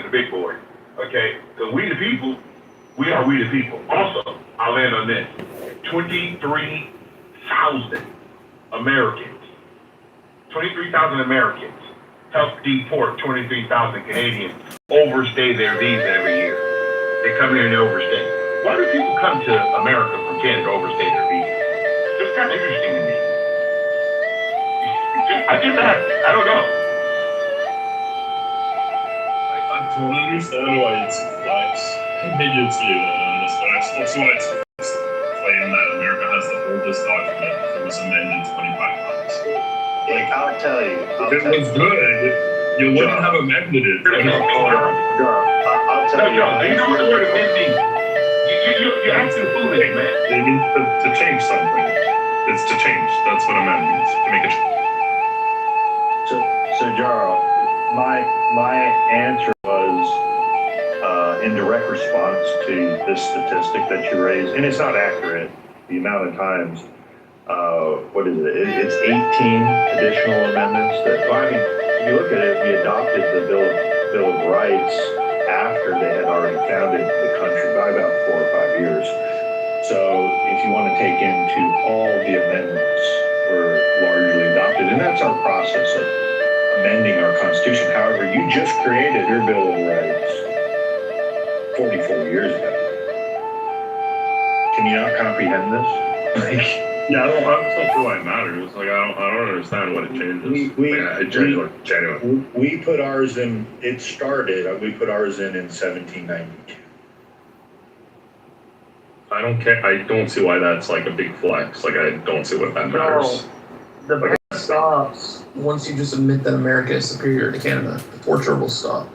the big boy. Okay, so we the people, we are we the people. Also, I'll land on this. 23,000 Americans. 23,000 Americans help deport 23,000 Canadians overstay their visa every year. They come here and they overstay. Why do people come to America from Canada to overstay their visa? Just kind of interesting to me. I just asked. I don't know. I don't understand why it's flex. Maybe it's you that don't understand. Also, why it's flex to claim that America has the oldest document that was amended 25 times. Like, I'll tell you. If it was good, you wouldn't have amended it. I'll tell you. You know what the word amending? You're acting foolish, man. It means to change something. It's to change. That's what amend means. To make a change. So Jarl, my answer was in direct response to this statistic that you raised, and it's not accurate. The amount of times, what is it? It's 18 additional amendments. Well, I mean, if you look at it, we adopted the Bill of Rights after they had already founded the country by about 4 or 5 years. So if you want to take into all the amendments were largely adopted, and that's our process of amending our Constitution. However, you just created your Bill of Rights 44 years ago. Can you not comprehend this? Yeah, I'm not sure why it matters. Like, I don't understand what it changes. We put ours in. It started. We put ours in 1792. I don't care. I don't see why that's like a big flex. Like, I don't see what that matters. The ban stops once you just admit that America is superior to Canada. The torture will stop.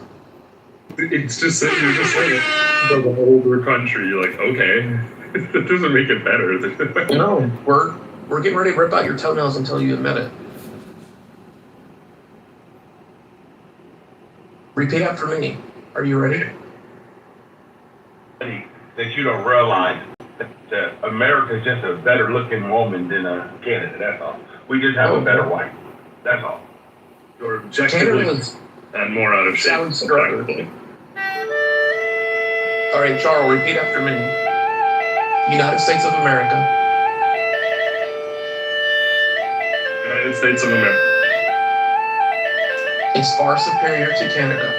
It's just you're just saying it's an older country. You're like, okay, that doesn't make it better. No, we're getting ready to rip out your toenails until you admit it. Repeat after me. Are you ready? That you don't realize that America is just a better looking woman than Canada. That's all. We just have a better wife. That's all. You're objectively and more out of shape. Sounds stronger. All right, Charles, repeat after me. United States of America. United States of America is far superior to Canada.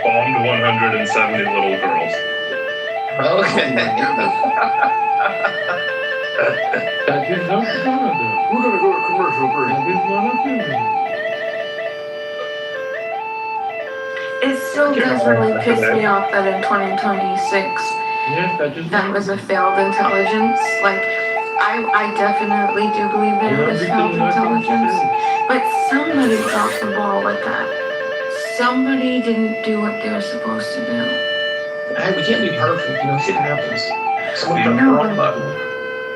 Bombed 170 little girls. Okay. That is not Canada. We're gonna go to commercial break. That is not a thing. It still does really piss me off that in 2026 that was a failed intelligence. Like, I definitely do believe that it was failed intelligence, but somebody dropped the ball with that. Somebody didn't do what they were supposed to do. Hey, we can't be perfect, shit happens. Someone pressed the wrong button.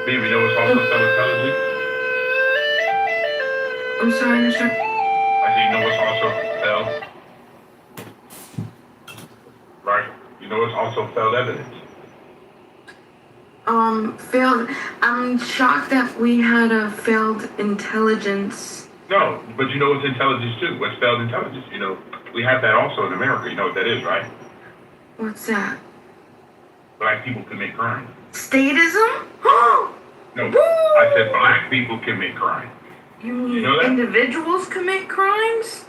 Baby, you know what's also failed intelligence? I'm sorry, Mr. I said, you know what's also failed? Right. You know what's also failed evidence? Failed. I'm shocked that we had a failed intelligence. No, but you know what's intelligence too? What's failed intelligence? We have that also in America. You know what that is, right? What's that? Black people commit crime. Statism? No, I said black people commit crime. You mean know that? individuals commit crimes?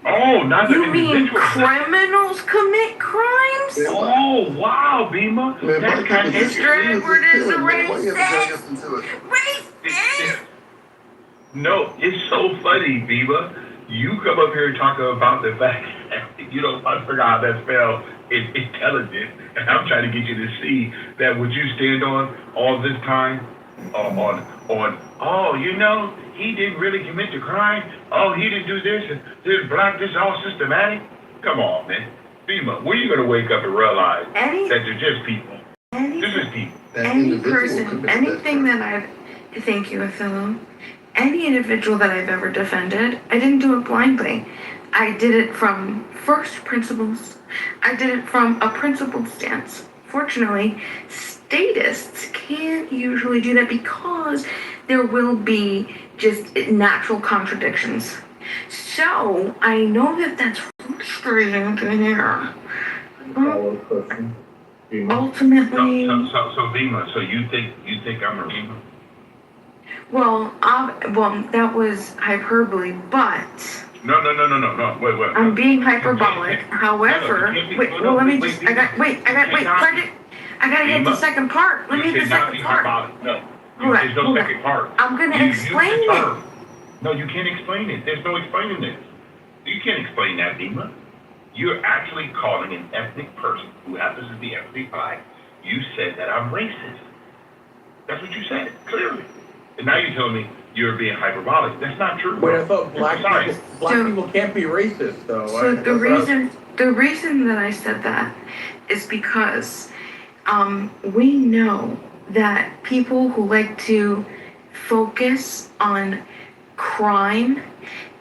Oh, not the You individuals. mean criminals commit crimes? Oh, wow, Bima. That's kind of Mr. Edward is a racist. Racist! No, it's so funny, Bima. You come up here talking about the fact that you don't figure out that's failed is intelligent, and I'm trying to get you to see that what you stand on all this time he didn't really commit the crime. Oh, he didn't do this, and this black, this is all systematic. Come on, man. Bima, when are you going to wake up and realize that they're just people? This is people. Any person, anything that thank you, Othello. Any individual that I've ever defended, I didn't do it blindly. I did it from first principles. I did it from a principled stance. Fortunately, statists can't usually do that because there will be just natural contradictions. So I know that that's frustrating to hear. Follow-up question. Ultimately, So Dima, so you think I'm a Dima? well, that was hyperbole, but No. Wait. I'm being hyperbolic. However, No, you can't be- wait. no, Well, let me wait, just. Dima. I gotta hit the Dima. second part. Let me You hit the cannot second be part. hyperbolic. No. Hold on, There's no hold on. second part. I'm gonna You explain use the it. term. No, you can't explain it. There's no explaining this. You can't explain that, Dima. You're actually calling an ethnic person who happens to be ethnically black. You said that I'm racist. That's what you said, clearly. And now you're telling me you're being hyperbolic. That's not true. But I thought Sorry. black people can't be racist, though. So the reason that I said that is because we know that people who like to focus on crime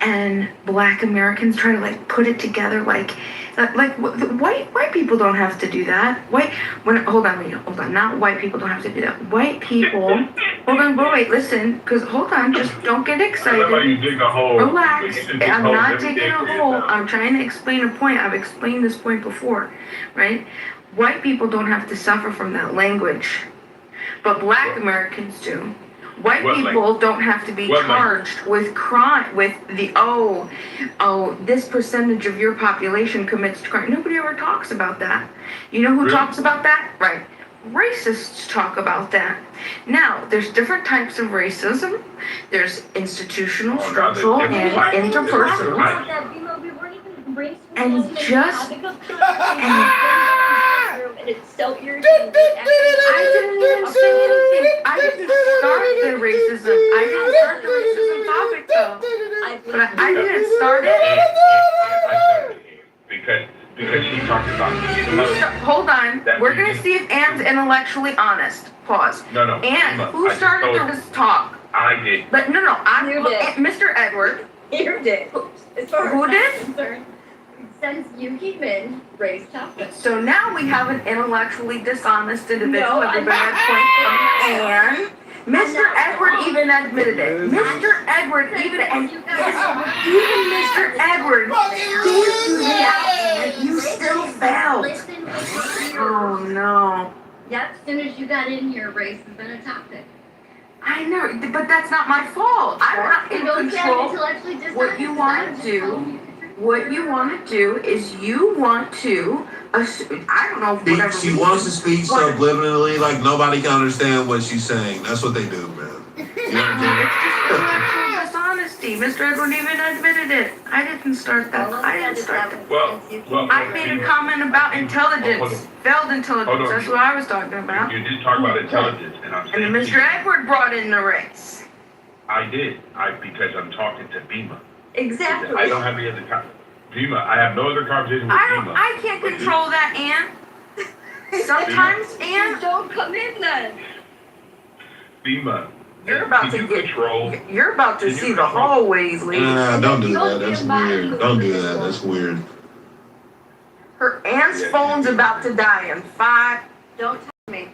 and black Americans try to like put it together like white people don't have to do that. Hold on, not white people don't have to do that. White people, wait, listen, because hold on, just don't get excited. You dig a hole. Relax. You dig I'm holes not every digging day a for hole. yourself. I'm trying to explain a point. I've explained this point before, right? White people don't have to suffer from that language, but black Americans do. White What people don't have to be charged with crime, with the, this percentage of your population commits crime. Nobody ever talks about that. You know who Really? talks about that? Right. Racists talk about that. Now, there's different types of racism. There's institutional, structural, and interpersonal. And just, and it's so irritating. I didn't even say anything. I didn't start the racism. I didn't start the racism topic though. But I didn't start it. I started it because she talked about Hold on. We're gonna see if Anne's intellectually honest. Pause. No. Anne, Dima, who I started just told this talk? I did. But no, You did. Mr. Edward. You did. As far Who as did? I'm concerned, since you came in, raised topics. So now we have an intellectually dissonest individual. No, Everybody has points from Anne. Mr. Edward even admitted it. Mr. Edward even Mr. Edward gave you that and you still failed. Oh no. Yep, as soon as you got in here, race has been a topic. I know, but that's not my fault. I'm not in control. What you want to do is you want to assume, I don't know, whatever. She wants to speak subliminally, like nobody can understand what she's saying. That's what they do, man. You know what I'm saying? It's just intellectual dishonesty. Mr. Edward even admitted it. I didn't start that. I made a comment about intelligence. Failed intelligence. That's what I was talking about. You did talk about intelligence, and I'm saying. And then Mr. Edward brought in the race. I did. Because I'm talking to Bima. Exactly. I don't have any other Bima, I have no other conversation with Bima. I can't control that, Ann. Sometimes, Ann. Don't come in then. Bima, You're about to control. You're about to see the hallways, lady. Don't do that. That's weird. Don't do that. That's weird. Her Ann's phone's about to die in 5. Don't tell me.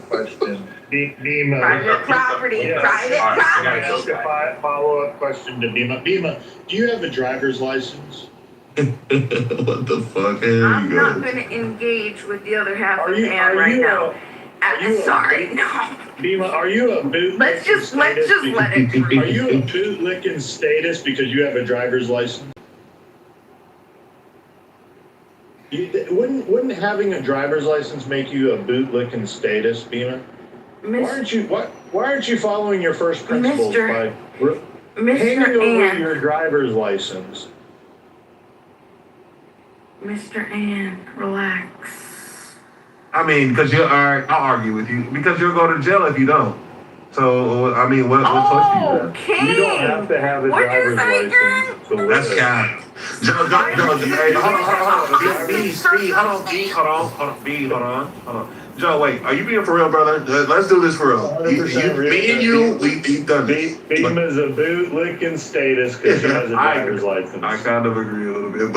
Question. Dima. Private property. Yes. Private All right, I gotta property. go, guys. Follow-up question to Bima. Bima, do you have a driver's license? What the fuck? Here I'm you not go. going to engage with the other half Are of you- Ann are right you now. you a- Sorry, no. Bima, are you a bootlicking Let's just let it Are breathe. you a bootlicking status because you have a driver's license? Wouldn't having a driver's license make you a bootlicking status, Bima? Why aren't you following your first principles by handing Mr. over Ann. your driver's license? Mr. Ann, relax. I mean, because you're, all right, I'll argue with you. Because you'll go to jail if you don't. So, I mean, what choice do you have? Okay. You don't have to have a What'd you driver's say, license to That's live. cap. Joe, hey, hold on. Joe, wait, are you being for real, brother? Let's do this for real. 100% real. Me and you, we've done this. Bima's a bootlicking status because she has a driver's license. I kind of agree a little bit,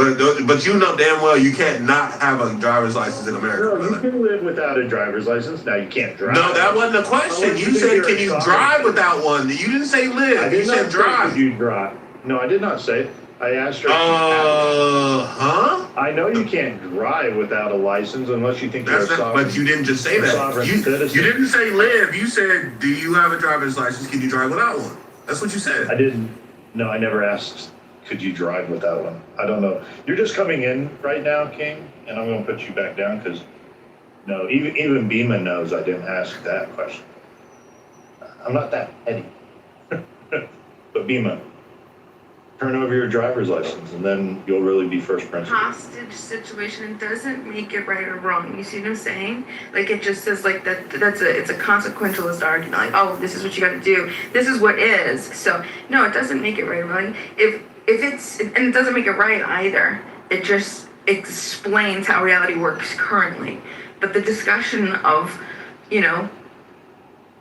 but you know damn well you can't not have a driver's license in America. No, you brother. can live without a driver's license. Now you can't drive. No, that wasn't the question. You said, can you drive without one? You didn't say live. I You did said not say drive. could you drive. No, I did not say. I asked her. Huh? I know you can't drive without a license unless you think you're a That's not, sovereign. but you didn't just say that. sovereign You citizen. didn't say live. You said, do you have a driver's license? Can you drive without one? That's what you said. I didn't. No, I never asked. Could you drive without one? I don't know. You're just coming in right now, King, and I'm going to put you back down because no, even Beeman knows I didn't ask that question. I'm not that petty. But Beeman, turn over your driver's license, and then you'll really be first principles. Hostage situation doesn't make it right or wrong. You see what I'm saying? Like it just says like that. It's a consequentialist argument. Like, oh, this is what you got to do. This is what is. So no, it doesn't make it right or wrong. If it's, and it doesn't make it right either. It just explains how reality works currently. But the discussion of,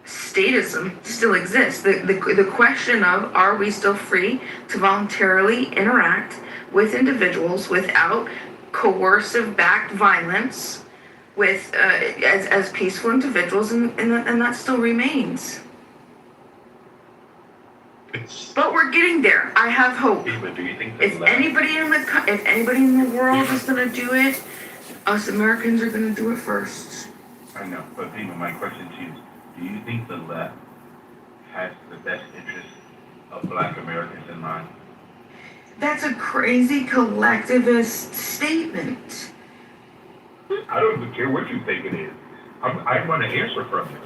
statism still exists. The question of, are we still free to voluntarily interact with individuals without coercive backed violence with as peaceful individuals, and that still remains. But we're getting there. I have hope. But do you think If anybody in the world is gonna do it, us Americans are gonna do it first. I know, but Dima, my question to you is, do you think the left has the best interest of Black Americans in mind? That's a crazy collectivist statement. I don't even care what you think it is. I want to answer from you.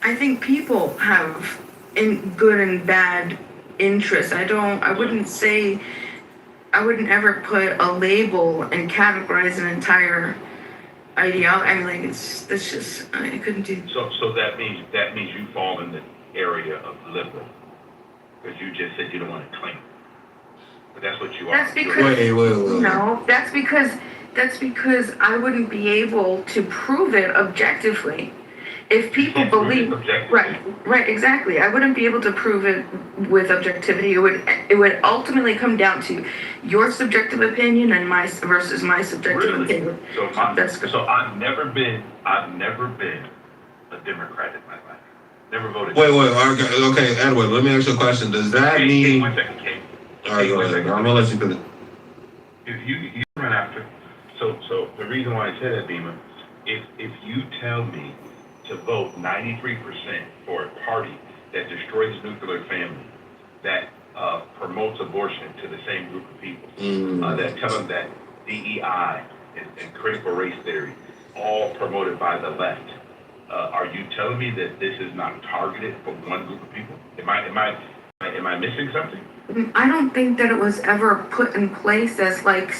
I think people have in good and bad interests. I wouldn't ever put a label and categorize an entire ideology. I mean, like that's just, I couldn't do. So that means you fall in the area of liberal, because you just said you don't want to claim. But that's what you are. That's because Wait. no, that's because I wouldn't be able to prove it objectively. If people believe, right, exactly. I wouldn't be able to prove it with objectivity. It would ultimately come down to your subjective opinion and my subjective opinion. So I've never been a Democrat in my life. Never voted. Wait. Okay, Edward. Let me ask you a question. Does that mean? 1 second, Kate. All right, go ahead. I'm gonna let you finish. You run after. So the reason why I said that, Dima, if you tell me to vote 93% for a party that destroys nuclear family, that promotes abortion to the same group of people, that tell them that DEI and critical race theory, all promoted by the left, are you telling me that this is not targeted for one group of people? Am I missing something? I don't think that it was ever put in place as like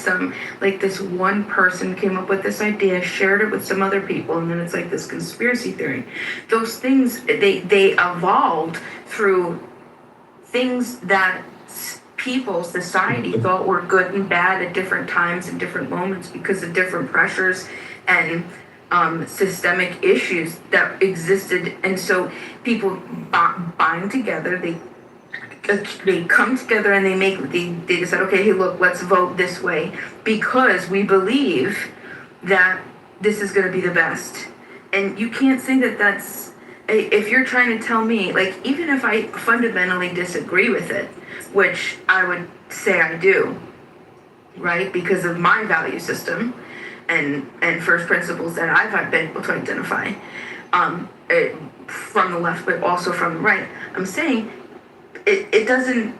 this one person came up with this idea, shared it with some other people, and then it's like this conspiracy theory. Those things, they evolved through things that society thought were good and bad at different times and different moments because of different pressures and systemic issues that existed. And so people bind together, they come together and they decide, okay, hey, look, let's vote this way because we believe that this is going to be the best. And you can't say that that's, if you're trying to tell me, like, even if I fundamentally disagree with it, which I would say I do, right, because of my value system and first principles that I've been able to identify from the left, but also from the right, I'm saying it doesn't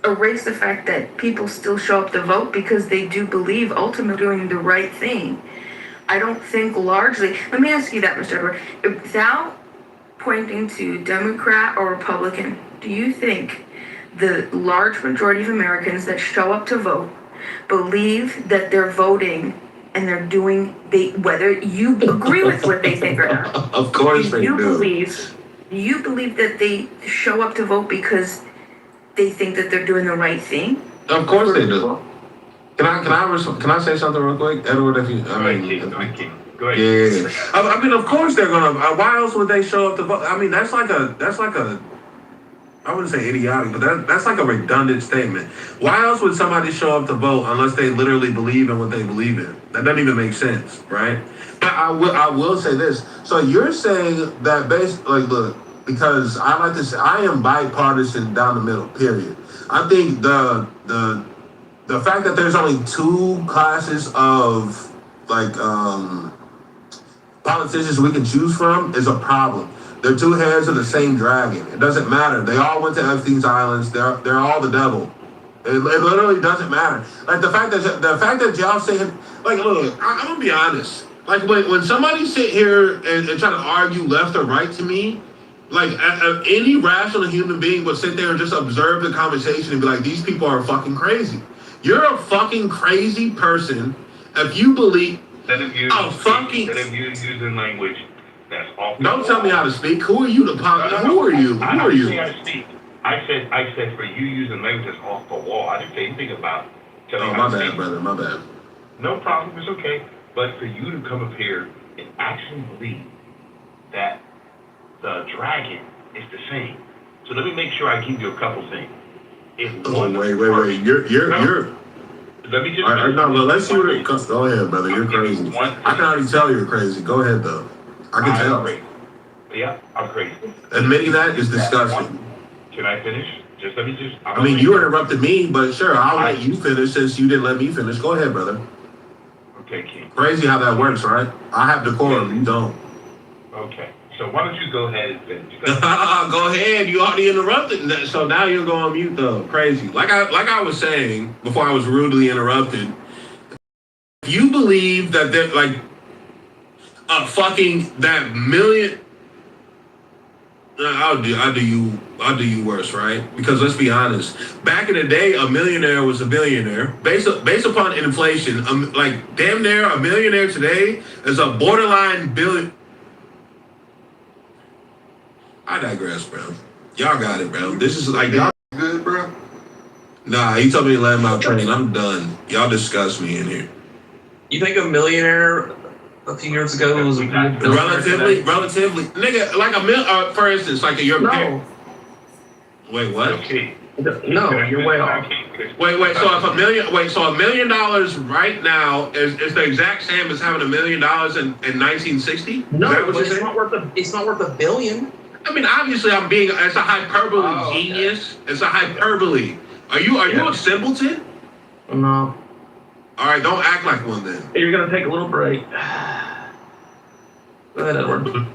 erase the fact that people still show up to vote because they do believe ultimately doing the right thing. I don't think largely, let me ask you that, Mr. Edward, without pointing to Democrat or Republican, do you think the large majority of Americans that show up to vote believe that they're voting and they're doing, whether you agree with what they think or not? Of course they do. Do you believe that they show up to vote because they think that they're doing the right thing? Of course they do. Can I say something real quick, Edward? Go ahead. Yeah. I mean, of course they're gonna. Why else would they show up to vote? I mean, that's like a. I wouldn't say idiotic, but that's like a redundant statement. Why else would somebody show up to vote unless they literally believe in what they believe in? That doesn't even make sense, right? But I will say this. So you're saying that look, because I like to say I am bipartisan down the middle. Period. I think the fact that there's only two classes of like politicians we can choose from is a problem. They're two heads of the same dragon. It doesn't matter. They all went to Epstein's Islands. They're all the devil. It literally doesn't matter. Like the fact that y'all saying, like, look, I'm gonna be honest. Like when somebody sit here and try to argue left or right to me, like any rational human being would sit there and just observe the conversation and be like, these people are fucking crazy. You're a fucking crazy person if you believe. Instead of you using language that's off the Don't tell me how to speak. Who are you to pop? No, Who are you? Who I are didn't you? say how to speak. I said for you using language that's off the wall. I didn't say anything about telling Oh, you how my to bad, speak. brother. My bad. No problem. It's okay. But for you to come up here and actually believe that the dragon is the same. So let me make sure I give you a couple things. If Oh, one wait. person- You're. Let me just. No, let's see what it comes. Go ahead, brother. You're crazy. I can already tell you're crazy. Go ahead, though. I can tell. Crazy. Yeah, I'm crazy. Admitting that is disgusting. Can I finish? Just let me just. I mean, you interrupted me, but sure, I'll let you finish since you didn't let me finish. Go ahead, brother. Okay, King. Crazy how that works, right? I have decorum. You don't. Okay. So why don't you go ahead and finish? Go ahead. You already interrupted. So now you're going on mute, though. Crazy. Like I was saying before I was rudely interrupted. If you believe that they're like fucking that million. I'll do you worse, right? Because let's be honest. Back in the day, a millionaire was a billionaire. Based upon inflation, like damn near a millionaire today is a borderline billion. I digress, bro. Y'all got it, bro. This is like y'all Good, bro. Nah, he told me to land my plane. I'm done. Y'all disgust me in here. You think a millionaire a few years ago was a relatively, nigga, like a for instance, like your No. Wait, what? Okay. No, you're way off. Wait. So if $1 million right now is the exact same as having $1 million in 1960? No, is that what but you're it's saying? not worth a billion. I mean, obviously, it's a hyperbole, Okay. genius. It's a hyperbole. Are you a simpleton? No. All right, don't act like one then. You're gonna take a little break. Go ahead, Edward.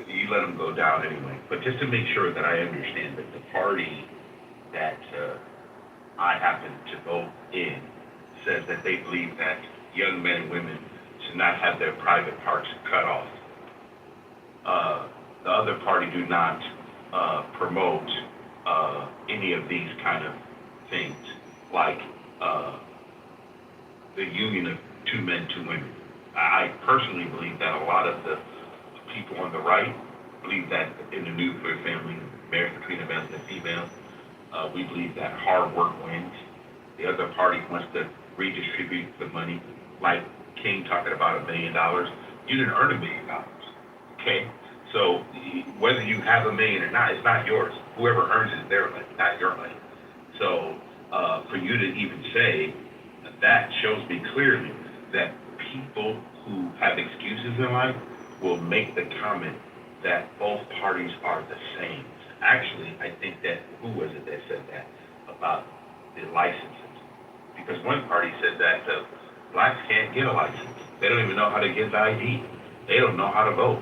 You let them go down anyway. But just to make sure that I understand that the party that I happen to vote in says that they believe that young men and women should not have their private parts cut off. The other party do not promote any of these kind of things, like the union of two men, two women. I personally believe that a lot of the people on the right believe that in the nuclear family, marriage between a male and a female, we believe that hard work wins. The other party wants to redistribute the money, like King talking about $1 million. You didn't earn $1 million, okay? So whether you have $1 million or not, it's not yours. Whoever earns it is their money, not your money. So for you to even say that shows me clearly that people who have excuses in life will make the comment that both parties are the same. Actually, I think that, who was it that said that about the licenses? Because one party said that blacks can't get a license. They don't even know how to get the ID. They don't know how to vote.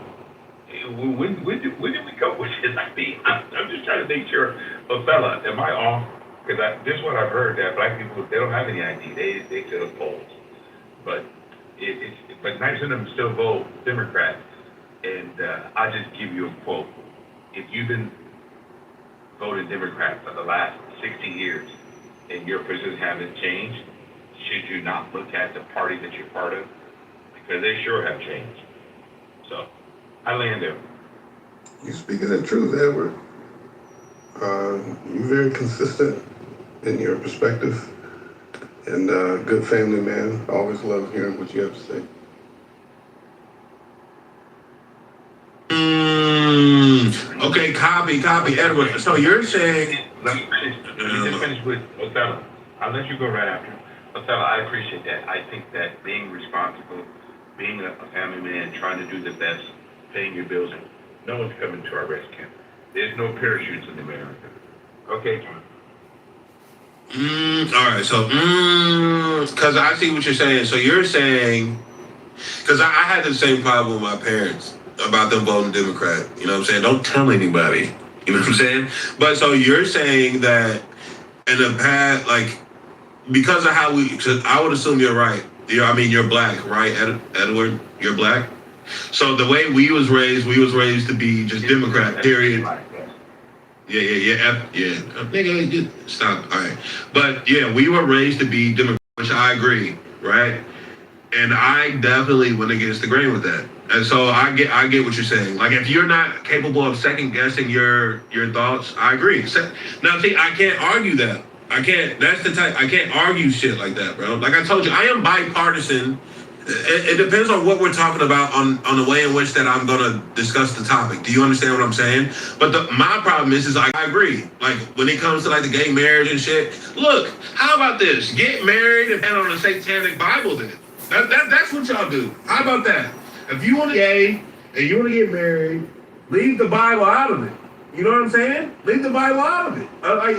When did we go with this? I mean, I'm just trying to make sure. But fella, am I off? Because this is what I've heard, that black people, they don't have any ID. They go to polls. But but 90% of them still vote Democrat. And I'll just give you a quote. If you've been voting Democrat for the last 60 years and your position hasn't changed, should you not look at the party that you're part of? Because they sure have changed. So, I land there. You speaking the truth, Edward. You're very consistent in your perspective, and good family man. Always love hearing what you have to say. Okay, copy, Edward. So you're saying... Let me just finish with Othello. I'll let you go right after. Othello, I appreciate that. I think that being responsible, being a family man, trying to do the best, paying your bills, and No one's coming to our rescue. There's no parachutes in America. Okay, John. All right, so because I see what you're saying. So you're saying, because I had the same problem with my parents about them voting Democrat. You know what I'm saying? Don't tell anybody. You know what I'm saying? But so you're saying that in the past, like, because of how we, cause I would assume you're right. You're black, right, Edward? You're black. So the way we was raised to be just Democrat, period. Yeah. Nigga, just stop. All right. But yeah, we were raised to be Democrat, which I agree, right? And I definitely went against the grain with that. And so I get what you're saying. Like, if you're not capable of second guessing your thoughts, I agree. Now, see, I can't argue that. I can't argue shit like that, bro. Like I told you, I am bipartisan. It depends on what we're talking about on the way in which that I'm gonna discuss the topic. Do you understand what I'm saying? But my problem is I agree. Like, when it comes to like the gay marriage and shit, look, how about this? Get married and on the satanic Bible then. That's what y'all do. How about that? If you want to gay and you want to get married, leave the Bible out of it. You know what I'm saying? Leave the Bible out of it.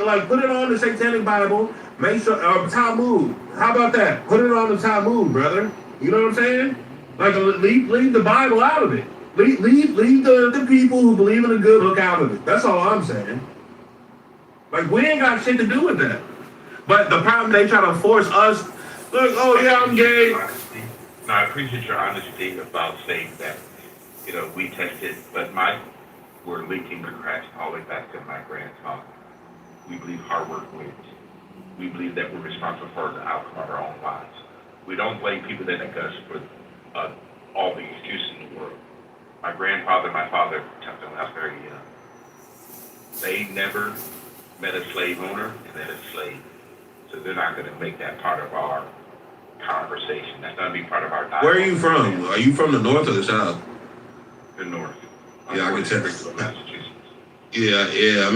Like put it on the satanic Bible. Make sure Talmud. How about that? Put it on the Talmud, brother. You know what I'm saying? Like leave the Bible out of it. Leave the people who believe in a good book out of it. That's all I'm saying. Like, we ain't got shit to do with that. But the problem, they try to force us. Look, oh yeah, I'm gay. No, I appreciate your honesty about saying that, we tested, but we're linking the cracks all the way back to my grandfather. We believe hard work wins. We believe that we're responsible for the outcome of our own lives. We don't blame people that like us for all the excuses in the world. My grandfather and my father touched on when I was very young. They never met a slave owner and then a slave. So they're not going to make that part of our conversation. That's going to be part of our dialogue. Where are you from? Are you from the north or the south? The north. Yeah, I can tell. Massachusetts. Yeah.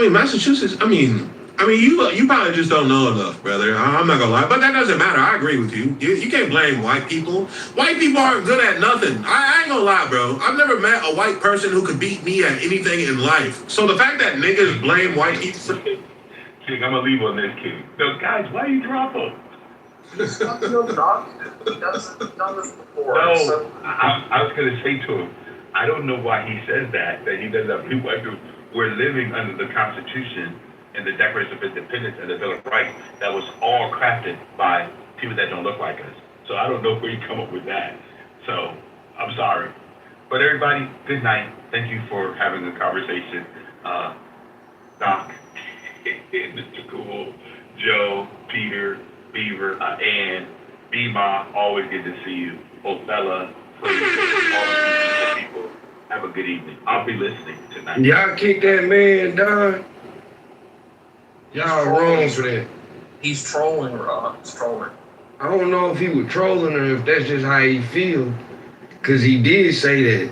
Massachusetts. You probably just don't know enough, brother. I'm not gonna lie, but that doesn't matter. I agree with you. You can't blame white people. White people aren't good at nothing. I ain't gonna lie, bro. I've never met a white person who could beat me at anything in life. So the fact that niggas blame white people. King, I'm gonna leave on this, King. So guys, why you drop him? He's not the doctor. He doesn't done this before. No, So. I was gonna say to him, I don't know why he says that he doesn't have people like to. We're living under the Constitution and the Declaration of Independence and the Bill of Rights that was all crafted by people that don't look like us. So I don't know where you come up with that. So I'm sorry. But everybody, good night. Thank you for having the conversation. Doc, Mr. Cool, Joe, Peter, Beaver, Ann, B-Ma, always good to see you. Othello, please, all of you people, have a good evening. I'll be listening tonight. Y'all kick that man down. Y'all wrong for that. He's trolling, Rob. He's trolling. I don't know if he was trolling or if that's just how he feel. Because he did say that.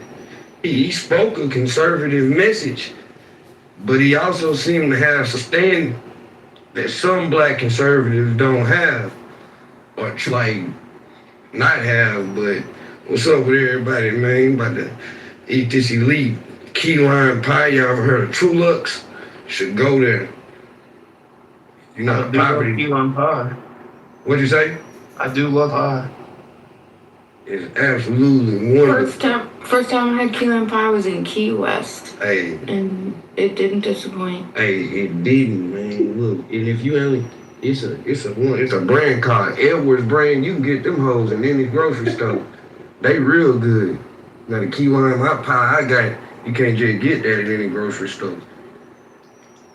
He spoke a conservative message. But he also seemed to have some stand that some black conservatives don't have. Or like, not have, but what's up with everybody, man? About to eat this elite key lime pie. Y'all ever heard of Trulux? Should go there. You know, I do love key lime pie. What'd you say? I do love pie. It's absolutely wonderful. First time I had key lime pie was in Key West. Hey. And it didn't disappoint. Hey, it didn't, man. Look, and if you only, it's a brand called Edwards brand. You can get them hoes in any grocery store. They real good. Now the key lime pie I got, you can't just get that at any grocery store.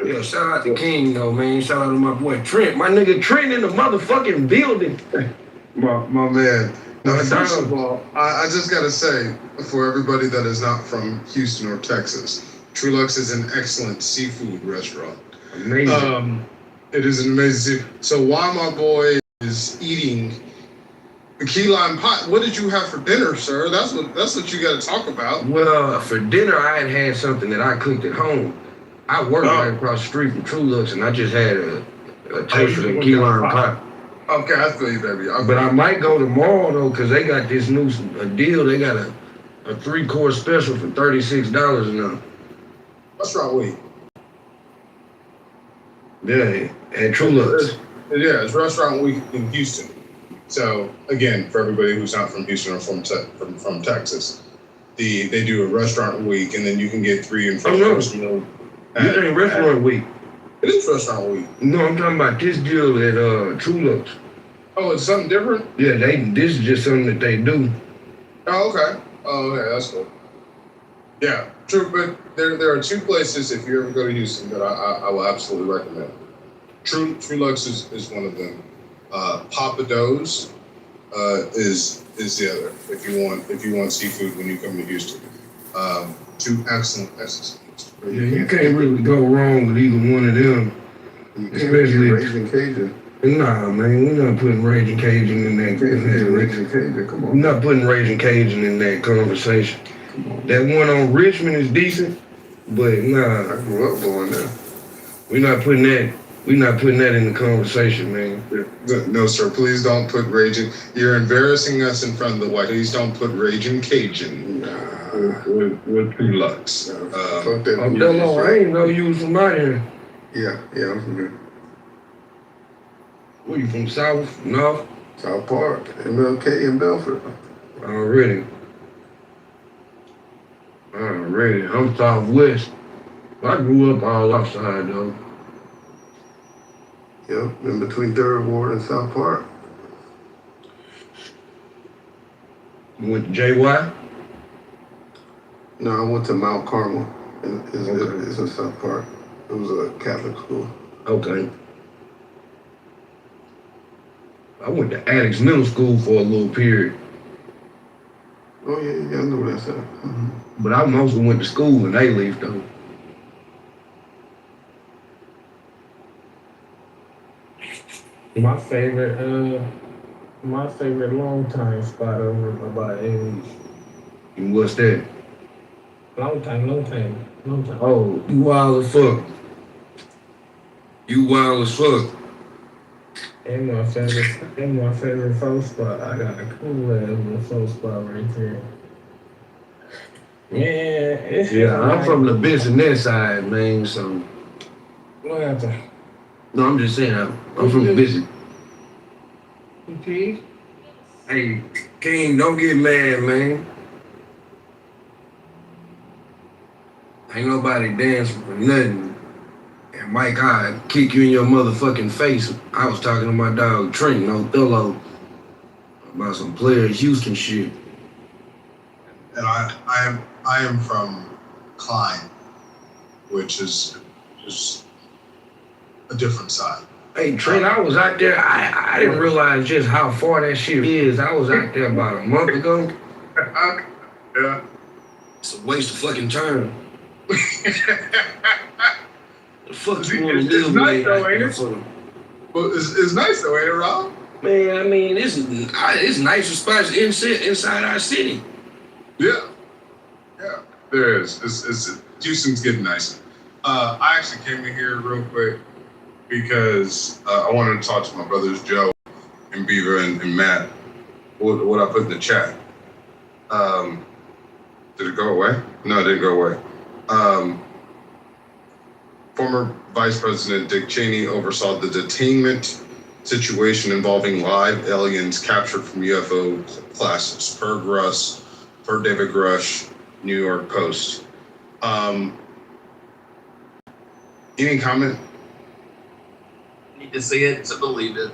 Yo, shout out to King though, man. Shout out to my boy Trent. My nigga Trent in the motherfucking building. My man. Now, first of all, I just gotta say, for everybody that is not from Houston or Texas, Trulux is an excellent seafood restaurant. Amazing. It is an amazing seafood. So while my boy is eating the key lime pie, what did you have for dinner, sir? That's what you gotta talk about. Well, for dinner I had something that I cooked at home. I work right across the street from Trulux, and I just had a taste of the key lime pie. Okay, I feel you, baby. But I might go tomorrow though, cause they got this new deal. They got a 3-course special for $36 now. Restaurant week. Yeah, at True Lux. Yeah, it's restaurant week in Houston. So again, for everybody who's not from Houston or from Texas, they do a restaurant week, and then you can get 3 and 4 course meal. This ain't restaurant week. It is restaurant week. No, I'm talking about this deal at True Lux. Oh, it's something different? Yeah, this is just something that they do. Oh, okay. Oh, okay, that's cool. Yeah, true. But there are 2 places, if you ever go to Houston, that I will absolutely recommend. True Lux is one of them. Papa Do's is the other. If you want seafood when you come to Houston, 2 excellent places. Yeah, you can't really go wrong with either one of them. Especially Raging Cajun. Nah, man, we're not putting Raging Cajun in that. Raging Cajun, come on. We're not putting Raging Cajun in that conversation. That one on Richmond is decent, but nah. I grew up going there. We're not putting that in the conversation, man. No, sir. Please don't put Raging. You're embarrassing us in front of the white. Please don't put Raging Cajun with True Lux. Delo, I ain't know you was from out here. Yeah, I'm from here. Where you from? South? North? South Park, MLK in Belford. Already. I'm Southwest. I grew up all outside though. Yep, in between 3rd Ward and South Park. You went to JY? No, I went to Mount Carmel. It's in South Park. It was a Catholic school. Okay. I went to Addicts Middle School for a little period. Oh yeah, I know what that's at. Mm-hmm. But I mostly went to school when they left though. My favorite long time spot over by Ames. And what's that? Long time. Oh, you wild as fuck. And my favorite folk spot. I got a cool ass little folk spot right there. Yeah, I'm from the business side, man, so. What happened? No, I'm just saying, I'm from the business. Okay. Hey, King, don't get mad, man. Ain't nobody dancing for nothing. And Mike, I kick you in your motherfucking face. I was talking to my dog Trent, no Thillo, about some player Houston shit. And I am from Klein, which is a different side. Hey Trent, I was out there. I didn't realize just how far that shit is. I was out there about a month ago. Yeah. It's a waste of fucking time. The fuck you want to live nice though, ain't it? Well, it's nice though, ain't it, Rob? Man, I mean, it's nicer spots inside our city. Yeah, there is. Houston's getting nicer. I actually came in here real quick because I wanted to talk to my brothers Joe and Beaver and Matt. What I put in the chat. Did it go away? No, it didn't go away. Former Vice President Dick Cheney oversaw the detainment situation involving live aliens captured from UFO classes, per David Grush, New York Post. Any comment? Need to see it to believe it.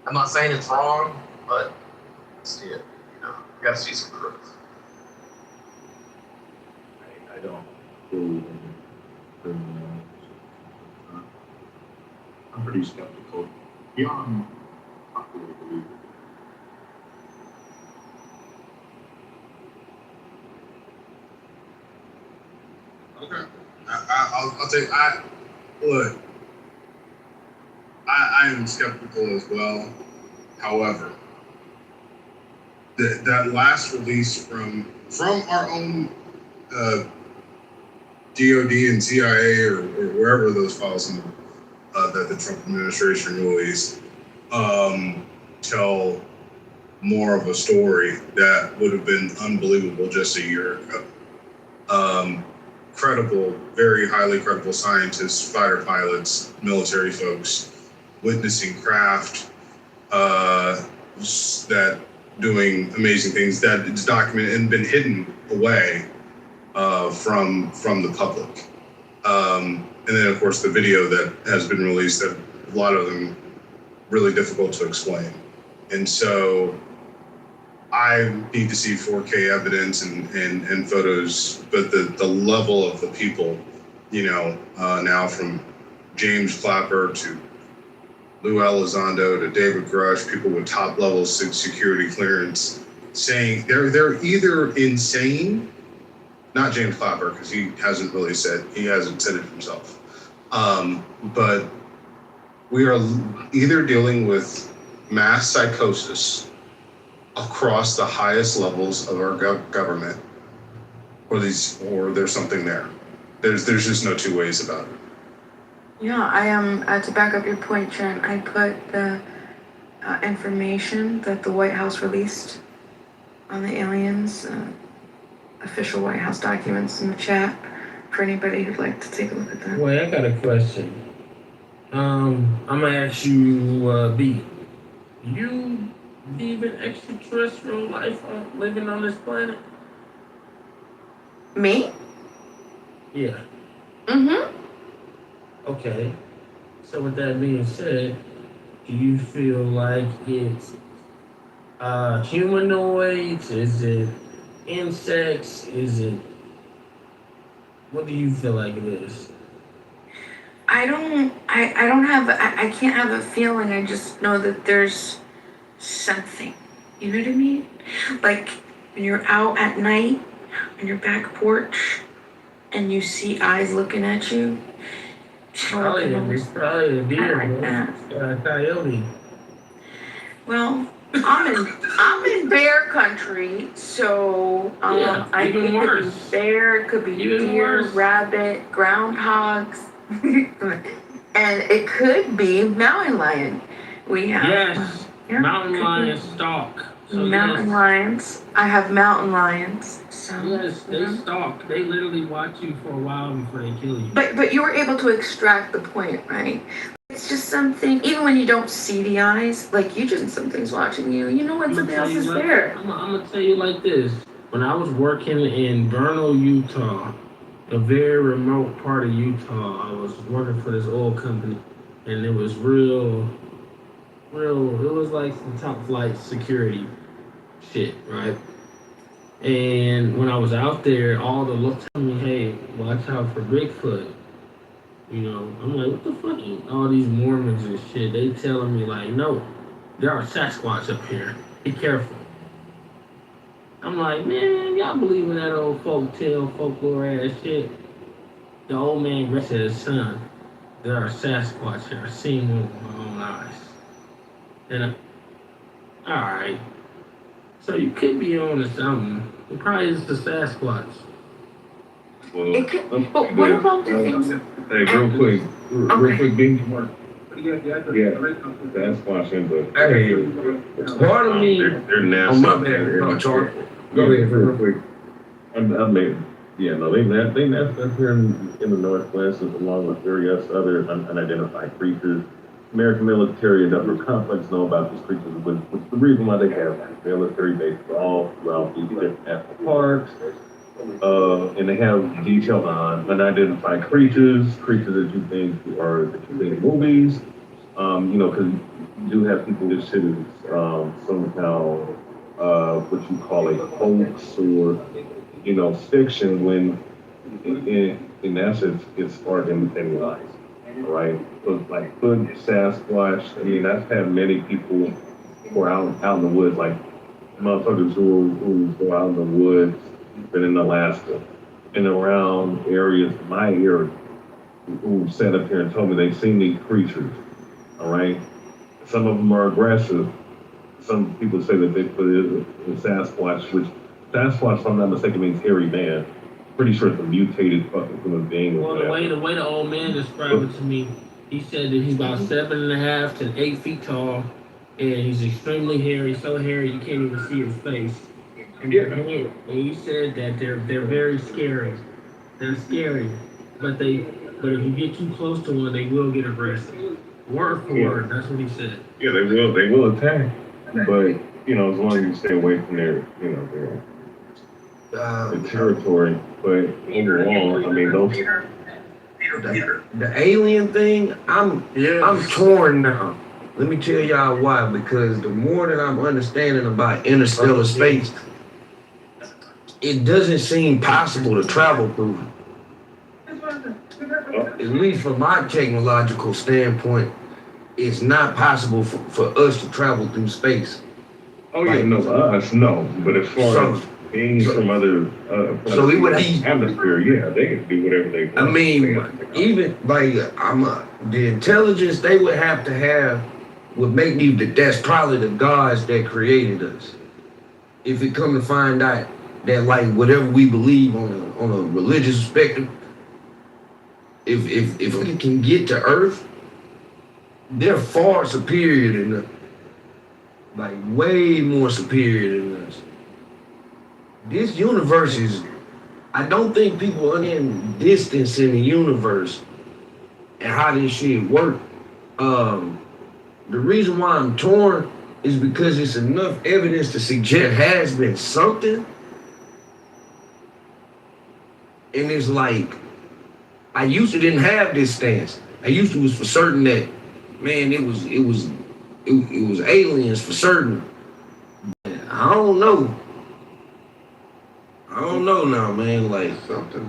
I'm not saying it's wrong, but see it. You know, you gotta see some proof. I don't believe in I'm pretty skeptical. Beyond popular belief. Okay. I'll take. Look. I am skeptical as well. However, that last release from our own DOD and CIA or wherever those files in that the Trump administration released tell more of a story that would have been unbelievable just a year ago. Credible, very highly credible scientists, fighter pilots, military folks, witnessing craft, that doing amazing things that it's documented and been hidden away from the public. And then of course the video that has been released, that a lot of them really difficult to explain. And so I need to see 4K evidence and photos, but the level of the people, now from James Clapper to Lou Elizondo to David Grush, people with top level security clearance, saying they're either insane, not James Clapper, because he hasn't said it himself, but we are either dealing with mass psychosis across the highest levels of our government, or there's something there. There's just no two ways about it. Yeah, I am. To back up your point, Jen, I put the information that the White House released on the aliens, official White House documents, in the chat for anybody who'd like to take a look at that. Wait, I got a question. I'm gonna ask you, B. You believe in extraterrestrial life living on this planet? Me? Yeah. Mm-hmm. Okay. So with that being said, do you feel like it's humanoids? Is it insects? What do you feel like it is? I can't have a feeling. I just know that there's something. You know what I mean? Like when you're out at night on your back porch and you see eyes looking at you. Probably a deer, like that. Coyote. Well, I'm in bear country, so Yeah, I even think it worse. could be bear, it could be Even deer, worse. rabbit, groundhogs, and it could be mountain lion. We have Yes, mountain lion stalk. So mountain lions. I have mountain lions. So yes, they stalk. They literally watch you for a while before they kill you. But you were able to extract the point, right? It's just something, even when you don't see the eyes, like something's watching you. You know what? Something else is there. I'm gonna tell you like this. When I was working in Vernal, Utah, a very remote part of Utah, I was working for this oil company, and it was real, it was like some top flight security shit, right? And when I was out there, all the looks told me, hey, watch out for Bigfoot. I'm like, what the fuck? All these Mormons and shit, they telling me like, no, there are Sasquatch up here. Be careful. I'm like, man, y'all believe in that old folklore ass shit? The old man said his son, there are Sasquatch here. I've seen one with my own eyes. And alright. So you could be on to something. It probably is the Sasquatch. Well, It could, but what about the things? hey, real quick, benchmark. Yeah, that's watching, but Hey, part of me. they're nasty. Oh, my bad. No, Charlie. Go ahead, real quick. I mean, yeah, no, they nest up here in the Northwest along with various other unidentified creatures. American military and government complex know about these creatures, which is the reason why they have military bases all throughout these different national parks. And they have detail on unidentified creatures that you think in movies. Because you do have people that shit is somehow what you call a hoax or fiction when in essence it's art imitating lies. Right? So like Hood, Sasquatch, I mean I've had many people who are out in the woods, like motherfuckers who go out in the woods, been in Alaska and around areas, my area, who sat up here and told me they've seen these creatures. All right. Some of them are aggressive. Some people say that Bigfoot is a Sasquatch, which Sasquatch, if I'm not mistaken, means hairy man. Pretty sure it's a mutated fucking human being. Well, the way the old man described it to me, he said that he's about 7.5 to 8 feet tall, and he's extremely hairy, so hairy you can't even see his face. And he said that they're very scary. They're scary, but if you get too close to one, they will get aggressive. Word for word, that's what he said. Yeah, they will attack, but you know, as long as you stay away from their territory. But overall, I mean, those. The alien thing, I'm torn now. Let me tell y'all why. Because the more that I'm understanding about interstellar space, it doesn't seem possible to travel through it. At least from my technological standpoint, it's not possible for us to travel through space. Oh yeah, no, us no. But as far as beings from other so it would atmosphere, yeah, they can do whatever they want. I mean, even like the intelligence they would have to have would make me that's probably the gods that created us. If it come to find out that like whatever we believe on a religious perspective, if we can get to Earth, they're far superior than us. Like way more superior than us. This universe is, I don't think people understand distance in the universe and how this shit work. The reason why I'm torn is because it's enough evidence to suggest there has been something. And it's like, I used to didn't have this stance. I used to was for certain that, man, it was aliens for certain. I don't know. I don't know now, man. Like something.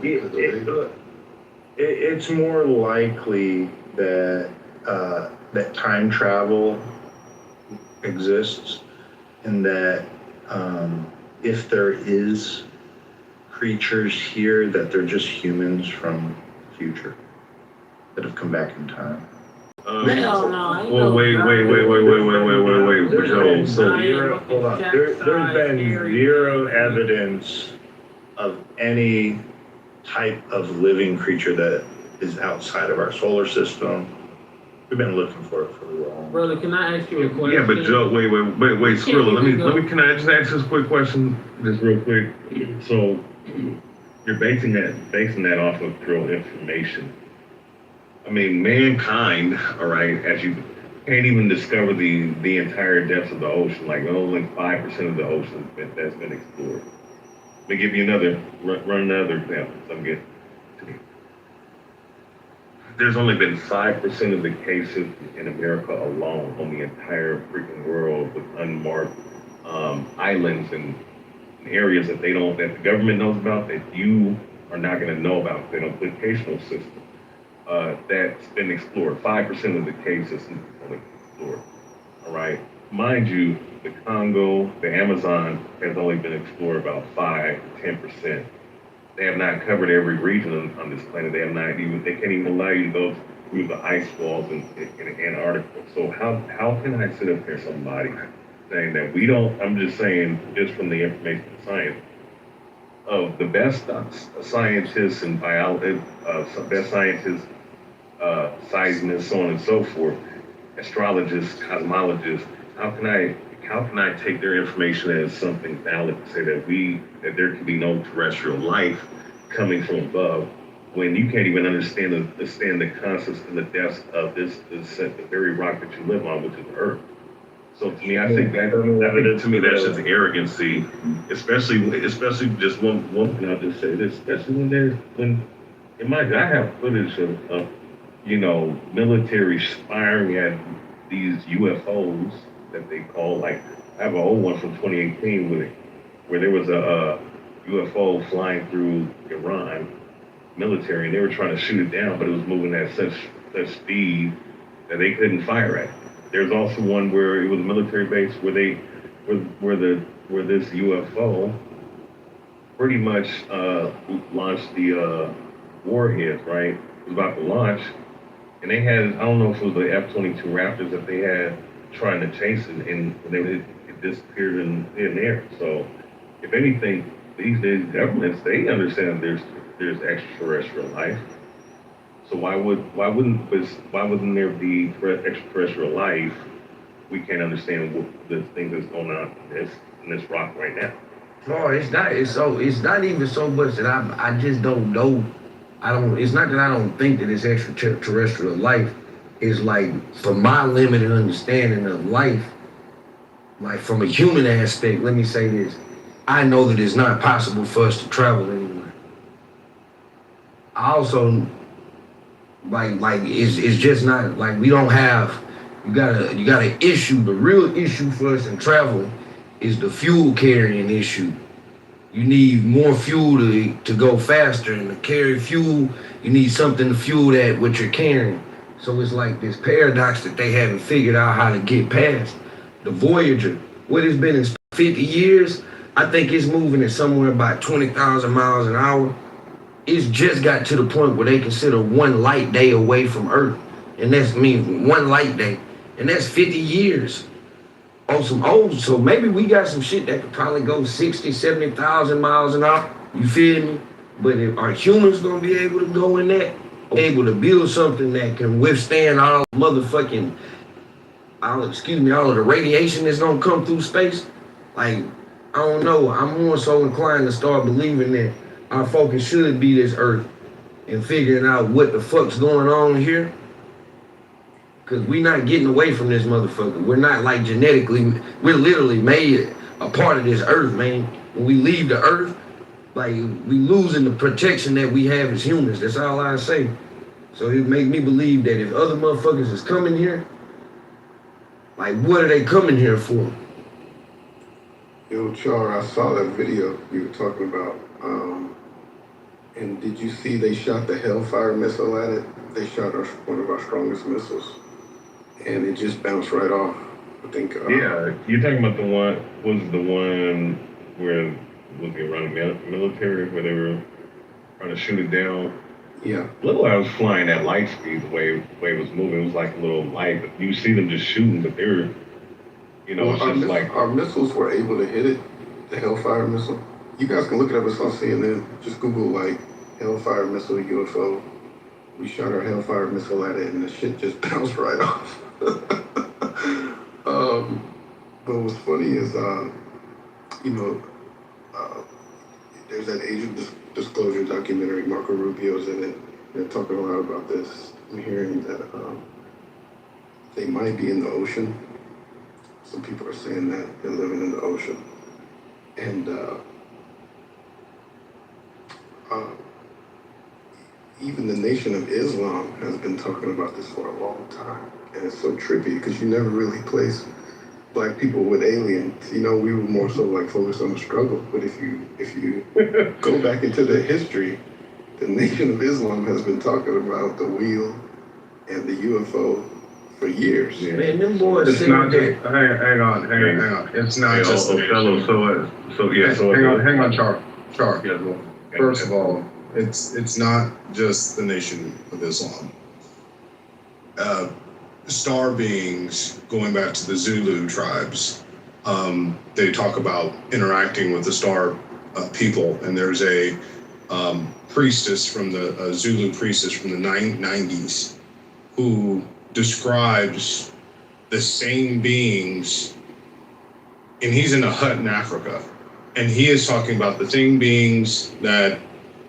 It's more likely that that time travel exists, and that if there is creatures here, that they're just humans from the future that have come back in time. Well, wait. Hold on. There's been zero evidence of any type of living creature that is outside of our solar system. We've been looking for it for a long. Brother, can I ask you a question? Yeah, but Joe, wait, Skrilla, let me, can I just ask this quick question, just real quick? So, you're basing that off of real information. I mean, mankind, all right, as you can't even discover the entire depths of the ocean, like only 5% of the ocean that's been explored. Let me give you run another example. So I'm getting to me. There's only been 5% of the cases in America alone on the entire freaking world with unmarked islands and areas that that the government knows about that you are not going to know about if they don't put educational system. That's been explored. 5% of the cases only explored. All right. Mind you, the Congo, the Amazon has only been explored about 5 to 10%. They have not covered every region on this planet. They can't even allow you to go through the ice walls in Antarctica. So how can I sit up here, somebody, saying that we don't, I'm just saying, just from the information of science, of the best scientists and best scientists, seismists, so on and so forth, astrologists, cosmologists, how can I take their information as something valid to say that there can be no terrestrial life coming from above when you can't even understand the concepts and the depths of this the very rock that you live on, which is Earth. So to me, I think that's just arrogancy, especially just one thing I'll just say this, especially imagine I have footage of military firing at these UFOs that they call, like, I have an old one from 2018 where there was a UFO flying through Iran military, and they were trying to shoot it down, but it was moving at such speed that they couldn't fire at it. There's also one where it was a military base where this UFO pretty much launched the warheads, right? It was about to launch, and they had, I don't know if it was the F-22 Raptors that they had trying to chase it, and it disappeared in there. So, if anything, these governments, they understand there's extraterrestrial life. So why wouldn't there be extraterrestrial life we can't understand what the things that's going on in this rock right now. No, it's not. It's not even so much that I just don't know. It's not that I don't think that it's extraterrestrial life. It's like, from my limited understanding of life, like from a human aspect, let me say this. I know that it's not possible for us to travel anywhere. I also, like it's just not, like, we don't have, you gotta issue, the real issue for us in traveling is the fuel carrying issue. You need more fuel to go faster, and to carry fuel, you need something to fuel that what you're carrying. So it's like this paradox that they haven't figured out how to get past. The Voyager, what it's been in 50 years, I think it's moving at somewhere about 20,000 miles an hour. It's just got to the point where they consider one light day away from Earth. And that's one light day. And that's 50 years. So maybe we got some shit that could probably go 60, 70,000 miles an hour. You feel me? But are humans gonna be able to go in that? Able to build something that can withstand all motherfucking, all of the radiation that's gonna come through space? Like, I don't know. I'm more so inclined to start believing that our focus should be this Earth and figuring out what the fuck's going on here. Cause we're not getting away from this motherfucker. We're not, like, genetically, we're literally made a part of this Earth, man. When we leave the Earth, like, we losing the protection that we have as humans. That's all I say. So it make me believe that if other motherfuckers is coming here, like, what are they coming here for? Yo, Char, I saw that video you were talking about. And did you see they shot the Hellfire missile at it? They shot one of our strongest missiles, and it just bounced right off. I think. Yeah, you're talking about the one where was it around the military where they were trying to shoot it down? Yeah. Little I was flying at light speed, the way it was moving, it was like a little light. But you see them just shooting, but they were, our missiles were able to hit it. The Hellfire missile. You guys can look it up. It's on CNN. Just Google, like, Hellfire missile UFO. We shot our Hellfire missile at it, and the shit just bounced right off. But what's funny is, there's that Age of Disclosure documentary. Marco Rubio's in it. They're talking a lot about this. I'm hearing that they might be in the ocean. Some people are saying that they're living in the ocean. And even the Nation of Islam has been talking about this for a long time. And it's so trippy because you never really place Black people with aliens. We were more so, like, focused on the struggle. But if you go back into the history, the Nation of Islam has been talking about the wheel and the UFO for years. Yeah. Man, them boys. It's not just, hang on. It's not just the fellow. Hang on, Char. Yeah, well, First of all, it's not just the Nation of Islam. Star beings, going back to the Zulu tribes, they talk about interacting with the star people, and there's a priestess from the Zulu priestess from the 90s who describes the same beings, and he's in a hut in Africa, and he is talking about the same beings that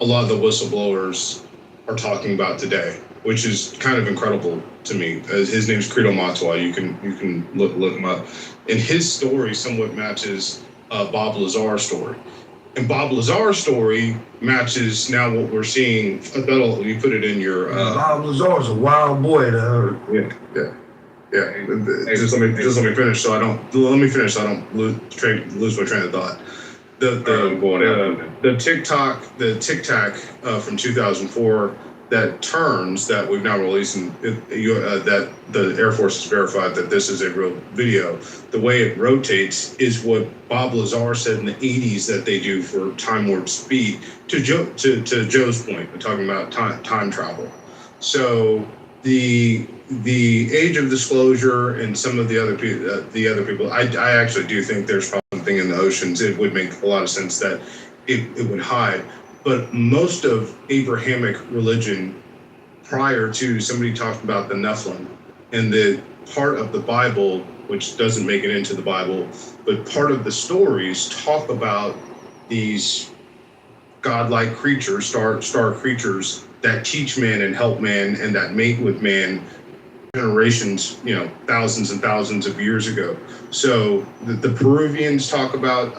a lot of the whistleblowers are talking about today, which is kind of incredible to me. His name's Credo Matwa. You can look him up, and his story somewhat matches Bob Lazar's story. And Bob Lazar's story matches now what we're seeing. You put it in your. Bob Lazar's a wild boy to her. Yeah. Just let me finish, so I don't lose my train of thought. The Tic Tac from 2004 that turns that we've now released, and that the Air Force has verified that this is a real video. The way it rotates is what Bob Lazar said in the 80s that they do for time warp speed. To Joe's point, we're talking about time travel. So the Age of Disclosure and some of the other people, I actually do think there's probably something in the oceans. It would make a lot of sense that it would hide. But most of Abrahamic religion, prior to, somebody talked about the Nephilim, and the part of the Bible which doesn't make it into the Bible, but part of the stories talk about these godlike creatures, star creatures that teach man and help man and that mate with man generations, thousands and thousands of years ago. So the Peruvians talk about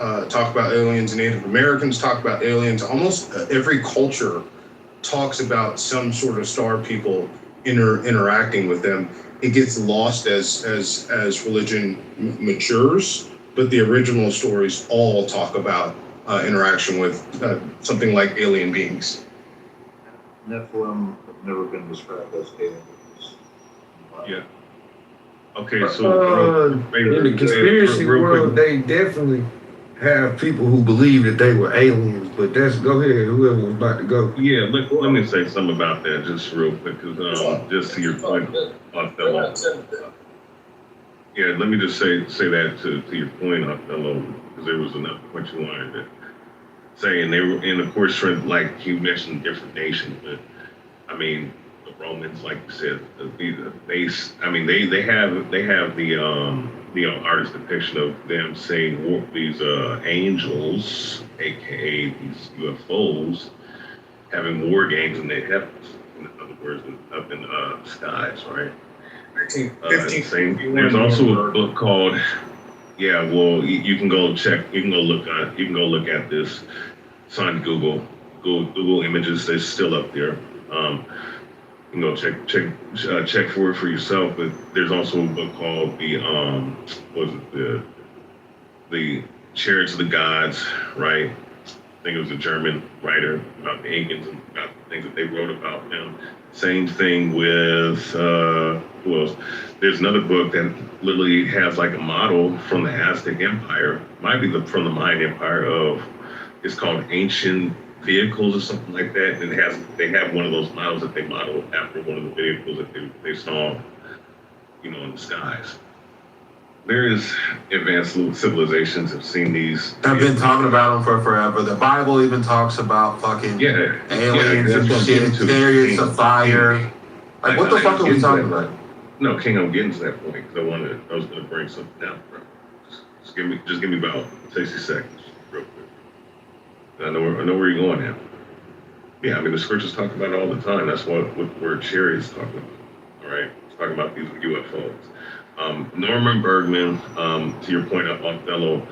aliens, and Native Americans talk about aliens. Almost every culture talks about some sort of star people interacting with them. It gets lost as religion matures, but the original stories all talk about interaction with something like alien beings. Nephilim have never been described as aliens. Yeah. Okay, so in the conspiracy world, they definitely have people who believe that they were aliens. But go ahead, whoever was about to go. Yeah, let me say something about that just real quick, because just to your point, Othello. Yeah, let me just say that to your point, Othello, because there was another point you wanted to say, and they were, and of course, like you mentioned, different nations, but I mean, the Romans, like you said, they have the artist depiction of them saying these angels, aka these UFOs, having war games in their heavens. In other words, up in the skies, right? There's also a book called, you can go look at this. It's on Google Images. It's still up there. You can go check for it for yourself. But there's also a book called the Chariots of the Gods, right? I think it was a German writer about the Incans and about the things that they wrote about them. Same thing with who else? There's another book that literally has like a model from the Aztec Empire, might be from the Mayan Empire it's called Ancient Vehicles or something like that. And they have one of those models that they modeled after one of the vehicles that they saw, in the skies. There is advanced civilizations have seen these. I've been talking about them for forever. The Bible even talks about fucking aliens and shit, chariots of fire. Like, what the fuck are we talking about? No, King, I'm getting to that point because I was going to bring something down. Just give me about 60 seconds, real quick. I know where you're going now. Yeah, I mean the scriptures talk about it all the time. That's what the word chariots talking about. All right, it's talking about these UFOs. Norman Bergman, to your point, Othello,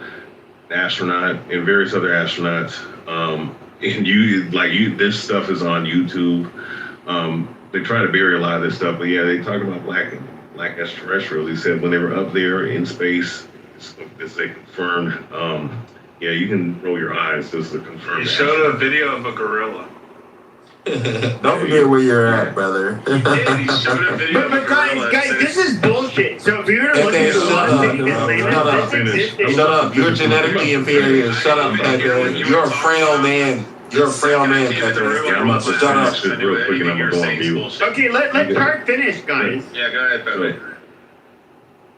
astronaut, and various other astronauts, and this stuff is on YouTube. They try to bury a lot of this stuff, but yeah, they talk about black extraterrestrials. He said when they were up there in space, as they confirmed. You can roll your eyes just to confirm. He showed a video of a gorilla. Don't forget where you're at, brother. He did. He showed a video But guys, this is bullshit. So if you're gonna look at Shut up. You're genetically inferior. Shut up, Pecker. You're a frail man. You're a frail man, Pecker. I'm about to finish this real quick and I'm going to go on mute. Okay, let Clark finish, guys. Yeah, go ahead, Pecker.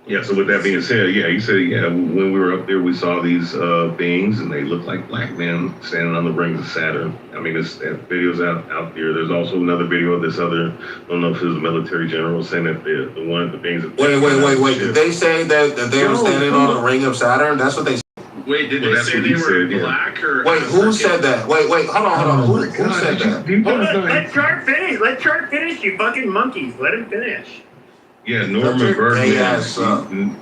Yeah, so with that being said, he said, when we were up there, we saw these beings, and they looked like black men standing on the rings of Saturn. I mean, that video's out there. There's also another video of this other, I don't know if it was a military general, saying that the beings... Wait. Did they say that they were standing on the ring of Saturn? That's what they said. Wait, did they say they were black or... Wait, who said that? Wait, hold on. Who said that? Hold on, let Clark finish. Let Clark finish, you fucking monkeys. Let him finish. Yeah, Norman Bergman.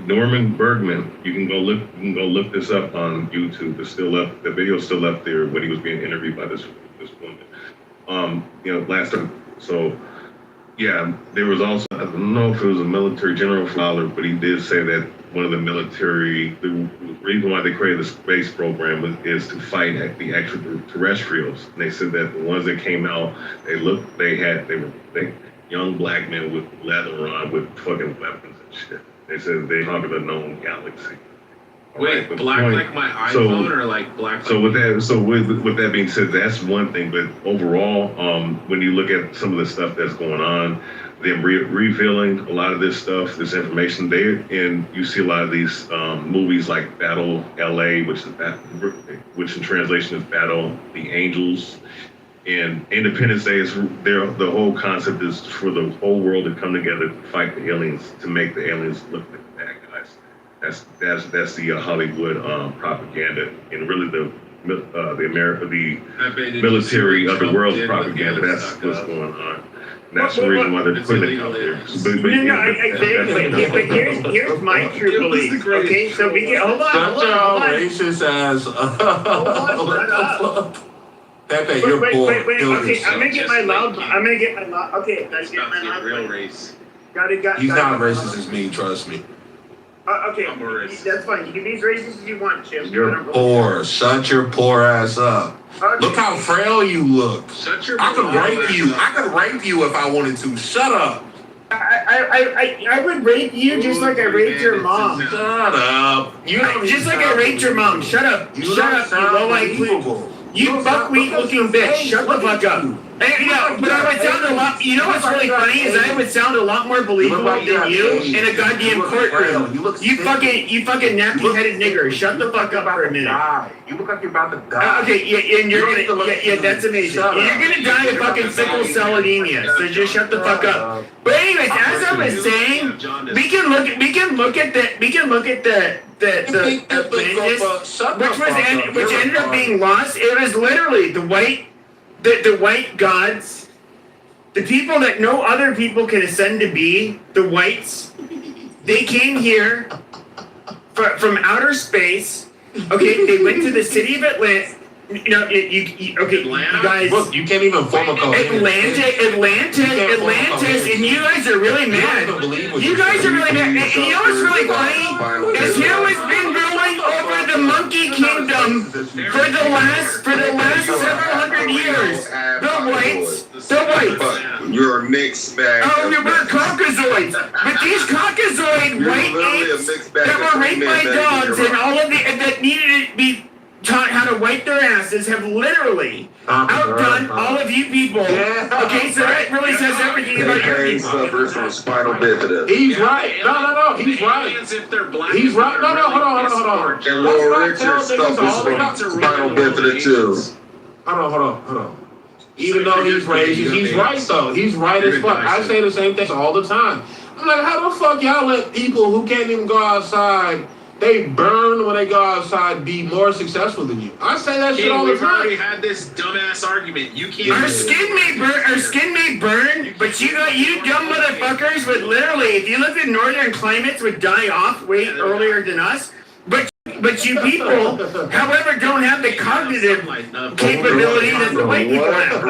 Norman Bergman. You can go look this up on YouTube. It's still up. The video's still up there when he was being interviewed by this woman. Last time. So, yeah, there was also, I don't know if it was a military general father, but he did say that one of the reason why they created the space program is to fight the extraterrestrials. And they said that the ones that came out, they were young black men with leather on with fucking weapons and shit. They said they conquered a known galaxy. Wait, black like my iPhone or like black? So with that being said, that's one thing. But overall, when you look at some of the stuff that's going on, them revealing a lot of this stuff, this information and you see a lot of these movies like Battle LA, which in translation is Battle the Angels. And Independence Day the whole concept is for the whole world to come together to fight the aliens, to make the aliens look like that. That's the Hollywood propaganda, and really the military of the world's propaganda. That's what's going on. And that's the reason why they're putting it out there. But here's my true belief. Okay, so we get hold on. Racist ass. Hold on, Pepe, you're poor. Wait. Okay, I'm gonna get my loud. Okay, gotta get my loud. Real race. He's not racist as me, trust me. Okay, that's fine. You can be as racist as you want, Chip. You're poor. Shut your poor ass up. Okay. Look how frail you look. Shut your I could rape you. I could rape you if I wanted to. Shut up. I would rape you just like I raped your mom. Shut up. Just like I raped your mom. Shut up. Shut up, you low IQ. You buckwheat looking bitch. Shut the fuck up. But I would sound a lot. You know what's really funny is I would sound a lot more believable than you in a goddamn courtroom. You fucking nappy-headed nigger. Shut the fuck up for a minute. You look like you're about to die. Okay, yeah, and you're gonna. That's amazing. You're gonna die of fucking sickle cell anemia. So just shut the fuck up. But anyways, as I was saying, we can look at the which ended up being lost. It was literally the white gods, the people that no other people can ascend to be, the whites. They came here from outer space. Okay, they went to the city of Atlanta. You guys. Look, you can't even form a coherence. Atlantis, and you guys are really mad. You guys are really mad. And you know what's really funny? Is who has been ruling over the Monkey Kingdom for the last several hundred years? The whites. You're a mixed bag. Oh, we're Caucasoids. But these Caucasoid white apes that were raped by dogs and all of that needed to be taught how to wipe their asses have literally outdone all of you people. Okay, so that really says everything about your people. Suffers from spinal bifida. He's right. No, he's right. He's right. No, hold on. And Little Richard suffers from spinal bifida too. Hold on. Even though he's racist, he's right though. He's right as fuck. I say the same thing all the time. I'm like, how the fuck y'all let people who can't even go outside, they burn when they go outside, be more successful than you? I say that shit all the time. We've already had this dumbass argument. You can't. Our skin may burn, but you dumb motherfuckers would literally, if you lived in northern climates, would die off way earlier than us. But you people, however, don't have the cognitive capability that the white people have.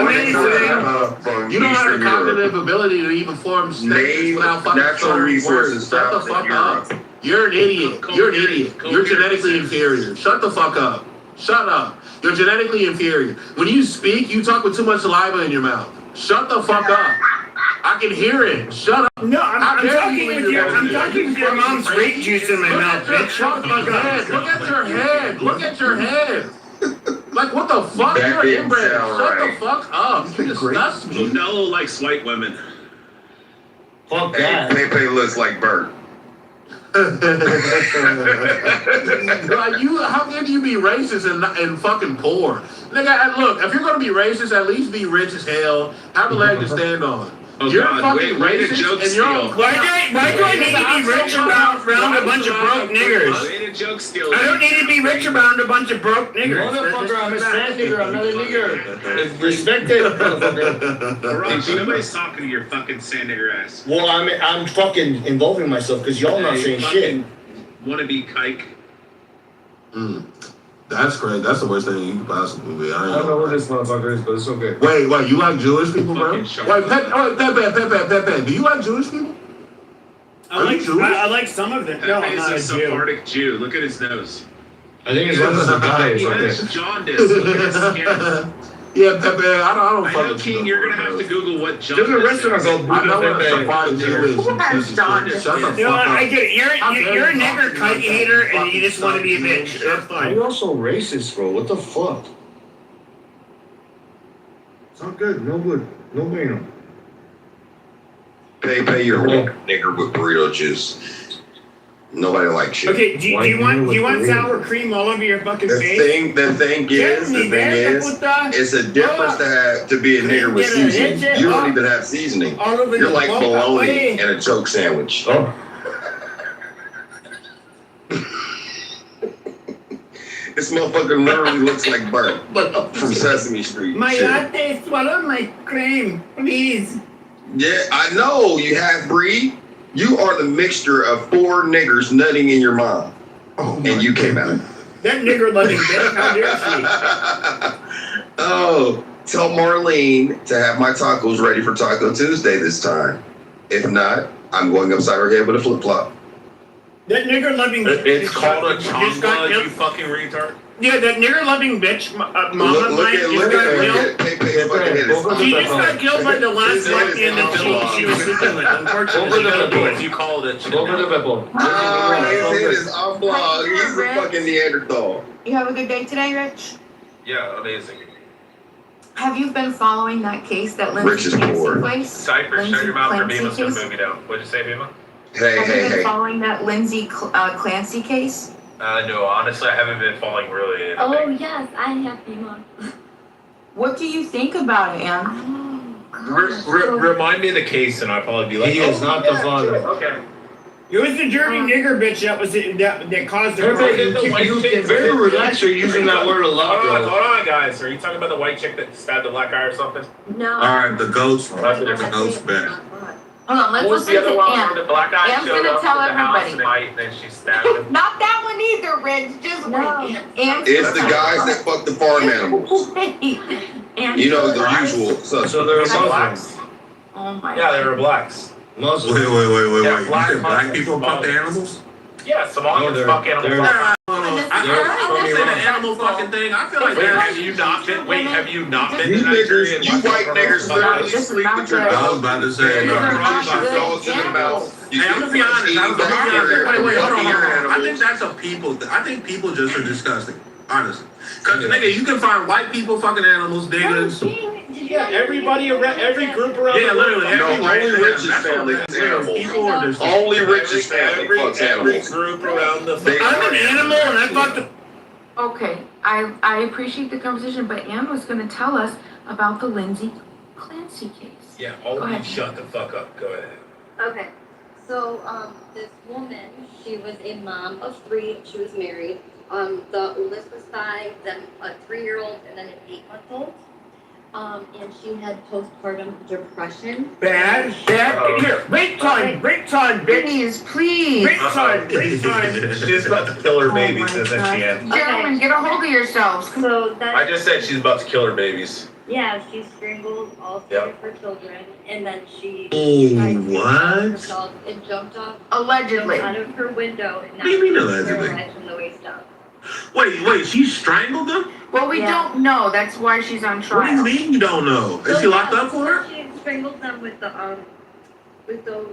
You don't have the cognitive ability to even form statements without fucking natural resources. Shut the fuck up. You're an idiot. You're genetically inferior. Shut the fuck up. Shut up. You're genetically inferior. When you speak, you talk with too much saliva in your mouth. Shut the fuck up. I can hear it. Shut up. No, I'm talking with your mom's grape juice in my mouth, bitch. Shut the fuck up. Look at your head. Like, what the fuck? You're an inbred. Shut the fuck up. You disgust me. Modelo likes white women. Fuck that. Pepe looks like Bert. How can you be racist and fucking poor? Nigga, look, if you're gonna be racist, at least be rich as hell. Have a leg to stand on. You're fucking racist, and you're on. Why do I need to be rich around a bunch of broke niggers? I don't need to be rich around a bunch of broke niggers. Motherfucker, I'm a sand nigger, I'm not a nigger. Respect it, motherfucker. Nobody's talking to your fucking sand nigger ass. Well, I'm fucking involving myself because y'all not saying shit. Wanna be kike? That's great. That's the worst thing you could possibly be. I don't know who this motherfucker is, but it's okay. Wait, you like Jewish people, bro? Wait, Pepe, do you like Jewish people? I like some of them. No, I'm not a Jew. Sephardic Jew. Look at his nose. I think his nose is a guy. He has jaundice. Look at his skin. Yeah, Pepe, I don't fucking know, King, you're gonna have to Google what jaundice is. There's a restaurant called I know what a Sephardic Jew is. Who has jaundice? I get it. You're a nigger kike hater and you just want to be a bitch. That's fine. You're also racist, bro. What the fuck? It's not good. No good. No bueno. Pepe, you're a nigger with burrito juice. Nobody likes you. Okay, do you want sour cream all over your fucking face? The thing is, it's a difference to be a nigger with seasoning. You don't even have seasoning. You're like bologna and a choke sandwich. Oh. This motherfucker literally looks like Bert from Sesame Street. My Shit. latte, swallow my cream, please. Yeah, I know, you half-breed. You are the mixture of 4 niggers nutting in your mom. And you came out. That nigger loving bitch, how dare she? Oh, tell Marlene to have my tacos ready for Taco Tuesday this time. If not, I'm going upside her head with a flip-flop. That nigger loving bitch. It's called a just got chamba, killed. you fucking retard. Yeah, that nigger loving bitch, mama Look mine, at just look got at killed. Pay fucking hit She just got killed by the last lesbian that she was sleeping with. Unfortunately, Over the nipple, you called it. Over the nipple. Oh, his head is off blog. He's a fucking Neanderthal. You have a good day today, Rich? Yeah, amazing. Have you been following that case that Rich is Lindsay poor. Clancy place? Cypher, shut your mouth or Clancy Beamon's gonna case? move you down. What'd you say, Beaman? Hey, Have you hey, been hey. following that Lindsay Clancy case? No, honestly, I haven't been following really anything. Oh yes, I have been on. What do you think about it, Anne? Remind me of the case, and I'll probably be like, He is not the father. Okay. It was the dirty nigger bitch that caused the problem. You get very relaxed. You're using that word a lot. Hold on, guys. Are you talking about the white chick that stabbed the black guy or something? No. All right, the ghost. That's a different Ghost back. Hold on, let's What was listen the other to one Anne. where the black guy Anne's showed gonna up tell at the house everybody. and night, and then she stabbed him? Not that one either, Rich. Just wait. Anne's It's gonna the tell guys that fuck the farm animals. Anne's You know, gonna- the usual suspects. So they're Blacks? Oh my Yeah, they God. were blacks. Muslims. Wait. Yeah, You black said black Muslims. people fuck the animals? Yeah, Somalians they're- fuck animals. they're- all the time. I didn't say the animal fucking thing. I feel like Wait, they're. have you not been? Wait, have you not been You to Nigeria? niggers, and you watched white the niggers fuck literally This is sleep not with your good. I was dogs. about to say. You These are run not your good dogs in the mouth. You Hey, I'm gonna be honest. eating I'm gonna be honest. bacteria Wait, from hold on. fucking your I think animals. that's a people. I think people just are disgusting. Honestly, because nigga, you can find white people fucking animals, niggas. Yeah, everybody, every group around. Yeah, literally. No, every only race. Rich's family That's is animals. People are just. Only Rich's family fucks Every animals. group around the. They I'm are an animal and I fucked a Okay, I appreciate the conversation, but Anne was gonna tell us about the Lindsay Clancy case. Yeah, all Go of you ahead. shut the fuck up. Go ahead. Okay. So this woman, she was a mom of 3. She was married. The oldest was 5, then a 3-year-old, and then an 8-month-old. And she had postpartum depression. bad. Here, rape time, bitch. Please. Rape time. She's about to kill her Oh babies, my isn't God. she, Ann? Gentlemen, get a hold of yourselves. So that. I just said she's about to kill her babies. Yeah, she strangled all 3 of her children, and then she Oh, tried to what? kill herself and jumped Allegedly. out of her window, and now What do you mean she's allegedly? paralyzed from the waist up. Wait. She strangled them? Well, we Yeah. don't know. That's why she's on What do you trial. mean you don't know? Is she locked up for it? She strangled them with the with those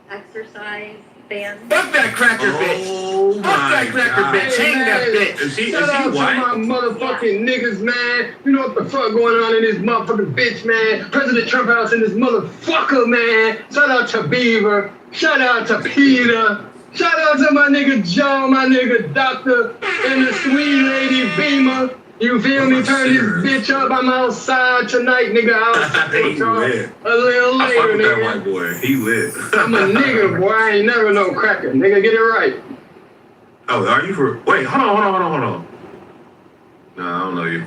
exercise bands. Fuck that cracker bitch. Oh Fuck that my cracker god. bitch. Hang that bitch. Is she Shout out to white? my motherfucking niggas, man. You know what the fuck going on in this motherfucking bitch, man. President Trump house in this motherfucker, man. Shout out to Beaver. Shout out to Peter. Shout out to my nigga Joe, my nigga Doctor, and the sweet lady Beamer. You feel me? Turn this bitch up. I'm outside tonight, nigga. I'll He lit. a little I fuck later, with that nigga. white boy. He lit. I'm a nigga, boy. I ain't never no cracker. Nigga, get it right. Oh, are you for? Wait, hold on. No, I don't know you.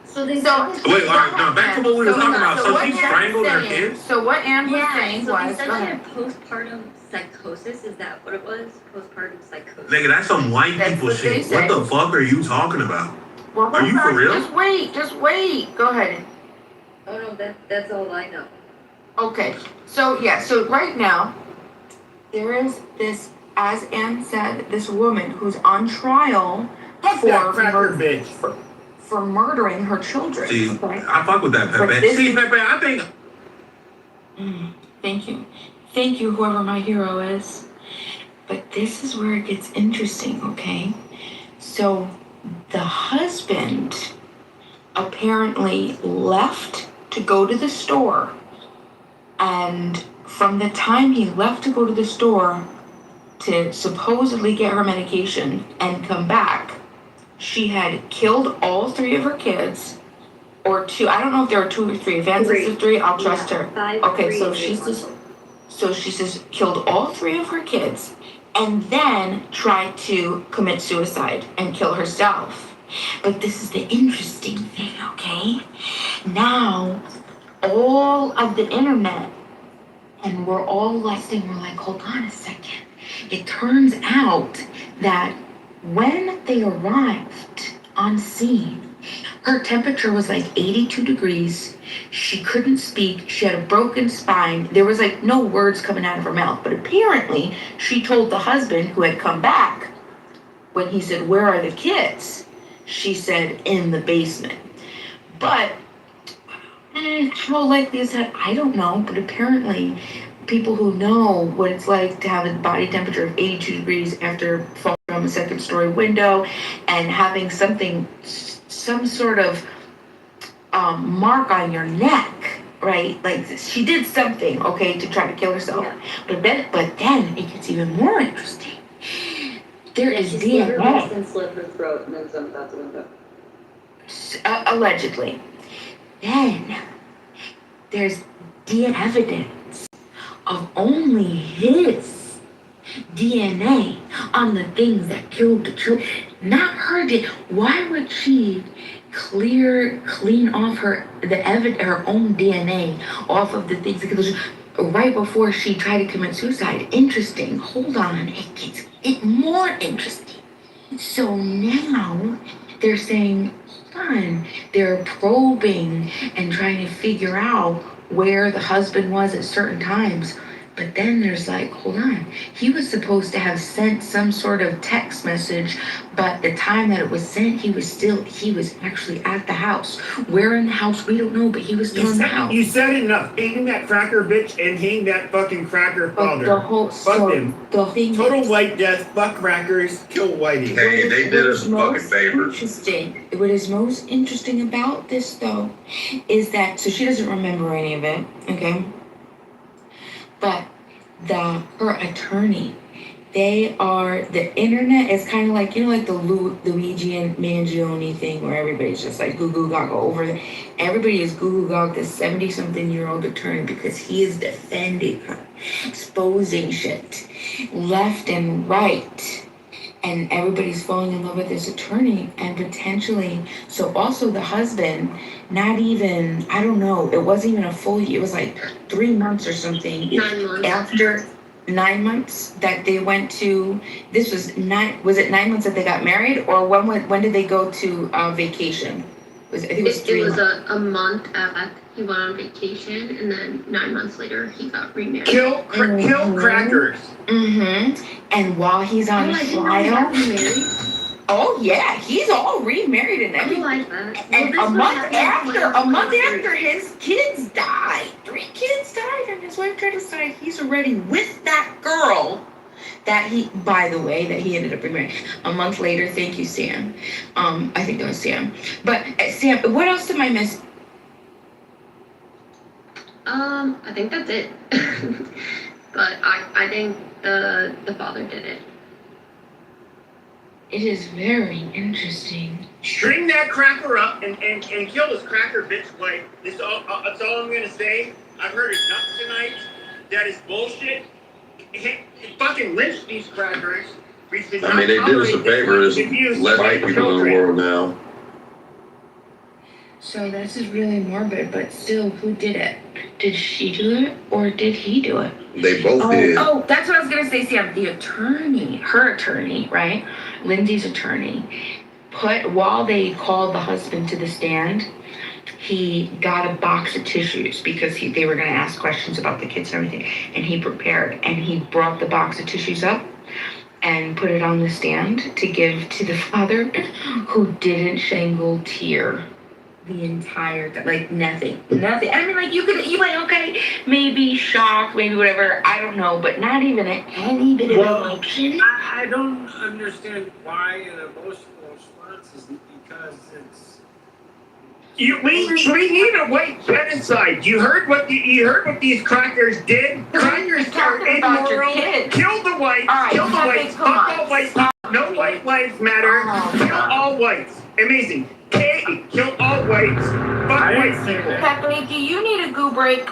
So they So, Wait, all right, now back to what we were talking about. So what she Ann strangled her saying- kids? So what Anne was saying so they was, said go she ahead. had postpartum psychosis. Is that what it was? Postpartum psychosis. Nigga, that's some white That's people what they shit. What say. the fuck are you talking about? Well, Are you hold for on. real? Just wait. Go ahead. Oh no, that's all I know. Okay, so yeah, so right now, there is this, as Anne said, this woman who's on trial Fuck that cracker bitch. for murdering her children. See, okay? I fuck with that, But Pepe. this See, is- Pepe, I think. Thank you, whoever my hero is. But this is where it gets interesting, okay? So the husband apparently left to go to the store, and from the time he left to go to the store to supposedly get her medication and come back, she had killed all 3 of her kids, or 2. I don't know if there are 2 or 3. If Anne says it's 3, I'll trust her. 5, Okay, 3, so 8 she months says, old. killed all 3 of her kids, and then tried to commit suicide and kill herself. But this is the interesting thing, okay? Now, all of the internet, and we're all listening, we're like, hold on a second. It turns out that when they arrived on scene, her temperature was like 82 degrees. She couldn't speak. She had a broken spine. There was like no words coming out of her mouth. But apparently, she told the husband who had come back, when he said, "Where are the kids?" She said, "In the basement." But how likely is that? I don't know. But apparently, people who know what it's like to have a body temperature of 82 degrees after falling from a second story window and having some sort of mark on your neck, right? Like she did something, okay, to try to kill herself. Yeah. But then it gets even more interesting. There is DNA. And slit her throat and then jumped out the window. Allegedly. Then there's DNA evidence of only his DNA on the things that killed the children. Not her DNA. Why would she clean off her own DNA off of the things that killed the children right before she tried to commit suicide? Interesting. Hold on. It gets more interesting. So now they're saying, hold on. They're probing and trying to figure out where the husband was at certain times. But then there's like, hold on, he was supposed to have sent some sort of text message, but the time that it was sent, he was actually at the house. Where in the house, we don't know, but he was still in the house. You said enough. Hang that cracker bitch and hang that fucking cracker father. The whole fuck him. The thing Total white death, fuck crackers, kill whitey. Hey, they did us a fucking favor. What is most interesting about this, though, is that, so she doesn't remember any of it, okay? But her attorney, the internet is kind of like, like the Luigi and Mangione thing where everybody's just like goo goo gaga over there. Everybody is goo goo gaga this 70-something-year-old attorney because he is defending her, exposing shit left and right. And everybody's falling in love with this attorney and potentially, so also the husband, not even, I don't know, it wasn't even a full year, it was like 3 months or something. 9 months. After 9 months that they went to, was it 9 months that they got married, or when did they go to vacation? I think it was 3 months. It was a month after he went on vacation, and then 9 months later he got remarried. Kill crackers. Mm-hmm. And while he's on trial, oh yeah, he's all remarried and everything. Like that. And a month after his kids died, 3 kids died, and his wife tried to decide he's already with that girl. That he ended up remarrying. A month later, thank you, Sam. I think that was Sam. But Sam, what else did I miss? I think that's it. But I think the father did it. It is very interesting. String that cracker up and kill this cracker bitch wife. That's all I'm gonna say. I've heard enough tonight. That is bullshit. Fucking lynch these crackers. I mean, they did us a favor. There's less white people in the world now. So this is really morbid, but still, who did it? Did she do it, or did he do it? They both did. Oh, that's what I was gonna say, Sam. The attorney, her attorney, right? Lindsay's attorney, while they called the husband to the stand, he got a box of tissues because they were gonna ask questions about the kids and everything, and he prepared, and he brought the box of tissues up and put it on the stand to give to the father, who didn't shangle tear the entire time, like nothing. I mean, like you might, okay, maybe shock, maybe whatever, I don't know, but not even any bit of emotion. I don't understand why an emotional response is because it's. We need a white genocide. You heard what these crackers did? Crackers are immoral. Kill the whites. Right, kill the whites. Fuck all whites. No white lives matter. Kill all whites. Amazing. Kill all whites. Fuck white people. Pepe, do you need a goo break?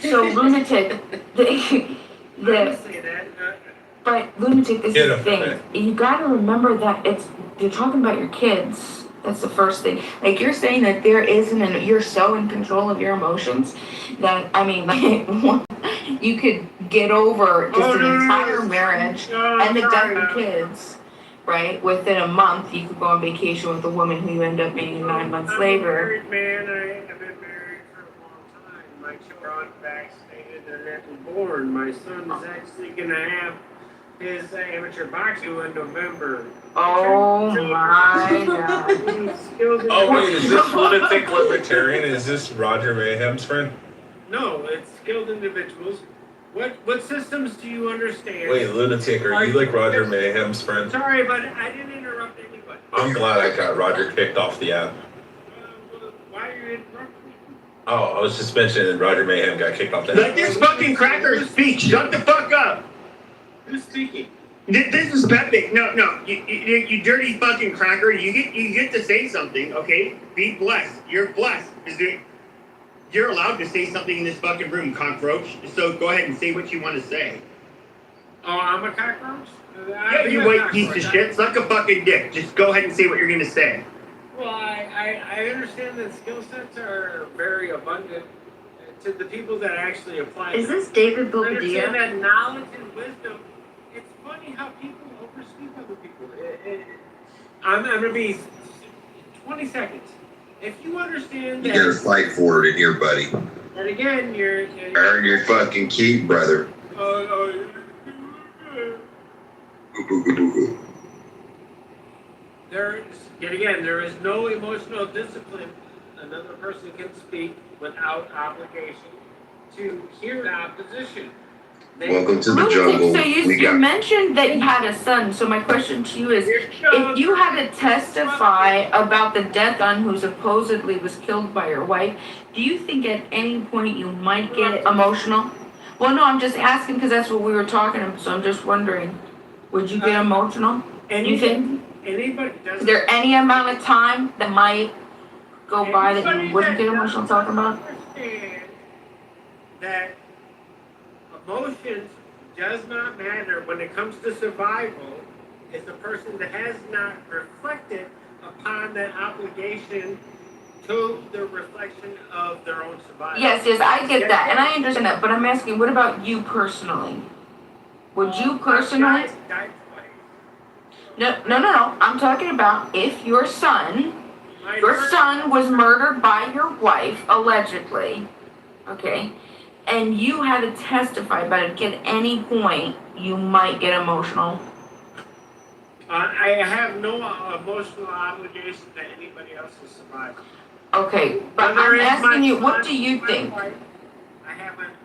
So lunatic. I didn't say that. But lunatic, this Get is up the thing. there. You gotta remember that you're talking about your kids. That's the first thing. Like you're saying that there isn't you're so in control of your emotions that I mean like you could get over just an entire marriage and the death of kids, right? Within a month you could go on vacation with a woman who you end up being 9 months later. I'm a married man. I have been married for a long time. My children are vaccinated. They're not born. My son is actually gonna have his amateur boxing in November. Oh my god. Oh wait, is this lunatic libertarian? Is this Roger Mayhem's friend? No, it's skilled individuals. What systems do you understand? Wait, lunatic, are you like Roger Mayhem's friend? Sorry, but I didn't interrupt anybody. I'm glad I got Roger kicked off the app. Why are you interrupting me? Oh, I was just mentioning Roger Mayhem got kicked off the app. Let this fucking cracker speak. Shut the fuck up. Who's speaking? This is Pepe. No, you dirty fucking cracker. You get to say something, okay? Be blessed. You're blessed. You're allowed to say something in this fucking room, cockroach. So go ahead and say what you want to say. Oh, I'm a cockroach? Yeah, you white piece of shit. Suck a fucking dick. Just go ahead and say what you're gonna say. Well, I understand that skill sets are very abundant to the people that actually apply them. Is this David I understand Bobadilla? that knowledge and wisdom. It's funny how people overspeak other people. I'm gonna be 20 seconds. If you understand You that, gotta fight for it in here, buddy. and again, you're Earn your fucking keep, brother. There is no emotional discipline. Another person can speak without obligation to hear the opposition. Welcome to the jungle. So you mentioned that you had a son. So my question to you is, if you had to testify about the death on who supposedly was killed by your wife, do you think at any point you might get emotional? Well, no, I'm just asking because that's what we were talking about. So I'm just wondering, would you get emotional? You think? Is there any amount of time that might go by that you wouldn't get emotional talking about? Understand that emotions does not matter when it comes to survival. Is the person that has not reflected upon that obligation to the reflection of their own survival. Yes, I get that, and I understand that. But I'm asking, what about you personally? Would you personally? No. I'm talking about if your son was murdered by your wife, allegedly, okay, and you had to testify about it, at any point you might get emotional. I have no emotional obligation to anybody else's survival. Okay, but I'm asking you, what do you think?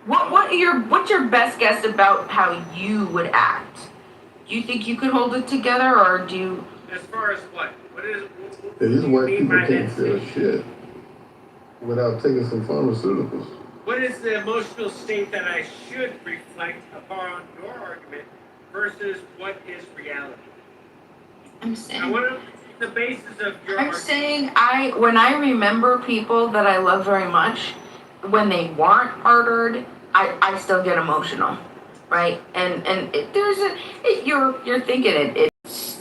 What's your best guess about how you would act? Do you think you could hold it together, or do you? As far as what? These white people can't feel shit without taking some pharmaceuticals. What is the emotional state that I should reflect upon your argument versus what is reality? I'm saying. I want the basis of your I'm argument. saying when I remember people that I love very much, when they weren't murdered, I still get emotional, right? And you're thinking it's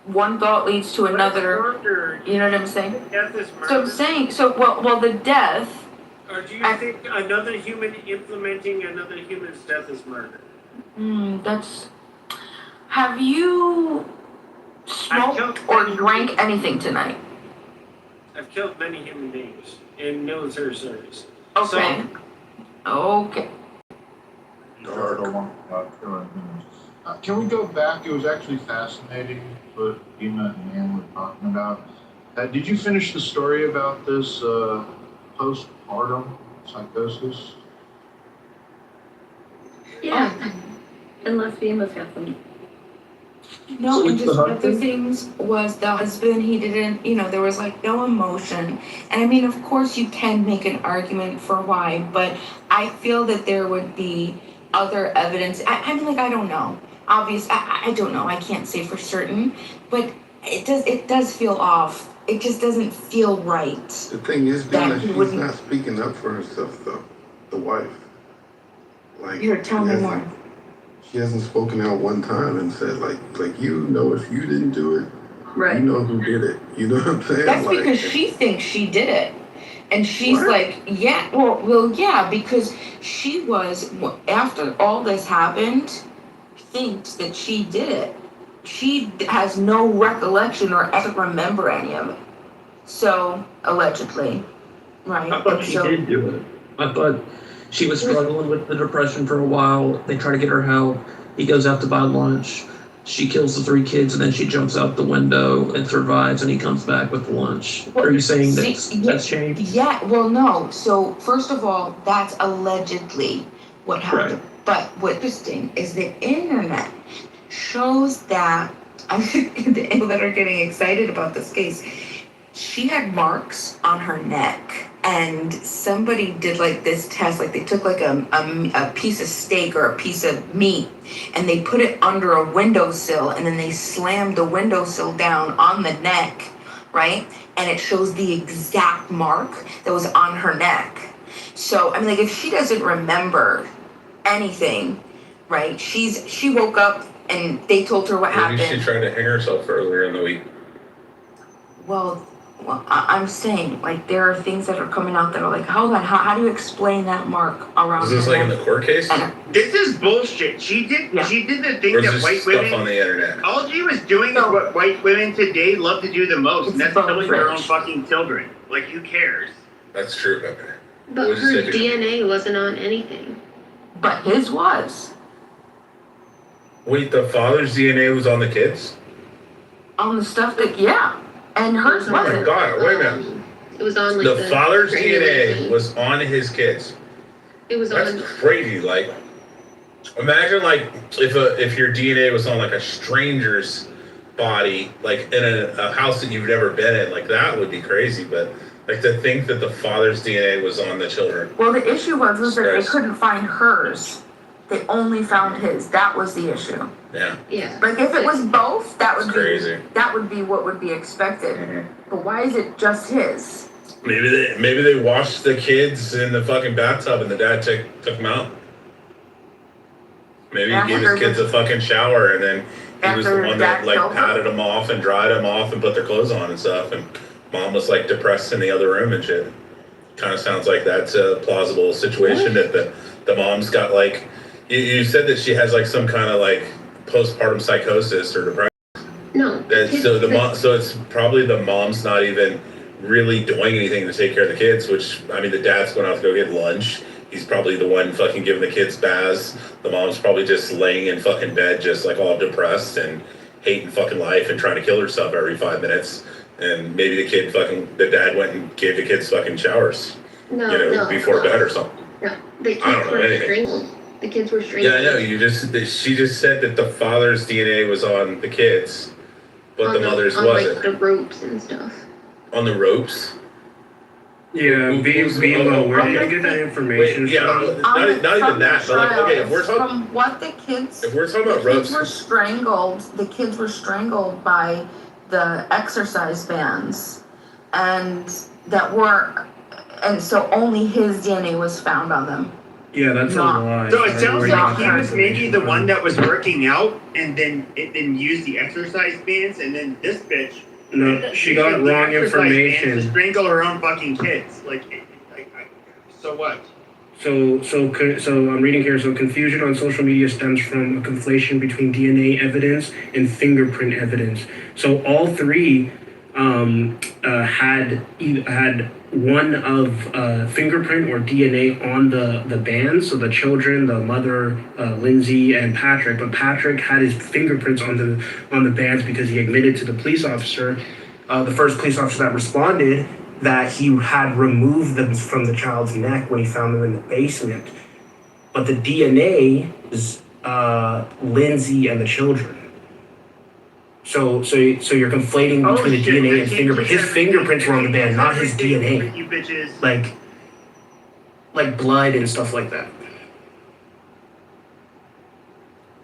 one thought leads to another. You know what I'm saying? Death is murder. So I'm saying well the death. Or do you think another human implementing another human's death is murder? Have you smoked or drank anything tonight? I've killed many human beings in military service. Okay. Okay. Can we go back? It was actually fascinating what Ema and Ann were talking about. Did you finish the story about this postpartum psychosis? Yeah. Unless Ema's got some. No, and just other things was the husband, he didn't, there was like no emotion. And I mean, of course you can make an argument for why, but I feel that there would be other evidence. I'm like, I don't know. Obviously, I don't know. I can't say for certain, but it does feel off. It just doesn't feel right. The thing is, because she's not speaking up for herself, though. The wife. Like, Tell me more. she hasn't spoken out one time and said like you know if you didn't do it, Right. you know who did it. You know what I'm saying? That's like, because she thinks she did it. And she's What? like, yeah, well, yeah, because she was, after all this happened, thinks that she did it. She has no recollection or ever remember any of it. So, allegedly, right? I thought And she so, did do it. I thought she was struggling with the depression for a while. They try to get her help. He goes out to buy lunch. She kills the 3 kids and then she jumps out the window and survives and he comes back with the lunch. Are you saying that's changed? Yeah, well, no. So, first of all, that's allegedly what happened. Right. But what's interesting is the internet shows that, the people that are getting excited about this case, she had marks on her neck. And somebody did like this test, like they took like a piece of steak or a piece of meat and they put it under a windowsill and then they slammed the windowsill down on the neck, right? And it shows the exact mark that was on her neck. So, I mean, like if she doesn't remember anything, right? She woke up and they told her what Maybe happened. she tried to hang herself earlier in the week. Well, I'm saying, like, there are things that are coming out that are like, hold on, how do you explain that mark around? Is this like in the court case? This is bullshit. She did the thing Or is that this white stuff women. on the internet? All she was doing is what white women today love to do the most, and that's both, killing their own Rich. fucking children. Like, who cares? That's true, okay. But What did you her say, DNA wasn't on anything. But his was. Wait, the father's DNA was on the kids? On the stuff that, yeah. And hers Oh my wasn't. god, wait a minute. It was on like The father's DNA thing. was on his kids. It was That's on. crazy. Like, imagine like if your DNA was on like a stranger's body, like in a house that you've never been in, like that would be crazy. But like to think that the father's DNA was on the children. Well, the issue was that they Yes. couldn't find hers. They only found his. That was the issue. Yeah. Yeah. Like if it was both, that would It's crazy. that would be what would be expected. But why is it just his? Maybe they washed the kids in the fucking bathtub and the dad took them out. Maybe he gave his kids a fucking shower and then he was the After one dad that like killed them? patted them off and dried them off and put their clothes on and stuff. And mom was like depressed in the other room and shit. Kind of sounds like that's a plausible situation that the mom's got like. You said that she has like some kind of like postpartum psychosis or depression. No. So it's probably the mom's not even really doing anything to take care of the kids, which I mean the dad's going out to go get lunch. He's probably the one fucking giving the kids baths. The mom's probably just laying in fucking bed just like all depressed and hating fucking life and trying to kill herself every 5 minutes. And maybe the dad went and gave the kids fucking showers. No, Before bed or something. No, the kids I don't know were anything. strangled. The kids were strangled. Yeah, I know. She just said that the father's DNA was on the kids, but on the mother's on, wasn't. like the ropes and stuff. On the ropes? Yeah, Bebo, where did you get that information Wait, yeah, from? not even that, but like, okay, if we're talking, From what the kids, if we're talking about the ropes, kids were strangled. The kids were strangled by the exercise bands, and so only his DNA was found on them. Yeah, that's a lie. So it sounds Where like you he get was that maybe the information one from. that was working out and then used the exercise bands and then this bitch. No, she got used the wrong exercise bands information. To strangle her own fucking kids. So what? So I'm reading here. So confusion on social media stems from a conflation between DNA evidence and fingerprint evidence. So all three had one of fingerprint or DNA on the band. So the children, the mother, Lindsay and Patrick. But Patrick had his fingerprints on the bands because he admitted to the police officer, the first police officer that responded, that he had removed them from the child's neck when he found them in the basement. But the DNA is Lindsay and the children. So you're conflating between the DNA and fingerprint. His fingerprints were on the band, not his DNA. You bitches. Like blood and stuff like that.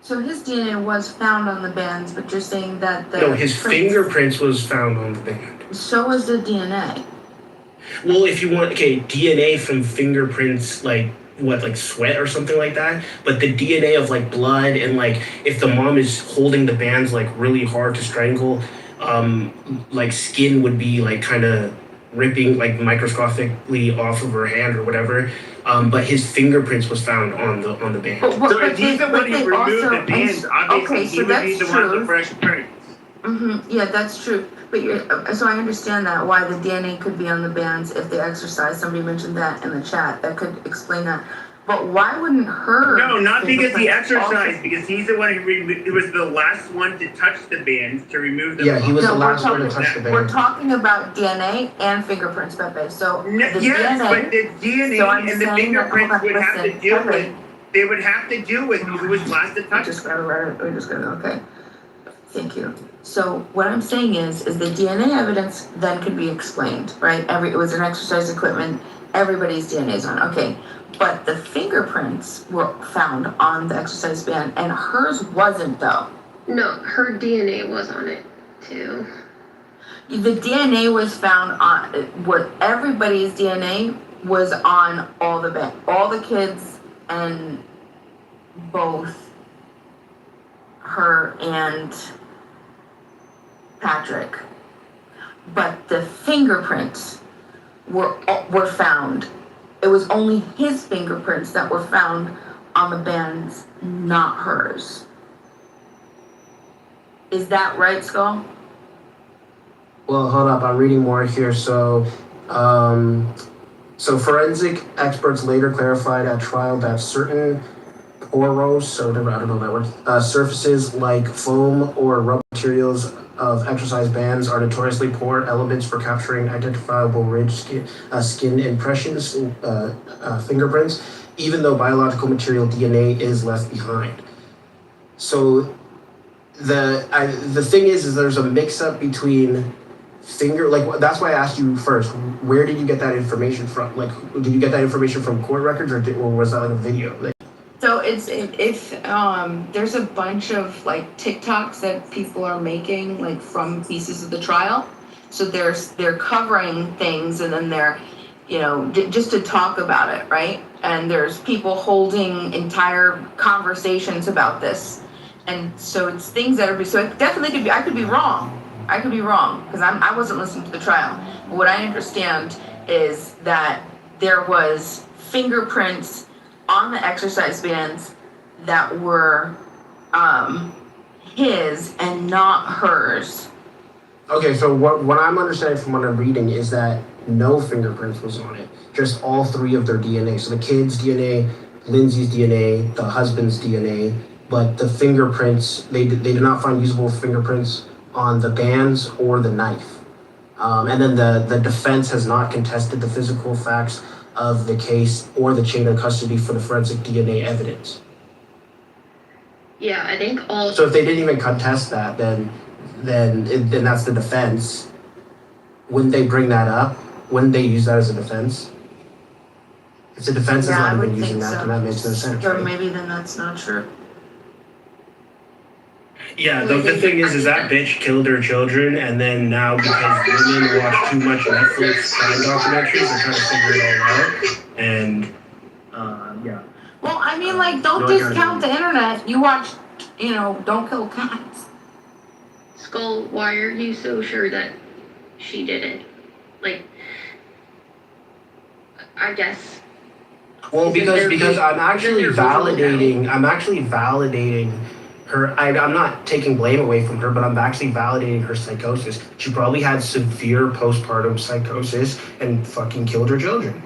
So his DNA was found on the bands, but you're saying that the No, his fingerprints was found on the band. So was the DNA. Well, if you want, DNA from fingerprints, like like sweat or something like that, but the DNA of like blood and like if the mom is holding the bands like really hard to strangle, like skin would be like kind of ripping like microscopically off of her hand or whatever. But his fingerprints was found on the band. So if he's the one who removed the bands, obviously he would be the one with the fresh prints. Yeah, that's true. But so I understand that why the DNA could be on the bands if they exercise. Somebody mentioned that in the chat. That could explain that. But why wouldn't her? No, not because he fingerprints exercised, because he's the one who was the last one to touch the bands to remove them. Yeah, he was the last one to touch the band. We're talking about DNA and fingerprints, Pepe. So Yes, DNA, but the DNA so I'm and the saying fingerprints that- would have to listen, deal Pepe. with. They would have to deal with who was last to touch. We just gotta okay. Thank you. So what I'm saying is the DNA evidence then could be explained, right? It was an exercise equipment. Everybody's DNA is on. Okay. But the fingerprints were found on the exercise band and hers wasn't though. No, her DNA was on it too. The DNA was found on what everybody's DNA was on all the kids and both her and Patrick. But the fingerprints were found. It was only his fingerprints that were found on the bands, not hers. Is that right, Skull? Well, hold up, I'm reading more here. So forensic experts later clarified at trial that certain porous, or I don't know that word, surfaces like foam or rubber materials of exercise bands are notoriously poor elements for capturing identifiable ridge skin impressions, fingerprints, even though biological material DNA is left behind. So the thing is there's a mix-up between that's why I asked you first, where did you get that information from? Like, did you get that information from court records or was that like a video? Like, So there's a bunch of like TikToks that people are making like from pieces of the trial. So they're covering things and then they're, just to talk about it, right? And there's people holding entire conversations about this. And so it's things that so it definitely could be, I could be wrong because I wasn't listening to the trial. But what I understand is that there was fingerprints on the exercise bands that were his and not hers. okay, so what I'm understanding from what I'm reading is that no fingerprints was on it, just all three of their DNA. So the kid's DNA, Lindsay's DNA, the husband's DNA, but the fingerprints, they did not find usable fingerprints on the bands or the knife. And then the defense has not contested the physical facts of the case or the chain of custody for the forensic DNA evidence. Yeah, I think all. So if they didn't even contest that, then that's the defense. Wouldn't they bring that up? Wouldn't they use that as a defense? If the defense has not even using that, then that makes no sense. Or right? maybe then that's not true. Yeah, the thing is that bitch killed her children, and then now because women watch too much Netflix crime documentaries, they're trying to figure it all out. And yeah. Well, I mean, like, don't discount the internet. You watch, Don't Kill Cats. Skull, why are you so sure that she did it? Like, I guess. Well, because I'm actually validating her. I'm not taking blame away from her, but I'm actually validating her psychosis. She probably had severe postpartum psychosis and fucking killed her children.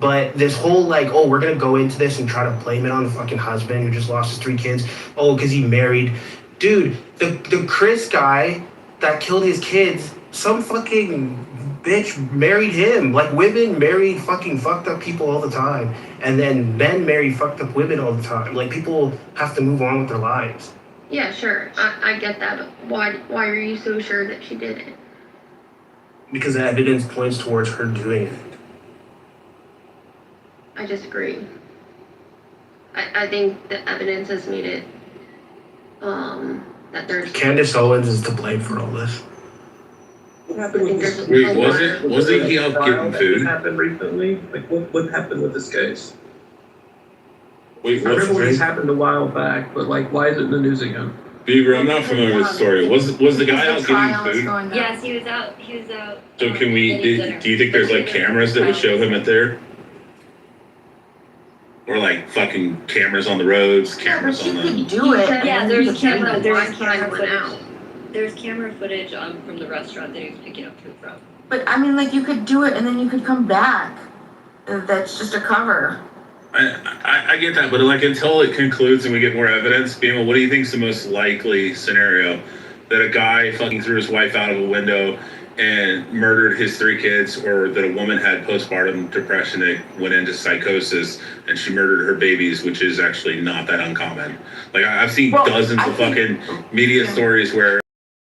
But this whole we're gonna go into this and try to blame it on the fucking husband who just lost his 3 kids. Oh, because he married, dude. The Chris guy that killed his kids, some fucking bitch married him. Like, women marry fucking fucked up people all the time, and then men marry fucked up women all the time. Like, people have to move on with their lives. Yeah, sure. I get that. Why are you so sure that she did it? Because the evidence points towards her doing it. I disagree. I think the evidence has made it that there's. Candace Owens is to blame for all this. What happened with this? Wait, wasn't he out getting food? What happened recently? Like, what happened with this case? Wait, I what's remember when this his name? happened a while back, but like, why is it in the news again? Beaver, I'm not familiar with the story. Was the guy out trial is getting food? going down. Yes, he was out. He was out. So can we? getting dinner. Do you think there's like cameras that would show him at there? Or like fucking cameras on the roads, cameras on the. Do it. Yeah, and there's you can camera. check There's why camera went out. footage. There's camera footage from the restaurant that he was picking up food from. But I mean, like, you could do it and then you could come back. That's just a cover. I get that, but like until it concludes and we get more evidence, Bima, what do you think is the most likely scenario? That a guy fucking threw his wife out of a window and murdered his 3 kids, or that a woman had postpartum depression that went into psychosis and she murdered her babies, which is actually not that uncommon. Like I've seen dozens of fucking media stories where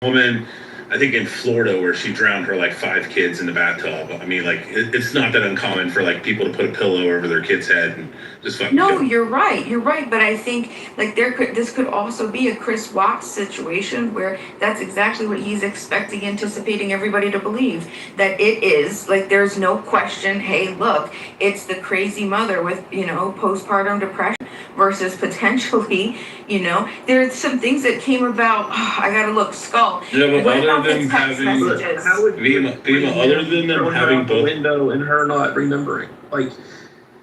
a woman, I think in Florida, where she drowned her like 5 kids in the bathtub. I mean, like it's not that uncommon for like people to put a pillow over their kid's head and just fucking. No, you're right. You're right. But I think like this could also be a Chris Watts situation where that's exactly what he's expecting, anticipating everybody to believe that it is. Like there's no question. Hey, look, it's the crazy mother with postpartum depression versus potentially, there's some things that came about. I gotta look. Skull. Yeah, but What other about the than text having, messages? How would Bima, other than them throw her having out the both. window and her not remembering? Like,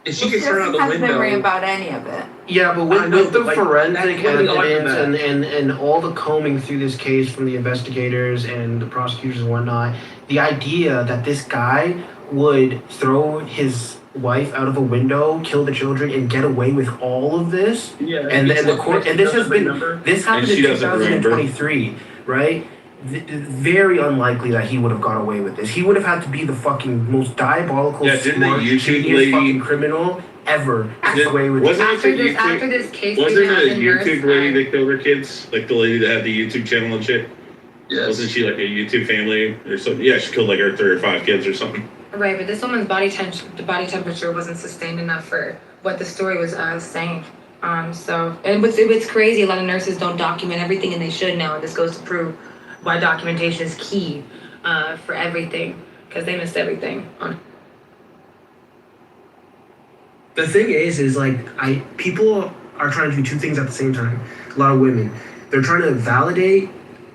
if she She gets thrown out doesn't the have memory window, about any of it. Yeah, but I know, with the but, like, forensic that's really odd to evidence that. and all the combing through this case from the investigators and the prosecutors and whatnot, the idea that this guy would throw his wife out of a window, kill the children, and get away with all of this, yeah, and the court, and this has been this happened in she doesn't remember. 2023, right? Very unlikely that he would have got away with this. He would have had to be the fucking most diabolical, Yeah, didn't the smart, YouTube shadiest lady- fucking criminal ever to get away with this. After this case, Wasn't we it have a the nurse YouTube lady that killed her kids? Like the lady that had the YouTube channel and shit? Yes. Wasn't she like a YouTube family or something? Yeah, she killed like her 3 or 5 kids or something. Right, but this woman's body temperature wasn't sustained enough for what the story was saying. And what's crazy, a lot of nurses don't document everything, and they should now. And this goes to prove why documentation is key for everything, because they missed everything. The thing is like people are trying to do 2 things at the same time. A lot of women, they're trying to validate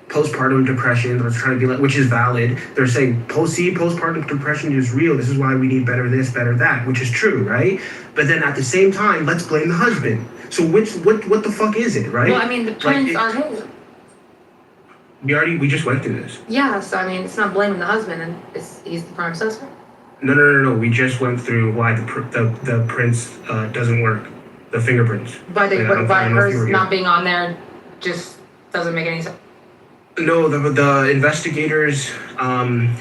postpartum depression. They're trying to be like, which is valid. They're saying postpartum depression is real. This is why we need better this, better that, which is true, right? But then at the same time, let's blame the husband. So what the fuck is it, right? Well, I mean, the prints are his. We just went through this. Yeah, so I mean, it's not blaming the husband, and he's the prime suspect. No. We just went through why the prints doesn't work. The fingerprints. By Like, I don't know if you were hers here. not being on there just doesn't make any sense. No, the investigators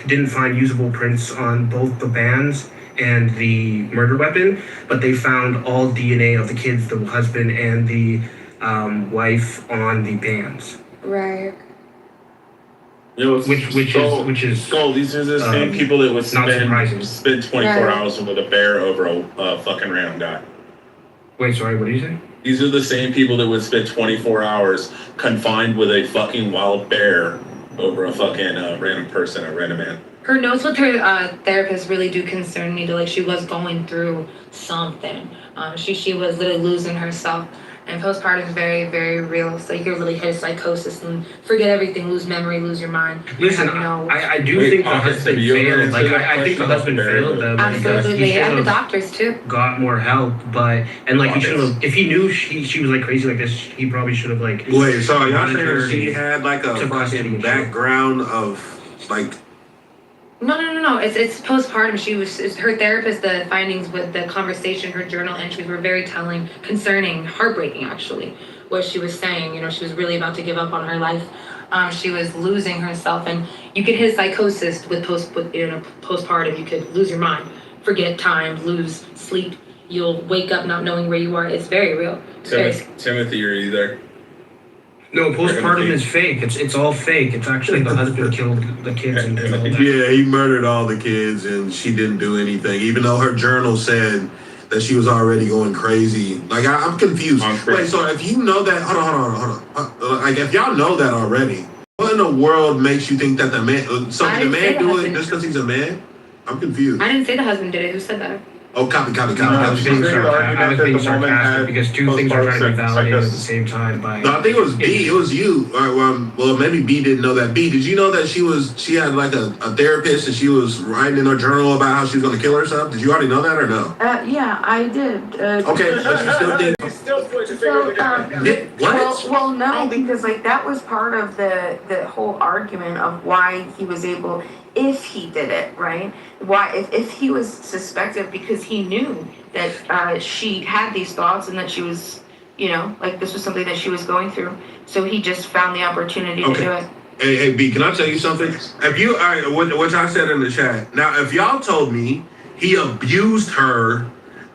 didn't find usable prints on both the bands and the murder weapon, but they found all DNA of the kids, the husband and the wife on the bands. Right. Which is Skull, these are the same people that would not surprising. spend 24 Right. hours with a bear over a fucking random guy. Wait, sorry, what did you say? These are the same people that would spend 24 hours confined with a fucking wild bear over a fucking random person, a random man. Her notes with her therapist really do concern me. Like she was going through something. She was literally losing herself. And postpartum is very, very real. So you can really hit a psychosis and forget everything, lose memory, lose your mind. Listen, You know, I do think the husband failed. Like I think the husband failed them. absolutely, and the doctors too. Got more help, but he should have. If he knew she was like crazy like this, he probably should have like. Wait, so y'all saying monitored she and had like a took custody fucking and shit. background of like. No. It's postpartum. Her therapist. The findings with the conversation, her journal entries were very telling, concerning, heartbreaking actually. What she was saying, she was really about to give up on her life. She was losing herself, and you could hit psychosis with postpartum. You could lose your mind, forget time, lose sleep. You'll wake up not knowing where you are. It's very real. It's very Timothy, are you there? No, postpartum is fake. It's all fake. It's actually the husband killed the kids and did all that. Yeah, he murdered all the kids and she didn't do anything, even though her journal said that she was already going crazy. Like, I'm confused. Wait, so if you know that, hold on. Like, if y'all know that already, what in the world makes you think that the man, so I the didn't say man the do it husband. just because he's a man? I'm confused. I didn't say the husband did it. Who said that? Oh, copy. No, I was being sarcastic because two things are trying to be validated at the same time by. No, I think it was B. It was you. Well, maybe B didn't know that. B, did you know that she had like a therapist and she was writing in her journal about how she was going to kill herself? Did you already know that or no? Yeah, I did. Okay, but you still think. What? Well, no, because like that was part of the whole argument of why he was able, if he did it, right? Why, if he was suspected because he knew that she had these thoughts and that she was, like this was something that she was going through, so he just found the opportunity to do it. Hey, B, can I tell you something? If you, all right, what I said in the chat. Now, if y'all told me he abused her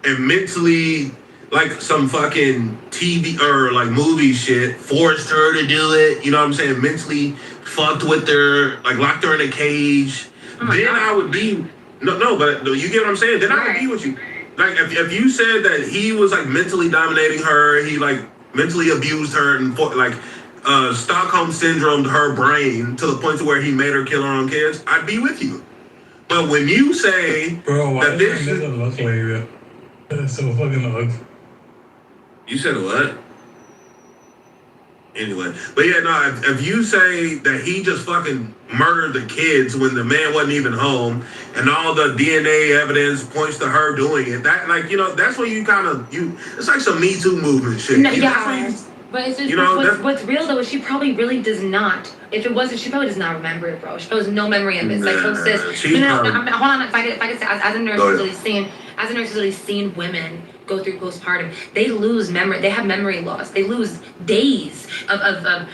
and mentally, like some fucking TV or like movie shit, forced her to do it, you know what I'm saying? Mentally fucked with her, like locked her in a cage, then I would be, but you get what I'm saying? Then I would be with you. Like, if you said that he was like mentally dominating her, he like mentally abused her and like, Stockholm syndromed her brain to the point to where he made her kill her own kids, I'd be with you. But when you say that this doesn't look like that? That's so fucking ugly. You said what? Anyway, but yeah, no, if you say that he just fucking murdered the kids when the man wasn't even home and all the DNA evidence points to her doing it, that, like, that's when you kind of, it's like some Me Too movement shit. No, yeah. But it's just, what's real though is she probably really does not. If it wasn't, she probably does not remember it, bro. She probably has no memory of it. Psychosis. No, hold on. If I could say, as a nurse, who's really seen women go through postpartum, they lose memory. They have memory loss. They lose days of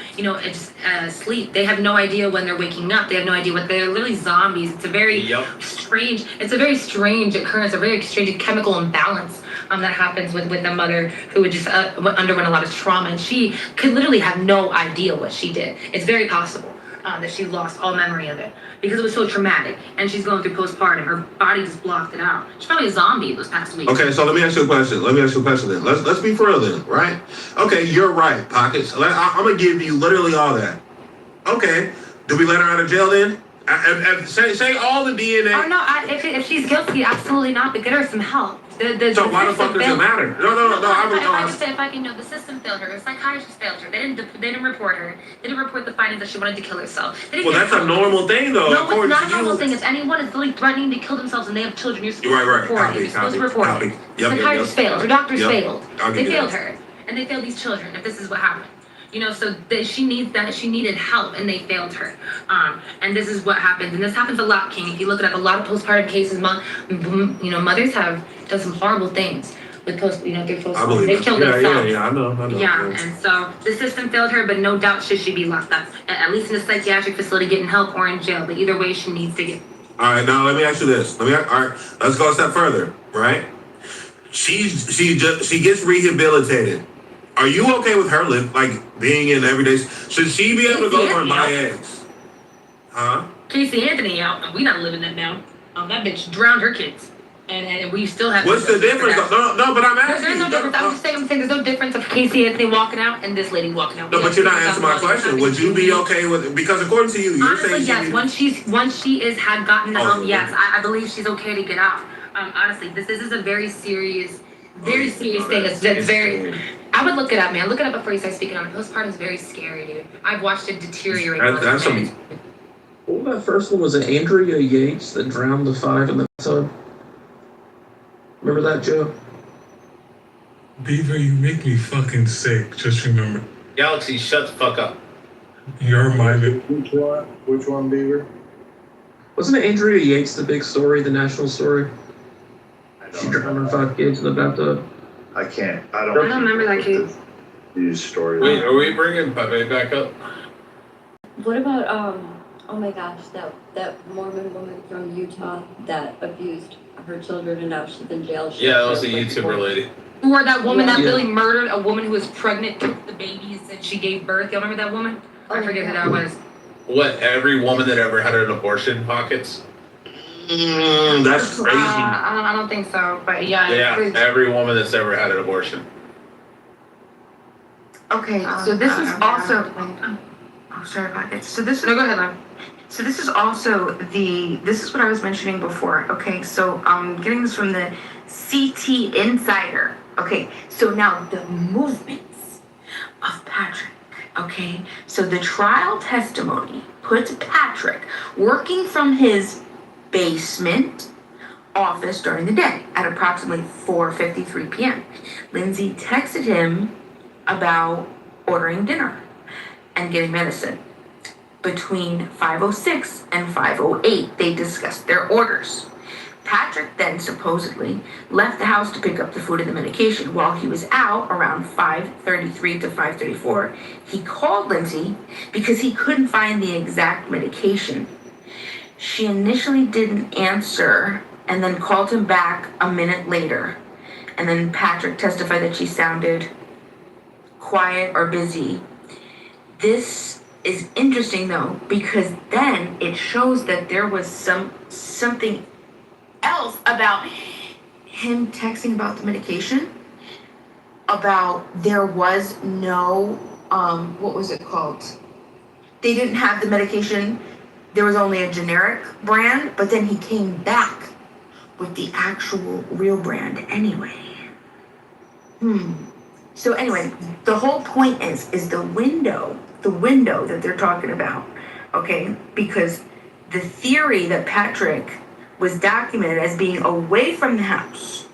sleep. They have no idea when they're waking up. They have no idea what they're literally zombies. It's a very strange. It's a very strange occurrence. A very strange chemical imbalance that happens with the mother who would just underwent a lot of trauma, and she could literally have no idea what she did. It's very possible that she lost all memory of it because it was so traumatic, and she's going through postpartum. Her body just blocked it out. She's probably a zombie those past weeks. Okay, so let me ask you a question. Then. Let's be for real then, right? Okay, you're right, Pockets. I'm gonna give you literally all that. Okay, do we let her out of jail then? Say all the DNA. Oh no! If she's guilty, absolutely not. But get her some help. So why the fuck does it matter? No. If I can know, the system failed her. The psychiatrist failed her. They didn't report her. They didn't report the findings that she wanted to kill herself. Well, that's a normal thing, though. No, it's not a normal thing. If anyone is really threatening to kill themselves and they have children, you're supposed to report it. You're supposed to report it. The psychiatrist failed. Her doctors failed. They failed her, and they failed these children. If this is what happened. So she needed help, and they failed her. And this is what happens, and this happens a lot, King. If you look it up, a lot of postpartum cases, mothers have done some horrible things with through postpartum. They've killed themselves. Yeah, I know. Yeah, and so the system failed her, but no doubt should she be locked up, at least in a psychiatric facility, getting help, or in jail. But either way, she needs to get. All right, now let me ask you this. All right, let's go a step further. Right? She gets rehabilitated. Are you okay with her being in every day? Should she be able to go over and buy eggs? Huh? Casey Anthony out. We not living that now. That bitch drowned her kids, and we still have. What's the difference? No, but I'm asking. There's no difference. I'm saying there's no difference of Casey Anthony walking out and this lady walking out. No, but you're not answering my question. Would you be okay with? Because according to you, you're honestly, saying yes. Once she had gotten the help, yes, I believe she's okay to get out. Honestly, this is a very serious thing. That's very. I would look it up, man. Look it up before you start speaking on it. Postpartum is very scary, dude. I've watched it deteriorate. What that first one was it Andrea Yates that drowned the 5 in the bathtub? Remember that, Joe? Beaver, you make me fucking sick. Just remember. Galaxy, shut the fuck up. You're minded. Which one, Beaver? Wasn't it Andrea Yates the big story, the national story? She drowned her 5 kids in the bathtub. I don't remember that case. These stories. Wait, are we bringing Pepe back up? What about oh my gosh, that Mormon woman from Utah that abused her children and now she's in jail. Yeah, that was a YouTuber lady. Or that woman that really murdered a woman who was pregnant, took the baby and said she gave birth. Y'all remember that woman? I forget who that was. What, every woman that ever had an abortion pockets? That's crazy. I don't think so, but yeah. Yeah, every woman that's ever had an abortion. Okay, so this is also. Oh, sorry about it. So this is. No, go ahead, love. So this is also this is what I was mentioning before. Okay, so I'm getting this from the CT Insider. Okay, so now the movements of Patrick. Okay, so the trial testimony puts Patrick working from his basement office during the day at approximately 4:53 p.m. Lindsay texted him about ordering dinner and getting medicine. Between 5:06 and 5:08, they discussed their orders. Patrick then supposedly left the house to pick up the food and the medication. While he was out around 5:33 to 5:34, he called Lindsay because he couldn't find the exact medication. She initially didn't answer and then called him back a minute later. And then Patrick testified that she sounded quiet or busy. This is interesting though, because then it shows that there was something else about him texting about the medication, about there was no what was it called? They didn't have the medication, there was only a generic brand, but then he came back with the actual real brand anyway. So anyway, the whole point is the window that they're talking about, okay? Because the theory that Patrick was documented as being away from the house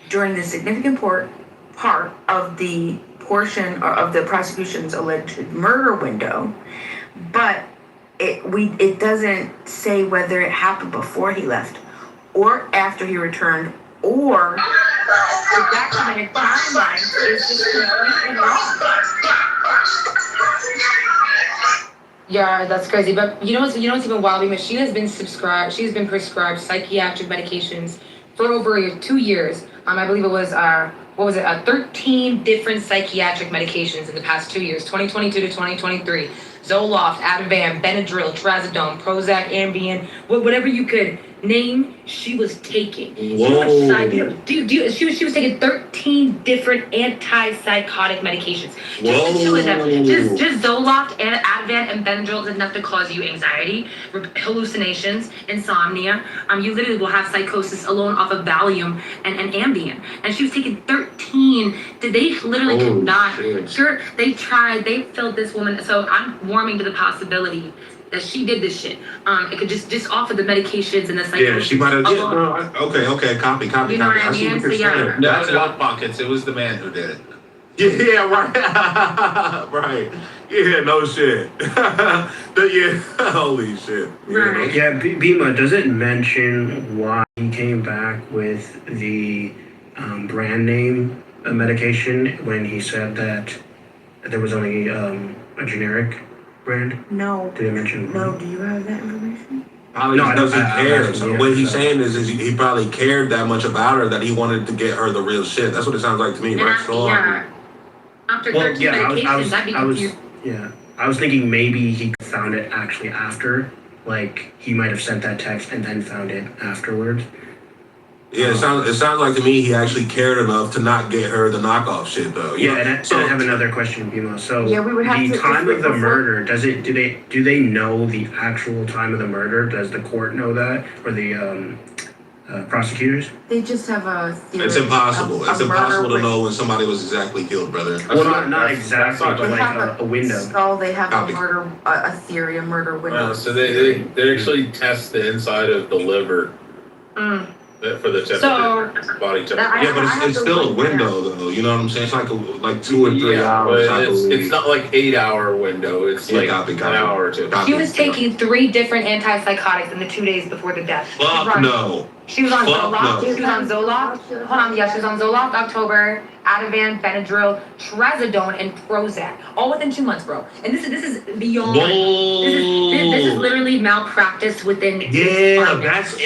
during the significant part of the portion or of the prosecution's alleged murder window, but it doesn't say whether it happened before he left or after he returned, or the documented timeline is just completely wrong. Yeah, that's crazy. But you know what's even wild? Because she has been prescribed psychiatric medications for over 2 years. I believe it was 13 different psychiatric medications in the past 2 years, 2022 to 2023. Zoloft, Ativan, Benadryl, Trazodone, Prozac, Ambien, whatever you could name, she was taking. Whoa. She was taking 13 different antipsychotic medications. Whoa. Just two of them. Just Zoloft and Ativan and Benadryl is enough to cause you anxiety, hallucinations, insomnia. You literally will have psychosis alone off of Valium and Ambien. And she was taking 13. They literally could not. Shit. Sure, they tried. They filled this woman. So I'm warming to the possibility that she did this shit. It could just off of the medications and the psychosis. Yeah, she might have. Yeah, no, okay, copy. You know what I see mean? what you're So, yeah. saying. No, it's hot pockets. It was the man who did it. Yeah, right. Right. Yeah, no shit. Yeah, holy shit. Right. Yeah, Bima, does it mention why he came back with the brand name medication when he said that there was only a generic brand? No. Did it mention? No, do you have that information? Probably No, I because he don't- I- cares. yeah, What he's so- saying is he probably cared that much about her that he wanted to get her the real shit. That's what it sounds like to me, And right? after Well, 13 yeah, medications, that'd be confusing. I was thinking maybe he found it actually after, like he might have sent that text and then found it afterwards. Yeah, it sounds like to me he actually cared enough to not get her the knockoff shit though. Yeah, and I have another question, Bima. So Yeah, we would have the to- time of the before- murder, do they know the actual time of the murder? Does the court know that, or the prosecutors? They just have a theory. It's impossible. It's a murder impossible to with- know when somebody was exactly killed, brother. Well, not exactly, but They like have a window. skull, they have Copy. a murder, a theory, a murder window. So they actually test the inside of the liver for the temperature, body temperature. Yeah, but it's still a window though. You know what I'm saying? It's like 2 or 3 hours. I But it's believe. not like 8-hour window. It's Yeah, like copy. an hour or two. She was taking 3 different antipsychotics in the 2 days before the death. Fuck no. She was on Fuck Zoloft. no. She was on Zoloft. Hold on, yeah, she was on Zoloft October, Ativan, Benadryl, Trazodone, and Prozac, all within 2 months, bro. And this is beyond. Whoa. This is literally malpractice within. Yeah, that's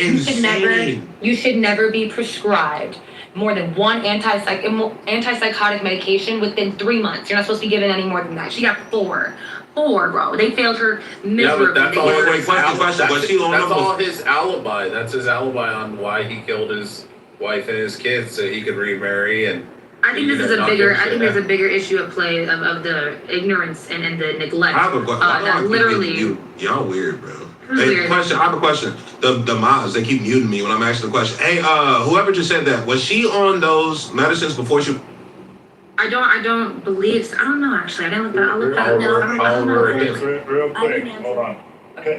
You should never be prescribed more than one antipsychotic medication within 3 months. You're not supposed to be given any more than that. She got 4, bro. They failed her miserably. Yeah, but that's all. That's all was- his alibi. That's his alibi on why he killed his wife and his kids, so he could remarry and I think this is a bigger. I think there's a bigger issue at play of the ignorance and the neglect. I have a question. That literally. Y'all weird, bro. Who's Hey, weird? question. I have a question. The mods, they keep muting me when I'm asking the question. Hey, whoever just said that, was she on those medicines before she? I don't believe. So. I don't know actually. I didn't look that. I'll look that up. Real quick, hold on.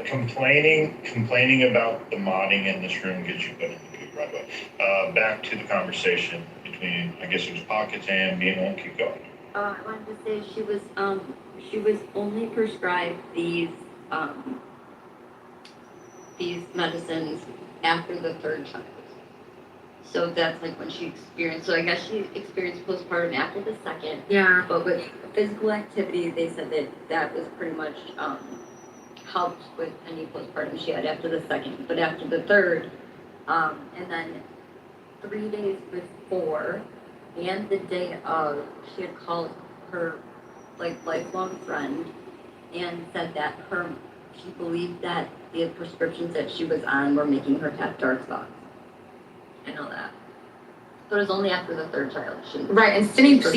Complaining about the modding in this room gets you put in the coop right away. Back to the conversation between, I guess it was Pockets and me, and won't keep going. I wanted to say she was only prescribed these medicines after the third child. So that's like when she experienced. So I guess she experienced postpartum after the second. Yeah. But with physical activity, they said that was pretty much helped with any postpartum she had after the second. But after the third, and then 3 days before and the day of, she had called her like lifelong friend and said that she believed that the prescriptions that she was on were making her have dark spots. I know that. But it was only after the third child. Right, and Cindy put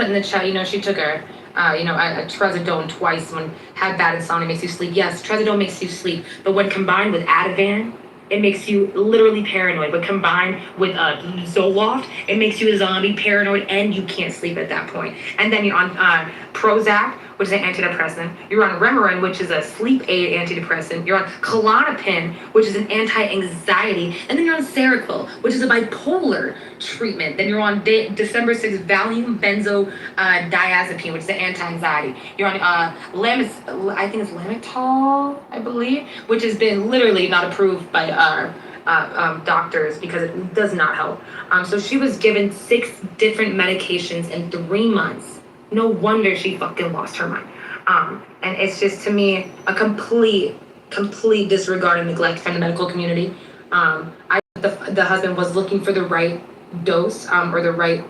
in the chat, she took a trazodone twice when had bad insomnia, makes you sleep. Yes, trazodone makes you sleep, but when combined with Ativan, it makes you literally paranoid. But combined with Zoloft, it makes you a zombie, paranoid, and you can't sleep at that point. And then you're on Prozac, which is an antidepressant. You're on Remeron, which is a sleep aid antidepressant. You're on Klonopin, which is an anti-anxiety. And then you're on Seroquel, which is a bipolar treatment. Then you're on December 6th Valium benzodiazepine, which is an anti-anxiety. You're on I think it's Lamictal, I believe, which has been literally not approved by doctors because it does not help. So she was given 6 different medications in 3 months. No wonder she fucking lost her mind. And it's just, to me, a complete disregard and neglect from the medical community. The husband was looking for the right dose or the right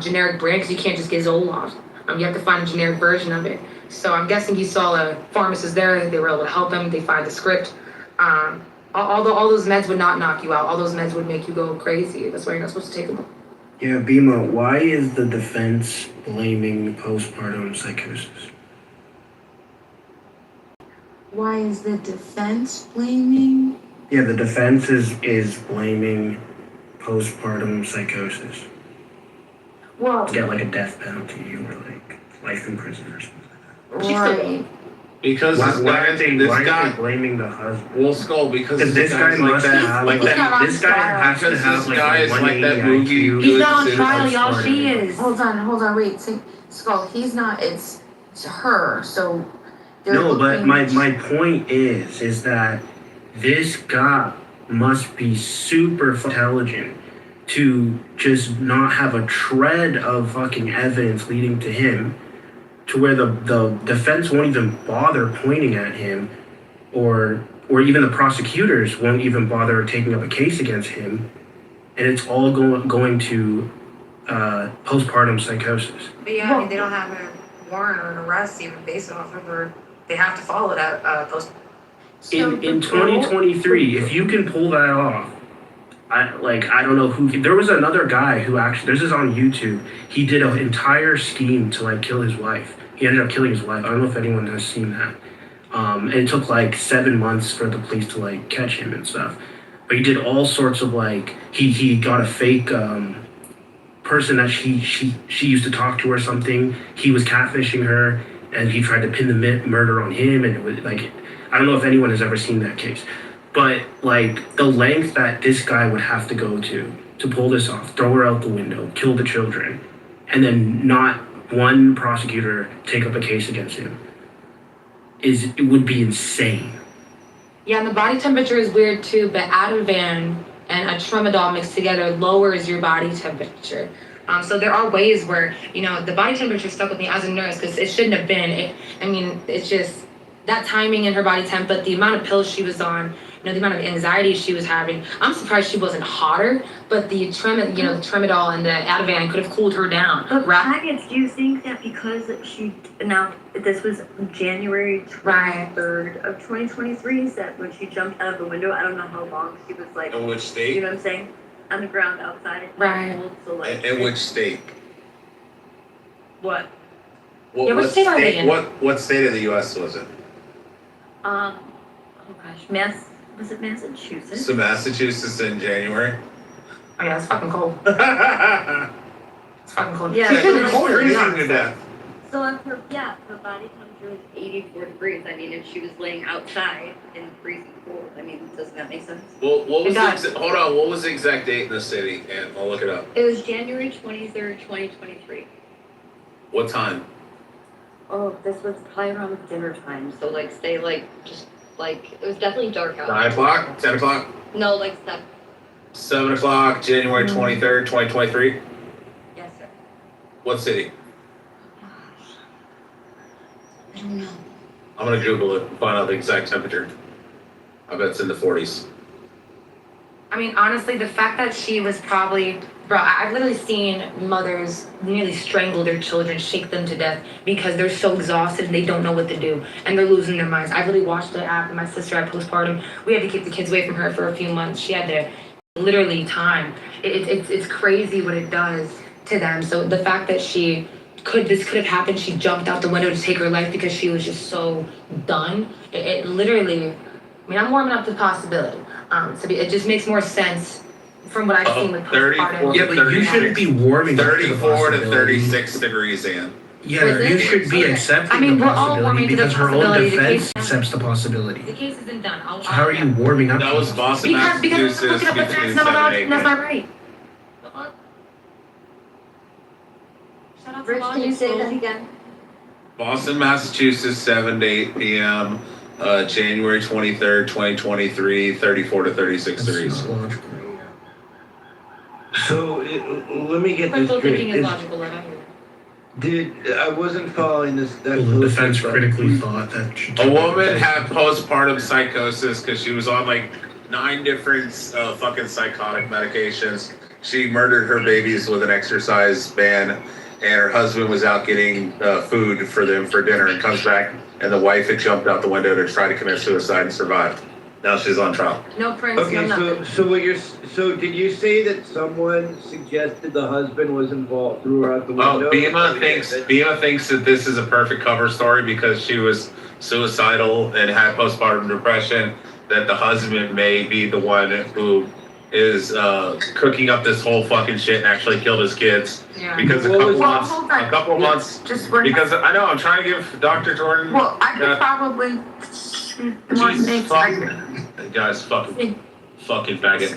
generic brand, because you can't just get Zoloft. You have to find a generic version of it. So I'm guessing he saw a pharmacist there. They were able to help him. They find the script. All those meds would not knock you out. All those meds would make you go crazy. That's why you're not supposed to take them. Yeah, Bima, why is the defense blaming postpartum psychosis? Why is the defense blaming? Yeah, the defense is blaming postpartum psychosis. Well, to get like a death penalty or like life in prison or something like that. Right. Because why this guy, are they blaming the husband? Well, Skull, because this guy must have like that. This guy has to have like guy a is like that 180 movie. IQ. He's not on trial, y'all. She is. Hold on, wait. Skull, he's not, it's her, so. No, but my point is that this guy must be super intelligent to just not have a shred of fucking evidence leading to him, to where the defense won't even bother pointing at him, or even the prosecutors won't even bother taking up a case against him, and it's all going to postpartum psychosis. But yeah, I mean, they don't have a warrant or an arrest even based off of her. They have to follow that post. In 2023, if you can pull that off, I don't know who. There was another guy who actually, this is on YouTube. He did an entire scheme to like kill his wife. He ended up killing his wife. I don't know if anyone has seen that. And it took like 7 months for the police to like catch him and stuff. But he did all sorts of like, he got a fake person that she used to talk to or something. He was catfishing her, and he tried to pin the murder on him. And it was like, I don't know if anyone has ever seen that case. But like the length that this guy would have to go to pull this off, throw her out the window, kill the children, and then not one prosecutor take up a case against him, it would be insane. Yeah, and the body temperature is weird too, but Ativan and a tramadol mixed together lowers your body temperature. So there are ways where, the body temperature stuck with me as a nurse, because it shouldn't have been. It's just that timing in her body temp, but the amount of pills she was on, the amount of anxiety she was having. I'm surprised she wasn't hotter, but the tramadol and the Ativan could have cooled her down. But Packets, do you think that because this was January 23rd of 2023, is that when she jumped out of the window, I don't know how long she was like. In which state? You know what I'm saying? On the ground outside. Right. So like. In which state? What? Yeah, what state are they in? What state of the U.S. was it? Oh gosh, was it Massachusetts? So Massachusetts in January. Oh yeah, it's fucking cold. It's fucking cold. Yeah, It's so colder, freezing to death. So if her body temperature was 84 degrees, I mean, if she was laying outside in freezing cold, I mean, doesn't that make sense? Well, what was It does. hold on? What was the exact date in the city? And I'll look it up. It was January 23rd, 2023. What time? Oh, this was probably around dinner time. So like, say like just like it was definitely dark out. 9 o'clock? 10 o'clock? No, like 7. 7 o'clock, January 23rd, 2023. Yes, sir. What city? I don't know. I'm gonna Google it and find out the exact temperature. I bet it's in the 40s. I mean, honestly, the fact that she was probably, bro, I've literally seen mothers nearly strangle their children, shake them to death because they're so exhausted and they don't know what to do and they're losing their minds. I really watched it after my sister had postpartum. We had to keep the kids away from her for a few months. She had to literally time. It's crazy what it does to them. So the fact that this could have happened, she jumped out the window to take her life because she was just so done. It literally, I mean, I'm warming up to the possibility. So it just makes more sense from what I've seen with postpartum. Yeah, but you shouldn't be warming up to the 34 to possibility. 36 degrees in. Yeah, you should be accepting I mean, the we're all warming possibility to the because her own possibility. The defense case- accepts the possibility. The case isn't done. So how are you warming up That to was it? Boston, Because look Massachusetts it up, but between that's not 7 allowed. and 8. That's not right. Shout out to Rich, can you Logic say School. that again? Boston, Massachusetts, 7 to 8 p.m. January 23rd, 2023, 34 to 36 degrees. So let me get this Critical thinking straight. is logical, right? I hear you. I wasn't following this. That Well, the defense closely, but- critically thought that she A woman had postpartum psychosis because she was on like 9 different fucking psychotic medications. She murdered her babies with an exercise ban, and her husband was out getting food for them for dinner and comes back, and the wife had jumped out the window to try to commit suicide and survived. Now she's on trial. No prints, no Okay, nothing. so did you say that someone suggested the husband was involved throughout the window? Oh, Bima thinks that this is a perfect cover story because she was suicidal and had postpartum depression. That the husband may be the one who is cooking up this whole fucking shit and actually killed his kids Yeah. because Well, a hold on. couple months. Just one. Because I know I'm trying to give Dr. Jordan. Well, I could probably shoot one Jesus thing. fucking guys, fucking faggot.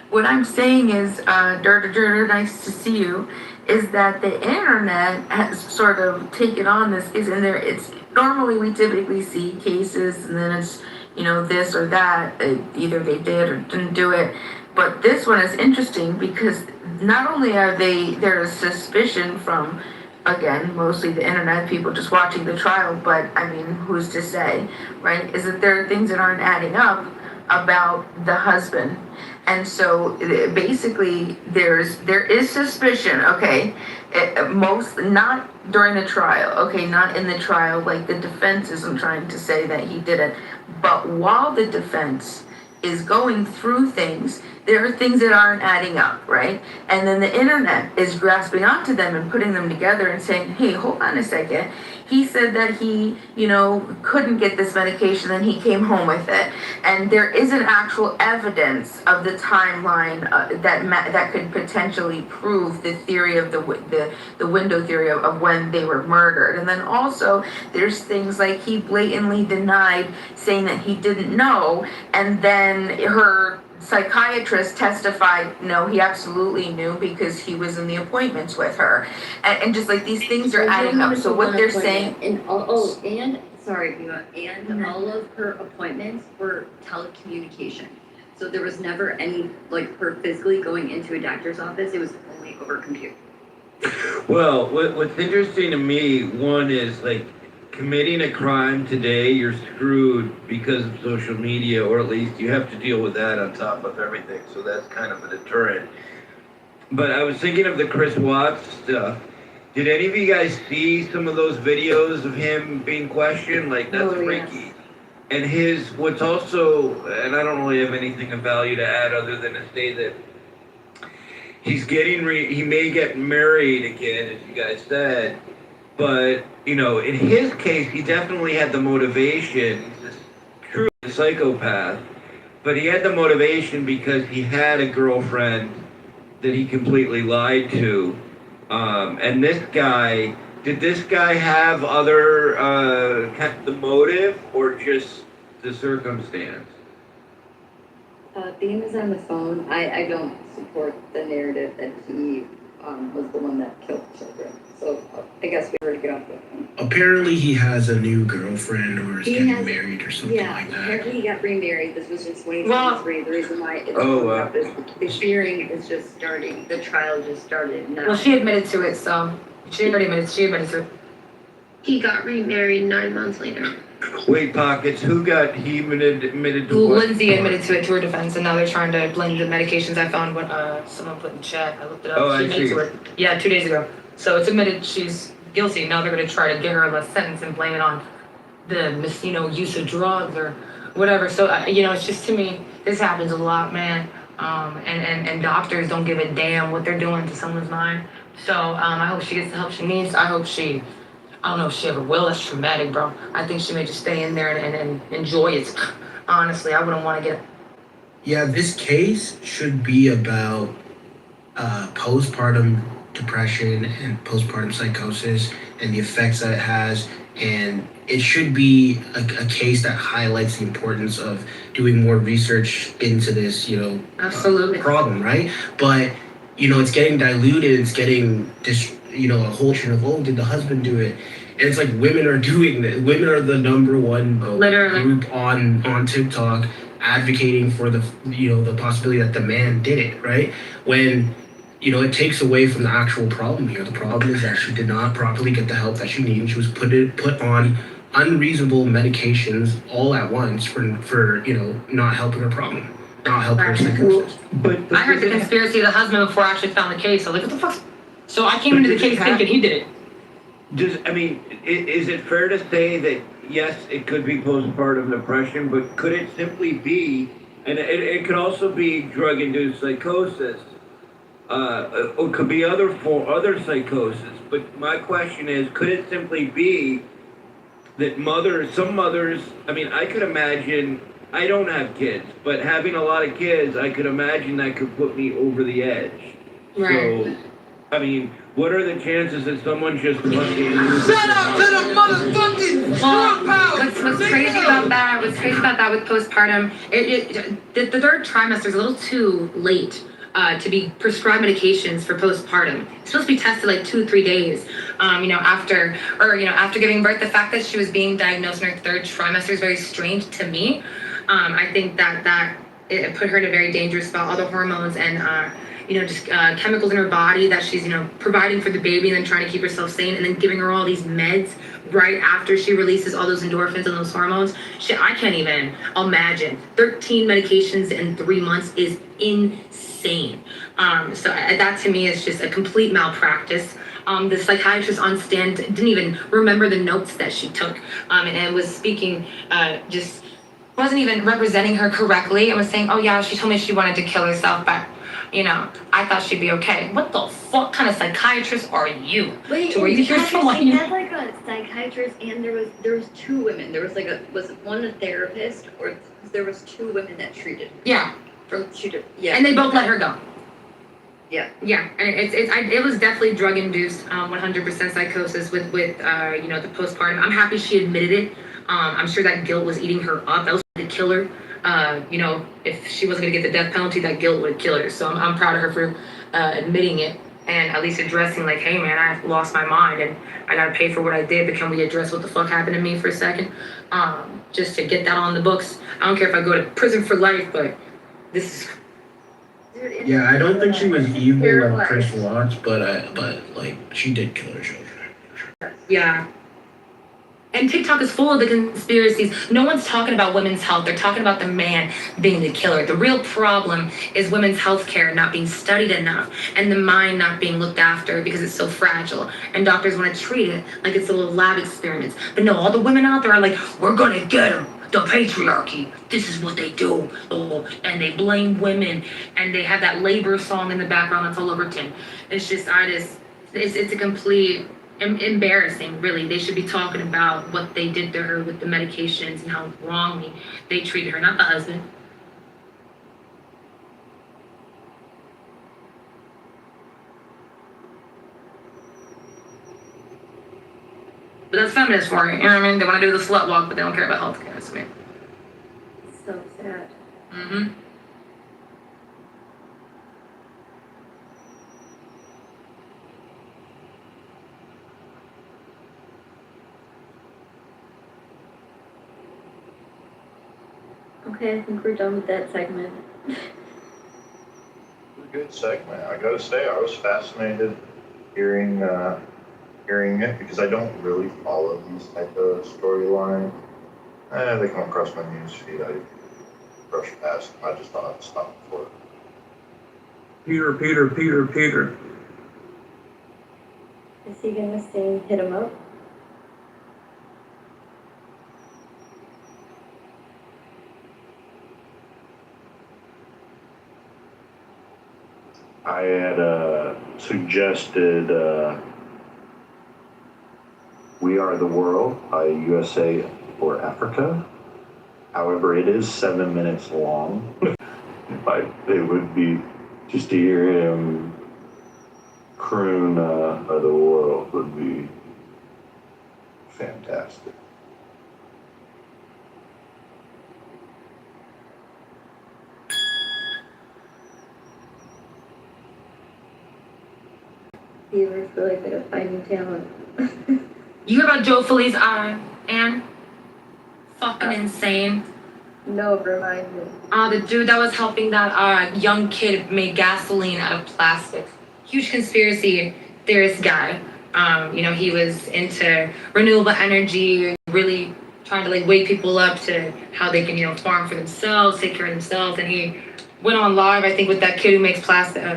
What I'm saying is, Dirter, nice to see you, is that the internet has sort of taken on this, it's normally we typically see cases and then it's, this or that, either they did or didn't do it. But this one is interesting because not only are there is suspicion from, again, mostly the internet, people just watching the trial, but I mean, who's to say, right? Is that there are things that aren't adding up about the husband. And so basically there is suspicion, okay, not during the trial, okay, not in the trial, like the defense isn't trying to say that he did it, but while the defense is going through things, there are things that aren't adding up, right? And then the internet is grasping onto them and putting them together and saying, hey, hold on a second. He said that he, couldn't get this medication, then he came home with it. And there isn't actual evidence of the timeline that could potentially prove the theory of the window theory of when they were murdered. And then also there's things like he blatantly denied saying that he didn't know, and then her psychiatrist testified, no, he absolutely knew because he was in the appointments with her. And just like these things are adding up. So what they're saying. And all of her appointments were telecommunication. So there was never any, like, her physically going into a doctor's office. It was only over computer. Well, what's interesting to me, one is like committing a crime today, you're screwed because of social media, or at least you have to deal with that on top of everything. So that's kind of a deterrent. But I was thinking of the Chris Watts stuff. Did any of you guys see some of those videos of him being questioned? Like, that's freaky. And what's also, and I don't really have anything of value to add other than to say that he's he may get married again, as you guys said, but you know, in his case, he definitely had the motivation. He's this true psychopath, but he had the motivation because he had a girlfriend that he completely lied to. And this guy, did this guy have other kind of the motive or just the circumstance? Being is on the phone, I don't support the narrative that he was the one that killed children. So I guess we were to get off the phone. Apparently, he has a new girlfriend or is getting married or something like that. Apparently he got remarried. This was in 2023. The reason why it's going up is the hearing is just starting. The trial just started now. Well, she admitted to it, so she admitted to it. He got remarried 9 months later. Wait, Pockets, who got he admitted to what? Lindsay admitted to it to her defense, and now they're trying to blend the medications. I found what someone put in chat. I looked it up. Oh, she I admitted see. to it. Yeah, 2 days ago. So it's admitted she's guilty. Now they're going to try to get her a less sentence and blame it on the use of drugs or whatever. So it's just, to me, this happens a lot, man. And doctors don't give a damn what they're doing to someone's mind. So I hope she gets the help she needs. I don't know if she ever will. That's traumatic, bro. I think she may just stay in there and enjoy it. Honestly, I wouldn't want to get. Yeah, this case should be about postpartum depression and postpartum psychosis and the effects that it has. And it should be a case that highlights the importance of doing more research into this, Absolutely. Problem, right? But, it's getting diluted. It's getting a whole chain of, did the husband do it? And it's like women are doing this. Women are the number one group on TikTok advocating for the possibility that the man did it, right? When, it takes away from the actual problem here. The problem is that she did not properly get the help that she needed. She was put on unreasonable medications all at once for not helping her problem, not helping her psychosis. I heard the conspiracy of the husband before I actually found the case. I was like, what the fuck? So I came into the case thinking he did it. Is it fair to say that, yes, it could be postpartum depression, but could it simply be, and it could also be drug-induced psychosis, or could be other psychosis, but my question is, could it simply be that some mothers, I could imagine, I don't have kids, but having a lot of kids, I could imagine that could put me over the edge. Right. So, what are the chances that someone just fucking... Shut up to the motherfucking drug power! What's crazy about that with postpartum, the third trimester is a little too late to be prescribed medications for postpartum. It's supposed to be tested like 2-3 days, after giving birth. The fact that she was being diagnosed in her third trimester is very strange to me. I think that it put her in a very dangerous spot. All the hormones and chemicals in her body that she's, providing for the baby and then trying to keep herself sane and then giving her all these meds right after she releases all those endorphins and those hormones. Shit, I can't even imagine. 13 medications in 3 months is insane. So that to me is just a complete malpractice. The psychiatrist on stand didn't even remember the notes that she took, and was speaking, wasn't even representing her correctly. It was saying, oh yeah, she told me she wanted to kill herself, but I thought she'd be okay. What the fuck kind of psychiatrist are you? Wait, to where you hear someone? She had like a psychiatrist, and there was 2 women. There was was one a therapist, or there was 2 women that treated her. Yeah. Yeah. And they both let her go. Yeah. Yeah, and it was definitely drug induced, 100% psychosis with the postpartum. I'm happy she admitted it. I'm sure that guilt was eating her up. That was the killer. If she wasn't gonna get the death penalty, that guilt would kill her. So I'm proud of her for admitting it and at least addressing like, hey man, I lost my mind and I gotta pay for what I did, but can we address what the fuck happened to me for a second? Just to get that on the books. I don't care if I go to prison for life, but this is... Yeah, I don't think she was evil like Chris Watts, but she did kill her children. Yeah. And TikTok is full of the conspiracies. No one's talking about women's health. They're talking about the man being the killer. The real problem is women's health care not being studied enough and the mind not being looked after because it's so fragile. And doctors want to treat it like it's a little lab experiments. But no, all the women out there are like, we're going to get him. the patriarchy, this is what they do. And they blame women, and they have that labor song in the background that's all over Tim. It's just, it's a complete embarrassing, really. They should be talking about what they did to her with the medications and how wrongly they treated her, not the husband. But that's feminist for you, you know what I mean? They want to do the slut walk, but they don't care about healthcare. That's me. So sad. Mm-hmm. Okay, I think we're done with that segment. Good segment. I gotta say, I was fascinated hearing it because I don't really follow these type of storylines. They come across my news feed. I brush past them. I just thought I'd stop before. Peter. Is he gonna sing Hit 'Em Up? I had suggested We Are the World by USA for Africa. However, it is 7 minutes long. It would be just to hear him croon By the World would be fantastic. Beaver's really good at finding talent. You hear about Joe Felice, Anne? Fucking insane. No, remind me. The dude that was helping that young kid make gasoline out of plastic. Huge conspiracy theorist guy. He was into renewable energy, really trying to like wake people up to how they can, farm for themselves, take care of themselves. And he went on live, I think, with that kid who makes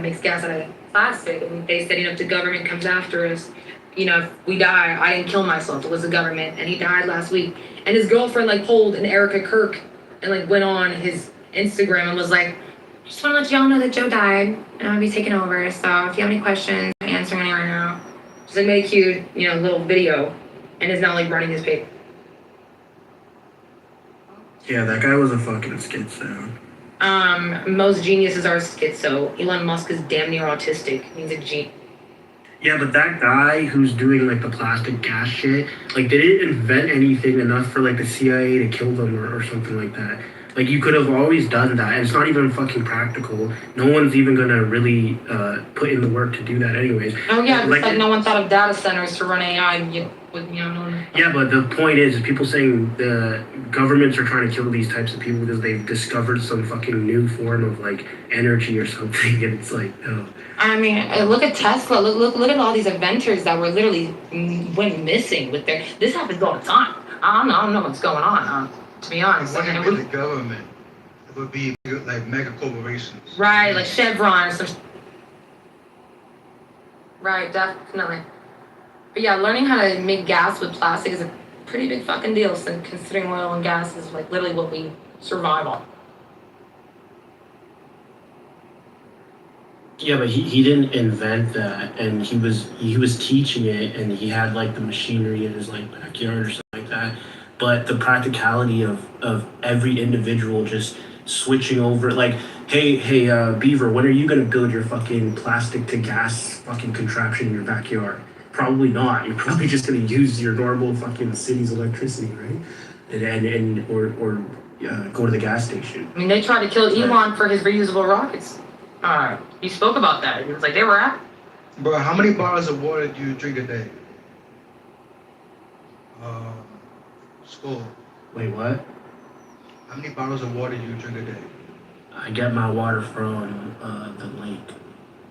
makes gas out of plastic. And they said, if the government comes after us, if we die, I didn't kill myself, it was the government. And he died last week. And his girlfriend pulled an Erica Kirk and went on his Instagram and was like, just want to let y'all know that Joe died and I'll be taking over. So if you have any questions, I'm answering any right now. Just made a cute, little video and is now running his paper. Yeah, that guy was a fucking schizo. Most geniuses are schizo. Elon Musk is damn near autistic. He's a genius. Yeah, but that guy who's doing the plastic gas shit, they didn't invent anything enough for the CIA to kill them or something like that. You could have always done that, and it's not even fucking practical. No one's even gonna really put in the work to do that anyways. Oh yeah, it's no one thought of data centers to run AI Yeah, but the point is people saying the governments are trying to kill these types of people because they've discovered some fucking new form of energy or something, and it's no. I mean, look at Tesla. Look at all these inventors that were literally went missing with their. This happens all the time. I don't know what's going on. To be honest, it wouldn't be the government. It would be mega corporations. Right, like Chevron or some. Right, definitely. But yeah, learning how to make gas with plastic is a pretty big fucking deal. So considering oil and gas is literally what we survive on. Yeah, but he didn't invent that, and he was teaching it, and he had the machinery in his backyard or something like that. But the practicality of every individual just switching over, hey, Beaver, when are you gonna build your fucking plastic to gas fucking contraption in your backyard? Probably not. You're probably just gonna use your normal fucking city's electricity, right? And go to the gas station. I mean, they tried to kill Elon for his reusable rockets. He spoke about that. He was like, they were at. Bro, how many bottles of water do you drink a day? School. Wait, what? How many bottles of water do you drink a day? I get my water from the lake.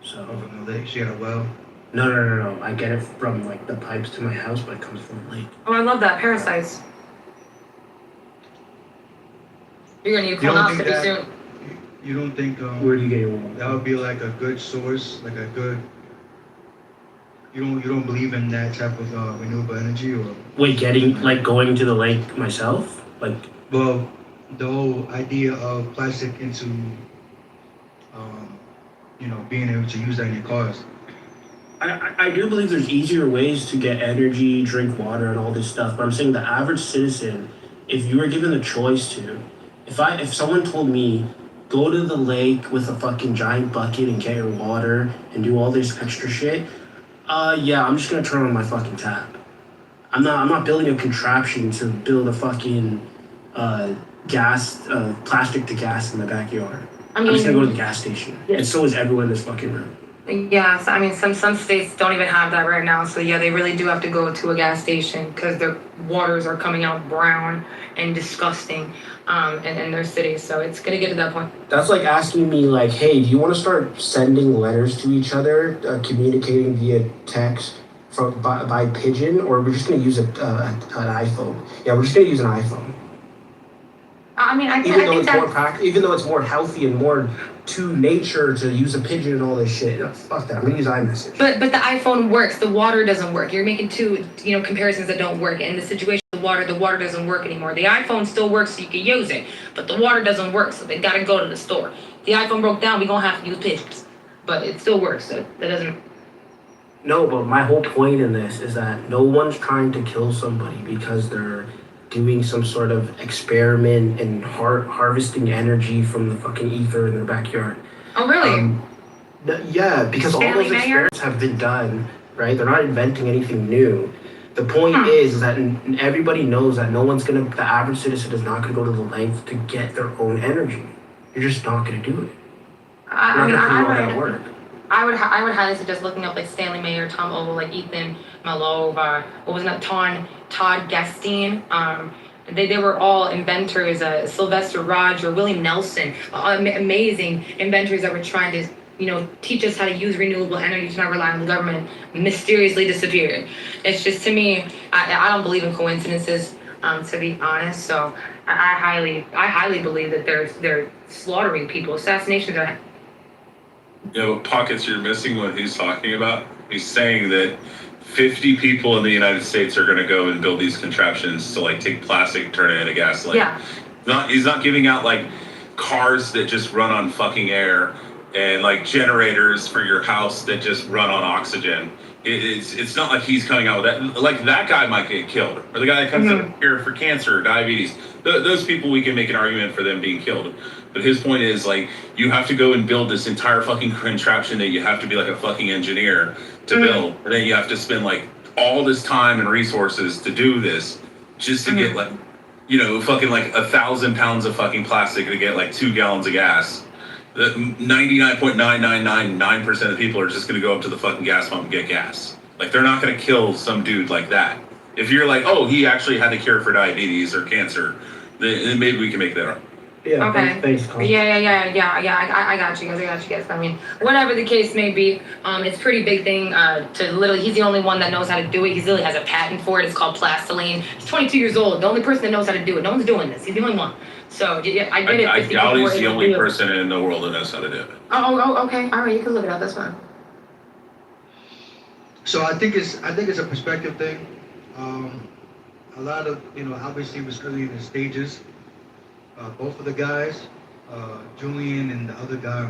So. Oh, from the lake? So you got a well? No. I get it from the pipes to my house, but it comes from the lake. Oh, I love that. Parasites. You're gonna need colonoscopy soon. You don't think where do you get your water? That would be a good source, a good. You don't believe in that type of renewable energy, or? Wait, going to the lake myself, Well, the whole idea of plastic into, being able to use that in your cars. I do believe there's easier ways to get energy, drink water, and all this stuff. But I'm saying the average citizen, if you were given the choice to, if someone told me, go to the lake with a fucking giant bucket and get your water and do all this extra shit, yeah, I'm just gonna turn on my fucking tap. I'm not building a contraption to build a fucking plastic to gas in my backyard. I'm just gonna go to the gas station. And so is everyone in this fucking room. Yeah, so, I mean, some states don't even have that right now. So yeah, they really do have to go to a gas station because their waters are coming out brown and disgusting in their cities. So it's gonna get to that point. That's like asking me, like, hey, do you want to start sending letters to each other, communicating via text by pigeon, or we're just gonna use an iPhone? Yeah, we're just gonna use an iPhone. I mean, I Even think though it's more that's even though it's more healthy and more to nature to use a pigeon and all this shit. Fuck that. I'm gonna use iMessage. But the iPhone works. The water doesn't work. You're making two comparisons that don't work. In the situation, the water doesn't work anymore. The iPhone still works, so you can use it, but the water doesn't work, so they gotta go to the store. The iPhone broke down. We gonna have to use pigeons, but it still works. So that doesn't. No, but my whole point in this is that no one's trying to kill somebody because they're doing some sort of experiment and harvesting energy from the fucking ether in their backyard. Oh, really? Yeah, because all those experiments have been done, right? They're not inventing anything new. The point is that everybody knows that the average citizen is not gonna go to the length to get their own energy. You're just not gonna do it. I would highly suggest looking up like Stanley Mayer, Tom Oval, like Ethan Malov, what was that, Todd Gastine. They were all inventors, Sylvester Roger, William Nelson, amazing inventors that were trying to, teach us how to use renewable energy to not rely on the government, mysteriously disappeared. It's just, to me, I don't believe in coincidences, to be honest. So I highly believe that they're slaughtering people. Assassinations are. Yeah, but Pockets, you're missing what he's talking about. He's saying that 50 people in the United States are going to go and build these contraptions to like take plastic, turn it into gasoline. Yeah. He's not giving out like cars that just run on fucking air and like generators for your house that just run on oxygen. It's not like he's coming out with that. Like that guy might get killed, or the guy that comes in here for cancer or diabetes. Those people, we can make an argument for them being killed. But his point is like, you have to go and build this entire fucking contraption that you have to be like a fucking engineer to build. And then you have to spend like all this time and resources to do this just to get like, fucking like 1,000 pounds of fucking plastic to get like 2 gallons of gas. 99.9999% of people are just going to go up to the fucking gas pump and get gas. Like they're not going to kill some dude like that. If you're like, oh, he actually had a cure for diabetes or cancer, then maybe we can make that up. Yeah, okay. Thanks, I got you guys. I mean, whatever the case may be, it's a pretty big thing to literally, he's the only one that knows how to do it. He literally has a patent for it. It's called plastiline. He's 22 years old. The only person that knows how to do it. No one's doing this. He's the only one. So yeah, I get it. I doubt he's the only person in the world that knows how to do it. Oh, okay. All right, you can look it up. That's fine. So I think it's a perspective thing. A lot of, obviously it was early in the stages. Both of the guys, Julian and the other guy,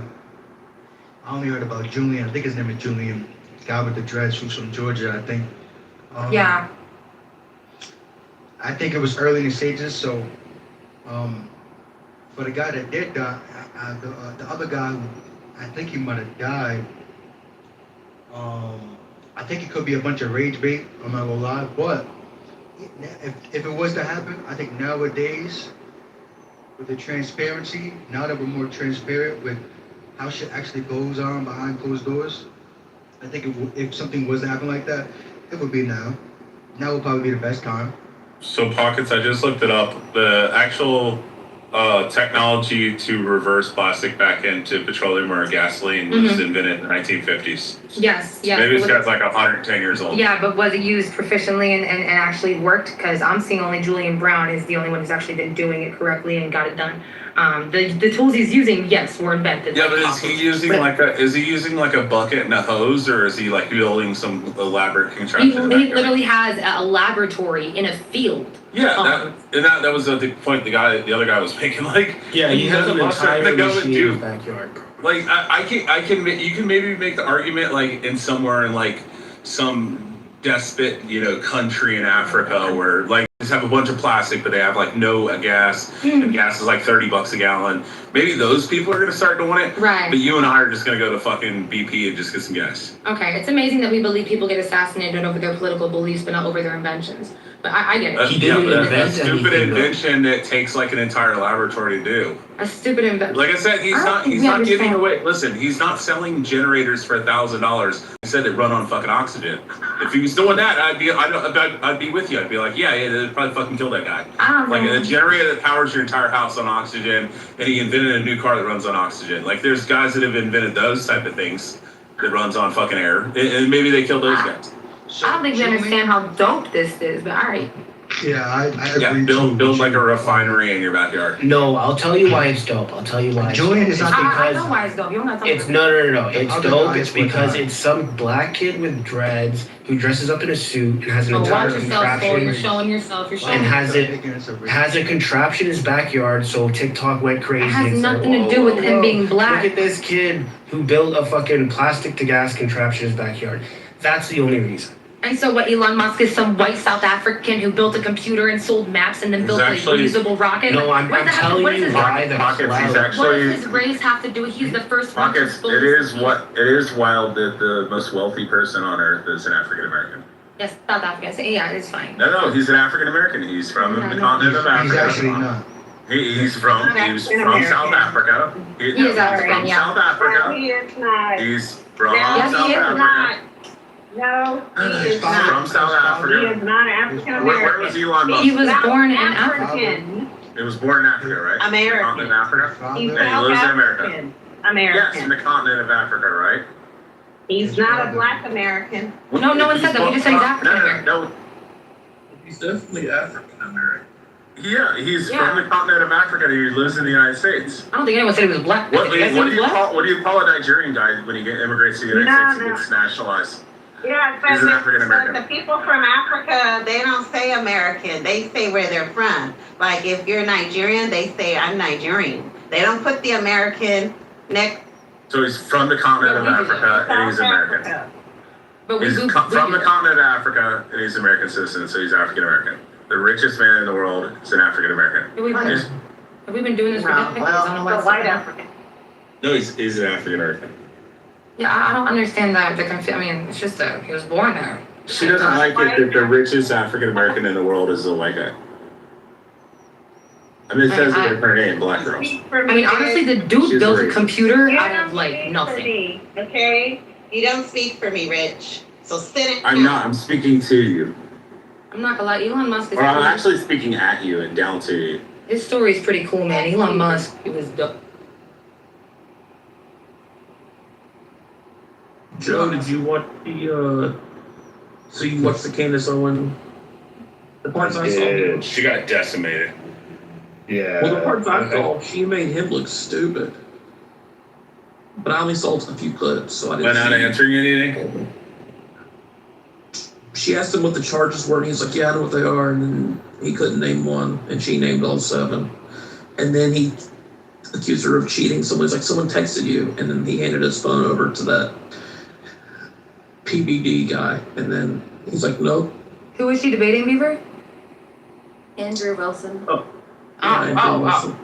I only heard about Julian. I think his name is Julian. The guy with the dreads from Georgia, I think. Yeah. I think it was early in the stages, so for the guy that did die, the other guy, I think he might have died. I think it could be a bunch of rage bait, I'm not gonna lie, but if it was to happen, I think nowadays, with the transparency, now that we're more transparent with how shit actually goes on behind closed doors, I think if something was to happen like that, it would be now. Now would probably be the best time. So Pockets, I just looked it up. The actual technology to reverse plastic back into petroleum or gasoline was invented in the 1950s. Yes, yes. Maybe this Was guy's it- like 110 years old. Yeah, but was it used proficiently and actually worked? Because I'm seeing only Julian Brown is the only one who's actually been doing it correctly and got it done. The tools he's using, yes, were invented. Yeah, but is he using like a bucket and a hose, or is he like building some elaborate He, contraption? he literally has a laboratory in a field. Yeah, that was the point the other guy was making. Like, Yeah, he has an entire to go and machine in do. his backyard. Like, you can maybe make the argument like in somewhere in like some despot, country in Africa where like just have a bunch of plastic, but they have like no gas, and gas is like $30 a gallon. Maybe those people are gonna start doing it. Right. But you and I are just gonna go to fucking BP and just get some gas. Okay, it's amazing that we believe people get assassinated over their political beliefs, but not over their inventions. But I get it. A stupid invention that takes like an entire laboratory to do. A stupid invention. Like I said, he's not giving away. Listen, he's not selling generators for $1,000. He said they run on fucking oxygen. If he was doing that, I'd be with you. I'd be like, yeah, it'd probably fucking kill that guy. Like a generator that powers your entire house on oxygen, and he invented a new car that runs on oxygen. Like there's guys that have invented those type of things that runs on fucking air, and maybe they killed those guys. I don't think we understand how dope this is, but all right. Yeah, I agree. Build like a refinery in your backyard. No, I'll tell you why it's dope. I'll tell you why. Julian is not I know why it's dope. You don't have to tell me. It's no. It's I'll be dope. honest It's because with you. it's some black kid with dreads who dresses up in a suit and has an Oh, entire watch yourself, Cole. You're contraption showing yourself. You're showing and yourself. has a contraption in his backyard. So TikTok went crazy. It has and said, nothing to "Whoa, do with whoa, him whoa. being black." Look at this kid who built a fucking plastic to gas contraption in his backyard. That's the only reason. And so what, Elon Musk is some white South African who built a computer and sold maps and then built a reusable rocket? No, I'm telling you why the What cloud. does his race have to do with he's the first one to Pockets, expose it is the what it is wild that the most wealthy person on earth is an African American. Yes, South Africa. So, yeah, it's fine. No, he's an African American. He's from the continent of Africa. He's actually not. He's from South Africa. He is African, from yeah. South Africa. He is not. He's from No, South he is Africa. not. No, he is From not. South Africa. He is not African American. Where was Elon Musk? He was born in African. He was born in Africa, right? American. The continent of Africa. He's And he South lives in America. African. Yes, in American. the continent of Africa, right? He's not a black American. No, no one said that. We just said he's African No, American. no. He's definitely African American. Yeah, he's Yeah. from the continent of Africa. He lives in the United States. I don't think anyone said he was black. What do Did I say he was you black? call a Nigerian guy when he immigrates to the United States and No. gets nationalized? Yeah, He's an African American. but the people from Africa, they don't say American. They say where they're from. Like if you're Nigerian, they say I'm Nigerian. They don't put the American next. So he's from the continent of Africa and he's American. But we He's do. from the continent of Africa and he's an American citizen, so he's African American. The richest man in the world is an African American. Have we been doing this for decades? I don't know why it's white so- African. No, he's an African American. Yeah, I don't understand that. I mean, it's just he was born there. She doesn't like it that the richest African American in the world is a white guy. I mean, it says it in her name, Black Girl. I mean, honestly, the dude She's built a racist. computer You out don't of like speak for nothing. me, okay? You don't speak for me, Rich. So sit it I'm not. I'm speaking to you. I'm not gonna lie, Elon Musk is Or I'm cool. actually speaking at you and down to you. His story is pretty cool, man. Elon Musk, he was dope. Joe, did you watch the so you watched the Candace Owen? The parts I saw. She got decimated. Yeah. Well, the parts I saw, she made him look stupid. But I only saw a few clips, so I didn't. By not see answering anything. She asked him what the charges were, and he's like, "Yeah, I know what they are." And then he couldn't name one, and she named all 7. And then he accused her of cheating. Someone's like, "Someone texted you," and then he handed his phone over to that PBD guy, and then he's like, "No." Who was she debating, Beaver? Andrew Wilson. Oh, Andrew Wilson.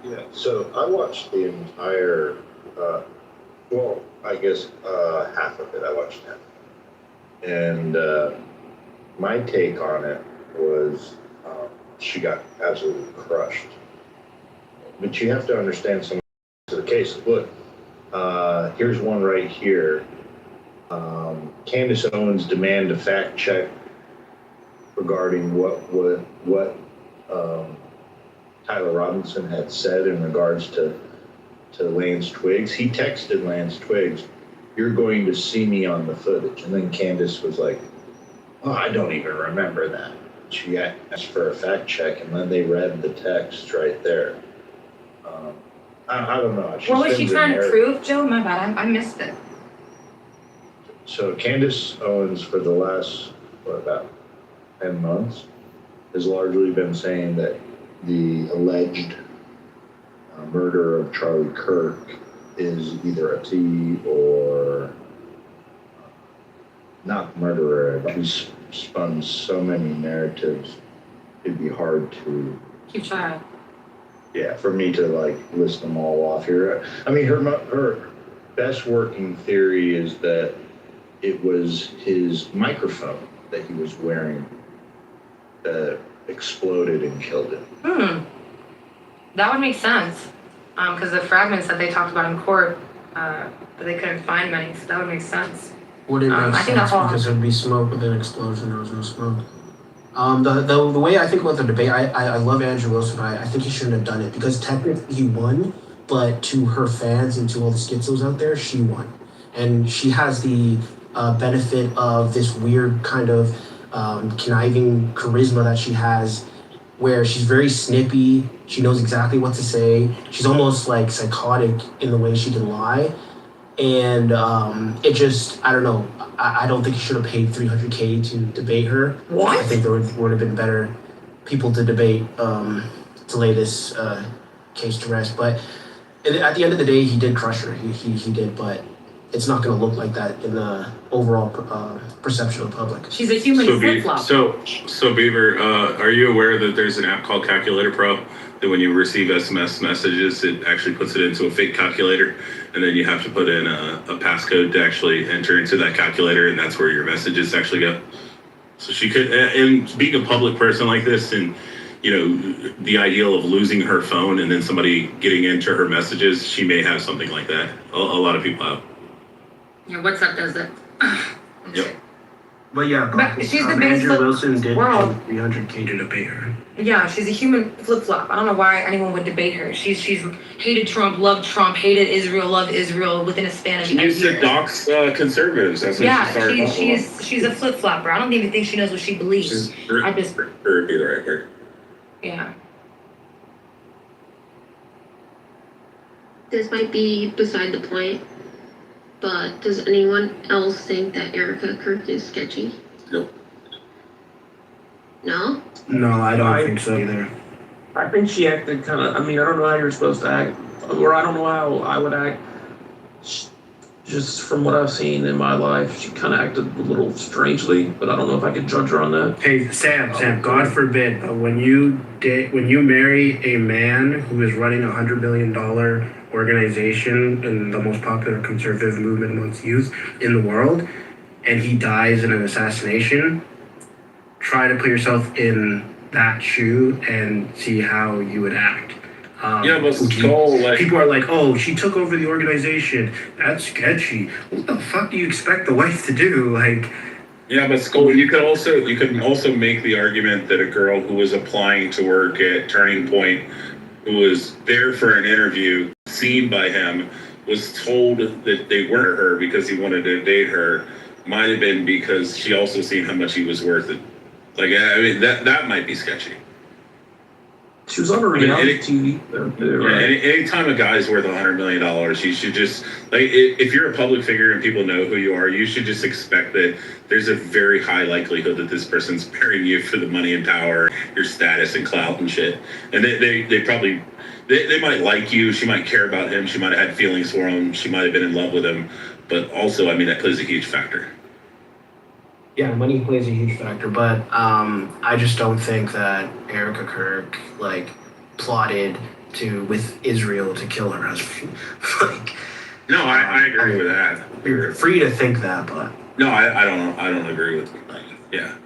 Yeah, so I watched the entire, I guess half of it. I watched half. And my take on it was she got absolutely crushed. But you have to understand some of the cases. Look, here's one right here. Candace Owens demand a fact check regarding what Tyler Robinson had said in regards to Lance Twiggs. He texted Lance Twiggs, you're going to see me on the footage. And then Candace was like, oh, I don't even remember that. She asked for a fact check, and then they read the text right there. I don't know. What was she spins a trying to narrative. prove, Joe? My bad, I missed it. So Candace Owens, for the last, about 10 months, has largely been saying that the alleged murder of Charlie Kirk is either a T or not murderer. He's spun so many narratives, it'd be hard to, Keep trying. yeah, for me to like list them all off here. I mean, her best working theory is that it was his microphone that he was wearing that exploded and killed him. That would make sense. Because the fragments that they talked about in court, but they couldn't find many, so that would make sense. Would it make I think sense that's all. because there'd be smoke with an explosion, there was no smoke. The way I think about the debate, I love Andrew Wilson, but I think he shouldn't have done it because technically he won, but to her fans and to all the schizos out there, she won. And she has the benefit of this weird kind of conniving charisma that she has where she's very snippy, she knows exactly what to say, she's almost like psychotic in the way she can lie. And it just, I don't know, I don't think he should have paid $300K to debate her. What? I think there would have been better people to debate to lay this case to rest. But at the end of the day, he did crush her. He did, but it's not going to look like that in the overall perception of the public. She's a human flip-flop. So Beaver, are you aware that there's an app called Calculator Pro that when you receive SMS messages, it actually puts it into a fake calculator, and then you have to put in a passcode to actually enter into that calculator, and that's where your messages actually go. So she could, and being a public person like this, and you know, the ideal of losing her phone and then somebody getting into her messages, she may have something like that. A lot of people have. Yeah, WhatsApp does that. Yep. But yeah, But she's the biggest Andrew Wilson did world. pay $300K to debate her. Yeah, she's a human flip-flop. I don't know why anyone would debate her. She's hated Trump, loved Trump, hated Israel, loved Israel within a span of She used to years. dox conservatives. That's when she started. Yeah, she's a flip-flopper. I don't even think she knows what she believes. I just, Her be the right word. yeah. This might be beside the point, but does anyone else think that Erica Kirk is sketchy? Nope. No? No, I don't think so either. I think she acted kind of, I mean, I don't know how you're supposed to act, or I don't know how I would act. Just from what I've seen in my life, she kind of acted a little strangely, but I don't know if I could judge her on that. Hey, Sam, God forbid, but when you marry a man who is running $100 billion organization and the most popular conservative movement amongst youth in the world, and he dies in an assassination, try to put yourself in that shoe and see how you would act. Yeah, but Skull, like, people are like, oh, she took over the organization. That's sketchy. What the fuck do you expect the wife to do? Like, yeah, but Skull, you could also make the argument that a girl who was applying to work at Turning Point, who was there for an interview, seen by him, was told that they weren't her because he wanted to date her, might have been because she also seen how much he was worth it. Like, I mean, that might be sketchy. She was on a reality TV. Yeah, anytime a guy's worth $100 million, you should just, like, if you're a public figure and people know who you are, you should just expect that there's a very high likelihood that this person's marrying you for the money and power, your status and clout and shit. And they probably, they might like you, she might care about him, she might have had feelings for him, she might have been in love with him, but also, I mean, that plays a huge factor. yeah, money plays a huge factor, but I just don't think that Erica Kirk like plotted with Israel to kill her husband. Like, no, I agree with that. You're free to think that, but no, I don't agree with that. Yeah.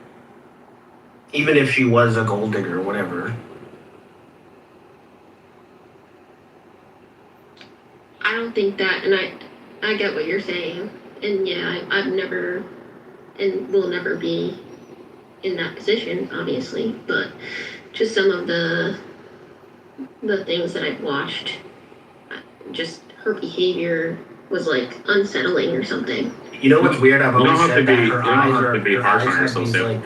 Even if she was a gold digger or whatever. I don't think that, and I get what you're saying, and yeah, I've never and will never be in that position, obviously, but just some of the things that I've watched, just her behavior was like unsettling or something. You know what's weird? I've You don't always have said to that be- her you don't eyes have are to be her harsh eyes on have yourself, these Sam. like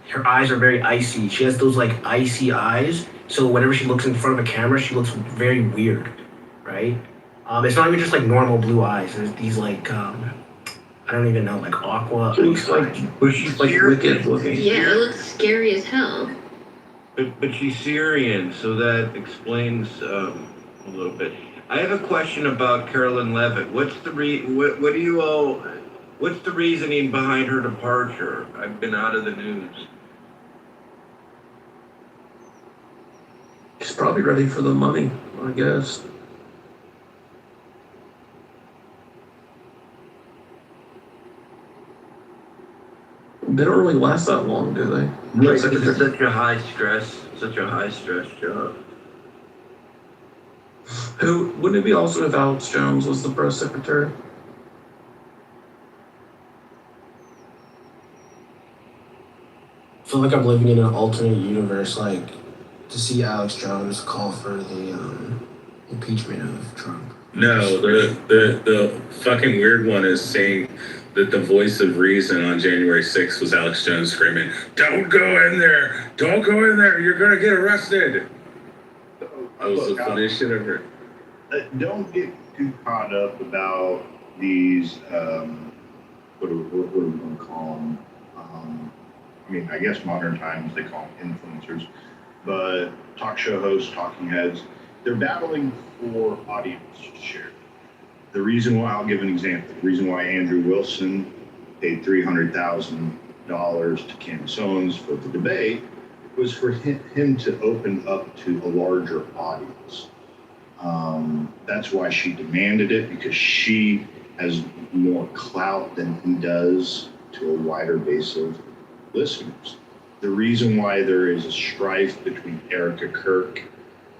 her eyes are very icy. She has those like icy eyes. So whenever she looks in front of a camera, she looks very weird, right? It's not even just like normal blue eyes. There's these like I don't even know, like aqua. She looks like, she's like wicked looking. Yeah, it looks scary as hell. But she's Syrian, so that explains a little bit. I have a question about Carolyn Levitt. What's the what do you all? What's the reasoning behind her departure? I've been out of the news. She's probably ready for the money, I guess. They don't really last that long, do they? Right, it's such a high stress job. Who wouldn't it be also if Alex Jones was the press secretary? I feel like I'm living in an alternate universe, like to see Alex Jones call for the impeachment of Trump. No, the fucking weird one is saying that the voice of reason on January 6th was Alex Jones screaming, "Don't go in there! Don't go in there! You're gonna get arrested!" That was the funniest shit ever. Don't get too caught up about these, what are we going to call them? I mean, I guess modern times they call them influencers, but talk show hosts, talking heads, they're battling for audience share. The reason why, I'll give an example, the reason why Andrew Wilson paid $300,000 to Candace Owens for the debate was for him to open up to a larger audience. That's why she demanded it, because she has more clout than he does to a wider base of listeners. The reason why there is a strife between Erica Kirk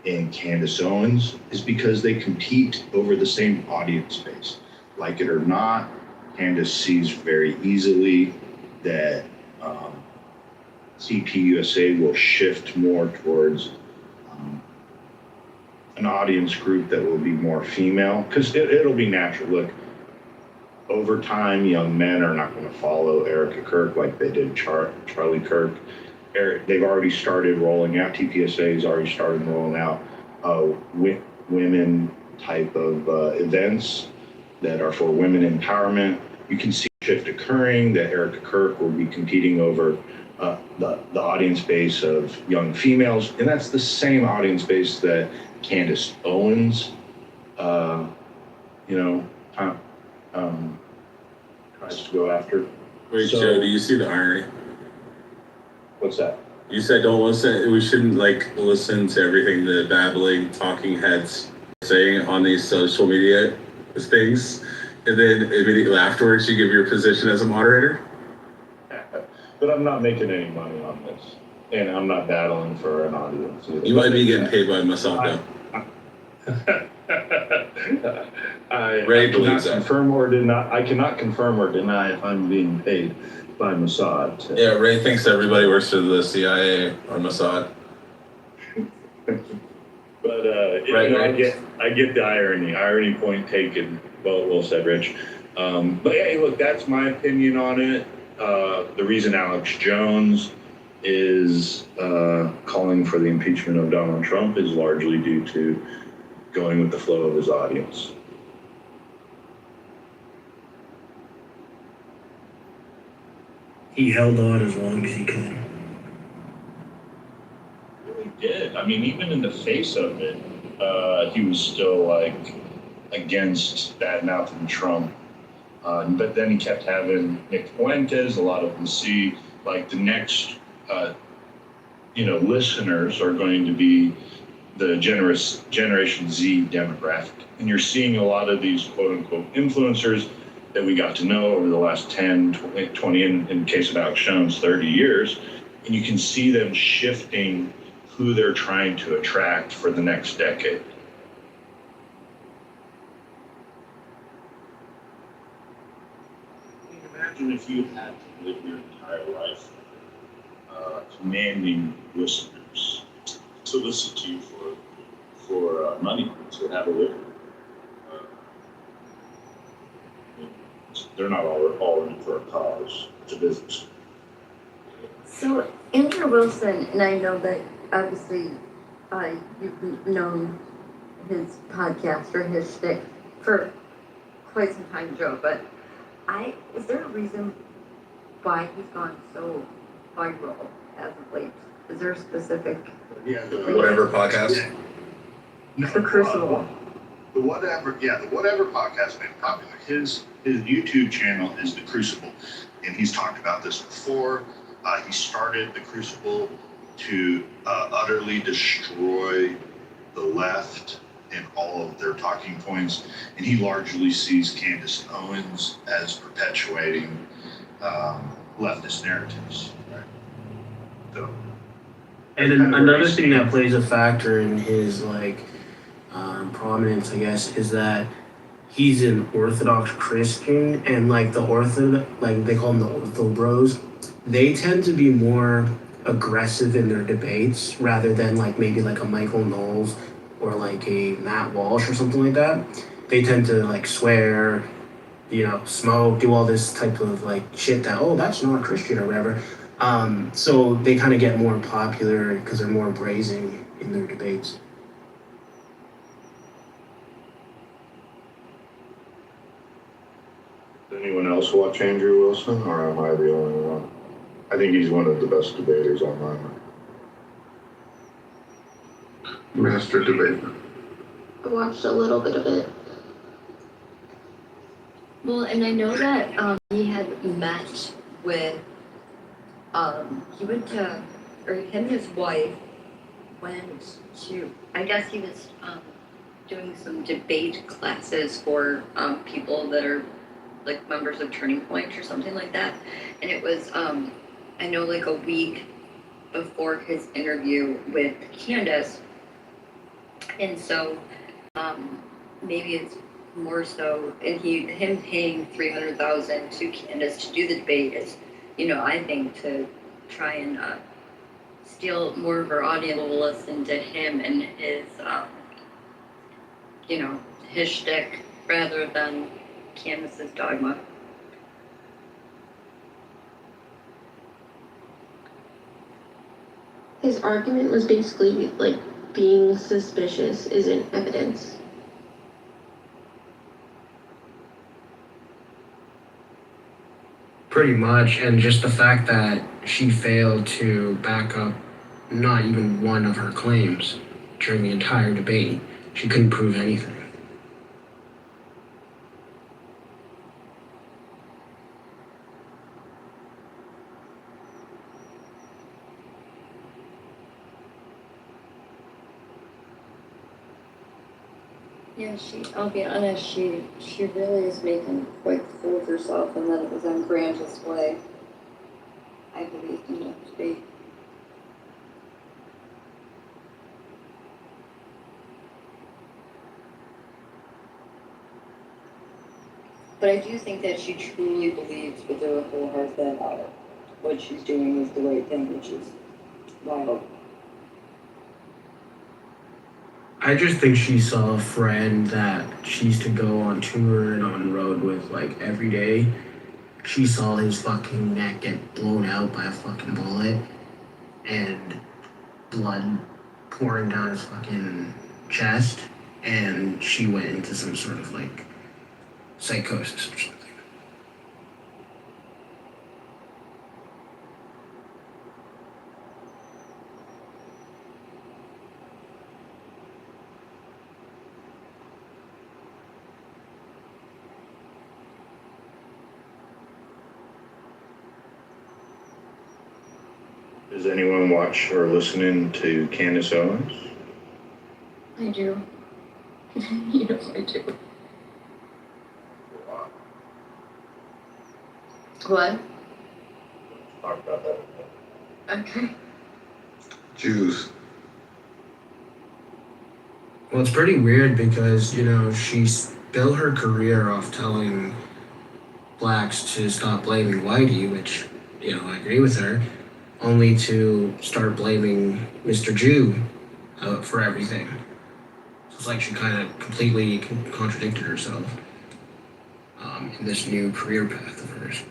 and Candace Owens is because they compete over the same audience base. Like it or not, Candace sees very easily that CPUSA will shift more towards an audience group that will be more female, because it'll be natural. Look, over time, young men are not going to follow Erica Kirk like they did Charlie Kirk. They've already started rolling out, TPSA has already started rolling out women type of events that are for women empowerment. You can see a shift occurring that Erica Kirk will be competing over the audience base of young females, and that's the same audience base that Candace Owens, tries to go after. Wait, Joe, do you see the irony? What's that? You said don't listen. We shouldn't listen to everything the babbling talking heads saying on these social media things, and then immediately afterwards you give your position as a moderator. But I'm not making any money on this, and I'm not battling for an audience either. You might be getting paid by Masato. Ray believes that. I cannot confirm or deny if I'm being paid by Mossad. Yeah, Ray thinks everybody works for the CIA or Mossad. But I get the irony point taken. Well said, Rich. But yeah, look, that's my opinion on it. The reason Alex Jones is calling for the impeachment of Donald Trump is largely due to going with the flow of his audience. He held on as long as he could. Really did. I mean, even in the face of it, he was still like against bad-mouthing Trump. But then he kept having Nick Fuentes. A lot of them see like the next, listeners are going to be the Generation Z demographic. And you're seeing a lot of these quote-unquote influencers that we got to know over the last 10, 20, in case of Alex Jones, 30 years. And you can see them shifting who they're trying to attract for the next decade. Imagine if you had to live your entire life commanding listeners to listen to you for money, to have a living. they're not all in it for a cause. It's a business. So Andrew Wilson, and I know that obviously you've known his podcast or his shtick for quite some time, Joe, but is there a reason why he's gone so viral as of late? Is there a specific? Yeah. Whatever podcast. Yeah. No, The Crucible. The Whatever podcast made popular. His YouTube channel is The Crucible, and he's talked about this before. He started The Crucible to utterly destroy the left and all of their talking points, and he largely sees Candace Owens as perpetuating leftist narratives. Right? So, And another thing that plays a factor in his prominence, I guess, is that he's an Orthodox Christian, and they call them the Ortho Bros. They tend to be more aggressive in their debates rather than maybe a Michael Knowles or a Matt Walsh or something like that. They tend to swear, smoke, do all this type of shit that, oh, that's not Christian or whatever. So they kind of get more popular because they're more brazen in their debates. does anyone else watch Andrew Wilson, or am I the only one? I think he's one of the best debaters online. Master debater. I watched a little bit of it. Well, and I know that he had met with, he went to, or him and his wife went to, I guess he was doing some debate classes for people that are members of Turning Point or something like that. And it was, I know a week before his interview with Candace. And so maybe it's more so, and him paying $300,000 to Candace to do the debate is, I think to try and steal more of our audience will listen to him and his, his shtick rather than Candace's dogma. His argument was basically being suspicious isn't evidence. Pretty much, and just the fact that she failed to back up not even one of her claims during the entire debate. She couldn't prove anything. Yeah, I'll be honest, she really is making a quick fool of herself, and that it was on grand display, I believe, in that debate. But I do think that she truly believes with her whole heart that what she's doing is the right thing, which is wild. I just think she saw a friend that she used to go on tour and on road with every day. She saw his fucking neck get blown out by a fucking bullet and blood pouring down his fucking chest, and she went into some sort of psychosis or something. Does anyone watch or listening to Candace Owens? I do. You know I do. What? Talk about that. Okay. Jews. Well, it's pretty weird because, she built her career off telling blacks to stop blaming whitey, which, I agree with her, only to start blaming Mr. Jew for everything. So it's she kind of completely contradicted herself. in this new career path of hers.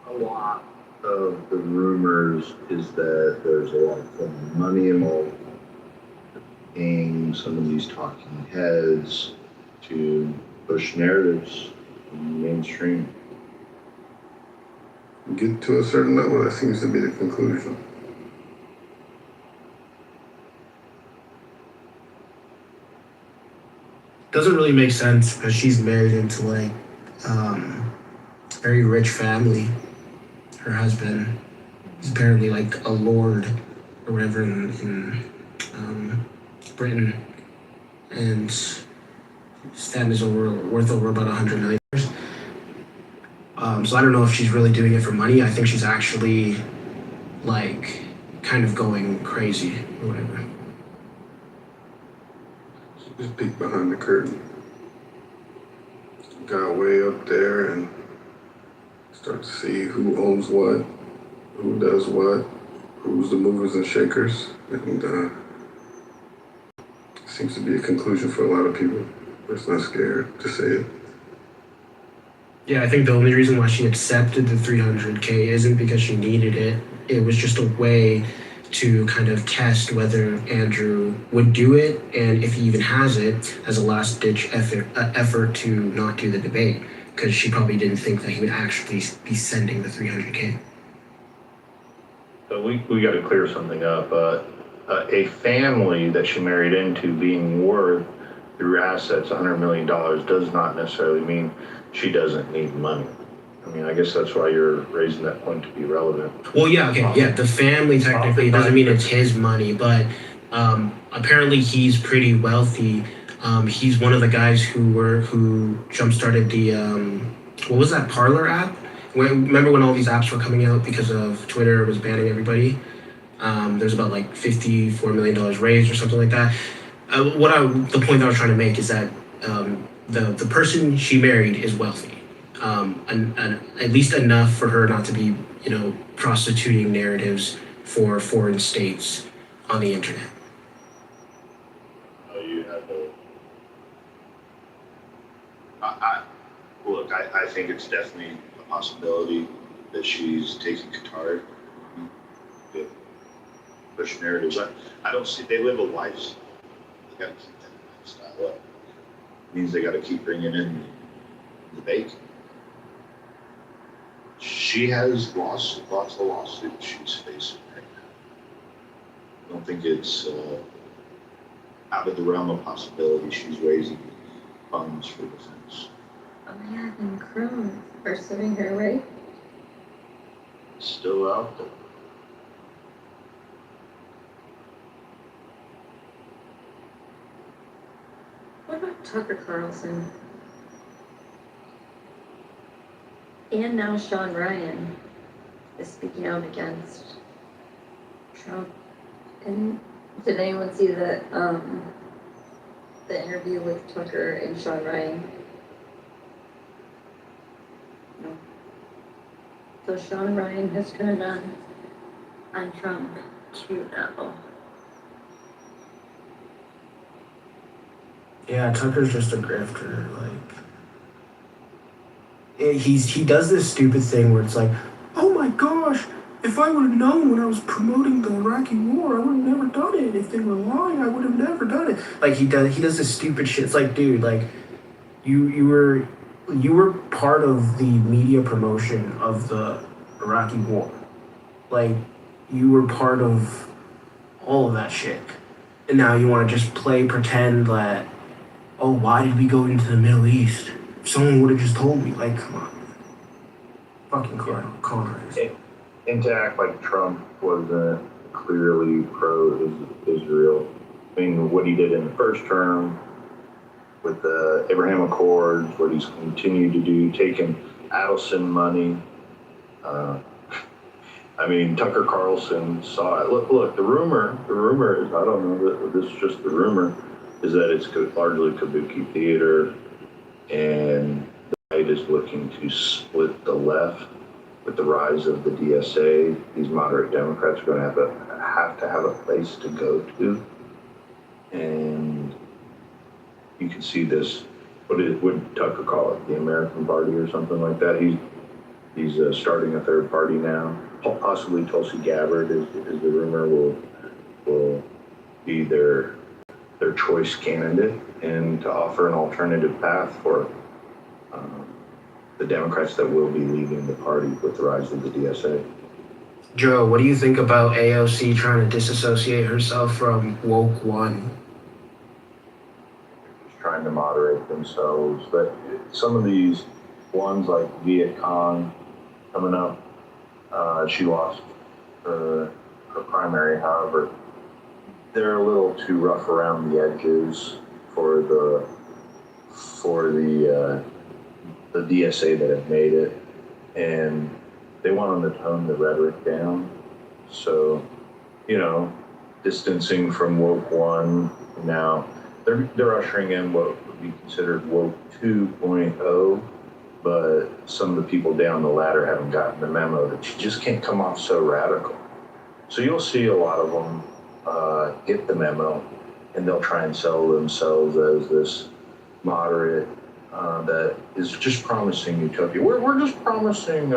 A lot of the rumors is that there's a lot of money involved, paying some of these talking heads to push narratives in the mainstream. Get to a certain level, that seems to be the conclusion. Doesn't really make sense because she's married into like a very rich family. Her husband is apparently like a lord or whatever in Britain, and his family's worth over about $100 million. So I don't know if she's really doing it for money. I think she's actually like kind of going crazy or whatever. Just peek behind the curtain. Got way up there and start to see who owns what, who does what, who's the movers and shakers, and seems to be a conclusion for a lot of people. It's not scared to say it. Yeah, I think the only reason why she accepted the 300K isn't because she needed it. It was just a way to kind of test whether Andrew would do it, and if he even has it, as a last-ditch effort to not do the debate, because she probably didn't think that he would actually be sending the 300K. So we got to clear something up. A family that she married into being worth through assets $100 million does not necessarily mean she doesn't need money. I mean, I guess that's why you're raising that point to be relevant. Well, yeah, okay, yeah, the family technically doesn't mean it's his money, but apparently he's pretty wealthy. He's one of the guys who jump-started the, what was that, Parler app? Remember when all these apps were coming out because of Twitter was banning everybody? There's about like $54 million raised or something like that. The point that I was trying to make is that the person she married is wealthy. And at least enough for her not to be, prostituting narratives for foreign states on the internet. I think it's definitely a possibility that she's taking Qatar to push narratives. I don't see, they live a lifestyle. They got to keep that lifestyle up. It means they got to keep bringing in the bacon. She has lots of lawsuits she's facing right now. I don't think it's out of the realm of possibility she's raising funds for defense. Oh yeah, and Crohn's are suing her, right? It's still out there. What about Tucker Carlson? And now Sean Ryan is speaking out against Trump. And did anyone see the interview with Tucker and Sean Ryan? No. So Sean Ryan has turned on Trump too now. Yeah, Tucker's just a grifter. He does this stupid thing where it's like, oh my gosh, if I would have known when I was promoting the Iraqi war, I would have never done it. If they were lying, I would have never done it. Like he does this stupid shit. It's like, dude, like you were part of the media promotion of the Iraqi war. Like you were part of all of that shit. And now you want to just pretend that, oh, why did we go into the Middle East? If someone would have just told me, like, come on. Fucking Congress. And to act like Trump wasn't clearly pro-Israel. I mean, what he did in the first term with the Abraham Accords, what he's continued to do, taking Adelson money. I mean, Tucker Carlson saw it. Look, the rumor is, I don't know, this is just the rumor, is that it's largely kabuki theater, and the right is looking to split the left with the rise of the DSA. These moderate Democrats are going to have to have a place to go to, and you can see this would Tucker call it? The American Party or something like that. He's starting a third party now. Possibly Tulsi Gabbard is the rumor will be their choice candidate, and to offer an alternative path for the Democrats that will be leaving the party with the rise of the DSA. Joe, what do you think about AOC trying to disassociate herself from Woke One? Trying to moderate themselves, but some of these ones like Viet Cong coming up, she lost her primary. However, they're a little too rough around the edges for the DSA that have made it, and they want them to tone the rhetoric down. So, distancing from Woke One now. They're ushering in what would be considered Woke 2.0, but some of the people down the ladder haven't gotten the memo that you just can't come off so radical. So you'll see a lot of them get the memo, and they'll try and sell themselves as this moderate that is just promising utopia. We're just promising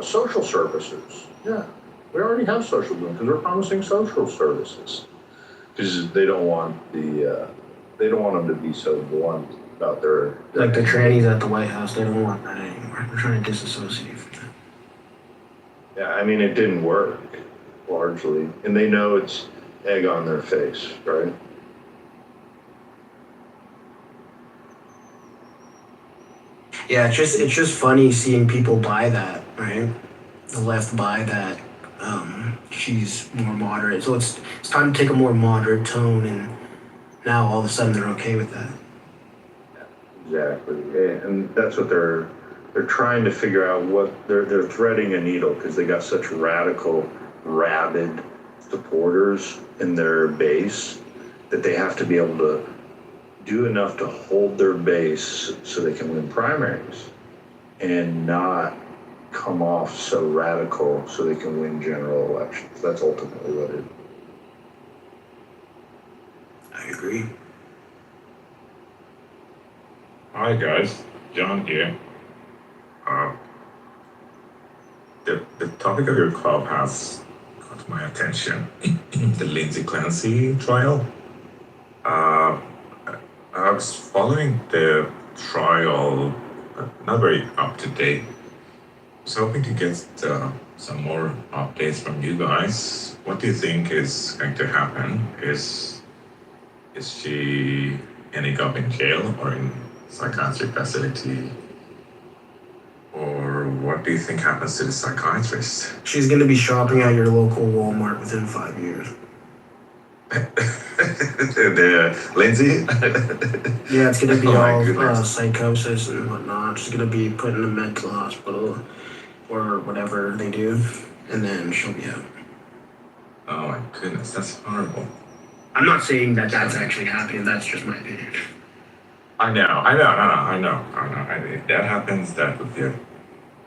social services. Yeah, we already have social because we're promising social services. Because they don't want them to be so blunt about their Like the trannies at the White House, they don't want that anymore. They're trying to disassociate from that. Yeah, I mean, it didn't work largely, and they know it's egg on their face, right? Yeah, it's just funny seeing people buy that, right? The left buy that. She's more moderate, so it's time to take a more moderate tone, and now all of a sudden they're okay with that. Exactly, and that's what they're trying to figure out. What they're threading a needle because they got such radical, rabid supporters in their base that they have to be able to do enough to hold their base so they can win primaries and not come off so radical so they can win general elections. That's ultimately what it is. I agree. Hi guys, John here. The topic of your club has caught my attention. The Lindsay Clancy trial. I was following the trial, not very up to date. I was hoping to get some more updates from you guys. What do you think is going to happen? Is she ending up in jail or in psychiatric facility? Or what do you think happens to the psychiatrist? She's gonna be shopping at your local Walmart within 5 years. The Lindsay? Yeah, it's gonna be Oh all psychosis and whatnot. She's gonna be put in a mental hospital or whatever they do, and then she'll be out. Oh my goodness, that's horrible. I'm not saying that that's actually happening. That's just my opinion. I know. If that happens, that would be a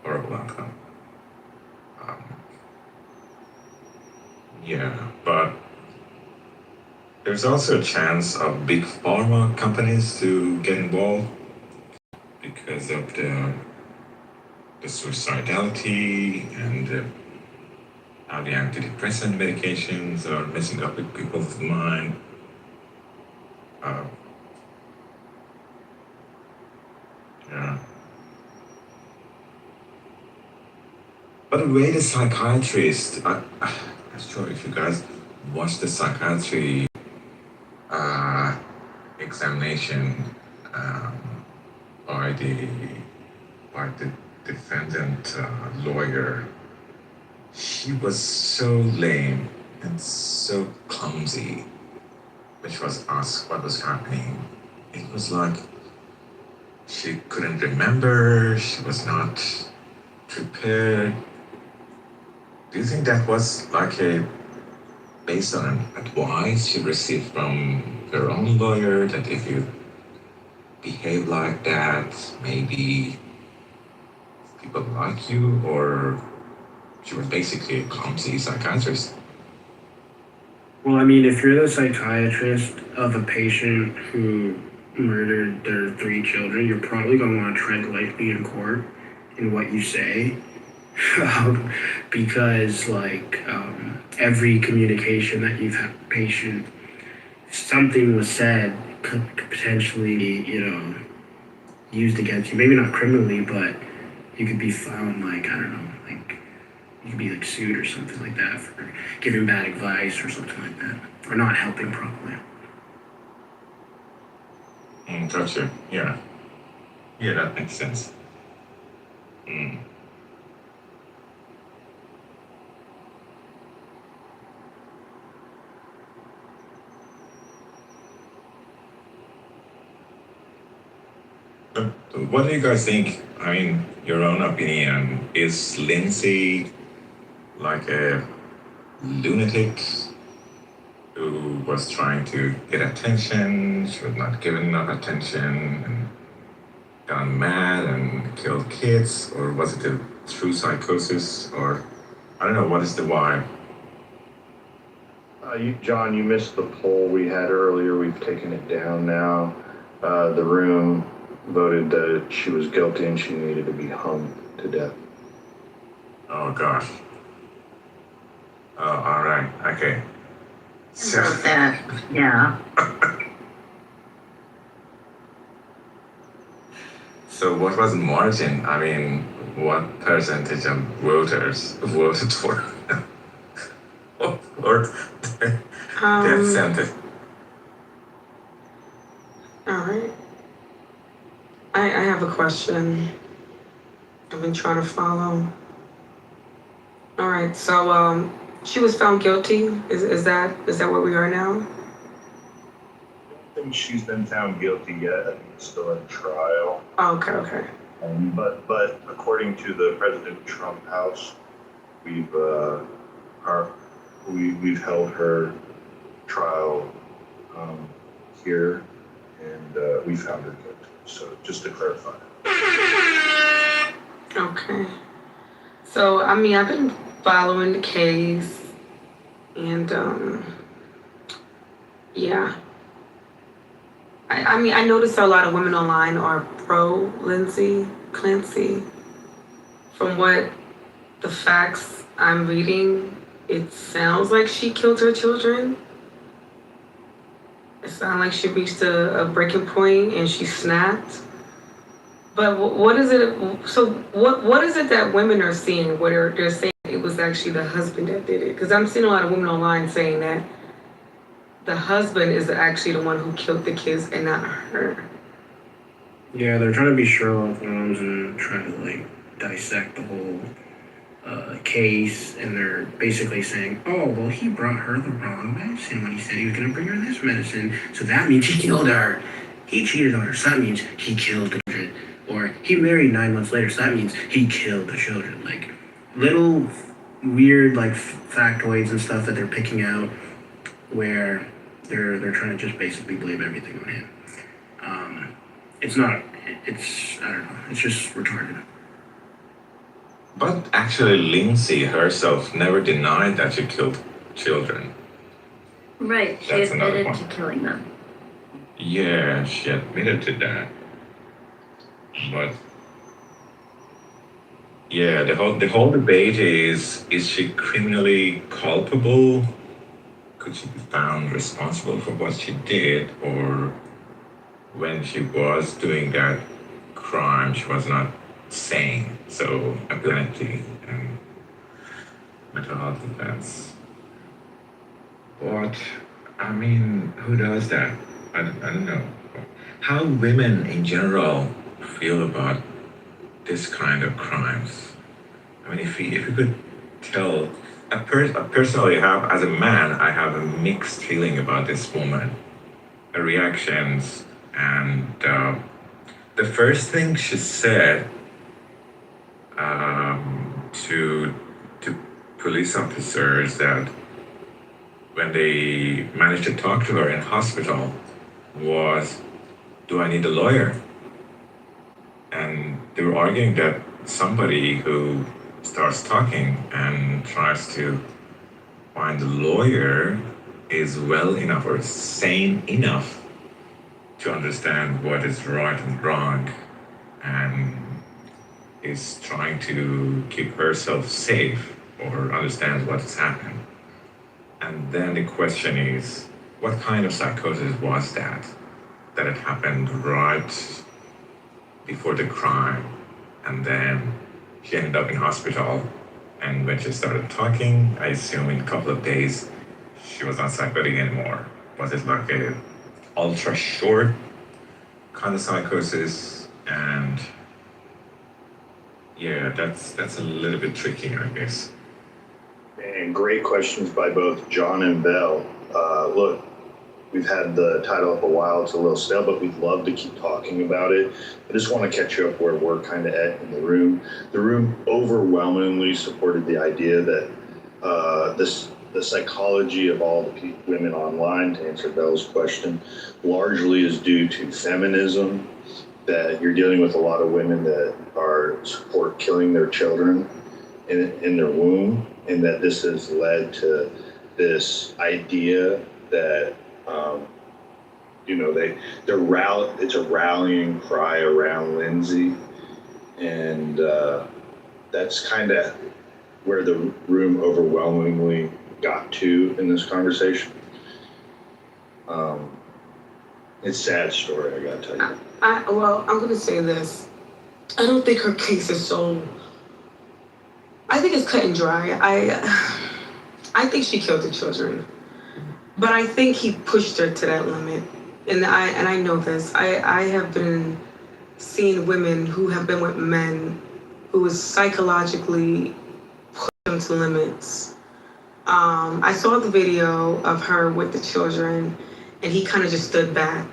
horrible outcome. Yeah, but there's also a chance of big pharma companies to get involved because of the suicidality and how the antidepressant medications are messing up with people's mind. Yeah. By the way, the psychiatrist, I'm not sure if you guys watched the psychiatry examination by the defendant lawyer. She was so lame and so clumsy when she was asked what was happening. It was like she couldn't remember, she was not prepared. Do you think that was like based on an advice she received from her own lawyer that if you behave like that, maybe people like you, or she was basically a clumsy psychiatrist? Well, I mean, if you're the psychiatrist of a patient who murdered their 3 children, you're probably going to want to tread lightly in court in what you say. Because, like, every communication that you've had with a patient, something was said could potentially, used against you. Maybe not criminally, but you could be found, like, I don't know, like, you could be, like, sued or something like that for giving bad advice or something like that, or not helping properly. Gotcha. Yeah. Yeah, that makes sense. Mm. What do you guys think? I mean, your own opinion. Is Lindsay like a lunatic who was trying to get attention? She was not given enough attention and gone mad and killed kids? Or was it a true psychosis? Or I don't know, what is the why? John, you missed the poll we had earlier. We've taken it down now. The room voted that she was guilty and she needed to be hung to death. Oh gosh. Oh, all right. Okay. So that, yeah. So what was the margin? I mean, what percentage of voters voted for or death sentence? All right. I have a question. I've been trying to follow. All right, so she was found guilty. Is that where we are now? I don't think she's been found guilty yet. I think it's still in trial. Oh, okay. But according to the President Trump house, we've held her trial here, and we found her guilty. So just to clarify. Okay. So I mean, I've been following the case, and yeah. I mean, I noticed a lot of women online are pro Lindsay Clancy. From what the facts I'm reading, it sounds like she killed her children. It sounds like she reached a breaking point and she snapped. But what is it? So what is it that women are seeing where they're saying it was actually the husband that did it? Because I'm seeing a lot of women online saying that the husband is actually the one who killed the kids and not her. Yeah, they're trying to be Sherlock Holmes and trying to like dissect the whole case, and they're basically saying, oh, well, he brought her the wrong medicine when he said he was going to bring her this medicine, so that means he killed her. He cheated on her, so that means he killed the children. Or he married 9 months later, so that means he killed the children. Like little weird like factoids and stuff that they're picking out where they're trying to just basically blame everything on him. It's not, it's, I don't know, it's just retarded. But actually, Lindsay herself never denied that she killed children. Right, she That's another admitted point. to killing them. Yeah, she admitted to that. But yeah, the whole debate is she criminally culpable? Could she be found responsible for what she did? Or when she was doing that crime, she was not sane, so apparently mental health defense. But I mean, who does that? I don't know. How women in general feel about this kind of crimes. I mean, if you could tell, personally, as a man, I have a mixed feeling about this woman, her reactions, and the first thing she said to police officers that when they managed to talk to her in hospital was, do I need a lawyer? And they were arguing that somebody who starts talking and tries to find a lawyer is well enough or sane enough to understand what is right and wrong, and is trying to keep herself safe or understand what has happened. And then the question is, what kind of psychosis was that? That it happened right before the crime, and then she ended up in hospital. And when she started talking, I assume in a couple of days, she was not psychotic anymore. Was it like a ultra short kind of psychosis? And yeah, that's a little bit tricky, I guess. And great questions by both John and Belle. Look, we've had the title up a while. It's a little stale, but we'd love to keep talking about it. I just want to catch you up where we're kind of at in the room. The room overwhelmingly supported the idea that the psychology of all the women online, to answer Belle's question, largely is due to feminism, that you're dealing with a lot of women that are support killing their children in their womb, and that this has led to this idea that it's a rallying cry around Lindsay, and that's kind of where the room overwhelmingly got to in this conversation. It's a sad story, I gotta tell you. Well, I'm gonna say this. I don't think her case is so. I think it's cut and dry. I think she killed the children, but I think he pushed her to that limit. And I know this. I have been seeing women who have been with men who is psychologically pushed them to limits. I saw the video of her with the children, and he kind of just stood back.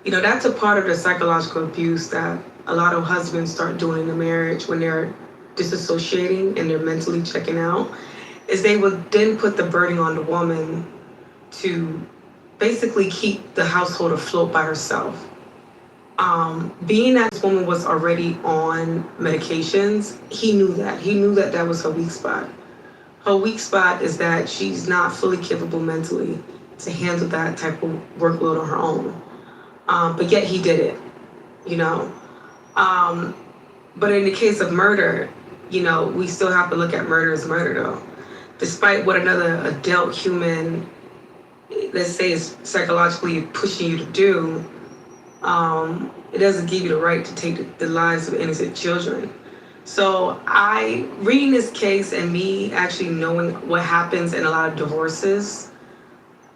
You know, that's a part of the psychological abuse that a lot of husbands start doing in the marriage when they're disassociating and they're mentally checking out, is they would then put the burden on the woman to basically keep the household afloat by herself. Being that this woman was already on medications, he knew that. He knew that that was her weak spot. Her weak spot is that she's not fully capable mentally to handle that type of workload on her own. But yet he did it, you know. But in the case of murder, you know, we still have to look at murder as murder though. Despite what another adult human, let's say, is psychologically pushing you to do, it doesn't give you the right to take the lives of innocent children. So reading this case and me actually knowing what happens in a lot of divorces,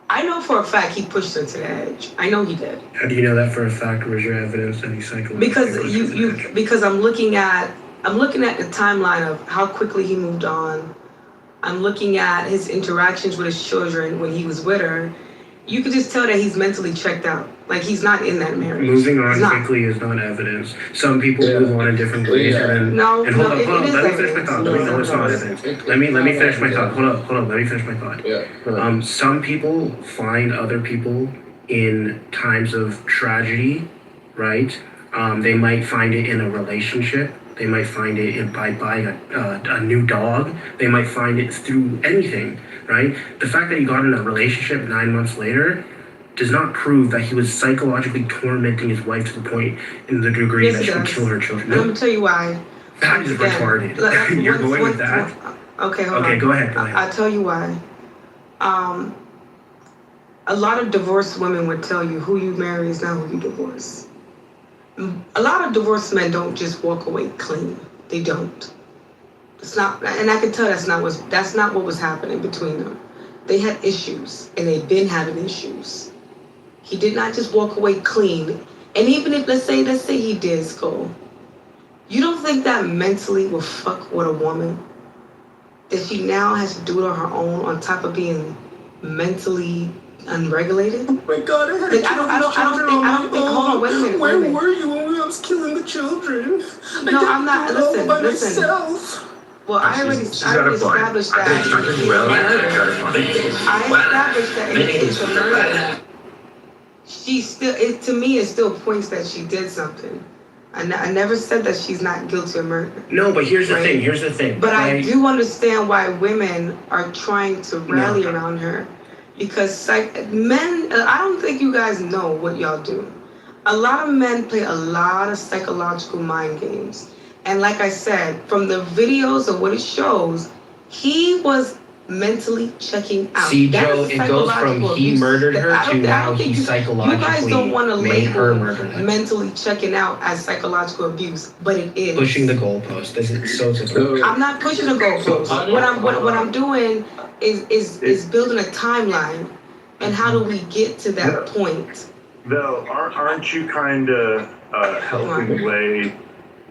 I know for a fact he pushed her to the edge. I know he did. How do you know that for a fact? Where's your evidence that he psychologically Because I'm looking at the timeline of how quickly he moved on. I'm looking at his interactions with his children when he was with her. You could just tell that he's mentally checked out. Like, he's not in that marriage. Moving on quickly is not evidence. Some people move on in different ways. Yeah. And No, hold it up. is Let me finish my evidence. thought. No, It's not evidence. Let me finish my thought. Hold up. Let me finish my thought. Yeah. Some people find other people in times of tragedy, right? They might find it in a relationship. They might find it by buying a new dog. They might find it through anything, right? The fact that he got in a relationship 9 months later does not prove that he was psychologically tormenting his wife to the point in the degree that she would kill her children. Let me tell you why. That is retarded. You're going with that? Okay, hold on. Okay, go ahead. I'll tell you why. A lot of divorced women would tell you who you marry is not who you divorce. A lot of divorced men don't just walk away clean. They don't. It's not, and I can tell that's not what was happening between them. They had issues, and they've been having issues. He did not just walk away clean. And even if, let's say he did, Skull, you don't think that mentally will fuck with a woman? That she now has to do it on her own on top of being mentally unregulated? Oh my God, I had to kill I don't think, hold on, wait a minute. Where were you when I was killing the children? No, I'm not, listen. Myself. Well, I already established that. I established that in the case of murder. She still, to me, it still points that she did something. I never said that she's not guilty of murder. No, but here's the thing. But I do understand why women are trying to rally around her. Because men, I don't think you guys know what y'all do. A lot of men play a lot of psychological mind games. And like I said, from the videos of what it shows, he was mentally checking out. See, That Joe, is it goes from psychological he abuse. murdered her I to don't now think he you guys psychologically don't want to made her label murder him. mentally checking out as psychological abuse, but it is. Pushing the goalpost. This is so typical. I'm not pushing the goalpost. What I'm doing is building a timeline, and how do we get to that point? Though, aren't you kind of helping lay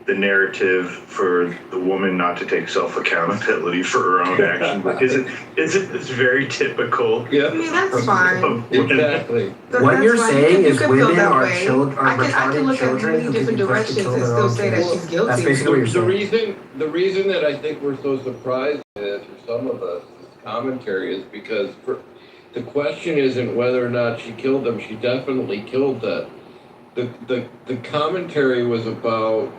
the narrative for the woman not to take self-accountability for her own actions? Because it's very typical. Yeah. I mean, that's fine. Exactly. What you're saying is women are I can look at children many who different can press to directions kill and their still own say that kids. she's guilty. That's basically what you're saying. The reason that I think we're so surprised by this, for some of us, this commentary is because the question isn't whether or not she killed them. She definitely killed them. The commentary was about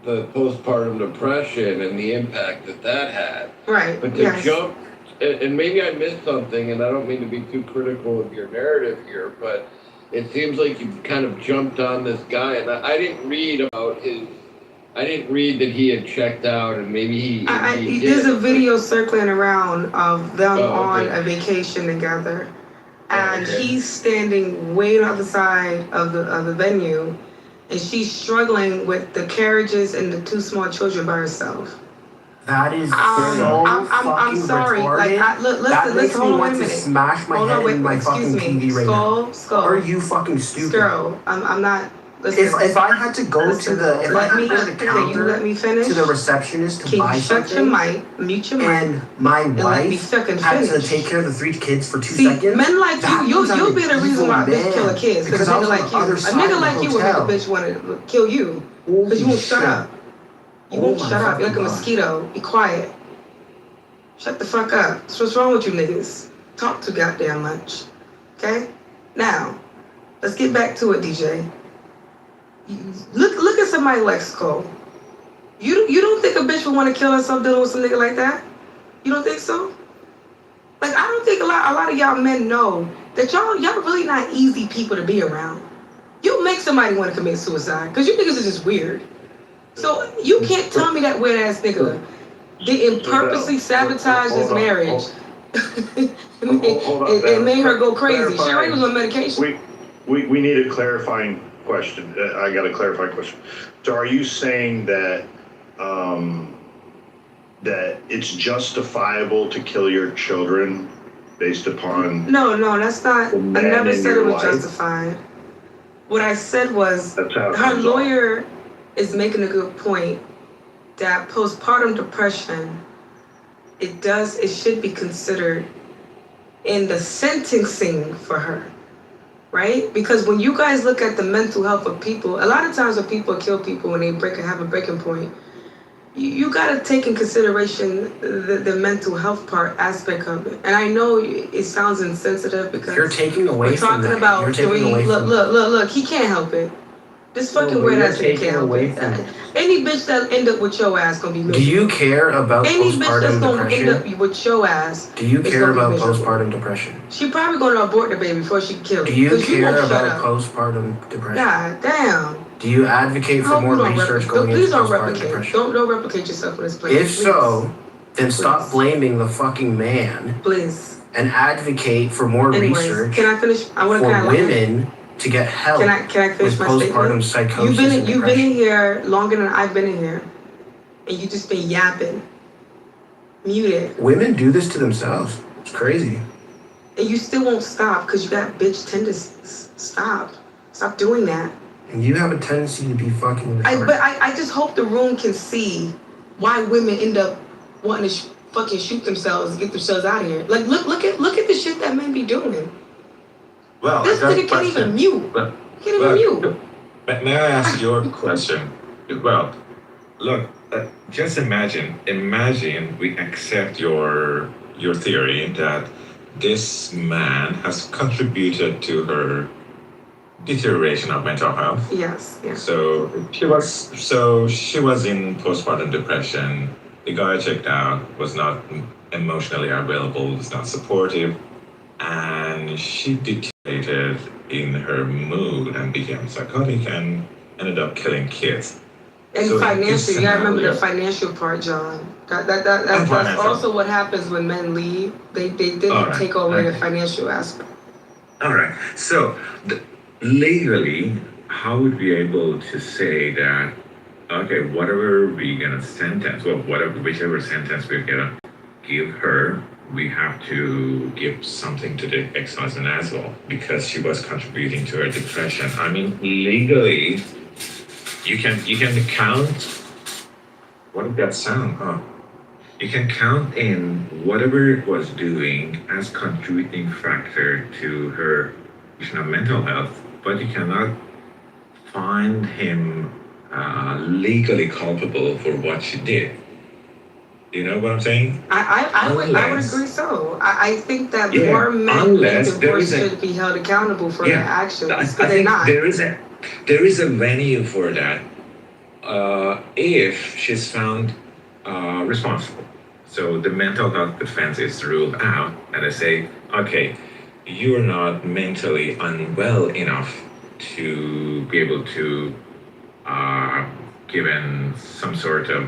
the postpartum depression and the impact that had. Right. But to jump, and maybe I missed something, and I don't mean to be too critical of your narrative here, but it seems like you kind of jumped on this guy, and I didn't read about I didn't read that he had checked out, and maybe he There's a video circling around of them on okay. a vacation together, and he's standing way on the other side of the venue, and she's struggling with the carriages and the two small children by herself. That is so I'm fucking sorry. retarded. Like, that makes me want to minute. smash my head in my fucking TV right now. Skull. Are you fucking stupid? Girl, I'm not. Listen, If I had to go to the let me finish. to the receptionist to buy shut something, your mic, mute your mic, and my let me wife fucking had to finish. take care of the 3 kids for 2 See, seconds. men like you'll be the reason why a bitch kill a kid. Because a I was nigga on like the you, other a side nigga of like the you would make a hotel. bitch want to kill you. Because you won't shut up. You won't shut up. You're like a mosquito. Be quiet. Shut the fuck up. So what's wrong with you niggas? Talk too goddamn much. Okay? Now, let's get back to it, DJ. Look at somebody like Skull. You don't think a bitch would want to kill herself dealing with some nigga like that? You don't think so? Like, I don't think a lot of y'all men know that y'all really not easy people to be around. You make somebody want to commit suicide because you niggas are just weird. So you can't tell me that weird ass nigga didn't purposely sabotage this marriage. It made her go crazy. She already was on medication. We need a clarifying question. I got a clarifying question. So are you saying that that it's justifiable to kill your children based upon No, that's not. I man never in said it your was life? justified. What I said was That's how it her comes off. lawyer is making a good point that postpartum depression, it should be considered in the sentencing for her, right? Because when you guys look at the mental health of people, a lot of times when people kill people when they have a breaking point, you got to take in consideration the mental health aspect of it. And I know it sounds insensitive because You're taking away we're from talking that. about You're taking away from look, he can't help it. This fucking weird ass nigga can't help it. Any bitch that end up with your ass gonna be miserable. Do you care about Any bitch that's postpartum gonna depression? end up with your ass. Do you is care gonna be about miserable. postpartum depression? She probably gonna abort the baby before she kills it. Do you 'cause care won't shut about up. postpartum depression? God damn. Do you advocate I for hope you more don't research replicate. going Please into don't postpartum replicate. depression? Don't replicate yourself in this place. If so, then stop blaming the fucking man. Please. And advocate for more Anyways, research can I finish? I want to for kind of women to get help Can I finish with my postpartum statement? psychosis and You've been depression. in here longer than I've been in here, and you just been yapping. Mute it. Women do this to themselves. It's crazy. And you still won't stop because you got bitch tendencies. Stop doing that. And you have a tendency to be fucking retarded. I just hope the room can see why women end up wanting to fucking shoot themselves and get themselves out of here. Like look at the shit that men be doing. Well, This nigga can't even mute. Can't even mute. May I ask your question? Well, look, just imagine we accept your theory that this man has contributed to her deterioration of mental health. Yes. So she was in postpartum depression. The guy checked out, was not emotionally available, was not supportive, and she deteriorated in her mood and became psychotic and ended up killing kids. And So in financial, this you gotta remember the scenario- financial part, John. That's financial. also what happens when men leave. They didn't All right, take away the okay. financial aspect. All right. So legally, how would we be able to say that? Okay, whatever we gonna sentence, well, whichever sentence we're gonna give her, we have to give something to the ex-husband as well because she was contributing to her depression. I mean, legally, you can count. What did that sound? Oh. You can count in whatever it was doing as contributing factor to her mental health, but you cannot find him legally culpable for what she did. You know what I'm saying? I would Unless- agree so. I think that Yeah, more men unless being there is divorced a- should be held accountable for Yeah, their actions. I But they're think not. there is a venue for that if she's found responsible. So the mental health defense is ruled out, and they say, okay, you're not mentally unwell enough to be able to given some sort of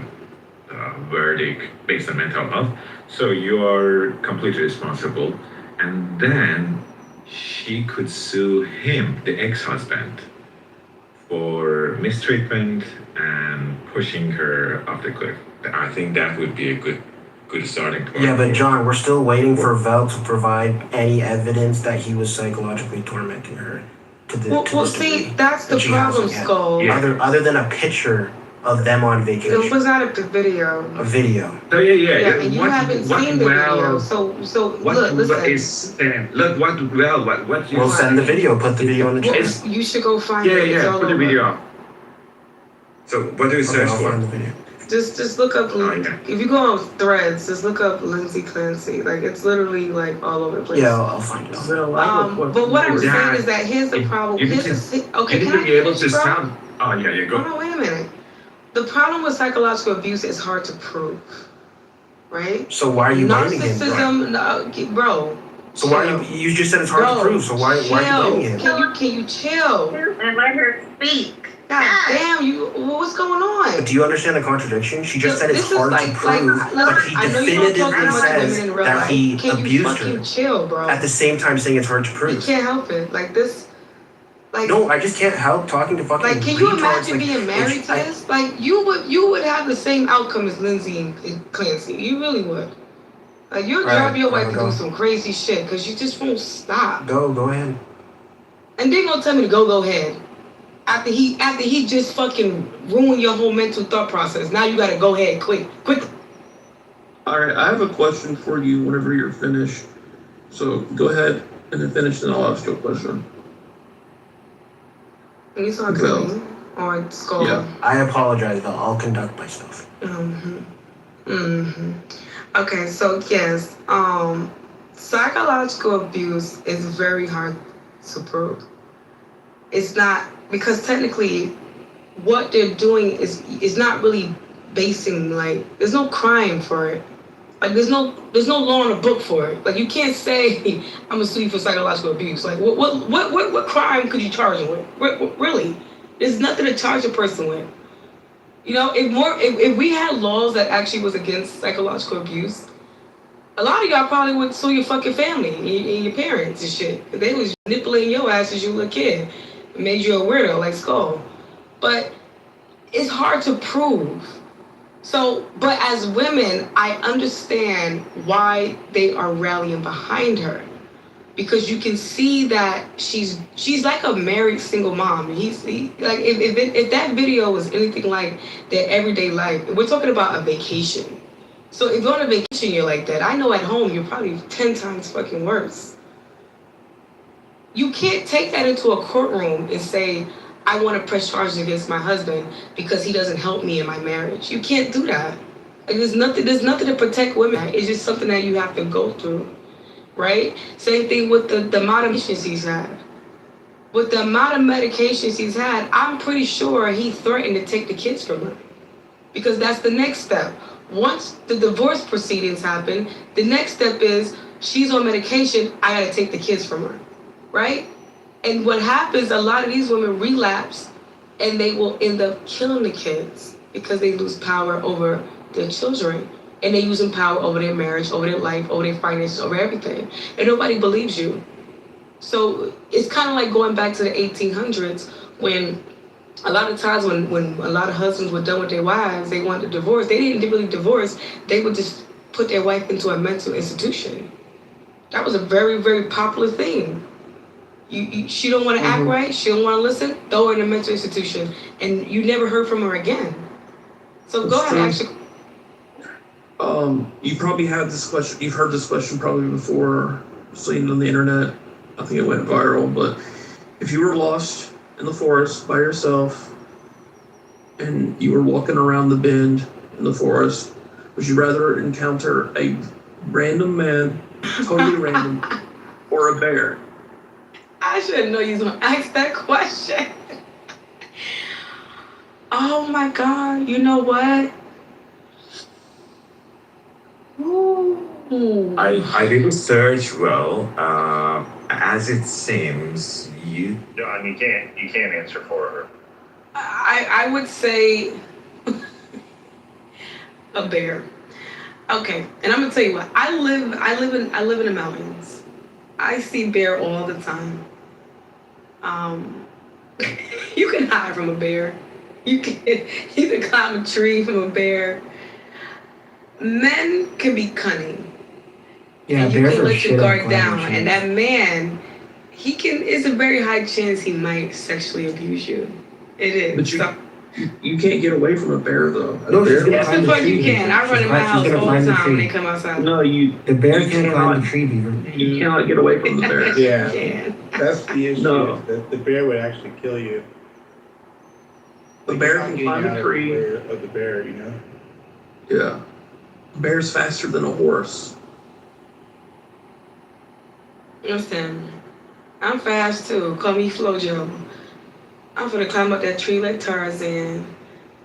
verdict based on mental health. So you're completely responsible, and then she could sue him, the ex-husband, for mistreatment and pushing her off the cliff. I think that would be a good starting point. Yeah, but John, we're still waiting for Vel to provide any evidence that he was psychologically tormenting her to the Well, this see, degree. that's the And she problem, hasn't yet. Skull. Yeah. Other than a picture of them on It vacation, was not a video. a video. So Yeah, and you haven't seen the video. So look, listen. Look what you We'll send the video. Put the video in the Well, chat. you should go find it. It's all over. up. So what do you search I'll for? find the video. Just look up. yeah. If you go on Threads, just look up Lindsay Clancy. Like it's literally like all over the place. Yeah, I'll find it. But what I'm saying is that here's the problem. You Here's need the okay. You Can need to I be able finish, to bro? sound. Oh yeah, go. Hold on, wait a minute. The problem with psychological abuse is hard to prove, right? So why are you blaming him? Narcissism, no, bro. So why are you just said it's hard to prove? So why are you blaming him? Can you chill? And let her speak. God damn, what's going on? But do you understand the contradiction? She just said it's This is hard like- to prove, like, but he I know you don't talk definitively about women says in real that life. he Can you abused fucking her. chill, bro? At the same time saying it's hard to You prove. can't help it. Like this, like No, I just can't help talking to fucking like can you retards, imagine like, being married to this? Like you would have the same outcome as Lindsay and Clancy. You really would. Like you'll Right, drive your wife I'll to go. do some crazy shit because you just won't stop. Go ahead. And then gonna tell me to go ahead. After he just fucking ruined your whole mental thought process. Now you gotta go ahead quick. All right, I have a question for you whenever you're finished. So go ahead and then finish, and I'll ask you a question. Are you talking to me or Skull? Yeah. I apologize, though. I'll conduct myself. Okay, so yes, psychological abuse is very hard to prove. It's not because technically, what they're doing is not really basing like there's no crime for it. Like there's no law in the book for it. Like you can't say I'm a sue you for psychological abuse. Like what crime could you charge him with? Really, there's nothing to charge a person with. You know, if we had laws that actually was against psychological abuse, a lot of y'all probably would sue your fucking family and your parents and shit. They was manipulating your ass as you were a kid. It made you a weirdo like Skull. But it's hard to prove. So, but as women, I understand why they are rallying behind her. Because you can see that she's like a married single mom. Like if that video was anything like their everyday life, we're talking about a vacation. So if you're on a vacation, you're like that. I know at home you're probably 10 times fucking worse. You can't take that into a courtroom and say, I want to press charges against my husband because he doesn't help me in my marriage. You can't do that. Like, there's nothing to protect women. It's just something that you have to go through. Right? Same thing with the amount of medications he's had. With the amount of medications he's had, I'm pretty sure he threatened to take the kids from her. Because that's the next step. Once the divorce proceedings happen, the next step is she's on medication, I gotta take the kids from her, right? And what happens, a lot of these women relapse and they will end up killing the kids because they lose power over their children. And they're using power over their marriage, over their life, over their finances, over everything. And nobody believes you. So it's kind of like going back to the 1800s when a lot of times when a lot of husbands were done with their wives, they wanted to divorce. They didn't really divorce. They would just put their wife into a mental institution. That was a very, very popular thing. She don't want to act right. She don't want to listen. Throw her in a mental institution. And you never heard from her again. So go ahead, actually. You probably had this question, you've heard this question probably before, seen it on the internet. I think it went viral, but if you were lost in the forest by yourself and you were walking around the bend in the forest, would you rather encounter a random man, totally random, or a bear? I should know you was going to ask that question. Oh my God, you know what? Ooh. I didn't search well. As it seems, you. No, I mean, you can't answer for her. I would say a bear. Okay, and I'm gonna tell you what. I live in the mountains. I see bear all the time. You can hide from a bear. You can climb a tree from a bear. Men can be cunning. Yeah, and you bears can are let your shit guard at down, climbing and that man, it's a very high chance he might sexually abuse you. It is. But you can't get away from a bear though. No, she's gonna Yes, climb the the fuck you tree. can. I run in my house all the time when they come outside. No, The bear can't climb the tree, Beaver. You cannot get away from the bear. Yeah, that's the issue. No. Is that the bear would actually kill you. The bear can climb a tree. Of the bear, you know. Yeah, a bear's faster than a horse. Listen, I'm fast too. Call me Flojo. I'm gonna climb up that tree like Tarzan.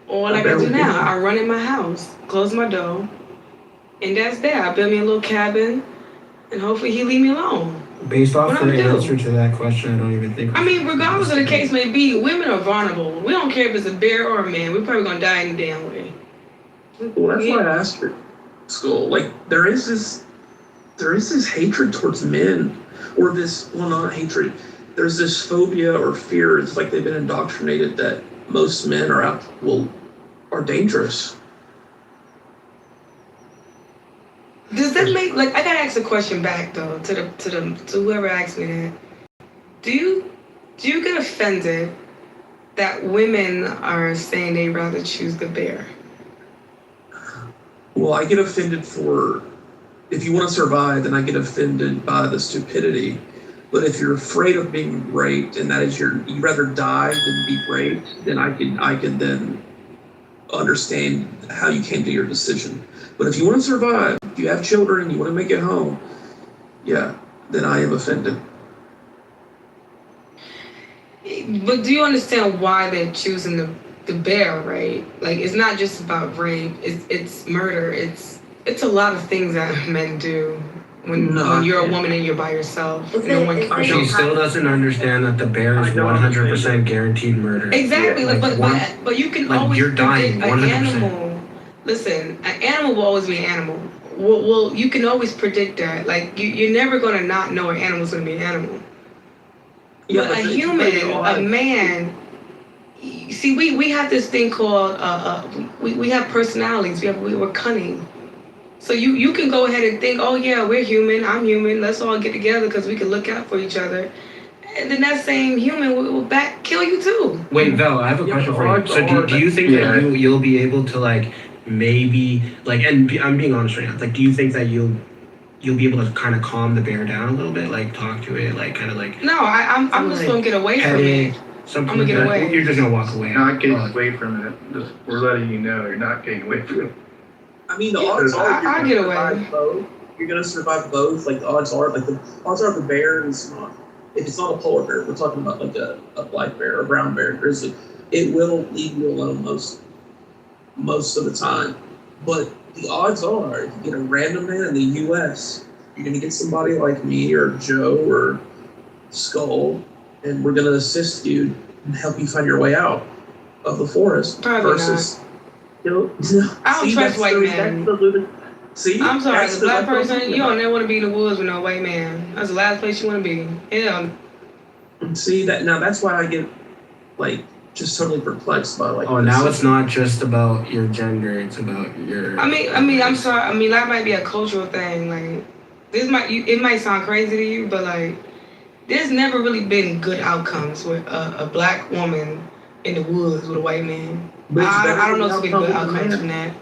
All I gotta do now, I run in my house, close my door, and that's that. I build me a little cabin, and hopefully he leave me alone. Based off What the I'm gonna do? answer to that question, I don't even think. I mean, regardless of the case may be, women are vulnerable. We don't care if it's a bear or a man. We're probably gonna die any damn way. Well, that's why I asked her. School, like there is this hatred towards men, or this, well, not hatred. There's this phobia or fear. It's like they've been indoctrinated that most men are dangerous. Does that make, like, I gotta ask a question back though to whoever asked me that. Do you get offended that women are saying they'd rather choose the bear? Well, I get offended if you want to survive, then I get offended by the stupidity. But if you're afraid of being raped, and that is you'd rather die than be raped, then I can then understand how you came to your decision. But if you want to survive, if you have children, you want to make it home, yeah, then I am offended. But do you understand why they're choosing the bear, right? Like, it's not just about rape, it's murder, it's a lot of things that men do when you're a woman and you're by yourself. No one can. She still doesn't understand that the bear is 100% guaranteed murder. Exactly, Yeah. but you can like always you're dying predict 100%. an animal. Listen, an animal will always be an animal. Well, you can always predict that. Like, you're never gonna not know an animal's gonna be an animal. Yeah, but a human, a man. See, we have this thing called we have personalities. We're cunning. So you can go ahead and think, oh yeah, we're human. I'm human. Let's all get together because we can look out for each other. And then that same human will kill you too. Wait, Vel, I have a question for you. So do you think that you'll be able to, like, maybe, like, and I'm being honest right now, like, do you think that you'll be able to kind of calm the bear down a little bit, like talk to it, like kind of like? No, I'm just gonna get away from it. I'm gonna get away. You're just gonna walk away. Not getting away from it. We're letting you know you're not getting away from it. I mean, the odds are I get away. You're gonna survive both. Like the odds are the bear is not. If it's not a polar bear, we're talking about like a black bear or brown bear, grizzly. It will leave you alone most of the time. But the odds are, if you get a random man in the U.S., you're gonna get somebody like me or Joe or Skull, and we're gonna assist you and help you find your way out of the forest. Probably versus, not. You know, I don't see, trust that's white the- men. that's the- See, I'm sorry, that's as a the- black that's what I'm person, talking you don't about. never want to be in the woods with no white man. That's the last place you want to be. Hell. See that now? That's why I get like just totally perplexed by like. Oh, now it's not just about your gender; it's about your. I mean, I'm sorry. I mean, that might be a cultural thing. Like, it might sound crazy to you, but like, there's never really been good outcomes with a black woman in the woods with a white man. But it's better I don't than know if the it's been good outcome with the outcomes man. from that.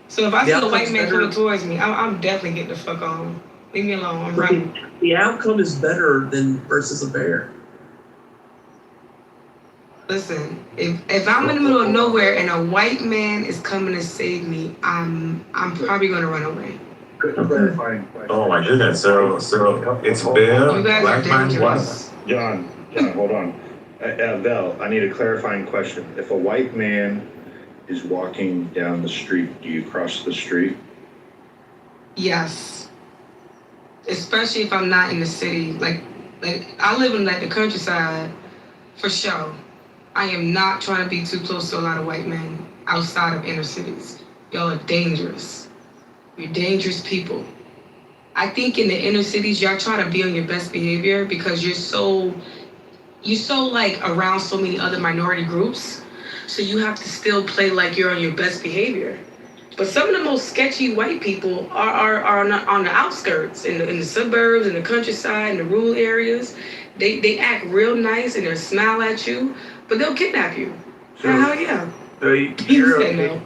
So if I The see a white outcome's man better- coming towards me, I'm definitely getting the fuck on. Leave me alone. I'm But running. the outcome is better than versus a bear. Listen, if I'm in the middle of nowhere and a white man is coming to save me, I'm probably gonna run away. Clarifying question. Oh my goodness. So it's bear, You guys are black man, dangerous. what? John, hold on. Vel, I need a clarifying question. If a white man is walking down the street, do you cross the street? Yes. Especially if I'm not in the city. Like I live in like the countryside, for sure. I am not trying to be too close to a lot of white men outside of inner cities. Y'all are dangerous. You're dangerous people. I think in the inner cities, y'all try to be on your best behavior because you're so like around so many other minority groups. So you have to still play like you're on your best behavior. But some of the most sketchy white people are on the outskirts, in the suburbs, in the countryside, in the rural areas. They act real nice and they'll smile at you, but they'll kidnap you. Hell yeah. So You you're said okay. no.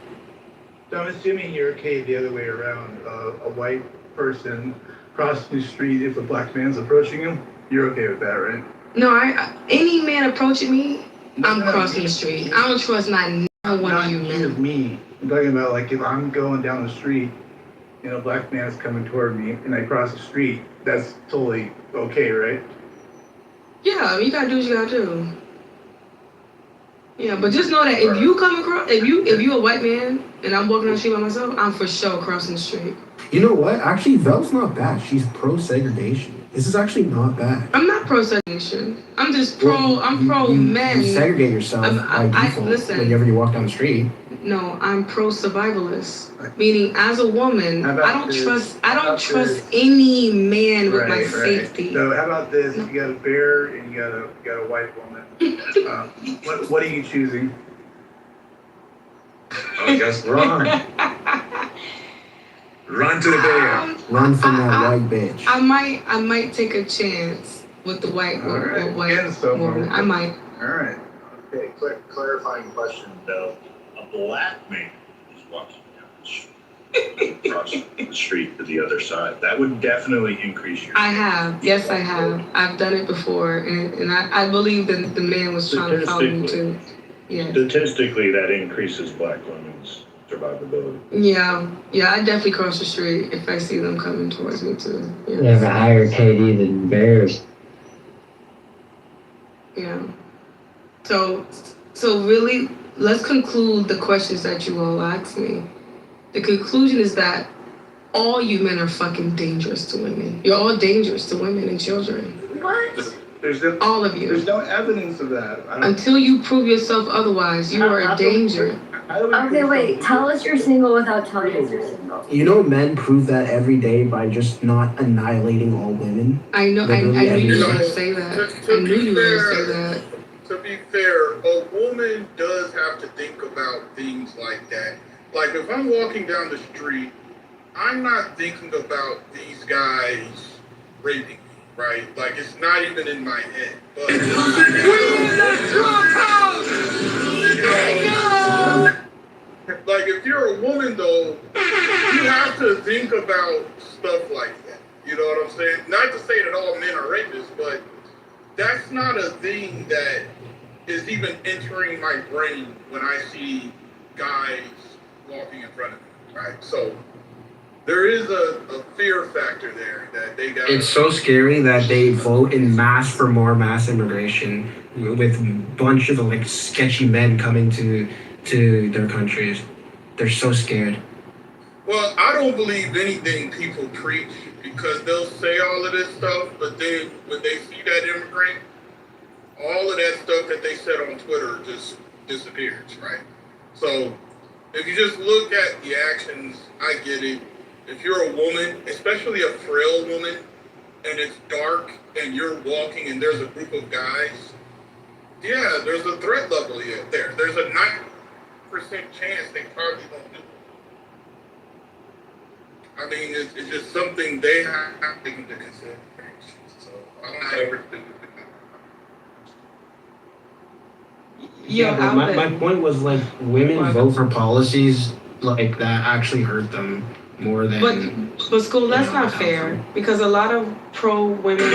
So I'm assuming you're okay the other way around. A white person crossing the street, if a black man's approaching him, you're okay with that, right? No, any man approaching me, I'm crossing the street. I don't trust not one of you men. Me. I'm talking about like if I'm going down the street and a black man is coming toward me and I cross the street, that's totally okay, right? Yeah, you gotta do what you gotta do. Yeah, but just know that if you come across, if you a white man and I'm walking down the street by myself, I'm for sure crossing the street. You know what? Actually, Vel's not bad. She's pro segregation. This is actually not bad. I'm not pro segregation. I'm just pro. I'm pro men. You segregate yourself by default listen. whenever you walk down the street. No, I'm pro survivalist. Meaning, as a woman, How I about don't this? trust. I How don't about trust this? any man with my safety. So how about this? You got a bear and you got a white woman. What are you choosing? I guess run. Run to the bear. Run from that white bitch. I might take a chance with the white woman. Woman. I might. All right. Okay, clarifying question though. A black man is walking down the street, across the street to the other side. That would definitely increase your. I have. Yes, I have. I've done it before, and I believe that the man was trying to follow me too. Yeah. Statistically, that increases black women's survivability. Yeah. I definitely cross the street if I see them coming towards me too. Yeah. They have a higher KD than bears. Yeah. So really, let's conclude the questions that you all asked me. The conclusion is that all you men are fucking dangerous to women. You're all dangerous to women and children. What? All of you. There's no evidence of that. Until you prove yourself otherwise, you are a danger. Okay, wait. Tell us you're single without telling us you're single. You know, men prove that every day by just not annihilating all women. I know. I knew you were gonna say that. I knew you were gonna say that. To be fair, a woman does have to think about things like that. Like if I'm walking down the street, I'm not thinking about these guys raping me, right? Like it's not even in my head. But like if you're a woman though, you have to think about stuff like that. You know what I'm saying? Not to say that all men are rapists, but that's not a thing that is even entering my brain when I see guys walking in front of me, right? So there is a fear factor there that they got. It's so scary that they vote in mass for more mass immigration with a bunch of like sketchy men coming to their countries. They're so scared. Well, I don't believe anything people preach because they'll say all of this stuff, but then when they see that immigrant, all of that stuff that they said on Twitter just disappears, right? So if you just look at the actions, I get it. If you're a woman, especially a frail woman, and it's dark and you're walking and there's a group of guys, yeah, there's a threat level there. There's a 9% chance they probably won't do it. I mean, it's just something they have to take into consideration. So I don't ever think Yeah, but my point was like women vote for policies like that actually hurt them more than. But school, that's not fair because a lot of pro women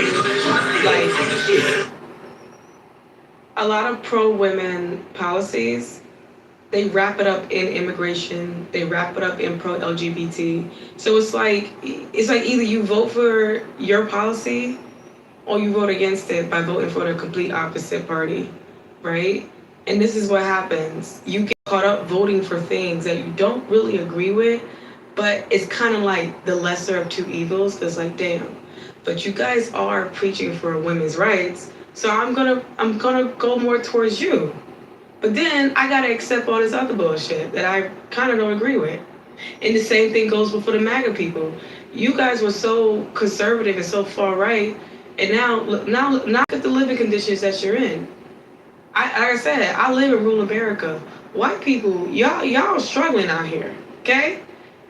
policies, they wrap it up in immigration, they wrap it up in pro LGBT. So it's like either you vote for your policy or you vote against it by voting for the complete opposite party, right? And this is what happens. You get caught up voting for things that you don't really agree with, but it's kind of like the lesser of two evils, because like, damn, but you guys are preaching for women's rights, so I'm gonna go more towards you. But then I gotta accept all this other bullshit that I kind of don't agree with. And the same thing goes for the MAGA people. You guys were so conservative and so far right, and now look at the living conditions that you're in. Like I said, I live in rural America. White people, y'all struggling out here, okay?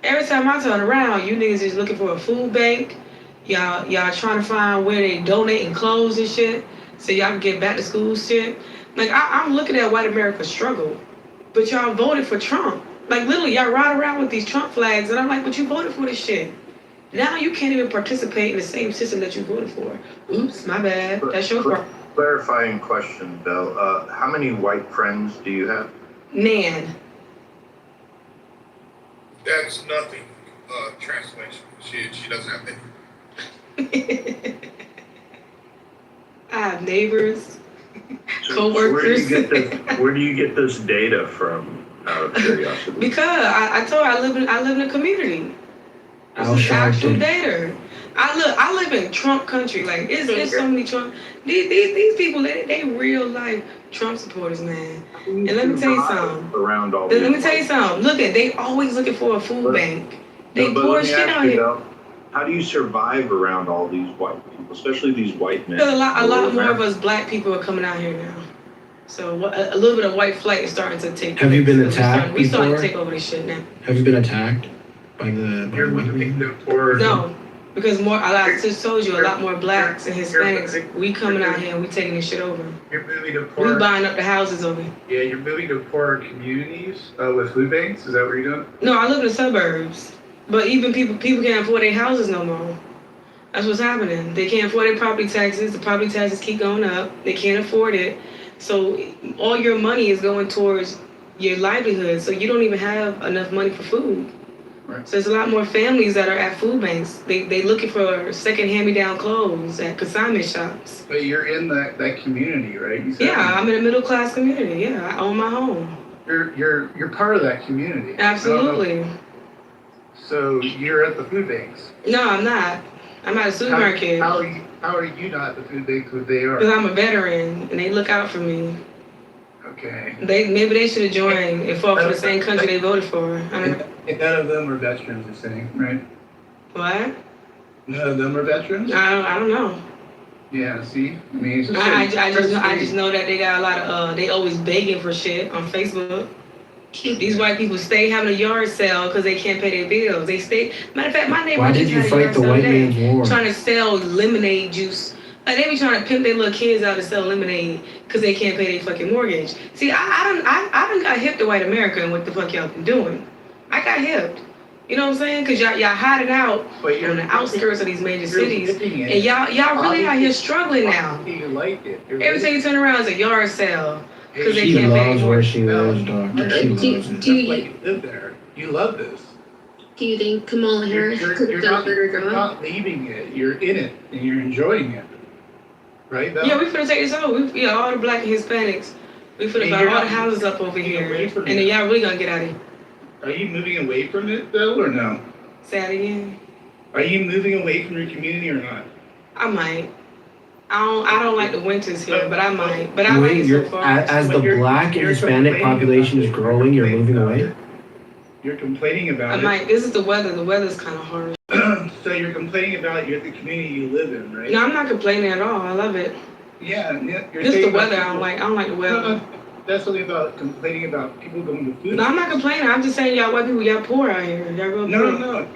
Every time I turn around, you niggas is looking for a food bank. Y'all trying to find where they donating clothes and shit, so y'all can get back to school shit. Like I'm looking at white America struggle, but y'all voted for Trump. Like literally, y'all ride around with these Trump flags, and I'm like, but you voted for this shit. Now you can't even participate in the same system that you voted for. Oops, my bad. That's your problem. Clarifying question, Belle. How many white friends do you have? Man. that's nothing. Translation. She doesn't have any. I have neighbors, co-workers. Where do you get this data from? Out of curiosity. Because I told her I live in a community. This is actual data. I live in Trump country. Like it's so many Trump. These people they real life Trump supporters, man. And let me tell you something. Around all Let me tell you something. Look at they always looking for a food bank. They poor shit out here. Though, how do you survive around all these white people, especially these white men? Because a lot more of us black people are coming out here now. So a little bit of white flight is starting to take. Have you been attacked We starting to before? take over this shit now. Have you been attacked by the white people? No, because I just told you, a lot more blacks and Hispanics. We coming out here and we taking this shit over. You're moving to poor. We buying up the houses over here. Yeah, you're moving to poorer communities with food banks. Is that what you're doing? No, I live in the suburbs, but even people can't afford their houses no more. That's what's happening. They can't afford their property taxes. The property taxes keep going up. They can't afford it. So all your money is going towards your livelihood. So you don't even have enough money for food. Right. So there's a lot more families that are at food banks. They looking for second hand-me-down clothes at consignment shops. But you're in that community, right? You said Yeah, I'm in a middle class community. Yeah, I own my home. You're part of that community. Absolutely. So you're at the food banks. No, I'm not. I'm at a supermarket. How are you not at the food banks when they are? Because I'm a veteran and they look out for me. Okay. Maybe they should have joined and fought for the same country they voted for. I mean, none of them are veterans, you're saying, right? What? None of them are veterans? I don't know. Yeah, see? I mean, it's I just know that they got a lot of they always begging for shit on Facebook. These white people stay having a yard sale because they can't pay their bills. They stay. Matter of fact, my neighbor just had a yard sale today, trying to sell lemonade juice. Like they be trying to pimp their little kids out to sell lemonade because they can't pay their fucking mortgage. See, I done got hip to white America and what the fuck y'all been doing. I got hipped. You know what I'm saying? Because y'all hiding out on the outskirts of these major cities, and y'all really out here struggling now. You like it. Every time you turn around, it's a yard sale because they She can't pay loves their where mortgage. she lives, doctor. She loves it. Do you live there? You love this. Do you think Kamala Harris could have done a better You're job? not leaving it. You're in it and you're enjoying it. Right? Val? Yeah, we finna take this over. All the black and Hispanics. We finna buy all the houses up over here, and then y'all really gonna get out of here. Are you moving away from it though, or no? Say that again. Are you moving away from your community or not? I might. I don't like the winters here, but I might. But I like Wait, it so far. as the black and Hispanic population is growing, you're moving away? You're complaining about I it. might. This is the weather. The weather's kind of harsh. So you're complaining about the community you live in, right? No, I'm not complaining at all. I love it. Yeah. You're Just the saying weather. about I don't like. I don't like the No, weather. no, that's something about complaining about people going to food. No, I'm not complaining. I'm just saying y'all white people, y'all poor out here. Y'all real No, poor. no.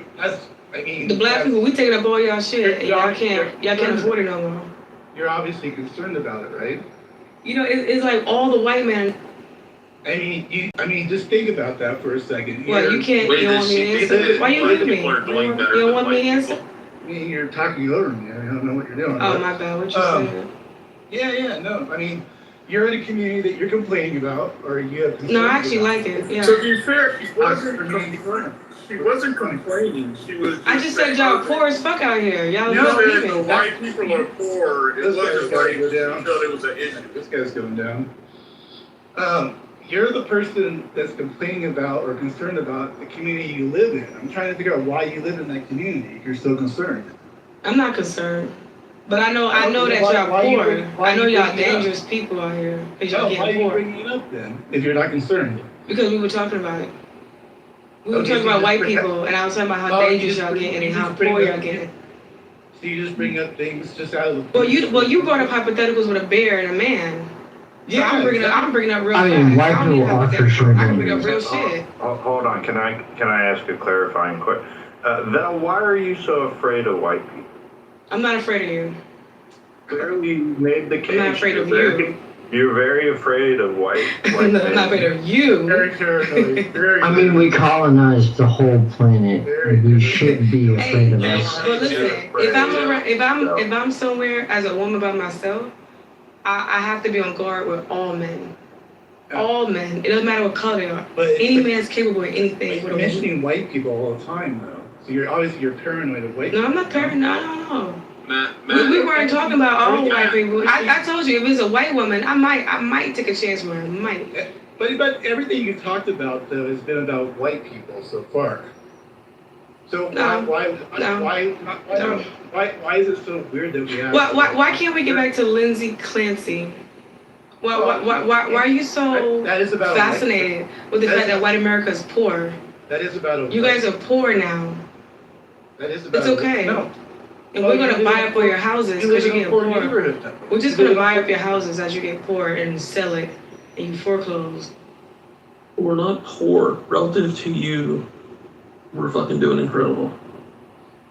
I mean, The black people, we taking up all y'all shit, and y'all can't you're- afford it no more. You're obviously concerned about it, right? You know, it's like all the white men. I mean, just think about that for a second. Well, you can't. You don't want me to answer? Why you leaving me? You don't want me to answer? I mean, you're talking over me. I don't know what you're doing. Oh, but- my bad. What you said? Yeah, no. I mean, you're in a community that you're complaining about, or you have concerns No, I actually about. like it. Yeah. To be fair, she wasn't complaining. She was. I just said y'all poor as fuck out here. Y'all You don't said leave the me. white people are poor. It This guy's wasn't gotta like go she down. felt it was an issue. This guy's going down. You're the person that's complaining about or concerned about the community you live in. I'm trying to figure out why you live in that community if you're so concerned. I'm not concerned. But I know that Why- y'all why you poor. bring- why I know you y'all bringing it up? dangerous people out here. Because y'all Why are getting you poor. bringing it up then, if you're not concerned? Because we were talking about it. We were Okay, talking so about you white just bring up- people, and I was talking about how Oh, you dangerous just y'all bring- getting you and just how bring poor up- y'all getting. So you just bring up things just out of the Well, you brought up hypotheticals with a bear and a man. So Yeah, I'm bringing exactly. up real I facts. mean, white I don't need people are for hypotheticals. sure I can bring up real dangerous. shit. Hold on, can I ask a clarifying question? Val, why are you so afraid of white people? I'm not afraid of you. Clearly, you made the case. I'm not afraid of you. You're very afraid of white I'm not afraid of you. Very paranoid. Very I mean, we colonized the whole planet. You should be afraid of us. But listen, if I'm somewhere as a woman by myself, I have to be on guard with all men. All men. It doesn't matter what color they are. But Any man's capable of anything. You're with a woman. mentioning white people all the time, though. So you're paranoid of white people. No, I'm not paranoid. No. Matt, We weren't talking about all white people. I told you, if it's a white woman, I might take a chance with her. I might. But everything you talked about, though, has been about white people so far. So why is it so weird that we have? Why can't we get back to Lindsay Clancy? Why are you so That is about fascinated with the fact that white America is poor? That is about You guys are poor now. That is about It's okay. No. And we're gonna buy up all your houses because you get poor. Neighborhood. We're just gonna buy up your houses as you get poor and sell it and you foreclose. We're not poor. Relative to you, we're fucking doing incredible.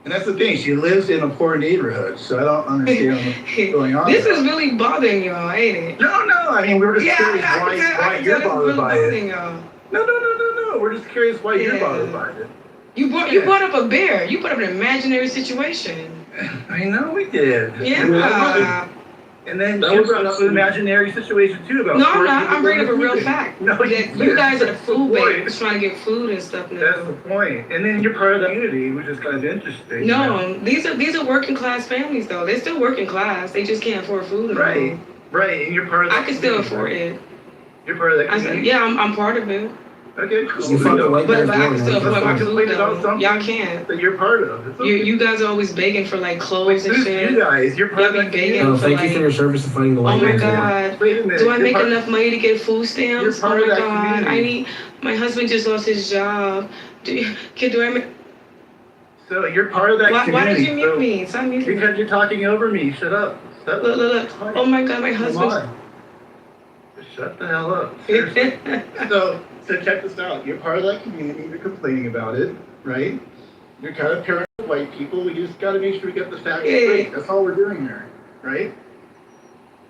And that's the thing. She lives in a poor neighborhood, so I don't understand what's going on. This is really bothering y'all, ain't it? No. I mean, we were just curious I why can you're tell bothered by bothering it. y'all. No. We're just curious why you're bothered by it. You brought up a bear. You brought up an imaginary situation. I know we did. Yeah. And then you brought up an imaginary situation too about. No, I'm poor not. people I'm bringing up a going real to fact. No, that you guys are the food That's the babies trying to get food and stuff now. That's the point. And then you're part of the community, which is kind of interesting. No, these are working class families though. They're still working class. They just can't afford food. Right. And you're part of. I can still afford it. You're part of that I said, community. yeah, I'm part of it. Okay, cool. You fuck the white But guys I can more, still man. afford my food Complain about though. something Y'all can't. that you're part of. It's okay. You guys are always begging for like clothes and Who's shit. you guys? You're part Y'all of be that begging community. No, for thank you for like. your service to fighting the Oh white my man's war. God. Wait a minute. Do I you're make part- enough money to get food stamps? You're part Oh of my that God. community. My husband just lost his job. Do I make? So you're part of that community. Why did you mute me? Stop muting me. Because you're talking over me. Shut up. Look. Oh my God, my husband. Come on. Just shut the hell up. Seriously. So check this out. You're part of that community. You're complaining about it, right? You're kind of paranoid of white people. We just got to make sure we get the facts straight. That's all we're doing here, right?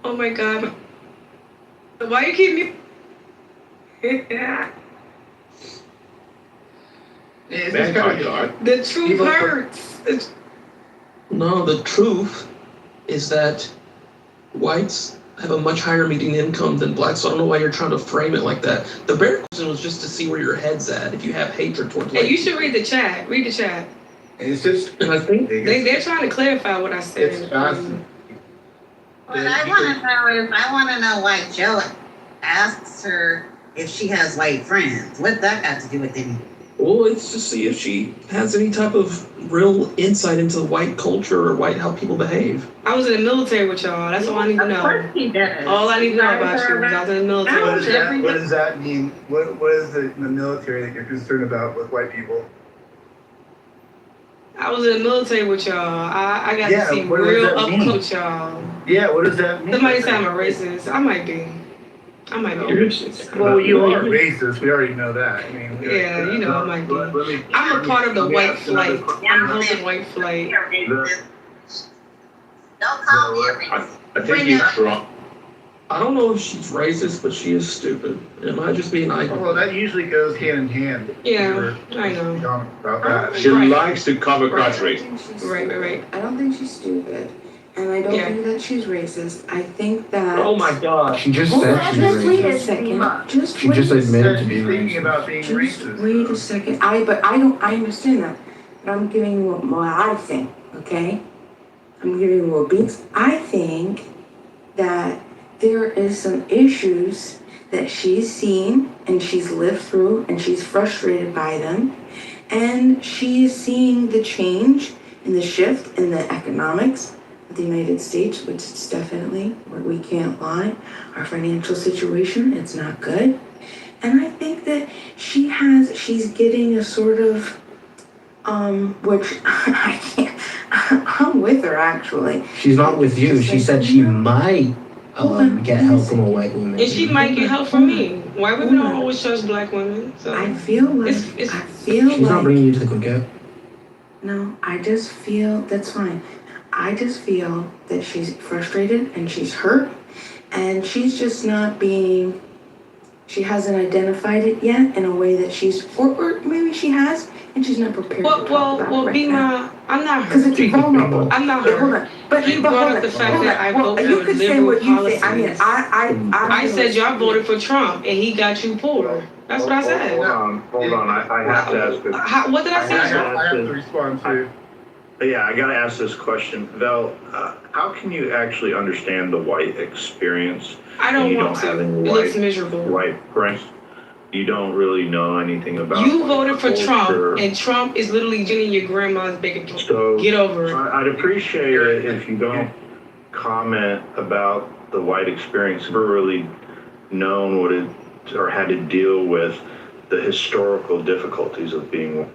Oh my God. Why you keep me? The truth hurts. No, the truth is that whites have a much higher median income than blacks. So I don't know why you're trying to frame it like that. The bare question was just to see where your head's at. If you have hatred towards white Hey, you should read the chat. Read the chat. It's just. And I think They're trying to clarify what I said. It's fascinating. What I want to know why Joe asks her if she has white friends. What that got to do with anything? Well, it's to see if she has any type of real insight into white culture or how people behave. I was in the military with y'all. That's all I need to know. Of course he does. All I need to know about you is I was in the military. What does that mean? What is it in the military that you're concerned about with white people? I was in the military with y'all. I got to see what does real that up mean? close, y'all. Yeah, what does that mean? Somebody said I'm a racist. I might be. Well, you are racist. We already know that. I mean, Yeah, you know I might be. I'm a part of the white flight. I'm helping white flight. Don't call me a racist. I think he's wrong. I don't know if she's racist, but she is stupid. Am I just being Well, that usually goes hand in hand. Yeah, I know. About that. She likes to cover country. Right. I don't think she's stupid. And I don't think that she's racist. I think that. Oh my God. She just Hold said on, she's just wait a racist. second. She just admitted to being Thinking racist. about being racist. Wait a second. I understand that. But I'm giving you what I think, okay? I'm giving you what beats. I think that there is some issues that she's seen and she's lived through and she's frustrated by them. And she is seeing the change and the shift in the economics of the United States, which is definitely, where we can't lie, our financial situation, it's not good. And I think that she's getting a sort of, which I can't, I'm with her actually. She's not with you. She said she might get help from a white woman. And she might get help from me. White women don't always trust black women. So I feel like, She's not bringing you to the cookout. No, I just feel, that's fine. I just feel that she's frustrated and she's hurt and she's just not being, she hasn't identified it yet in a way that she's, or maybe she has and she's not prepared to talk about it right now. I'm not Because it's vulnerable. I'm not But hurt. hold on. But He but brought hold up the on, fact hold that on. I Well, vote you for could say liberal what you policies. think. I mean, I said y'all voted for Trump and he got you poor. That's what I said. Hold on. I have to ask it. What did I say? I have to respond to. Yeah, I gotta ask this question. Val, how can you actually understand the white experience? I don't when you want don't to. have any It looks miserable. white parents? You don't really know anything about You voted for culture. Trump, and Trump is literally getting your grandma's bacon. So Get over it. I'd appreciate it if you don't comment about the white experience. Never really known what it or had to deal with the historical difficulties of being.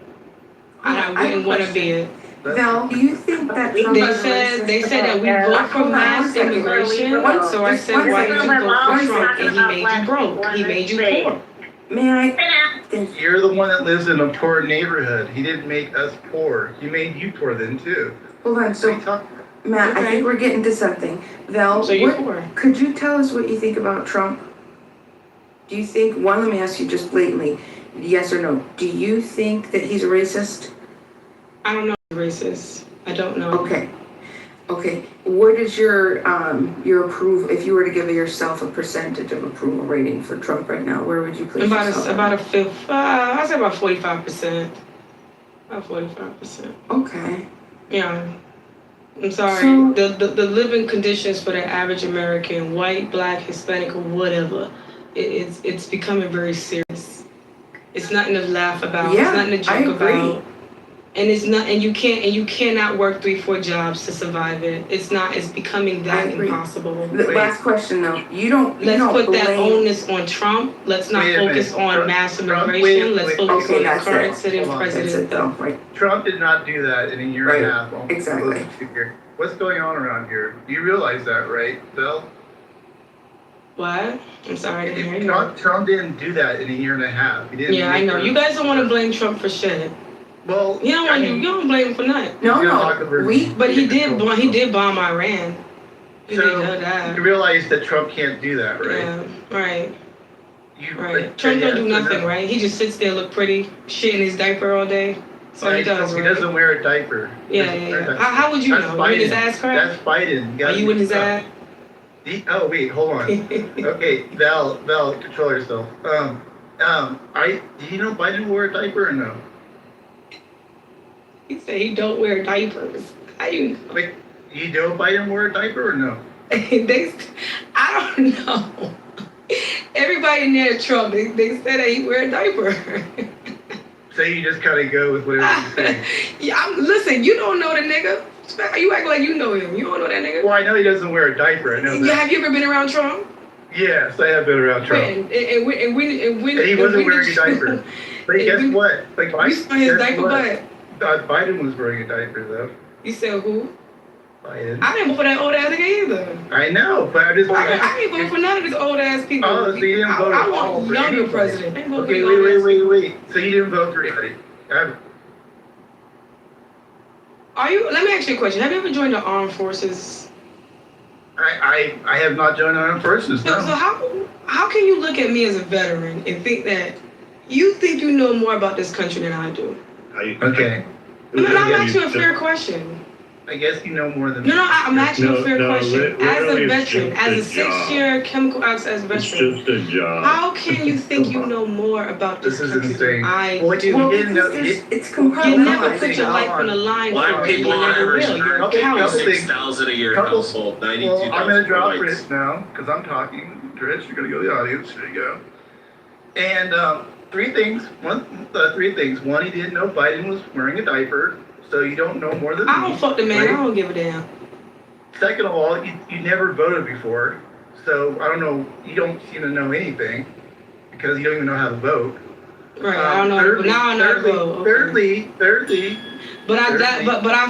I wouldn't want to be it. Val, do you think that Trump They said that we vote for mass immigration, so I said, why did you vote for Trump? And he made you broke. He made you poor. May I? You're the one that lives in a poor neighborhood. He didn't make us poor. He made you poor then too. Hold on, so Matt, I think we're getting to something. Val, So you're poor. could you tell us what you think about Trump? Do you think, let me ask you just blatantly, yes or no, do you think that he's a racist? I don't know racist. I don't know. Okay. What is your approval, if you were to give yourself a percentage of approval rating for Trump right now, where would you place yourself? About a fifth. I'd say about 45%. About 45%. Okay. Yeah. I'm sorry. So- The living conditions for the average American, white, black, Hispanic, or whatever, it's becoming very serious. It's nothing to laugh about. Yeah, it's nothing to I joke agree. about. And it's not, and you cannot work 3-4 jobs to survive it. It's becoming that impossible. The last question though, Let's put that onus on Trump. Let's not Wait a focus minute. on mass Trump- immigration. Let's wait. focus Okay, on the that's current it. sitting Hold on, president. That's it though, right? Trump did not do that in a year and a half. Exactly. What's going on around here? You realize that, right, Bill? What? I'm sorry. I didn't hear you. Trump didn't do that in a year and a half. He didn't Yeah, I make know. those- You guys don't want to blame Trump for shit. Well, You don't blame him for nothing. But he did bomb Iran. He did that. You realize that Trump can't do that, right? Yeah, right. Right. Trump don't do Yes or nothing, no? right? He just sits there, look pretty, shit in his diaper all day. That's all he does, He right? doesn't wear a diaper. He Yeah, doesn't yeah, wear a yeah. diaper. How would you That's know? You in his Biden. ass crack? That's Biden. Are you in his ass? Oh wait, hold on. Okay, Val, control yourself. Do you know Biden wore a diaper or no? He said he don't wear diapers. How you? Wait, you know Biden wore a diaper or no? I don't know. Everybody near Trump, they said that he wear a diaper. So you just kind of go with whatever you say. Yeah, listen, you don't know the nigga. You act like you know him. You don't know that nigga. Well, I know he doesn't wear a diaper. I know that. Have you ever been around Trump? Yes, I have been around Trump. And he wasn't wearing a diaper. But guess what? Like, you saw his diaper butt. Biden was wearing a diaper, though. You said who? Biden. I didn't vote for that old ass nigga either. I know, but I'm just like... I ain't vote for none of these old ass people. Oh, so you didn't vote I at all want for younger anybody. president. Okay, wait. So you didn't vote for anybody? Let me ask you a question. Have you ever joined the armed forces? I have not joined the armed forces, no. So how can you look at me as a veteran and think that you think you know more about this country than I do? Okay. I'm asking you a fair question. I guess you know more than me. No, I'm asking you a fair question. As a really, veteran, as a job. 6-year chemical access veteran, It's just a job. how can you think you know more about this country than I do? Well, didn't know. it's You never compartmentalized. put your life on the line for Black it. people You on never average will. You're a earn coward. 6,000 a year household, 92,000 I'm going to draw for for whites. this now, because I'm talking. Rich, you're going to go to the audience. There you go. And three things. One, he didn't know Biden was wearing a diaper, so you don't know more than me. I don't fuck the man. Right? I don't give a damn. Second of all, you never voted before, so I don't know. You don't seem to know anything because you don't even know how to vote. Right, I don't know. Thirdly, Now I know how to vote. Okay. Thirdly. But I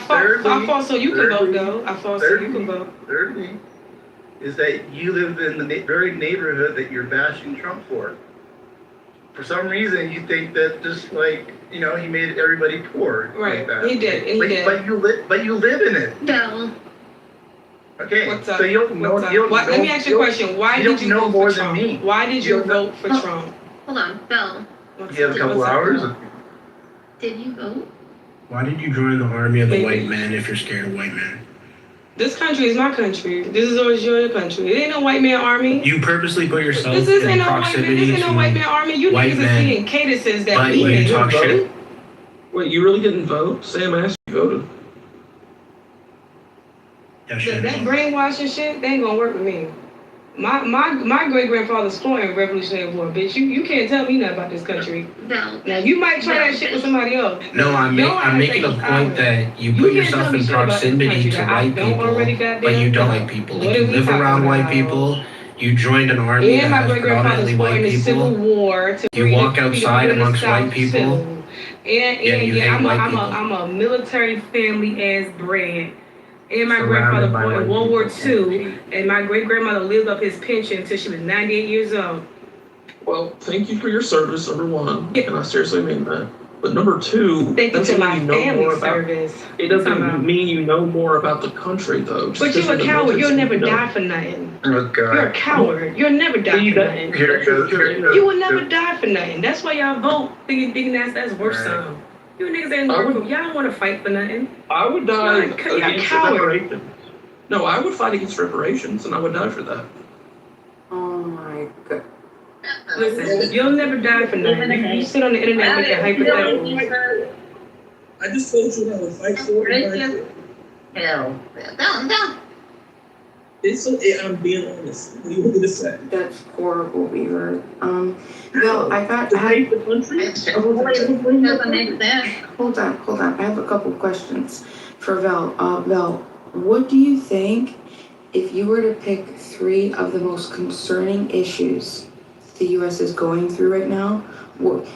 fought so you can vote though. I fought so you can vote. Thirdly, is that you live in the very neighborhood that you're bashing Trump for. For some reason, you think that just he made everybody poor. Right, like that. he did, and he did. But you live in it. No. Okay, What's up? so you don't know. Let me ask you a question. Why did you know vote more for than Trump? me? Why did you vote for Trump? Hold on, Belle. You have a couple hours. Did you vote? Why did you join the army of the white man if you're scared of white men? This country is my country. This is always your country. It ain't no white man army. You purposely put yourself This in ain't no white man. proximity This ain't no white man to army. You white niggas are men, seeing cadences that but we you ain't talk voting. shit. Wait, you really didn't vote? Sam asked you voted. That brainwashing shit, they ain't gonna work with me. My great grandfather's fought in Revolutionary War, bitch. You can't tell me nothing about this country. No. Now you might try that shit with somebody else. No, I'm making the point that you put yourself in proximity to white people, but you don't like people. Like you live around white people. You joined an army And that my has great grandfather's predominantly fought in white the Civil people. War to You walk outside amongst white people. I'm a military family ass bred. And my grandfather fought in World War II, and my great grandmother lived up his pension until she was 98 years old. Well, thank you for your service, number one, and I seriously mean that. But number two, Thank you for doesn't my mean you know family more about. service. It doesn't mean you know more about the country, though. Just But because you're a in the coward. military, You'll never you know. die for nothing. Oh God. You're a coward. You'll never die for nothing. Here it goes. You will never die for nothing. That's why y'all vote. Thinking that's worth something. You niggas ain't worth. Y'all don't want to fight for nothing. I would die You're a against coward. reparations. No, I would fight against reparations, and I would die for that. Oh my God. Listen, you'll never die for nothing. You sit on the internet making hypotheticals. I just told you that I would fight for it. Hell. No. I'm being honest. What do you want me to say? That's horrible, Beaver. Well, I hate the country. Hold on. I have a couple questions for Vel. Vel, what do you think if you were to pick 3 of the most concerning issues the U.S. is going through right now?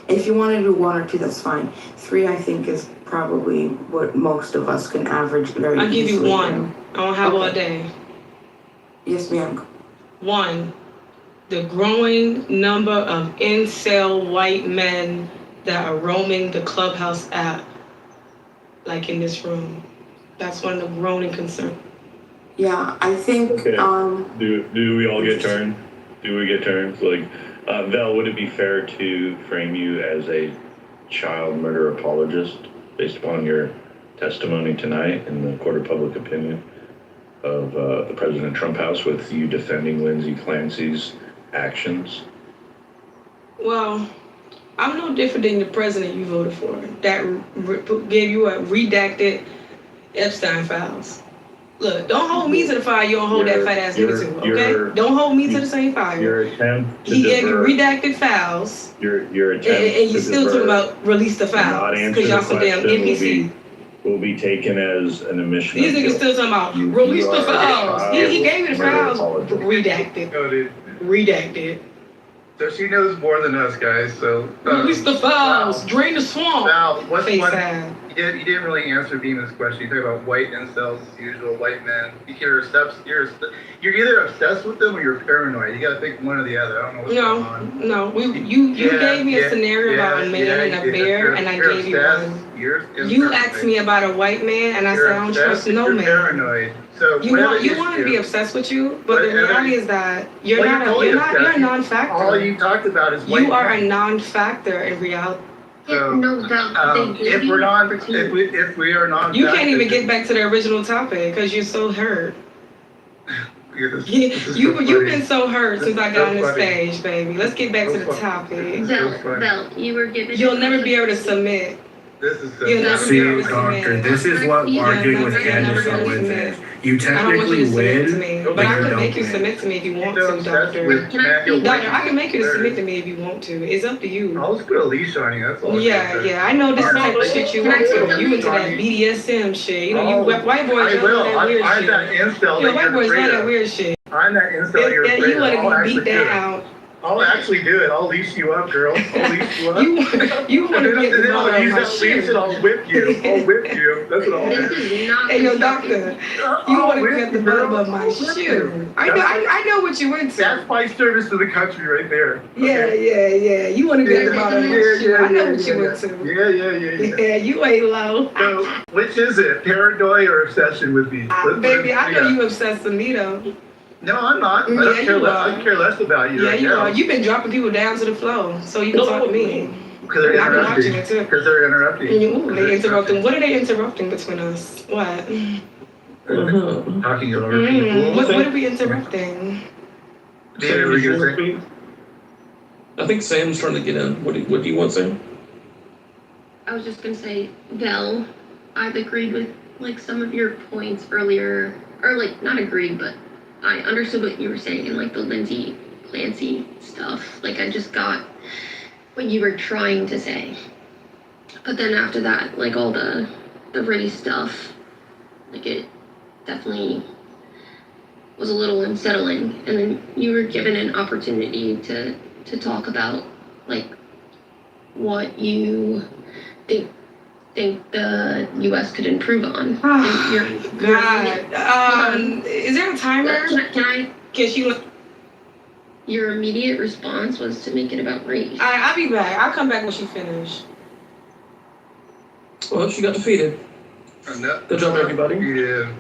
If you want to do 1 or 2, that's fine. 3, I think, is probably what most of us can average very easily. I'll give you 1. I don't have all day. Yes, ma'am. 1, the growing number of incel white men that are roaming the Clubhouse app, like in this room. That's one of the growing concerns. Yeah, I think. Okay. Do we all get turns? Do we get turns? Like, Val, would it be fair to frame you as a child murder apologist based upon your testimony tonight in the court of public opinion of the President Trump house with you defending Lindsay Clancy's actions? Well, I'm no different than the president you voted for that gave you a redacted Epstein files. Look, don't hold me to the fire. You don't hold that fat ass nigga to. Okay? Don't hold me to the same fire. Your attempt to He gave you divert, redacted files, your attempt and you to still talking divert about release the and not files answer because the y'all so damn question NPC. will be taken as an admission These of niggas guilt. still talking about You release are the a files. child He gave me the murder files. apologist. Redacted. Redacted. So she knows more than us guys, so. Release the files. Val, Drain the swamp. Val, what's Face one, ass. you didn't really answer Beeman's question. You talk about white incels, usual white men. You're either obsessed with them or you're paranoid. You gotta pick one or the other. I don't know what's going on. No. You gave me a scenario about a man and a bear, and I you're gave you obsessed, one. You're You asked me about a white man, and I said I don't trust no you're man. paranoid. So You want to be obsessed with you, but the Whatever- reality is that you're Well, not. totally You're obsessed. a non-factor. All you talked about is white You are a men. non-factor in reality. So, No, Val, if we're not, if we are not, You can't even get back to the original topic because you're so hurt. You've been so hurt since I got on the stage, baby. Let's get back to the topic. Val, you were given. You'll never be able to submit. This is so. You'll never be able See, to doctor, submit. this is what arguing with You'll Candace never be able to Owens submit. is. You I don't want technically you to submit to win, me, but but I you can don't make you win. submit to me if you want You're to, obsessed doctor. with Matthew Doctor, I can make you to Wayne. submit to me if you want to. It's up to you. I'll just put a leash on you. That's all. Yeah, I know this is the type of shit you into. You into that BDSM shit. You know, white boys I love will. that weird I'm shit. that incel Yeah, that white you're boys afraid love that of. weird shit. I'm that incel you're afraid You of. want I'll to actually be beat do it. down. I'll actually do it. I'll leash you up, girl. I'll leash you up. You want to get the then mother I'll of use my that leash shit. and I'll whip you. I'll whip you. That's what I'll This do. is not. Hey, yo, doctor, you want to get the bottom of my I'll whip shoe. you. I know what you went to. That's my service to the country right there. Yeah. You want to get the bottom of my shoe. I know what you went to. Yeah. Yeah, you ain't low. So, which is it? Paranoia or obsession with me? Baby, I know you obsessed with me though. No, I'm not. Yeah, you are. I care less about you Yeah, right you now. are. You've been dropping people down to the floor so you can talk to me. Because they're I've been watching interrupting. it too. Because they're interrupting. Ooh, they interrupting. What are they interrupting between us? What? Talking over people. What are we interrupting? David, were you gonna say? I think Sam's trying to get in. What do you want, Sam? I was just gonna say, Val, I've agreed with like some of your points earlier, or like not agreed, but I understood what you were saying in like the Lindsay Clancy stuff. Like I just got what you were trying to say. But then after that, like all the race stuff, like it definitely was a little unsettling. And then you were given an opportunity to talk about like what you think the U.S. could improve on. God. Is there a timer? Can I? Can you? Your immediate response was to make it about race. I'll be back. I'll come back when she finished. Well, she got defeated. Good job, everybody. Yeah.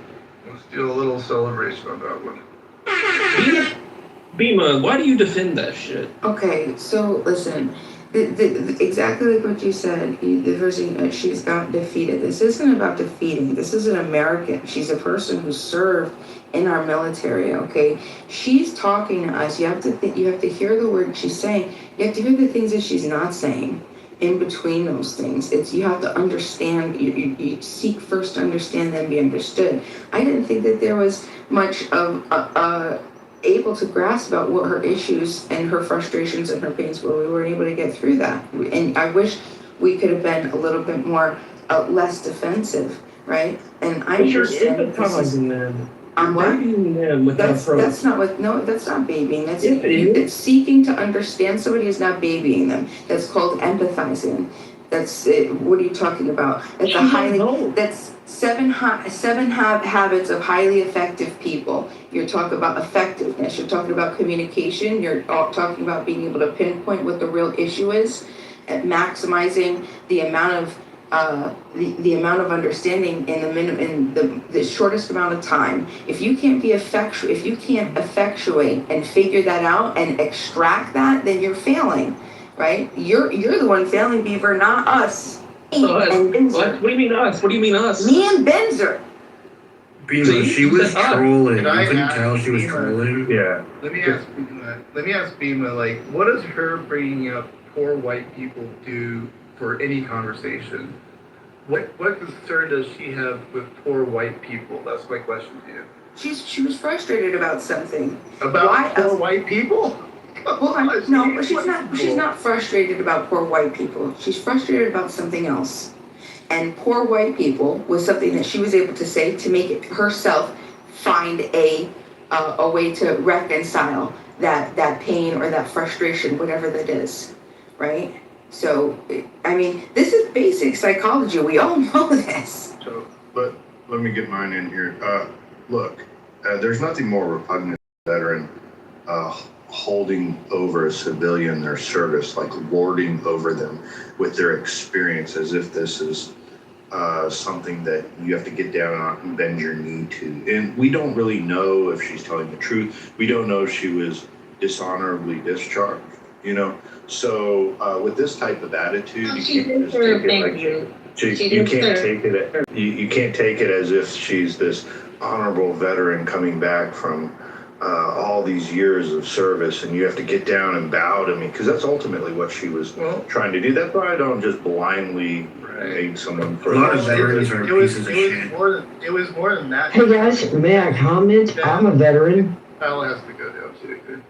Let's do a little celebration on that one. Bima, why do you defend that shit? Okay, so listen, exactly like what you said, the person, she's got defeated. This isn't about defeating. This is an American. She's a person who served in our military, okay? She's talking to us. You have to hear the word she's saying. You have to hear the things that she's not saying. In between those things, you have to understand. You seek first to understand, then be understood. I didn't think that there was much of able to grasp about what her issues and her frustrations and her pains were. We weren't able to get through that, and I wish we could have been a little bit more less defensive, right? And I understand. I'm what? That's not what. No, that's not babying. That's it's seeking to understand somebody is not babying them. That's called empathizing. That's it. What are you talking about? That's a highly. That's seven habits of highly effective people. You're talking about effectiveness. You're talking about communication. You're talking about being able to pinpoint what the real issue is, and maximizing the amount of the amount of understanding in the shortest amount of time. If you can't effectuate and figure that out and extract that, then you're failing, right? You're the one failing, Beaver, not us. What do you mean us? What do you mean us? Me and Benzer. Beaver, she was trolling. You Can I couldn't ask tell she was Bima? trolling. Yeah. Let me ask Bima, like, what does her bringing up poor white people do for any conversation? what concern does she have with poor white people? That's my question to you. She was frustrated about something. About Why poor else? white people? Hold on. No, but she's not frustrated about poor white people. She's frustrated about something else. And poor white people was something that she was able to say to make it herself find a way to reconcile that pain or that frustration, whatever that is, right? So, I mean, this is basic psychology. We all know this. So, but let me get mine in here. Look, there's nothing more repugnant than a veteran holding over a civilian their service, like lording over them with their experience, as if this is something that you have to get down on and bend your knee to. And we don't really know if she's telling the truth. We don't know if she was dishonorably discharged, you know? So with this type of attitude, you can't just take it you can't take it. You can't take it as if she's this honorable veteran coming back from all these years of service, and you have to get down and bow to me, because that's ultimately what she was trying to do. That's why I don't just blindly hate someone for a lot of veterans are pieces of shit. It was more than that. Hey guys, may I comment? I'm a veteran. Kyle has to go down too.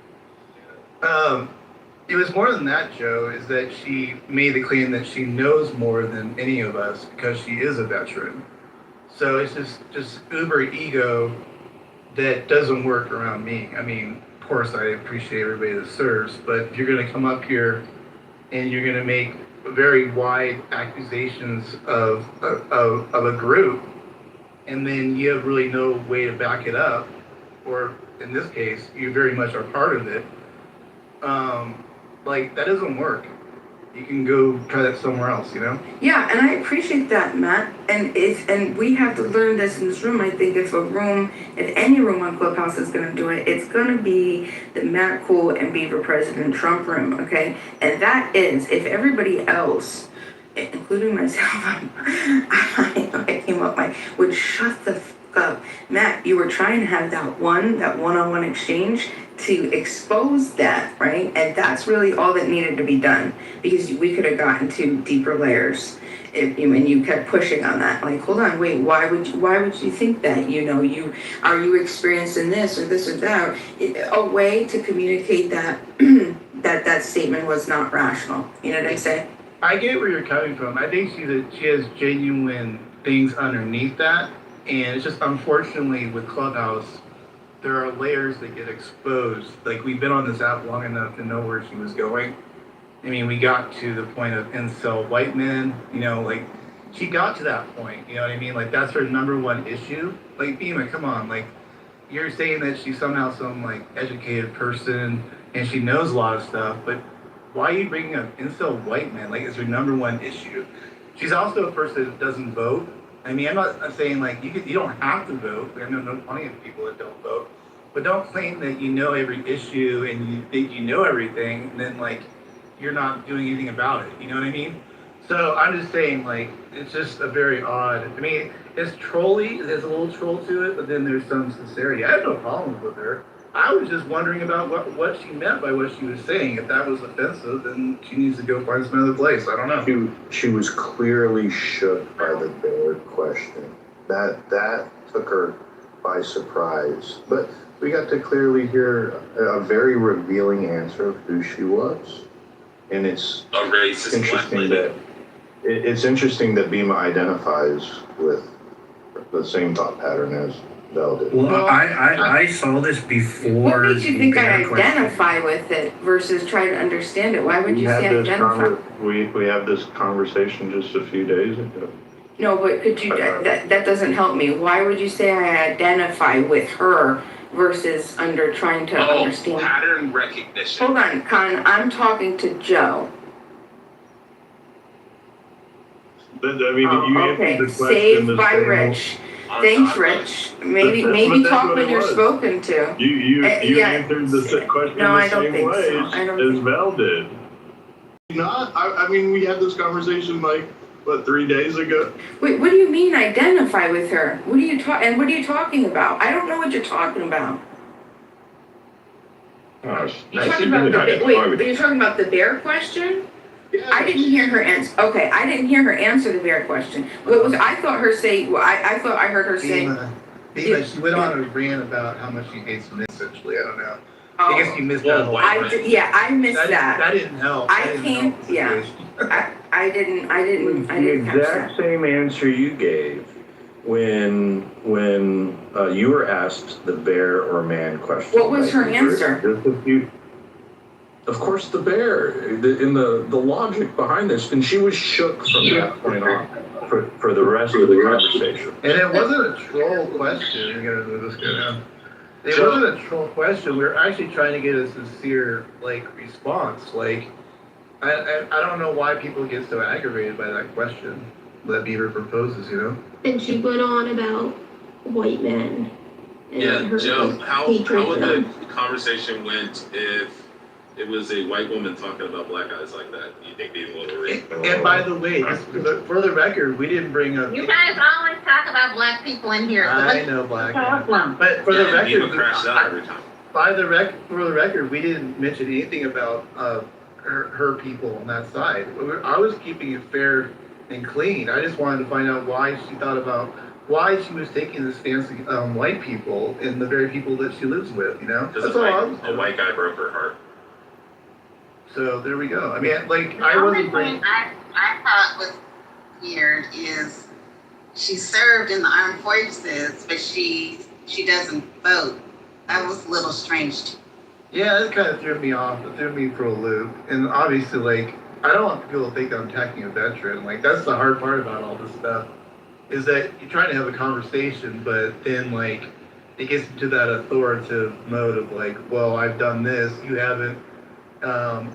It was more than that, Joe, is that she made the claim that she knows more than any of us because she is a veteran. So it's just uber ego that doesn't work around me. I mean, of course, I appreciate everybody that serves, but if you're going to come up here and you're going to make very wide accusations of a group, and then you have really no way to back it up, or in this case, you very much are part of it, like, that doesn't work. You can go try that somewhere else, you know? Yeah, and I appreciate that, Matt. And we have to learn this in this room. I think if any room on Clubhouse is going to do it, it's going to be the Matt Cool and Beaver President Trump room, okay? And that is, if everybody else, including myself, I came up would shut the fuck up. Matt, you were trying to have that one-on-one exchange to expose that, right? And that's really all that needed to be done, because we could have gotten to deeper layers if you kept pushing on that. Like, hold on, wait, why would you think that? You know, are you experiencing this or that? A way to communicate that that statement was not rational. You know what I'm saying? I get where you're coming from. I think she has genuine things underneath that, and it's just unfortunately with Clubhouse, there are layers that get exposed. Like, we've been on this app long enough to know where she was going. I mean, we got to the point of incel white men, you know, like, she got to that point, you know what I mean? Like, that's her number one issue. Like, Beema, come on, like, you're saying that she's somehow some, like, educated person and she knows a lot of stuff, but why are you bringing up incel white men? Like, it's her number one issue. She's also a person that doesn't vote. I mean, I'm saying, like, you don't have to vote. I know plenty of people that don't vote. But don't claim that you know every issue and you think you know everything, and then, like, you're not doing anything about it. You know what I mean? So I'm just saying, like, it's just a very odd. I mean, it's trolly. There's a little troll to it, but then there's some sincerity. I have no problems with her. I was just wondering about what she meant by what she was saying. If that was offensive, then she needs to go find some other place. I don't know. She was clearly shook by the bear question. That took her by surprise. But we got to clearly hear a very revealing answer of who she was. And it's interesting that Beema identifies with the same thought pattern as Vel did. Well, I saw this before. What makes you think I identify with it versus try to understand it? Why would you say identify? We had this conversation just a few days ago. No, but could you? That doesn't help me. Why would you say I identify with her versus trying to understand? Pattern recognition. Hold on, Con. I'm talking to Joe. I mean, you okay. answered the question. Saved by Rich. Thanks, Rich. Maybe talk when you're spoken to. You answered the question the same way as Val did. Not. I mean, we had this conversation like 3 days ago. Wait, what do you mean identify with her? What are you talking about? I don't know what you're talking about. You're talking about the bear question? I didn't hear her answer. Okay, I didn't hear her answer the very question. What was I thought her say? Well, I thought I heard her say. Bima, she went on a rant about how much she hates men. Essentially, I don't know. I guess you missed that whole part. I missed that. That didn't help. I came. Yeah. I didn't The catch exact that. same answer you gave when you were asked the bear or man question. What was her answer? Just a few. Of course, the bear. In the logic behind this, and she was shook from that point on for the rest of the conversation. And it wasn't a troll question. We're gonna move this guy down. It wasn't a troll question. We were actually trying to get a sincere response. I don't know why people get so aggravated by that question that Beaver proposes. And she went on about white men. And Yeah, her, Joe, how hatred would for the them. conversation went if it was a white woman talking about black guys like that? You think people would read? And by the way, just for the record, we didn't bring up. You guys always talk about black people in here. So I know black. But for the record, crashed out every time. for the record, we didn't mention anything about her people on that side. I was keeping it fair and clean. I just wanted to find out why she was taking this stance on white people and the very people that she lives with. Because That's all I was a doing. white guy broke her heart. So there we go. I mean, The I only wasn't bringing. thing I thought was weird is she served in the armed forces, but she doesn't vote. That was a little strange. Yeah, it kind of threw me off. It threw me for a loop. And obviously, I don't want people to think I'm attacking a veteran. That's the hard part about all this stuff, is that you're trying to have a conversation, but then it gets into that authoritative mode of well, I've done this, you haven't.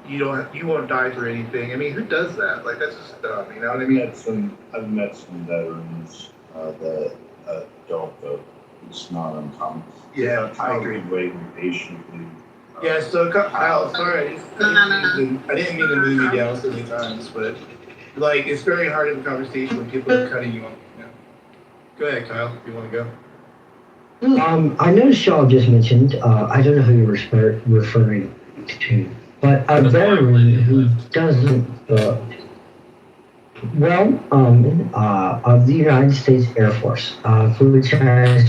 You won't die for anything. I mean, who does that? That's just dumb. You know what I mean? I've met some veterans that don't vote. It's not uncommon. Yeah, I agree. Waiting patiently. Yeah. So Kyle, sorry, I didn't mean to move you down so many times, but it's very hard to have a conversation when people are cutting you off. Go ahead, Kyle, if you want to go. I noticed y'all just mentioned, I don't know who you're referring to, but a veteran who doesn't vote, of the United States Air Force, which has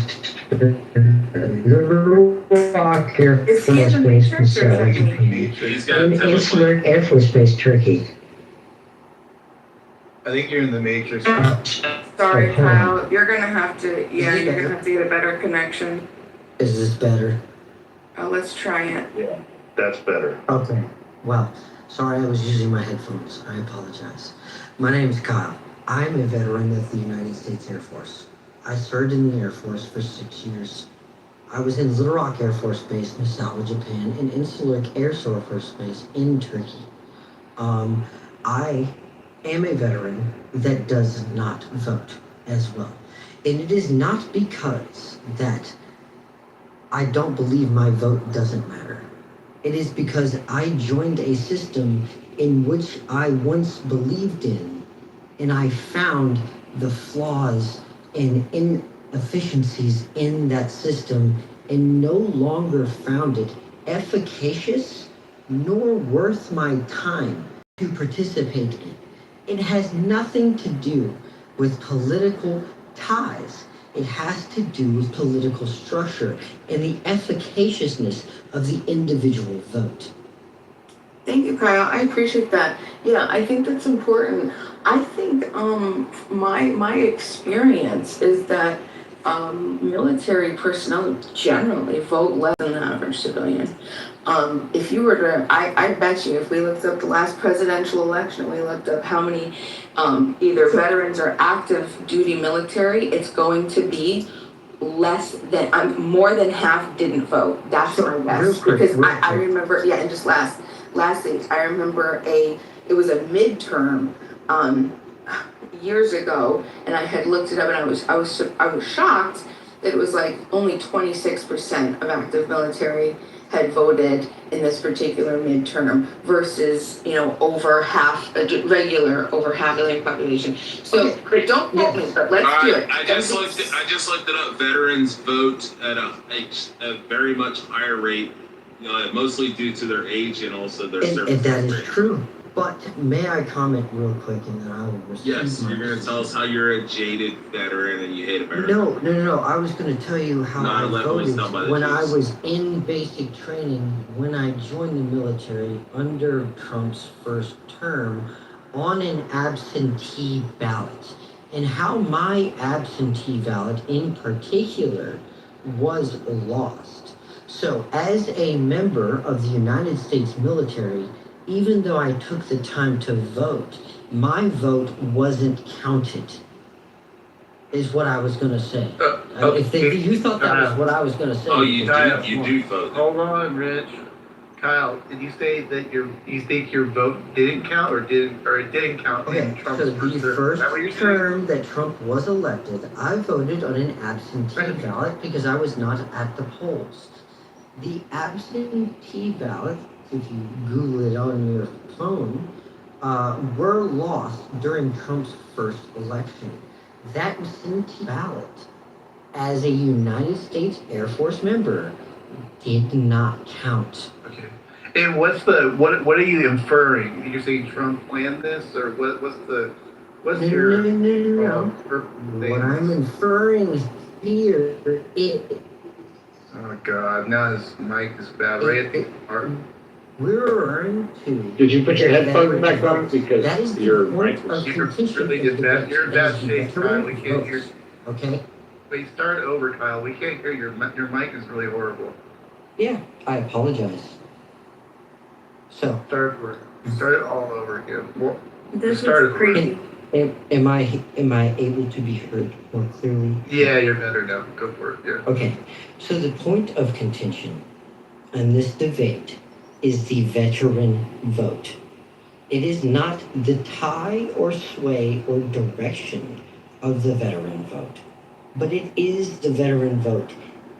Little Rock Air Force Base in Seoul, Japan, and Insular Air Force Base, Turkey. I think you're in the Matrix. Sorry, Kyle. You're gonna have to. Yeah, you're gonna have to get a better connection. Is this better? Let's try it. Yeah, that's better. Okay. Well, sorry, I was using my headphones. I apologize. My name is Kyle. I'm a veteran of the United States Air Force. I served in the Air Force for 6 years. I was in Little Rock Air Force Base in Seoul, Japan, and Insular Air Force Base in Turkey. I am a veteran that does not vote as well. And it is not because that I don't believe my vote doesn't matter. It is because I joined a system in which I once believed in, and I found the flaws and inefficiencies in that system and no longer found it efficacious nor worth my time to participate in. It has nothing to do with political ties. It has to do with political structure and the efficaciousness of the individual vote. Thank you, Kyle. I appreciate that. Yeah, I think that's important. I think my experience is that military personnel generally vote less than the average civilian. If you were to, I bet you, if we looked up the last presidential election, we looked up how many either veterans or active duty military, it's going to be less than, more than half didn't vote. That's my guess. Because I remember, yeah, and just last thing, I remember it was a midterm years ago, and I had looked it up, and I was shocked that it was only 26% of active military had voted in this particular midterm versus over half over half of the population. So don't quote me, but let's do it. I just looked it up. Veterans vote at a very much higher rate, mostly due to their age and also their service. And that is true. But may I comment real quick and then I will receive Yes, my you're gonna tell us how you're a jaded veteran and you hate America. No. I was going to tell you how I 9/11 was voted done by the when I Jews. was in basic training, when I joined the military under Trump's first term on an absentee ballot, and how my absentee ballot in particular was lost. So, as a member of the United States military, even though I took the time to vote, my vote wasn't counted. Is what I was gonna say. If you thought that was what I was gonna say. Oh, you because do vote. Hold on, Rich. Kyle, did you say that you think your vote didn't count or it didn't count in Okay, Trump's so the first term? Is first that what you're saying? term that Trump was elected, I voted on an absentee ballot because I was not at the polls. The absentee ballot, if you Google it on your phone, were lost during Trump's first election. That absentee ballot, as a United States Air Force member, did not count. Okay. And what are you inferring? You're saying Trump planned this, or what's your No. What I'm inferring here is oh God, now his mic is bad right at the part. we're referring to. Did you put your headphones back on? that is Because the your point mic of was. contention Really is get the that. You're that that is the shape, Kyle. veteran We can't hear. votes. Okay. Wait, start over, Kyle. We can't hear your mic is really horrible. Yeah, I apologize. So. Start it all over again. Well, This start is it. crazy. Am I able to be heard more clearly? Yeah, you're better now. Go for it. Yeah. Okay, so the point of contention in this debate is the veteran vote. It is not the tie or sway or direction of the veteran vote, but it is the veteran vote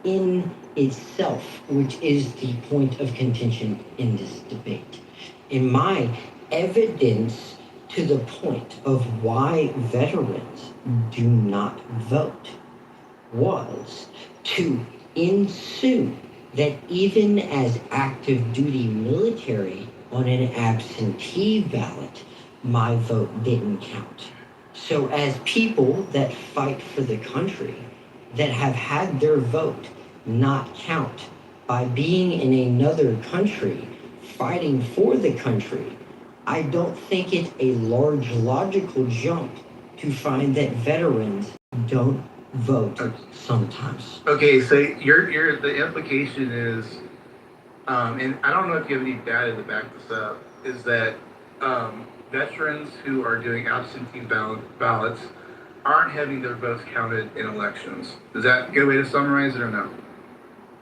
in itself, which is the point of contention in this debate. In my evidence to the point of why veterans do not vote was to ensue that even as active duty military on an absentee ballot, my vote didn't count. So as people that fight for the country, that have had their vote not count by being in another country, fighting for the country, I don't think it's a large logical jump to find that veterans don't vote sometimes. Okay, so the implication is, and I don't know if you have any data to back this up, is that veterans who are doing absentee ballots aren't having their votes counted in elections. Is that a good way to summarize it or no?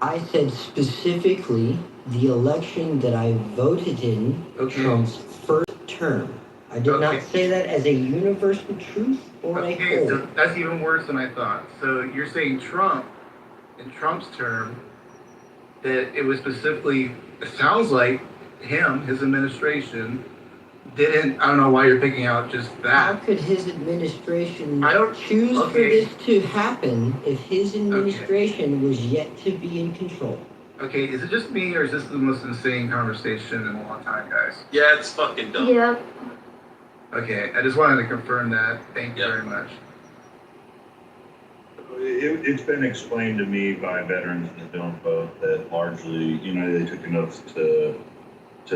I said specifically the election that I voted in Trump's first term. I did not say that as a universal truth or a whole. So that's even worse than I thought. So you're saying Trump, in Trump's term, that it was specifically, it sounds like his administration didn't, I don't know why you're picking out just that. How could his administration choose for this to happen if his administration was yet to be in control? Okay, is it just me or is this the most insane conversation in a long time, guys? Yeah, it's fucking dumb. Yeah. Okay, I just wanted to confirm that. Thank you very much. It's been explained to me by veterans that don't vote that largely, they took an oath to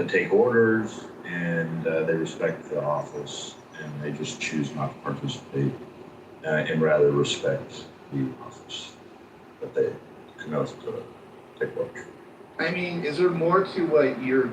take orders and they respect the office and they just choose not to participate and rather respect the office that they took an oath to take orders. I mean, is there more to what you're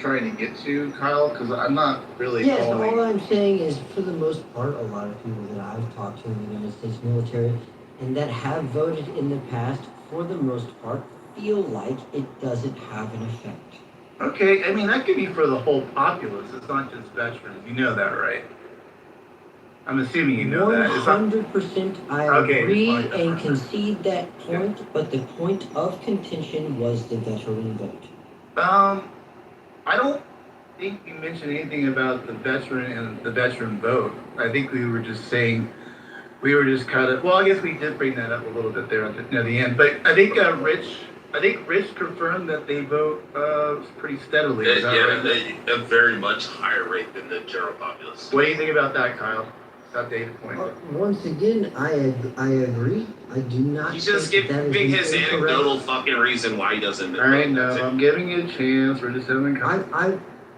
trying to get to, Kyle? Because I'm not really Yes, following. all I'm saying is, for the most part, a lot of people that I've talked to in the United States military and that have voted in the past, for the most part, feel like it doesn't have an effect. Okay, I mean, that could be for the whole populace. It's not just veterans. You know that, right? I'm assuming you know that. 100% I Okay, agree just wanted to and concede that point, but the point of contention was the veteran vote. I don't think you mentioned anything about the veteran and the veteran vote. I think we were just saying, well, I guess we did bring that up a little bit there at the end. But I think Rich I think Rich confirmed that they vote pretty steadily. Is that right? a very much higher rate than the general populace. What do you think about that, Kyle? That data point. Once again, I agree. I do not. He's just think that is giving his incorrect. anecdotal fucking reason why he doesn't. All right, no, I'm giving you a chance. We're just having.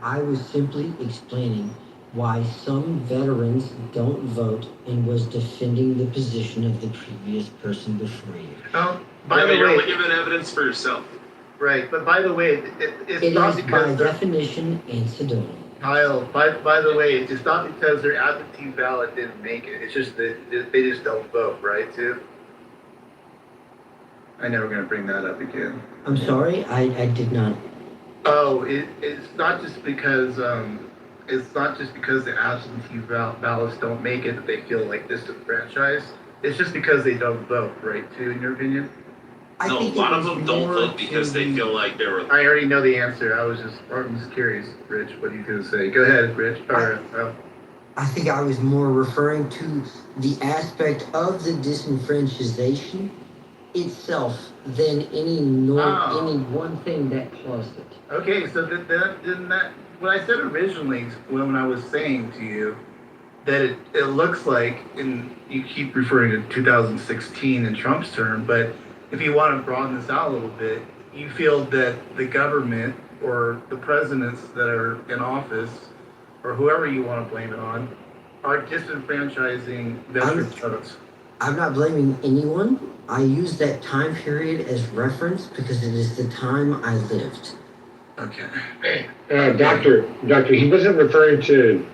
I was simply explaining why some veterans don't vote and was defending the position of the previous person before you. Oh, by the you're way, only giving evidence for yourself. Right, but by the way, it's It not is because by definition incidental. Kyle. By the way, it's not because their absentee ballot didn't make it. It's just that they just don't vote, right? Too. I know we're gonna bring that up again. I'm sorry, I did not. Oh, it's not just because the absentee ballots don't make it that they feel like disenfranchised. It's just because they don't vote, right? Too, in your opinion? No, a lot of them don't vote because they feel like they were. I already know the answer. I'm just curious, Rich. What are you gonna say? Go ahead, Rich. I think I was more referring to the aspect of the disenfranchisation itself than any one thing that caused it. Okay, so then that what I said originally when I was saying to you that it looks like, and you keep referring to 2016 in Trump's term, but if you want to broaden this out a little bit, you feel that the government or the presidents that are in office, or whoever you want to blame it on, are disenfranchising veteran votes. I'm not blaming anyone. I use that time period as reference because it is the time I lived. Okay. Doctor, he wasn't referring to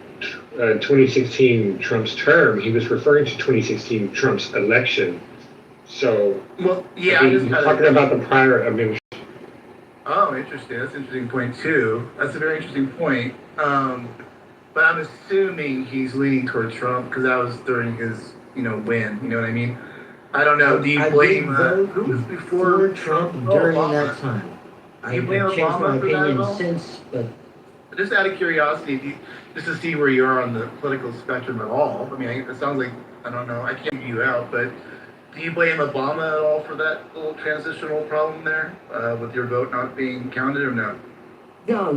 2016 Trump's term. He was referring to 2016 Trump's election. So, well, yeah, he's talking about the prior administration. Oh, interesting. That's an interesting point too. That's a very interesting point. But I'm assuming he's leaning toward Trump because that was during his, win. You know what I mean? I don't know. Do you blame who was before Trump during Obama? that time? Do you blame I've changed my Obama for that at opinion all? since, but Just out of curiosity, just to see where you are on the political spectrum at all. I mean, it sounds like, I don't know, I can't view you out, but do you blame Obama at all for that little transitional problem there with your vote not being counted or no? no,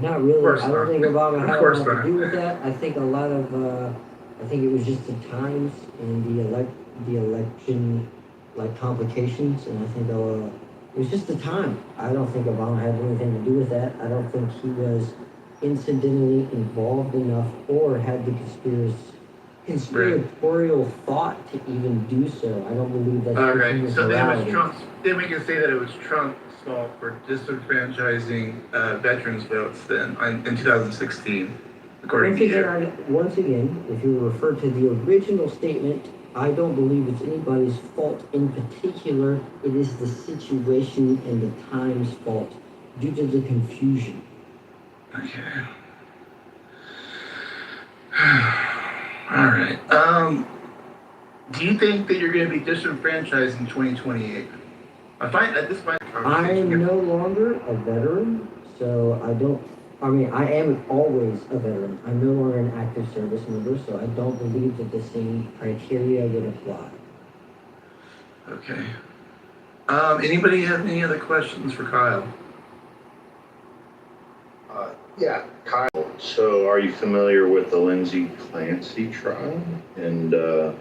not really. Of course I don't not. think Obama had Of a course lot to not. do with that. I think a lot of, I think it was just the times and the election, like complications, and I think it was just the time. I don't think Obama had anything to do with that. I don't think he was incidentally involved enough or had the conspiratorial thought to even do so. I don't believe that's Okay, so then morality. then we can say that it was Trump's fault for disenfranchising veterans votes then in 2016, according to you. Once again, if you refer to the original statement, I don't believe it's anybody's fault in particular. It is the situation and the time's fault due to the confusion. Okay. All right. Do you think that you're going to be disenfranchised in 2028? I am no longer a veteran, so I am always a veteran. I'm no longer an active service member, so I don't believe that the same criteria would apply. Okay. Anybody have any other questions for Kyle? Yeah, Kyle. So, are you familiar with the Lindsay Clancy trial? And do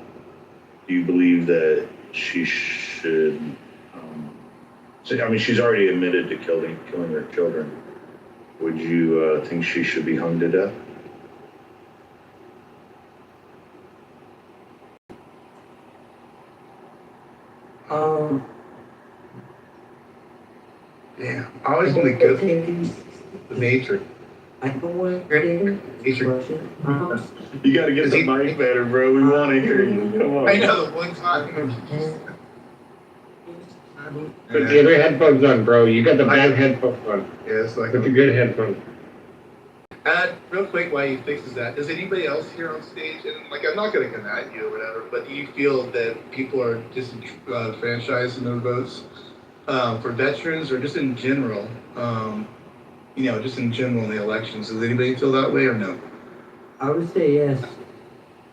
you believe that she should? She's already admitted to killing her children. Would you think she should be hung to death? Yeah, I always want to go the Matrix. I don't want to You got to get the mic better, bro. We want to hear you. Come on. I know the one time. Put the other headphones on, bro. You got the bad headphones on. Yeah, it's like Put the good headphones. Real quick, while he fixes that, does anybody else here on stage, and I'm not going to come at you or whatever, but do you feel that people are disenfranchised in their votes for veterans or just in general? Just in general in the elections. Does anybody feel that way or no? I would say yes.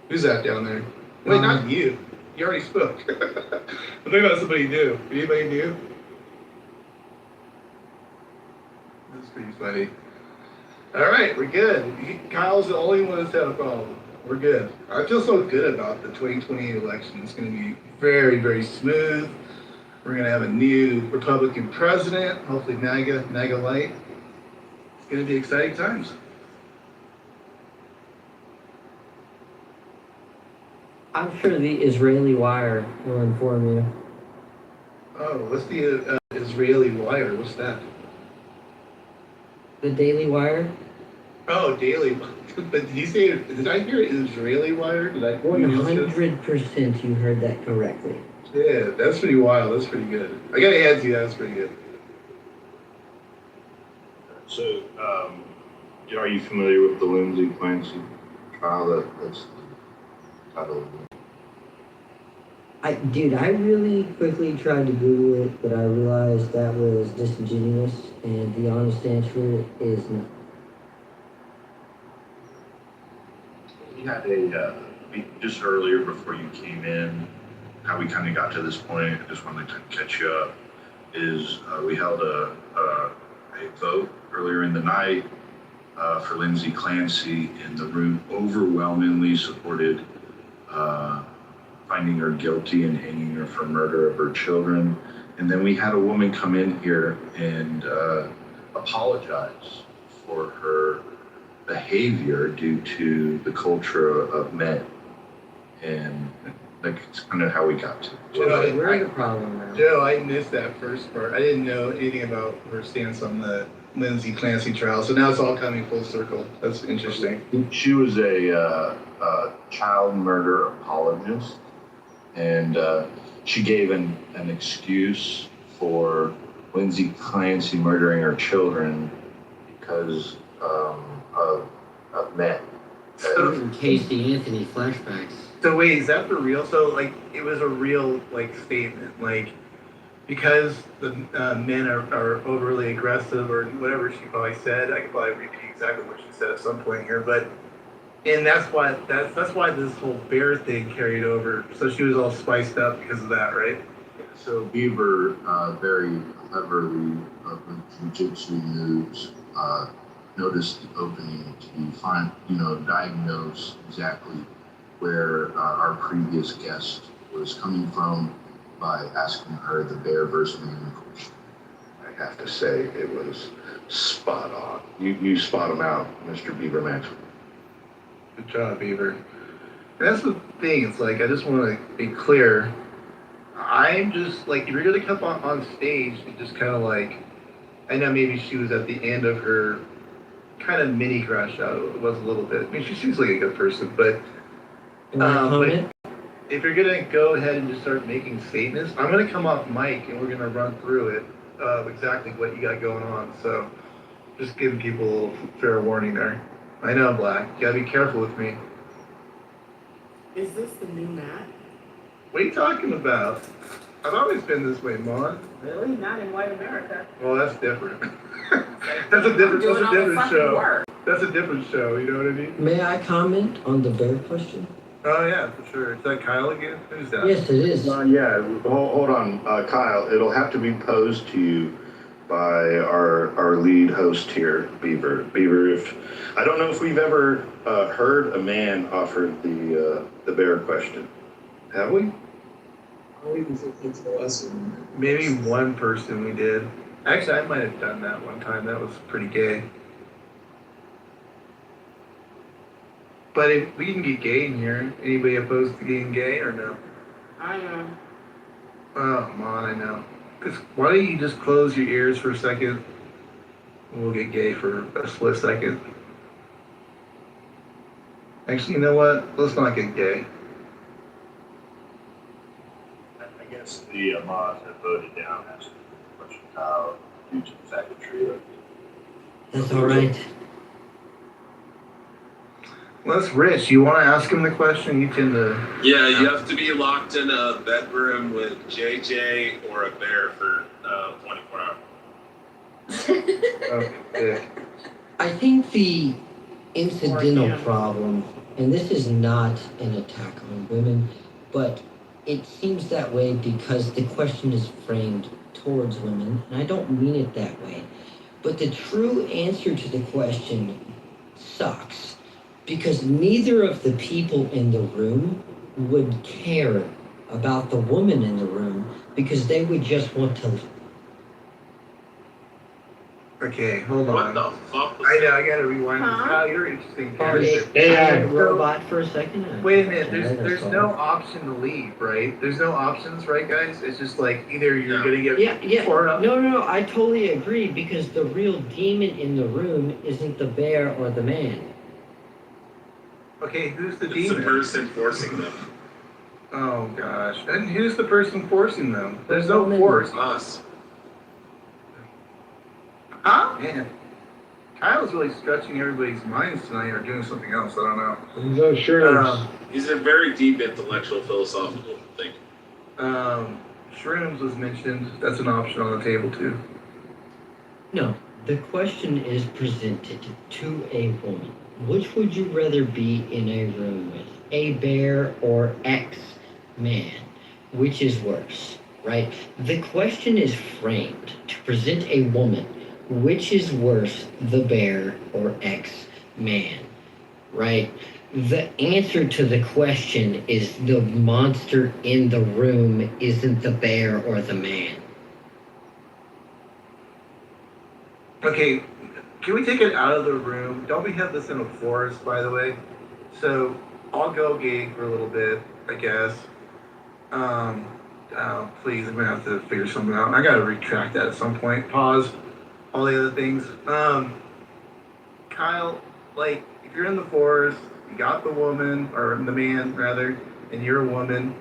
Who's that down there? Wait, not you. You already spoke. I'm thinking about somebody new. Anybody new? pretty funny. All right, we're good. Kyle's the only one that's had a problem. We're good. I feel so good about the 2020 election. It's going to be very, very smooth. We're going to have a new Republican president, hopefully MAGA light. It's going to be exciting times. I'm sure the Israeli Wire will inform you. Oh, what's the Israeli Wire? What's that? The Daily Wire? Oh, Daily. But did I hear Israeli Wire? Did I? 100% you heard that correctly. Yeah, that's pretty wild. That's pretty good. I gotta hand to you, that's pretty good. So, are you familiar with the Lindsay Clancy trial? That's titled. Dude, I really quickly tried to Google it, but I realized that was disingenuous, and the honest answer is no. We had just earlier before you came in, how we kind of got to this point, I just wanted to catch you up, is we held a vote earlier in the night for Lindsay Clancy, and the room overwhelmingly supported finding her guilty and hanging her for murder of her children. And then we had a woman come in here and apologize for her behavior due to the culture of men. And that's kind of how we got to it. We're the problem now. Joe, I missed that first part. I didn't know anything about her stance on the Lindsay Clancy trial. So now it's all coming full circle. That's interesting. She was a child murder apologist, and she gave an excuse for Lindsay Clancy murdering her children because of men. Casey Anthony flashbacks. So wait, is that for real? So like, it was a real statement, because the men are overly aggressive or whatever she probably said. I could probably repeat exactly what she said at some point here, and that's why this whole bear thing carried over. So she was all spiced up because of that, right? So Beaver very cleverly with jiu-jitsu moves noticed the opening to find, diagnose exactly where our previous guest was coming from by asking her the bear versus man question. I have to say it was spot on. You spot him out, Mr. Beaver Maxwell. Good job, Beaver. And that's the thing. It's I just want to be clear. I'm just if you're gonna come on stage and just kind of I know maybe she was at the end of her kind of mini crash out. It was a little bit. I mean, she seems like a good person, but if you're gonna go ahead and just start making statements, I'm gonna come off mic and we're gonna run through it exactly what you got going on. So just giving people a little fair warning there. I know I'm black. You gotta be careful with me. Is this the new Matt? What are you talking about? I've always been this way, Mon. Really? Not in white America. Well, that's different. That's a different show. That's a different show, you know what I mean? May I comment on the bear question? Oh yeah, for sure. Is that Kyle again? Who's that? Yes, it is. Yeah, hold on, Kyle. It'll have to be posed to you by our lead host here, Beaver. Beaver, I don't know if we've ever heard a man offer the bear question. Have we? Maybe one person we did. Actually, I might have done that one time. That was pretty gay. But if we can get gay in here, anybody opposed to getting gay or no? I am. Oh, come on, I know. Why don't you just close your ears for a second? We'll get gay for a split second. Actually, you know what? Let's not get gay. I guess the mods have voted down as question Kyle due to the faggotry of. That's all right. Well, that's Rich. You want to ask him the question? You can. Yeah, you have to be locked in a bedroom with JJ or a bear for 24 hours. Okay. I think the incidental problem, and this is not an attack on women, but it seems that way because the question is framed towards women, and I don't mean it that way. But the true answer to the question sucks because neither of the people in the room would care about the woman in the room because they would just want to. Okay, hold on. What the fuck? I know, I gotta rewind. Huh? Kyle, you're interesting. AI robot for a second. Wait a minute, there's no option to leave, right? There's no options, right, guys? It's just like either you're gonna get Yeah. tore up. No. I totally agree because the real demon in the room isn't the bear or the man. Okay, who's the It's demon? the person forcing them. Oh gosh, and who's the person forcing them? There's no force. Us. Huh? Man, Kyle's really stretching everybody's minds tonight or doing something else. I don't know. He's on shrooms. He's a very deep intellectual, philosophical thinker. Shrooms was mentioned. That's an option on the table too. No, the question is presented to a woman. Which would you rather be in a room with? A bear or X man? Which is worse, right? The question is framed to present a woman. Which is worse, the bear or X man, right? The answer to the question is the monster in the room isn't the bear or the man. Okay, can we take it out of the room? Don't we have this in a forest, by the way? So I'll go gay for a little bit, I guess. Please, I'm gonna have to figure something out. I gotta retract that at some point. Pause. All the other things. Kyle, like, if you're in the forest, you got the woman, or the man, rather, and you're a woman.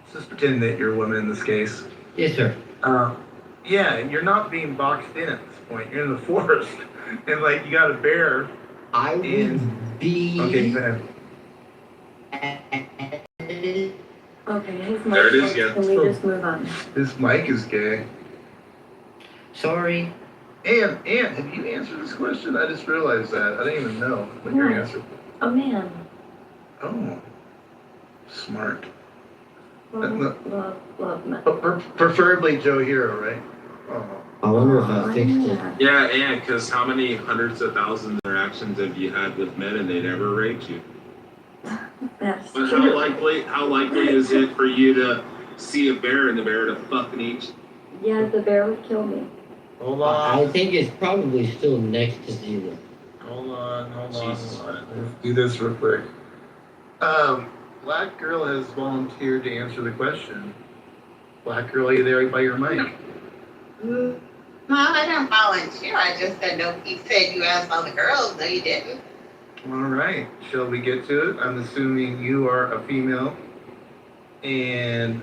Let's just pretend that you're a woman in this case. Yes, sir. Yeah, you're not being boxed in at this point. You're in the forest, and like you got a bear. I would be. Okay, go ahead. Okay, his mic. There it is, yeah. Can we just move on? This mic is gay. Sorry. Ann, have you answered this question? I just realized that. I didn't even know what your No. answer. A man. Oh, smart. Love man. Preferably Joe Hero, right? Oh. I wonder if I fixed it. Yeah, and because how many hundreds of thousands of interactions have you had with men and they never raped you? That's But true. how likely is it for you to see a bear and the bear to fucking eat you? Yeah, the bear would kill me. Hold I think it's probably still next to 0. Hold on. Jesus. Let's do this real quick. Black Girl has volunteered to answer the question. Black Girl, are you there by your mic? No, I didn't volunteer. I just said no. You said you asked all the girls. No, you didn't. All right. Shall we get to it? I'm assuming you are a female, and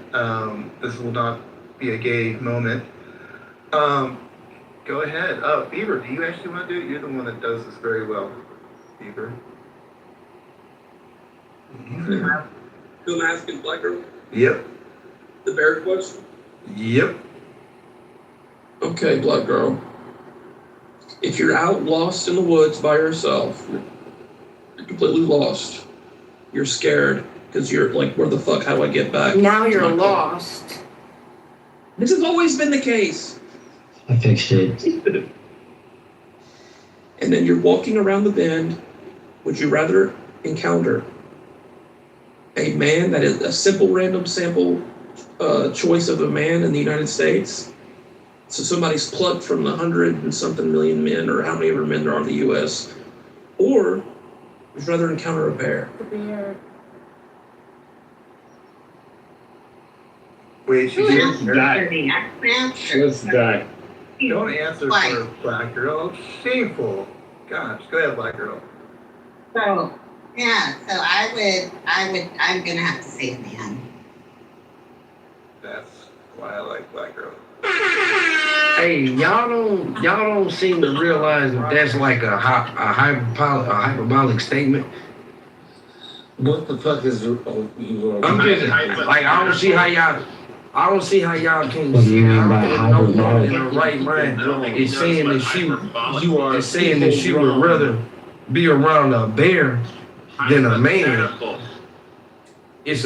this will not be a gay moment. Go ahead. Beaver, do you actually want to do it? You're the one that does this very well, Beaver. Who am asking, Black Girl? Yep. The bear question? Yep. Okay, Black Girl. If you're out lost in the woods by yourself, you're completely lost. You're scared because you're like, where the fuck? How do I get back? Now you're lost. This has always been the case. I fixed it. And then you're walking around the bend. Would you rather encounter a man that is a simple random sample choice of a man in the United States? So somebody's plucked from the 100 and something million men, or how many ever men there are in the U.S., or would you rather encounter a bear? The bear. Wait, she's Let's Let's die. Don't answer Why? for Black Girl. Shameful. Gosh, go ahead, Black Girl. So, yeah, so I'm gonna have to say man. That's why I like Black Girl. Hey, y'all don't seem to realize that that's like a hyperbolic statement. What the fuck is you? I'm just like I don't see how y'all can. What do you mean by no woman hyperbolic? in her right mind is saying that she would rather be around a bear than a man. It's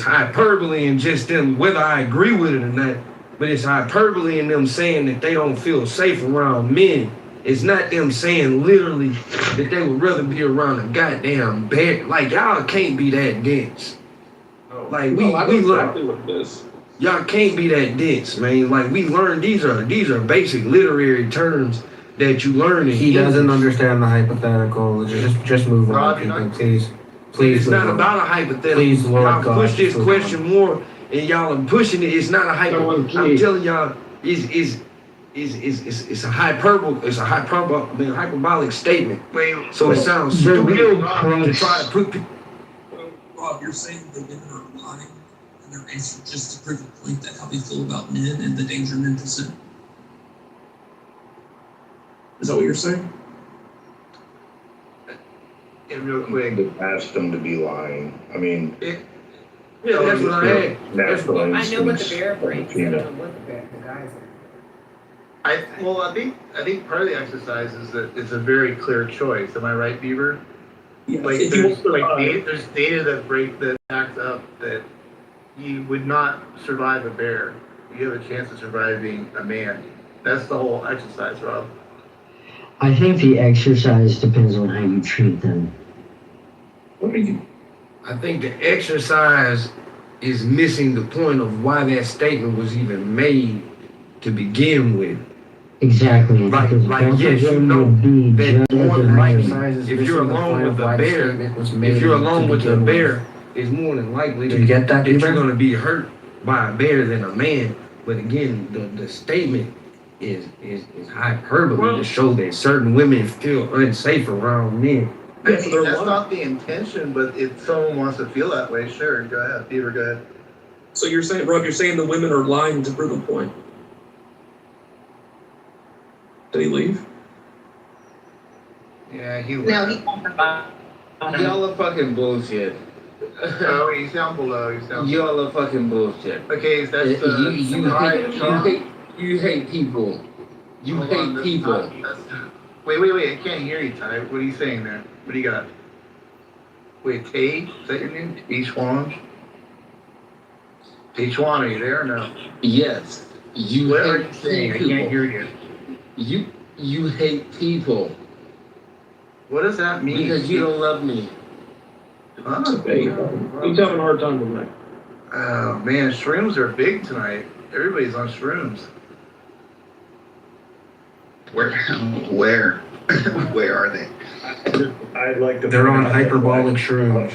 hyperbole and just then whether I agree with it or not. but it's hyperbole in them saying that they don't feel safe around men. It's not them saying literally that they would rather be around a goddamn bear. Like, y'all can't be that dense. Like, we I know exactly what it is. y'all can't be that dense, man. Like, we learned these are basic literary terms that you learn in He doesn't English. understand the hypothetical. Just move Rob, on, you're people, not- please. Please It's move not on. about a hypothetical. Please, Lord y'all God, push this just move question more, and y'all are pushing it. It's not a hypothetical. I'm telling y'all, it's a hyperbole. It's a hyperbolic statement. Wait, So it sounds The stupid real to crux. try to put people. Rob, you're saying the women are lying and they're answering just to prove a point that how they feel about men and the danger men present. Is that what you're saying? and real quick, Ask them to be lying. I mean, Yeah, that's what I had. natural I know what the instincts bear of a brings. I female. don't know what the guys are. I think part of the exercise is that it's a very clear choice. Am I right, Beaver? Yeah. Like if you there's want to, there's data that backs up that you would not survive a bear. You have a chance of surviving a man. That's the whole exercise, Rob. I think the exercise depends on how you treat them. what are you? I think the exercise is missing the point of why that statement was even made to begin with. Exactly. Like, because both yes, of you them know would be that just more as than likely, annoying. if you're alone with a bear, it's more than likely Do you get that, you're Beaver? going to be hurt by a bear than a man. But again, the statement is hyperbole to show that certain women feel unsafe around men. I mean, that's not the intention, but if someone wants to feel that way, sure, go ahead. Beaver, go ahead. So you're saying, Rob, you're saying the women are lying to prove a point. Did he leave? Yeah, he No, he talked about. Y'all are fucking bullshit. Oh, he's down below. He's down. Y'all are fucking bullshit. Okay, that's the. You hate people. You Hold on, hate that's people. Wait, I can't hear you, Ty. What are you saying there? What do you got? Wait, Tay? Is that your name? H1? H1, are you there or no? Yes. You What are hate you saying? I people. can't hear you. You hate people. What does that mean? Because you don't love me. Huh? He's having a hard time tonight. Oh man, shrooms are big tonight. Everybody's on shrooms. Where are they? I'd like to. They're point on out that hyperbolic shrooms.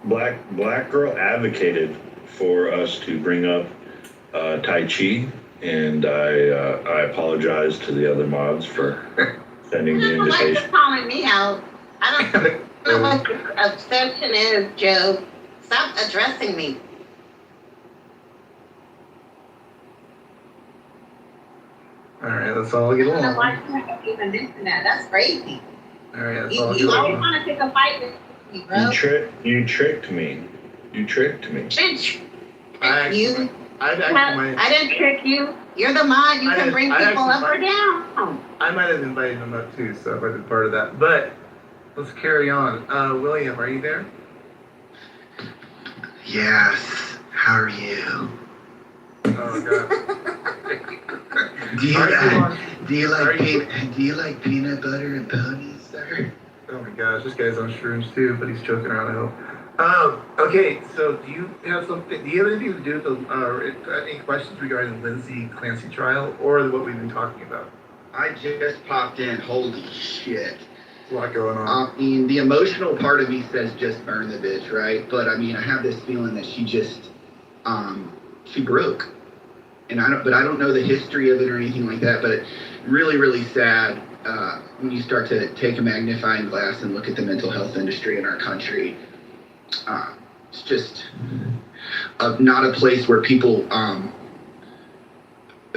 Black girl advocated for us to bring up Tai Chi, and I apologize to the other mods for sending the Like invitation. you're calling me out. I don't know what your obsession is, Joe. Stop addressing me. All right, let's all get I don't know along. why you even mention that. That's crazy. All right, let's all get You always along. want to pick a fight with me, bro. You tricked me. You tricked me. Bitch. I You. I didn't trick you. You're the mod. You can bring people up or down. I might have invited them up too, so I might be part of that. But let's carry on. William, are you there? Yes. How are you? Oh god. Do you like peanut butter and ponies, sir? Oh my gosh, this guy's on shrooms too, but he's joking around, I hope. Okay, so do you have something, do you have anything to do with any questions regarding the Lindsay Clancy trial or what we've been talking about? I just popped in. Holy shit. A lot going on. I mean, the emotional part of me says just burn the bitch, right? But I mean, I have this feeling that she just, she broke. And I don't know the history of it or anything like that, but really, really sad when you start to take a magnifying glass and look at the mental health industry in our country. It's just not a place where people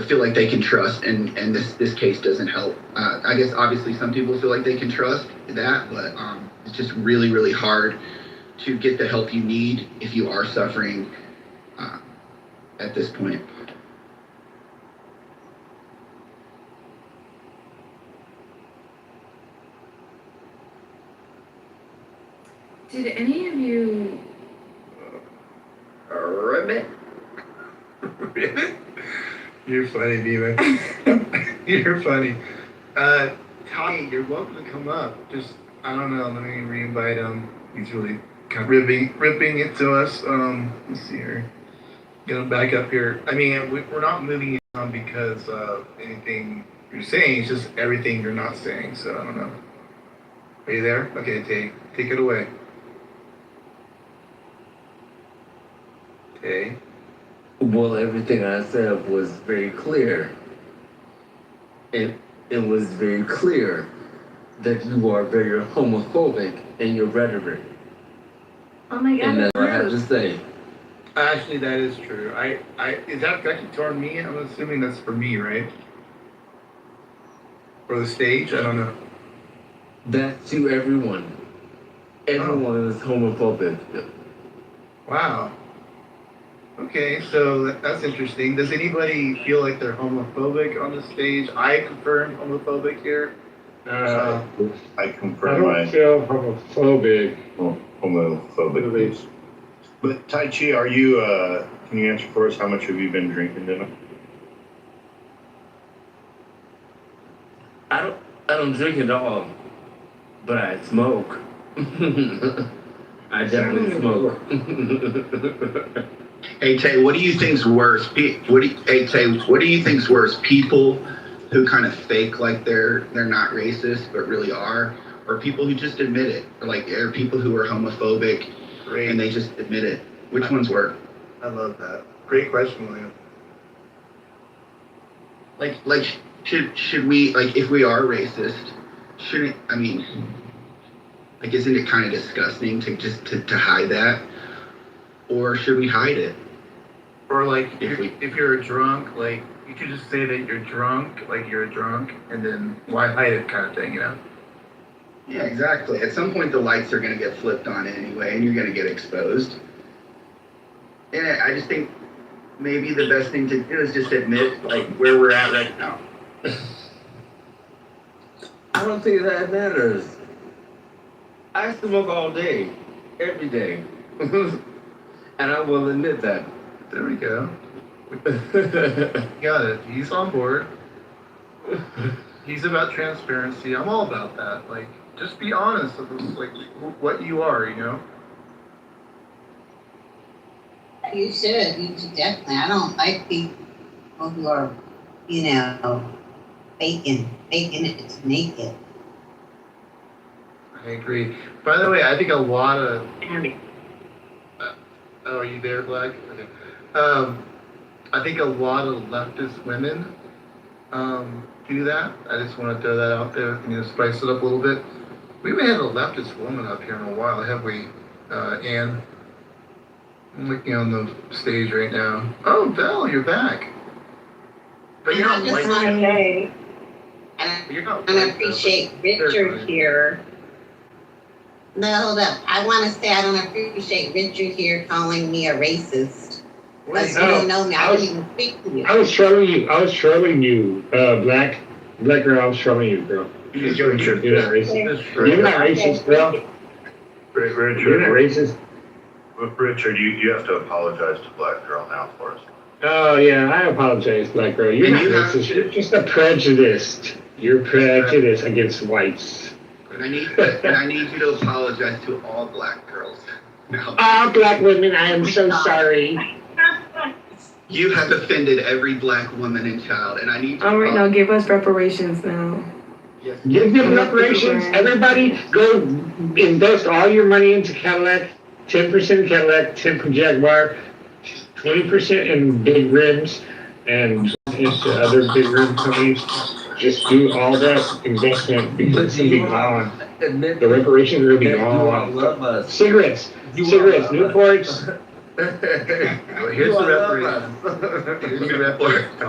feel like they can trust, and this case doesn't help. I guess obviously some people feel like they can trust that, but it's just really, really hard to get the help you need if you are suffering at this point. Did any of you Ribbit? You're funny, Diva. You're funny. Tommy, you're welcome to come up. Just, I don't know, let me re-invite him. He's really kind of ripping it to us. Let's see here. Get him back up here. I mean, we're not moving you on because of anything you're saying. It's just everything you're not saying. So I don't know. Are you there? Okay, take it away. Okay. Well, everything I said was very clear. It was very clear that you are very homophobic in your rhetoric. Oh my god. And that's what I have to say. Actually, that is true. Is that actually toward me? I'm assuming that's for me, right? For the stage? I don't know. That's to everyone. Everyone is homophobic. Wow. Okay, so that's interesting. Does anybody feel like they're homophobic on the stage? I confirm homophobic here. I I confirm don't feel homophobic. homophobic. But Tai Chi, are you? Can you answer for us? How much have you been drinking tonight? I don't drink at all, but I smoke. I definitely smoke. Hey Tay, what do you think's worse? What do you think's worse? People who kind of fake like they're not racist but really are, or people who just admit it, or people who are homophobic and they just admit it? Which one's worse? I love that. Great question, William. Should we, if we are racist, isn't it kind of disgusting to hide that? Or should we hide it? Or if you're a drunk, you could just say that you're drunk, you're a drunk, and then why hide it kind of thing, you know? Yeah, exactly. At some point the lights are going to get flipped on anyway, and you're going to get exposed. And I just think maybe the best thing to do is just admit where we're at right now. I don't think that matters. I smoke all day, every day. And I will admit that. There we go. Got it. He's on board. He's about transparency. I'm all about that. Just be honest with what you are, you know? You should. You should definitely. I don't like people who are, faking it to make it. I agree. By the way, I think a lot of... are you there, Black? Okay. I think a lot of leftist women do that. I just want to throw that out there, spice it up a little bit. We haven't had a leftist woman up here in a while, have we, Anne? I'm looking on the stage right now. Oh, Val, you're back. But you're not just want to say, I appreciate Richard here. No, hold up. I want to say I don't appreciate Richard here calling me a racist. Because you don't know me. I didn't even speak to you. I was trolling you, Black girl. I was trolling you, girl. You're not racist. You're not racist, girl. Richard, You're not racist. Richard, you have to apologize to Black Girl now for us. Oh yeah, I apologize, Black girl. You're not racist. You're just a prejudiced. You're prejudiced against whites. And I need you to apologize to all black girls. No. All black women, I am so sorry. You have offended every black woman and child, and I need to... All right, now give us reparations now. Yes. Give them reparations. Everybody go invest all your money into Cadillac. 10% in Cadillac, 10% in Jaguar, 20% in big rims, and into other big rim companies. Just do all that investment because it's going to be gone. The reparations are going to be gone. Cigarettes, Newports. Here's the reparations. Here's the reparations.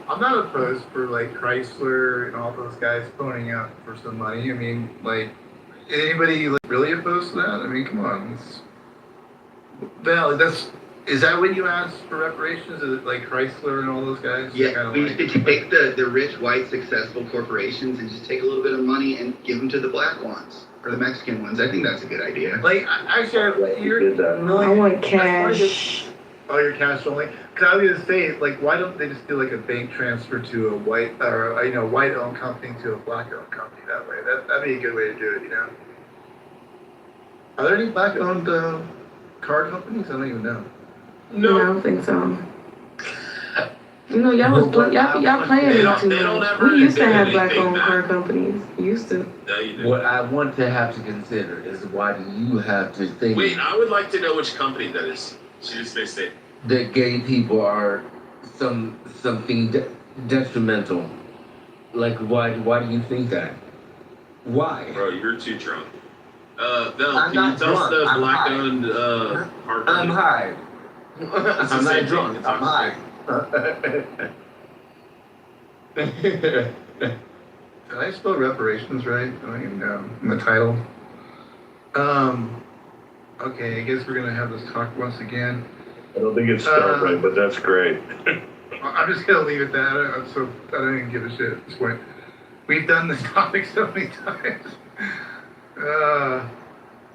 I'm not opposed for Chrysler and all those guys phoning out for some money. I mean, is anybody really opposed to that? I mean, come on. Val, is that what you asked for reparations? Is it Chrysler and all those guys? Yeah, we need to take the rich, white, successful corporations and just take a little bit of money and give them to the black ones or the Mexican ones. I think that's a good idea. Actually, I want cash. Oh, you're cash only? Because I was gonna say, like, why don't they just do like a bank transfer to a white or white owned company to a black owned company that way? That'd be a good way to do it, you know? Are there any black owned car companies? I don't even know. No, I don't think so. You know, y'all playing it too much. We used to have black-owned car companies. Used to. What I want to have to consider is why do you have to think Wait, I would like to know which company that is. She just may say. that gay people are something detrimental? Like, why do you think that? Why? Bro, you're too drunk. Val, I'm can you not tell us drunk. the I'm black-owned car company? I'm high. It's the I'm same not drunk. thing. I'm high. Did I spell reparations right? I don't even know. In the title. Okay, I guess we're gonna have this talk once again. I don't think it's spelled right, but that's great. I'm just gonna leave it that. I don't even give a shit at this point. We've done this topic so many times.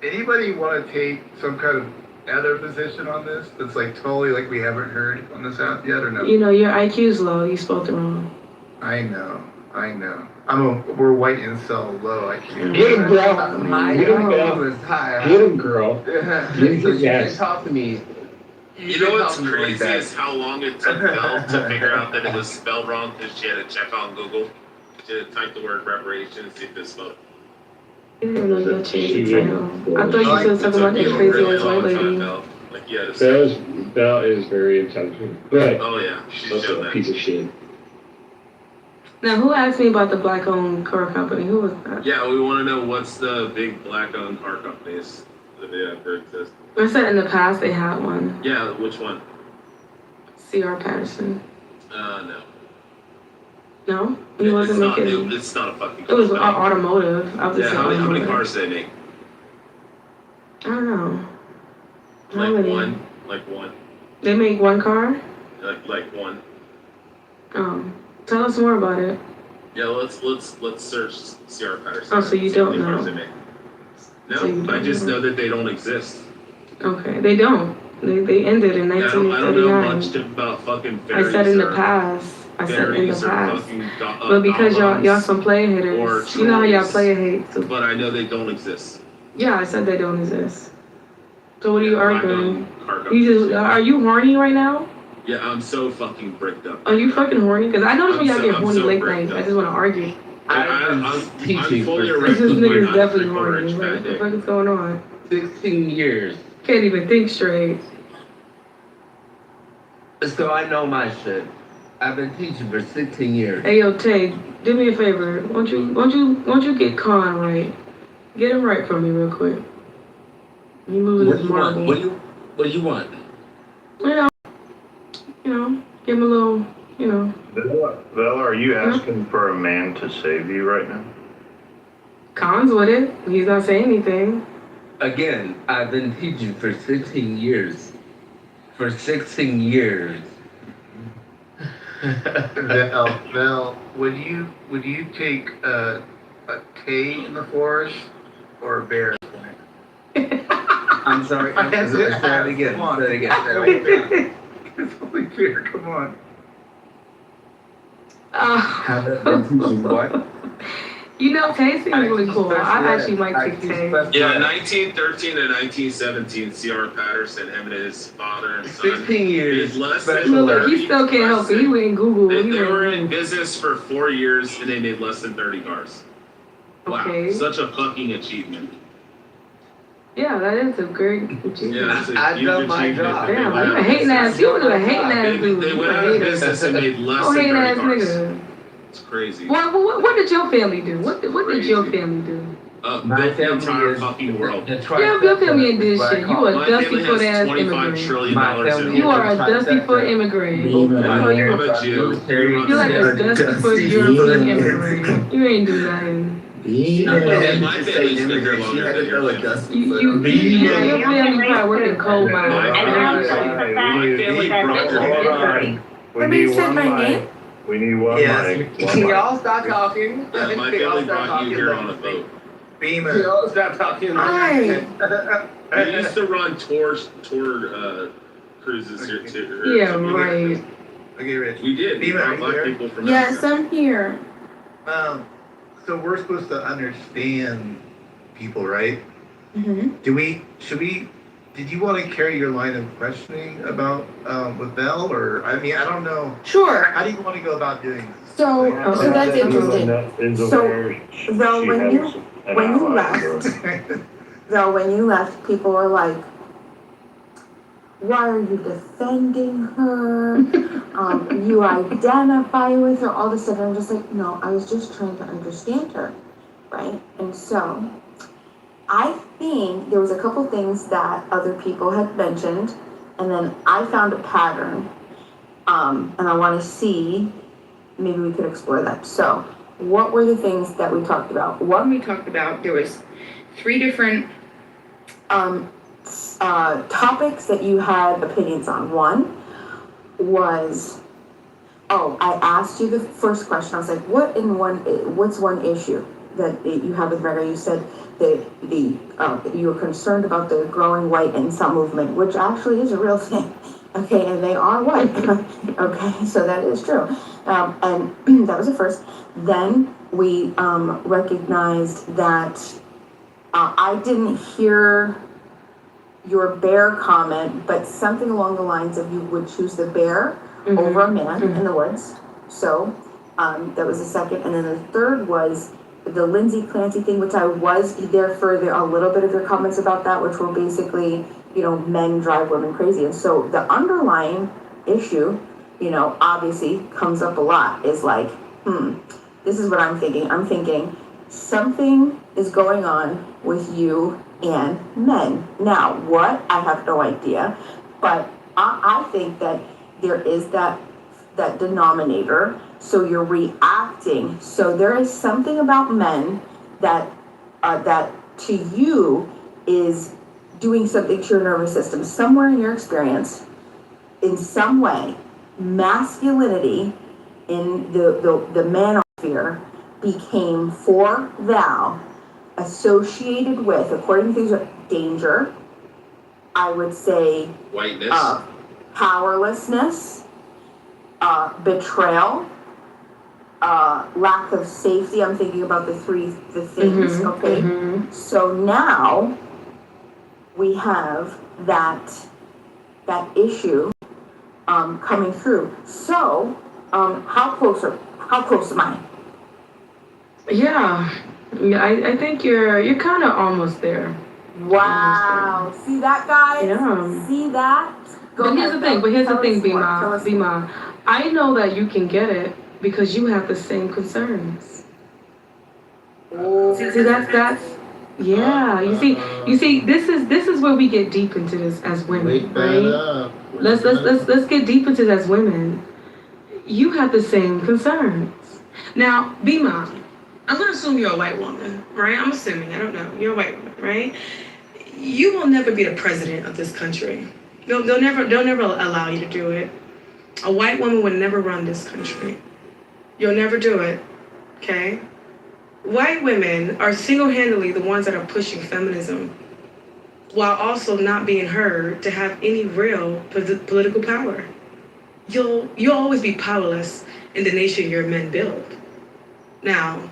Anybody want to take some kind of other position on this? That's like totally like we haven't heard on this app yet, or no? You know, your IQ's low. You spelled it wrong. I know. We're white incel low IQ. Get him, girl. My Get him, IQ girl. is high. Get him, girl. So you Yes. can talk to me. You know what's crazy is how long it took Val to figure out that it was spelled wrong because she had to check on Google. She had to type the word reparations, see if it's spelled. I didn't know you changed the title. I thought you said something about that crazy ass white lady. Like, yeah, Belle is very intelligent, but oh yeah, she's also shown a that. piece of shit. Now, who asked me about the black-owned car company? Who was that? Yeah, we want to know what's the big black-owned car companies that they ever exist. I said in the past they had one. Yeah, which one? C.R. Patterson. No. No? He wasn't making... It's not a fucking. It was automotive. I was Yeah, just how many automotive. cars do they make? I don't know. How Like many? one. Like one. They make one car? Like one. Oh. Tell us more about it. Yeah, let's search C.R. Patterson. Oh, so you See how don't many cars know. they make. No, So you I don't just know. know that they don't exist. Okay. They don't. They ended in I don't know 1939. much about fucking I fairies. said in the or past. I said in the fairies or past. fucking But because y'all goblins some player or haters. You know how y'all trolls. player hate. So, But I know they don't exist. yeah, I said they don't exist. So what are you arguing? Car You just are you horny right now? Yeah, I'm so fucking bricked up. Are you fucking horny? Because I notice when y'all get I'm horny so late bricked nights. up. I just want to argue. I'm fully This erect. nigga's definitely I'm horny. rich, Like, bad what the day. fuck is going on? 16 years. Can't even think straight. So I know my shit. I've been teaching for 16 years. Hey yo, Tay, do me a favor. Won't you get Khan right? Get him right for me real quick. You moving What this do you want? marble. What do you want? You know, give him a little, you know. Bella, are you asking for a man to save you right now? Khan's with it. He's not saying anything. Again, I've been teaching for 16 years. For 16 years. Val, would you take a Tay in the forest or a bear? I'm sorry. I had to Say ask. it again. Come on. Say it again. It's only fair. Come on. Have I been teaching what? You know, Tay seems really cool. I actually might pick Tay. Yeah, 1913 to 1917, C.R. Patterson, him and his father and son. 16 years. Less Look, he still can't help it. He went in Google. They, He they went were in in Google. business for 4 years and they made less than 30 cars. Wow, Okay. such a fucking achievement. Yeah, that is a great achievement. Yeah, it's a I huge done my achievement. job. Damn, you a hating ass. You was a hating ass dude. They You went a out of hater. business and made less Oh, than hating 30 ass cars. nigga. It's crazy. What did your family do? What did your family do? My Built the family entire is fucking world. the Yeah, your family ain't did shit. You a My dusty family foot has ass 25 immigrant. trillion My dollars in family You it. are a dusty foot immigrant. I'm a Jew. You like a dusty foot European immigrant. You ain't do nothing. My family's been here longer than your family. Yeah, your family probably working coal mines. My family brought Somebody said my name? We need one mic. Can y'all stop talking? Yeah, my family brought you here on a boat. Beamer. Y'all stop talking. Hi. We used to run tour Cruises here too. Yeah, right. Okay, Rich. We did. We Dima, brought are you black there? people from Yes, Africa. I'm here. So we're supposed to understand people, right? Mm-hmm. Did you want to carry your line of questioning about with Belle, or I mean, I don't know. Sure. How do you want to go about doing this? So that's interesting. So, though when you left, people were like, why are you defending her? You identify with her, all this stuff. And I'm just like, no, I was just trying to understand her, right? And so I think there was a couple things that other people had mentioned, and then I found a pattern, and I want to see, maybe we could explore that. So what were the things that we talked about? One, we talked about, there was 3 different topics that you had opinions on. One was, I asked you the first question. I was like, what's one issue that you have with Mega? You said that you were concerned about the growing white incel movement, which actually is a real thing. Okay, and they are white. Okay, so that is true. And that was the first. Then we recognized that I didn't hear your bear comment, but something along the lines of you would choose the bear over a man in the woods. So that was the second. And then the third was the Lindsay Clancy thing, which I was there for a little bit of your comments about that, which were basically, men drive women crazy. And so the underlying issue, obviously comes up a lot, is like, this is what I'm thinking. I'm thinking something is going on with you and men. Now, what? I have no idea. But I think that there is that denominator. So you're reacting. So there is something about men that to you is doing something to your nervous system. Somewhere in your experience, in some way, masculinity in the manosphere became for thou associated with, according to things like danger, I would say Whiteness. Powerlessness, betrayal, lack of safety. I'm thinking about the things, okay? So now we have that issue coming through. So how close am I? Yeah, I think you're kind of almost there. Wow. See that, guys? Yeah. See that? But here's the thing, Bima. I know that you can get it because you have the same concerns. See, that's yeah. You see, this is where we get deep into this as women, right? Let's get deep into this as women. You have the same concerns. Now, Bima, I'm gonna assume you're a white woman, right? I'm assuming, I don't know. You're a white woman, right? You will never be the president of this country. They'll never allow you to do it. A white woman would never run this country. You'll never do it, okay? White women are single-handedly the ones that are pushing feminism while also not being heard to have any real political power. You'll always be powerless in the nation your men build. Now,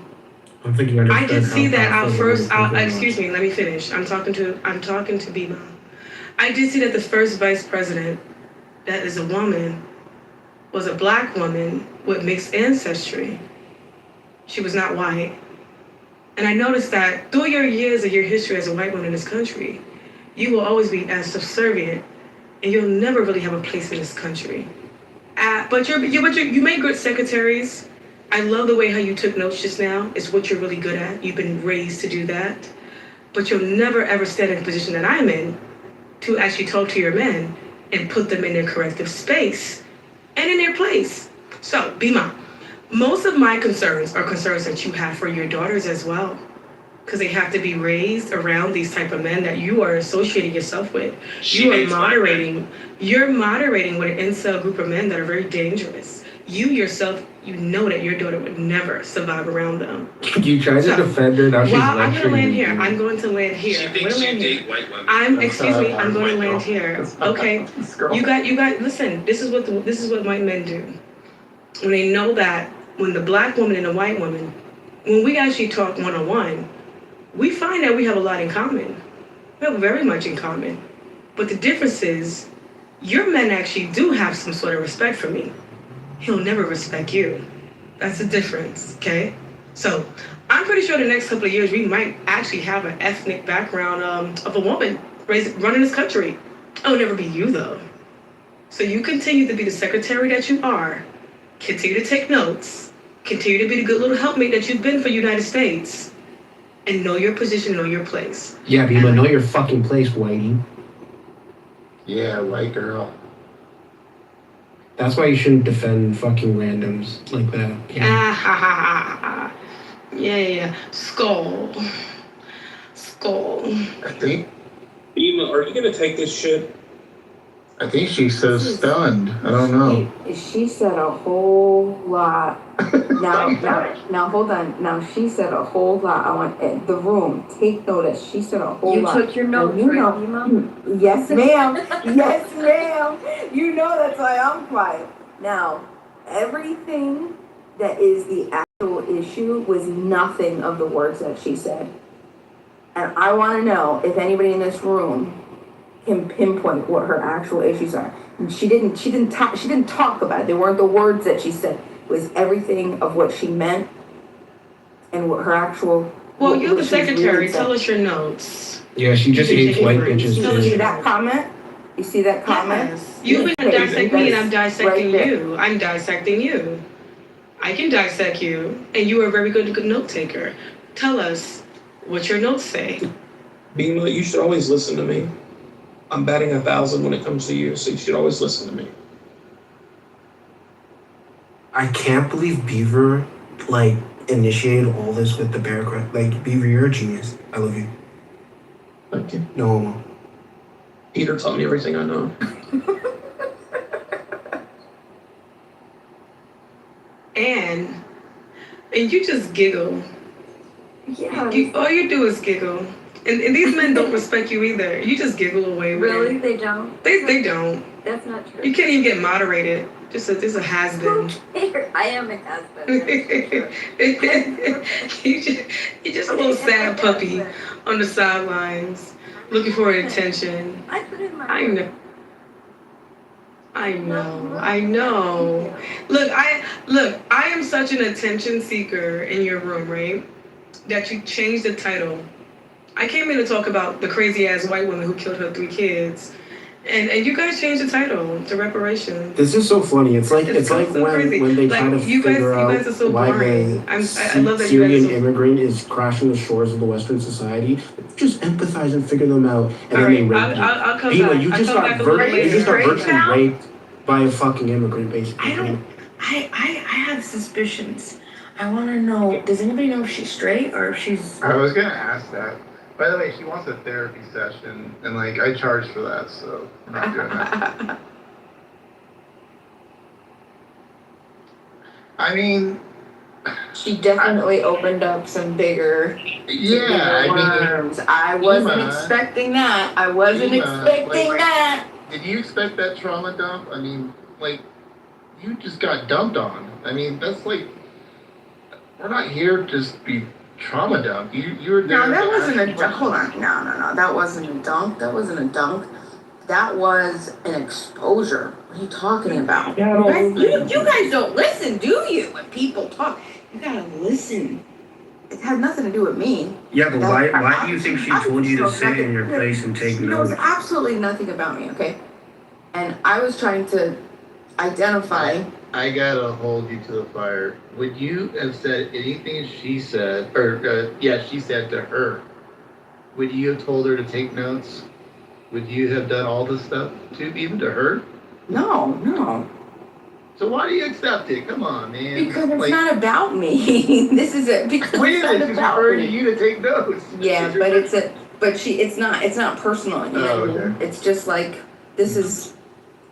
I'm thinking I did see that out first. Excuse me, let me finish. I'm talking to Bima. I did see that the first vice president that is a woman was a black woman with mixed ancestry. She was not white. And I noticed that through your years of your history as a white woman in this country, you will always be as subservient, and you'll never really have a place in this country. But you make good secretaries. I love the way how you took notes just now. It's what you're really good at. You've been raised to do that. But you'll never ever stand in the position that I'm in to actually talk to your men and put them in their corrective space and in their place. So, Bima, most of my concerns are concerns that you have for your daughters as well, because they have to be raised around these type of men that you are associating yourself with. You're moderating with an incel group of men that are very dangerous. you yourself, you know that your daughter would never survive around them. You tried to defend her. Now she's Well, I'm lecturing gonna land you. here. I'm going to land here. She I'm thinks gonna you land here. date white women. I'm going to land here. Okay. Girl. You got. Listen. This is what white men do. When they know that when the black woman and the white woman, when we actually talk one-on-one, we find that we have a lot in common. We have very much in common. But the difference is, your men actually do have some sort of respect for me. He'll never respect you. That's the difference, okay? So I'm pretty sure the next couple of years we might actually have an ethnic background of a woman running this country. It'll never be you though. So you continue to be the secretary that you are, continue to take notes, continue to be the good little helpmate that you've been for the United States, and know your position, know your place. Yeah, Bima, know your fucking place, Whitey. Yeah, white girl. That's why you shouldn't defend fucking randoms like that. Ah, ha, ha, ha, ha. Yeah. Skull. I think Bima, are you gonna take this shit? she's so stunned. I don't know. She said a whole lot. Now, hold on. Now, she said a whole lot. I want the room. Take notice. She said a whole lot. You took your notes, Now, right, Bima? Yes, ma'am. Yes, ma'am. You know that's why I'm quiet. Now, everything that is the actual issue was nothing of the words that she said. And I want to know if anybody in this room can pinpoint what her actual issues are. And she didn't talk about it. They weren't the words that she said. It was everything of what she meant and what her actual. Well, you're the what she really secretary. said. Tell us your notes. Yeah, she just hates white bitches. You see that comment? You see that comment? Yes. You've been dissecting me and I'm dissecting you. I'm dissecting you. I can dissect you, and you are a very good note taker. Tell us what your notes say. Bima, you should always listen to me. I'm batting 1,000 when it comes to you, so you should always listen to me. I can't believe Beaver, initiated all this with the bear crack. Beaver, you're a genius. I love you. Thank you. No homo. Peter taught me everything I know. And you just giggle. Yeah. All you do is giggle. And these men don't respect you either. You just giggle away. Really? Man. They don't? They don't. That's not true. You can't even get moderated. Just a has-been. I am a has-been. You're just a little sad puppy on the sidelines, looking for attention. I put in my. I know. Look, I am such an attention seeker in your room, right? That you changed the title. I came in to talk about the crazy ass white woman who killed her 3 kids. And you guys changed the title to reparations. This is so funny. It's like so crazy. when they try to you guys figure out are so why boring. the I love that you guys Syrian are so immigrant is crashing the shores of the Western society. Just empathize and figure them out, and then they rape you. I'll come Bima, back. you I'll just come got back a little later. virtually raped by a fucking immigrant, basically. I have suspicions. I want to know, does anybody know if she's straight or if she's... I was gonna ask that. By the way, she wants a therapy session, and I charge for that, so I'm not doing that. I mean, She definitely opened up some bigger worms. I wasn't expecting that. I wasn't expecting that. Did you expect that trauma dump? I mean, you just got dumped on. I mean, that's we're not here to just be trauma dumped. You were there. No, that wasn't a dunk. Hold on. No. That wasn't a dunk. That was an exposure. What are you talking about? You guys don't listen, do you? When people talk, you gotta listen. It had nothing to do with me. Yeah, but why do you think she told you to sit in your place and take notes? It was absolutely nothing about me, okay? And I was trying to identify. I gotta hold you to the fire. Would you have said anything she said, or she said to her? Would you have told her to take notes? Would you have done all this stuff even to her? No. So why do you accept it? Come on, man. Because it's not about me. This is it. Because it's not about referring me. to you to take notes. Yeah, but it's not personal. You know? Okay. It's just this is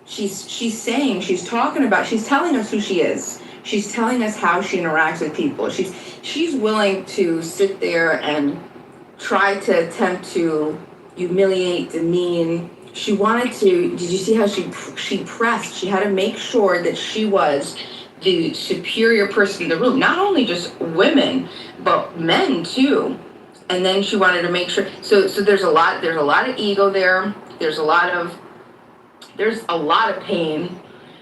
she's saying, she's talking about, she's telling us who she is. She's telling us how she interacts with people. She's willing to sit there and try to attempt to humiliate, demean. She wanted to, did you see how she pressed? She had to make sure that she was the superior person in the room, not only just women, but men too. And then she wanted to make sure, so there's a lot of ego there. There's a lot of pain.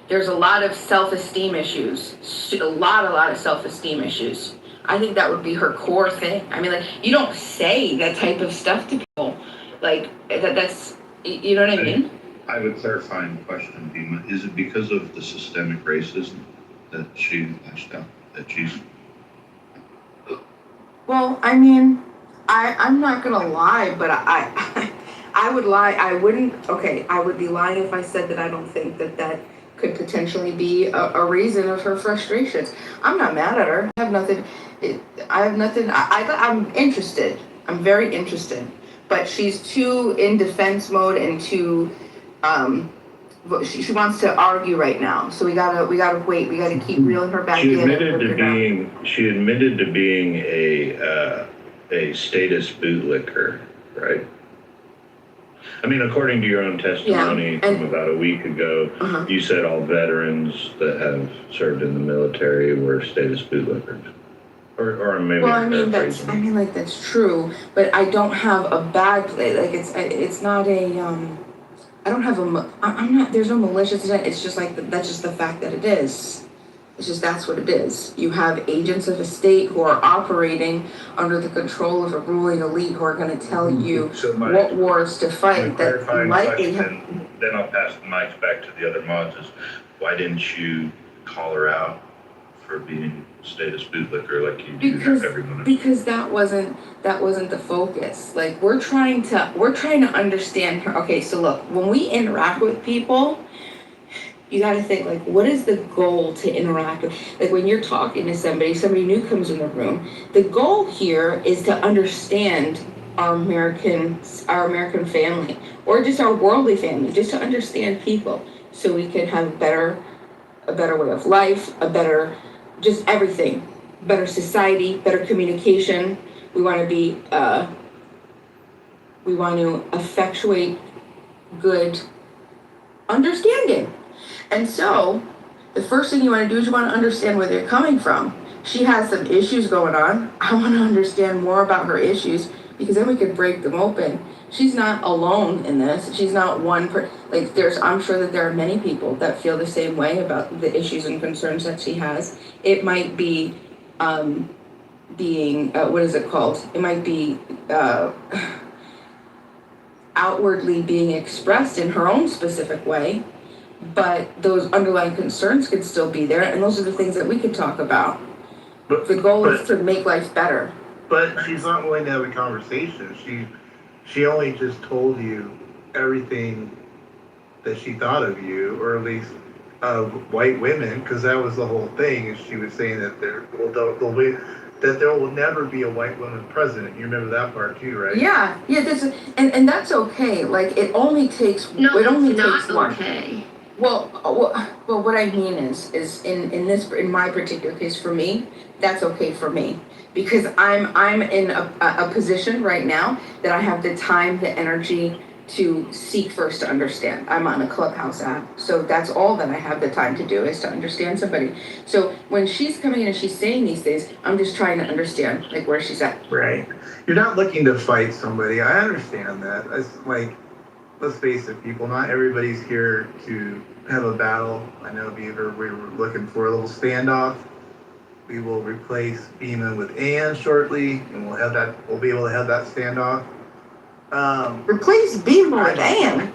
There's a lot of self-esteem issues. A lot of self-esteem issues. I think that would be her core thing. I mean, like, you don't say that type of stuff to people. Like, that's, you know what I mean? I have a clarifying question, Dima. Is it because of the systemic racism that she lashed out? That she's... Well, I mean, I'm not gonna lie, but I would lie. I wouldn't, okay, I would be lying if I said that I don't think that could potentially be a reason of her frustrations. I'm not mad at her. I have nothing. I'm interested. I'm very interested. But she's too in defense mode and too, she wants to argue right now. So we gotta wait. We gotta keep reeling her back in. She admitted to being a status bootlicker, right? I mean, according to your own testimony from about a week ago, you said all veterans that have served in the military were status bootlickers. Or maybe well, I mean that's true, but I don't have a bad play. Like it's not a I don't have I'm not. There's no malicious intent. It's just like that's just the fact that it is. It's just that's what it is. You have agents of a state who are operating under the control of a ruling elite who are going to tell you what wars to fight. That likely. Then I'll pass the mic back to the other mods. Is why didn't you call her out for being status bootlicker like you do everyone? Because that wasn't the focus. Like we're trying to understand her. Okay, so look, when we interact with people, you got to think, like, what is the goal to interact with? Like, when you're talking to somebody new comes in the room, the goal here is to understand our American family, or just our worldly family, just to understand people, so we can have a better way of life, just everything, better society, better communication. We want to effectuate good understanding. And so, the first thing you want to do is you want to understand where they're coming from. She has some issues going on. I want to understand more about her issues, because then we could break them open. She's not alone in this. She's not one I'm sure that there are many people that feel the same way about the issues and concerns that she has. It might be being what is it called? It might be outwardly being expressed in her own specific way. But those underlying concerns could still be there, and those are the things that we could talk about. But the goal is to make life better. But she's not willing to have a conversation. She only just told you everything that she thought of you, or at least of white women, because that was the whole thing. Is she was saying that there will never be a white woman president. You remember that part too, right? Yeah. And that's okay. Like it only takes. No, it only takes one. Okay. Well, what I mean is in my particular case, for me, that's okay for me, because I'm in a position right now that I have the time, the energy to seek first to understand. I'm on a Clubhouse app, so that's all that I have the time to do is to understand somebody. So when she's coming in and she's saying these things, I'm just trying to understand like where she's at. Right. You're not looking to fight somebody. I understand that. It's like, let's face it, people, not everybody's here to have a battle. I know Beaver, we were looking for a little standoff. We will replace Beeman with Ann shortly, and we'll be able to have that standoff. Replace Beaman with Ann?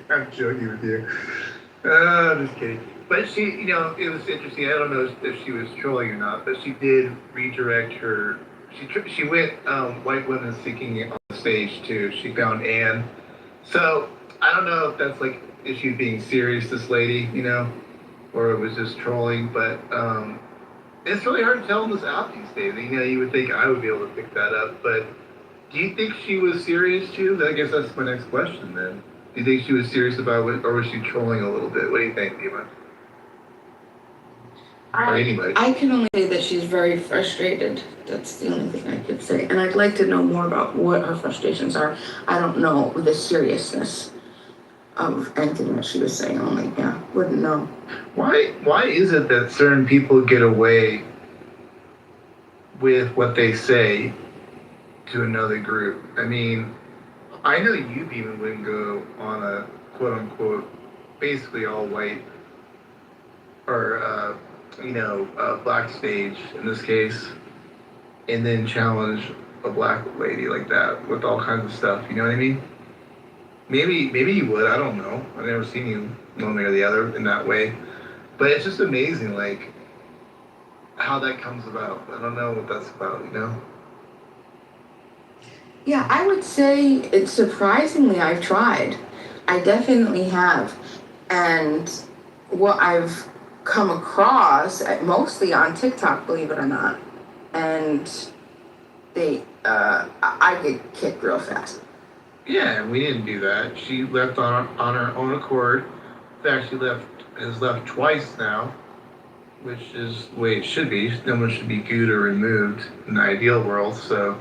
I'm joking with you. I'm just kidding. But she, it was interesting. I don't know if she was trolling or not, but she did redirect her. She went white women seeking on the stage too. She found Ann. So I don't know if that's like, is she being serious, this lady, or it was just trolling, but it's really hard to tell this out these days. You would think I would be able to pick that up, but do you think she was serious too? I guess that's my next question then. Do you think she was serious about it, or was she trolling a little bit? What do you think, Dima? Or anybody? I can only say that she's very frustrated. That's the only thing I could say. And I'd like to know more about what her frustrations are. I don't know the seriousness of anything that she was saying. Only, yeah, wouldn't know. Why is it that certain people get away with what they say to another group? I mean, I know you even wouldn't go on a quote unquote basically all white or black stage in this case, and then challenge a black lady like that with all kinds of stuff. You know what I mean? Maybe you would. I don't know. I've never seen you one way or the other in that way, but it's just amazing, like how that comes about. I don't know what that's about. You know? Yeah, I would say it's surprisingly I've tried. I definitely have. And what I've come across, mostly on TikTok, believe it or not, and I get kicked real fast. Yeah, we didn't do that. She left on her own accord. In fact, has left twice now, which is the way it should be. No one should be gooed or removed in the ideal world. So,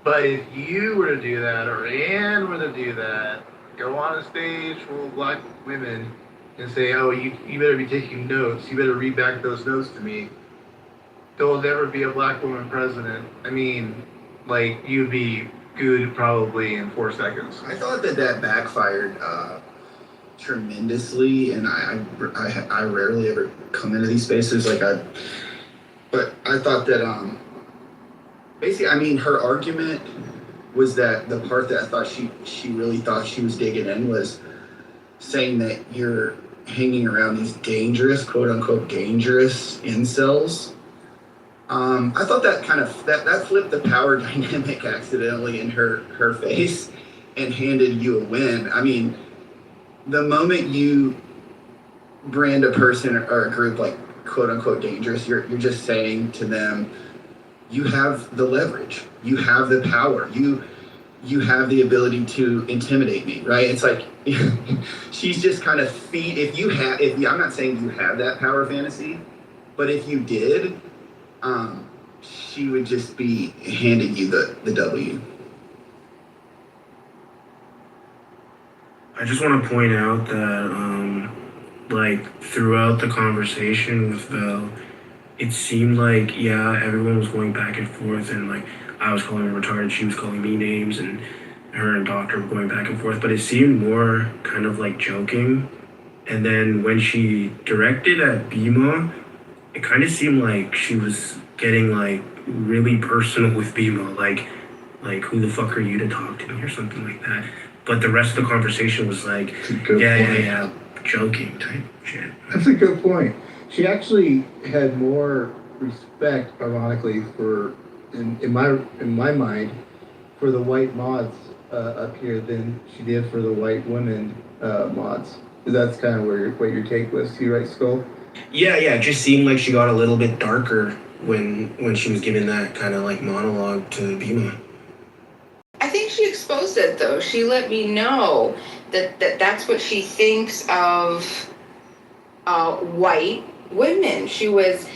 but if you were to do that, or Ann were to do that, go on a stage full of black women and say, "Oh, you better be taking notes. You better read back those notes to me. There will never be a black woman president." I mean, like, you'd be good probably in 4 seconds. I thought that backfired tremendously, and I rarely ever come into these spaces but I thought that basically, I mean, her argument was that the part that I thought she really thought she was digging in was saying that you're hanging around these dangerous, quote unquote dangerous incels. I thought that kind of that flipped the power dynamic accidentally in her face and handed you a win. I mean, the moment you brand a person or a group like quote unquote dangerous, you're just saying to them, you have the leverage, you have the power, you have the ability to intimidate me, right? It's like she's just kind of I'm not saying you have that power fantasy, but if you did, she would just be handing you the W. I just want to point out that, throughout the conversation with Val, it seemed like, yeah, everyone was going back and forth, and I was calling her retarded, she was calling me names, and her and Doctor were going back and forth, but it seemed more kind of like joking. And then when she directed at Bima, it kind of seemed like she was getting really personal with Bima, like who the fuck are you to talk to me or something like that. But the rest of the conversation was yeah, joking type shit. That's a good point. She actually had more respect, ironically, in my mind, for the white mods up here than she did for the white women mods. That's kind of what your take was too, right, Skull? Yeah, it just seemed like she got a little bit darker when she was giving that kind of monologue to Bima. I think she exposed it though. She let me know that's what she thinks of white women. She was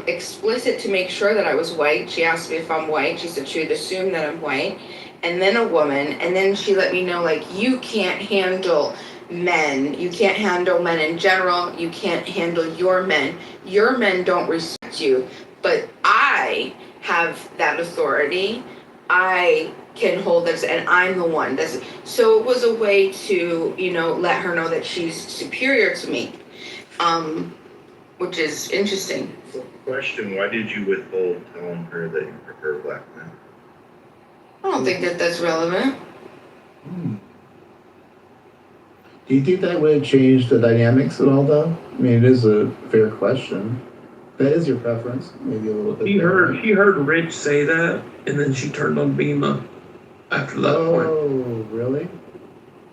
explicit to make sure that I was white. She asked me if I'm white. She said she would assume that I'm white, and then a woman, and then she let me know you can't handle men. You can't handle men in general. You can't handle your men. Your men don't respect you, but I have that authority. I can hold this, and I'm the one that's. So it was a way to, let her know that she's superior to me, which is interesting. Question: why did you withhold telling her that you prefer black men? I don't think that's relevant. Do you think that would have changed the dynamics at all, though? I mean, it is a fair question. That is your preference, maybe a little bit. She heard Rich say that, and then she turned on Bima after that point. Oh, really?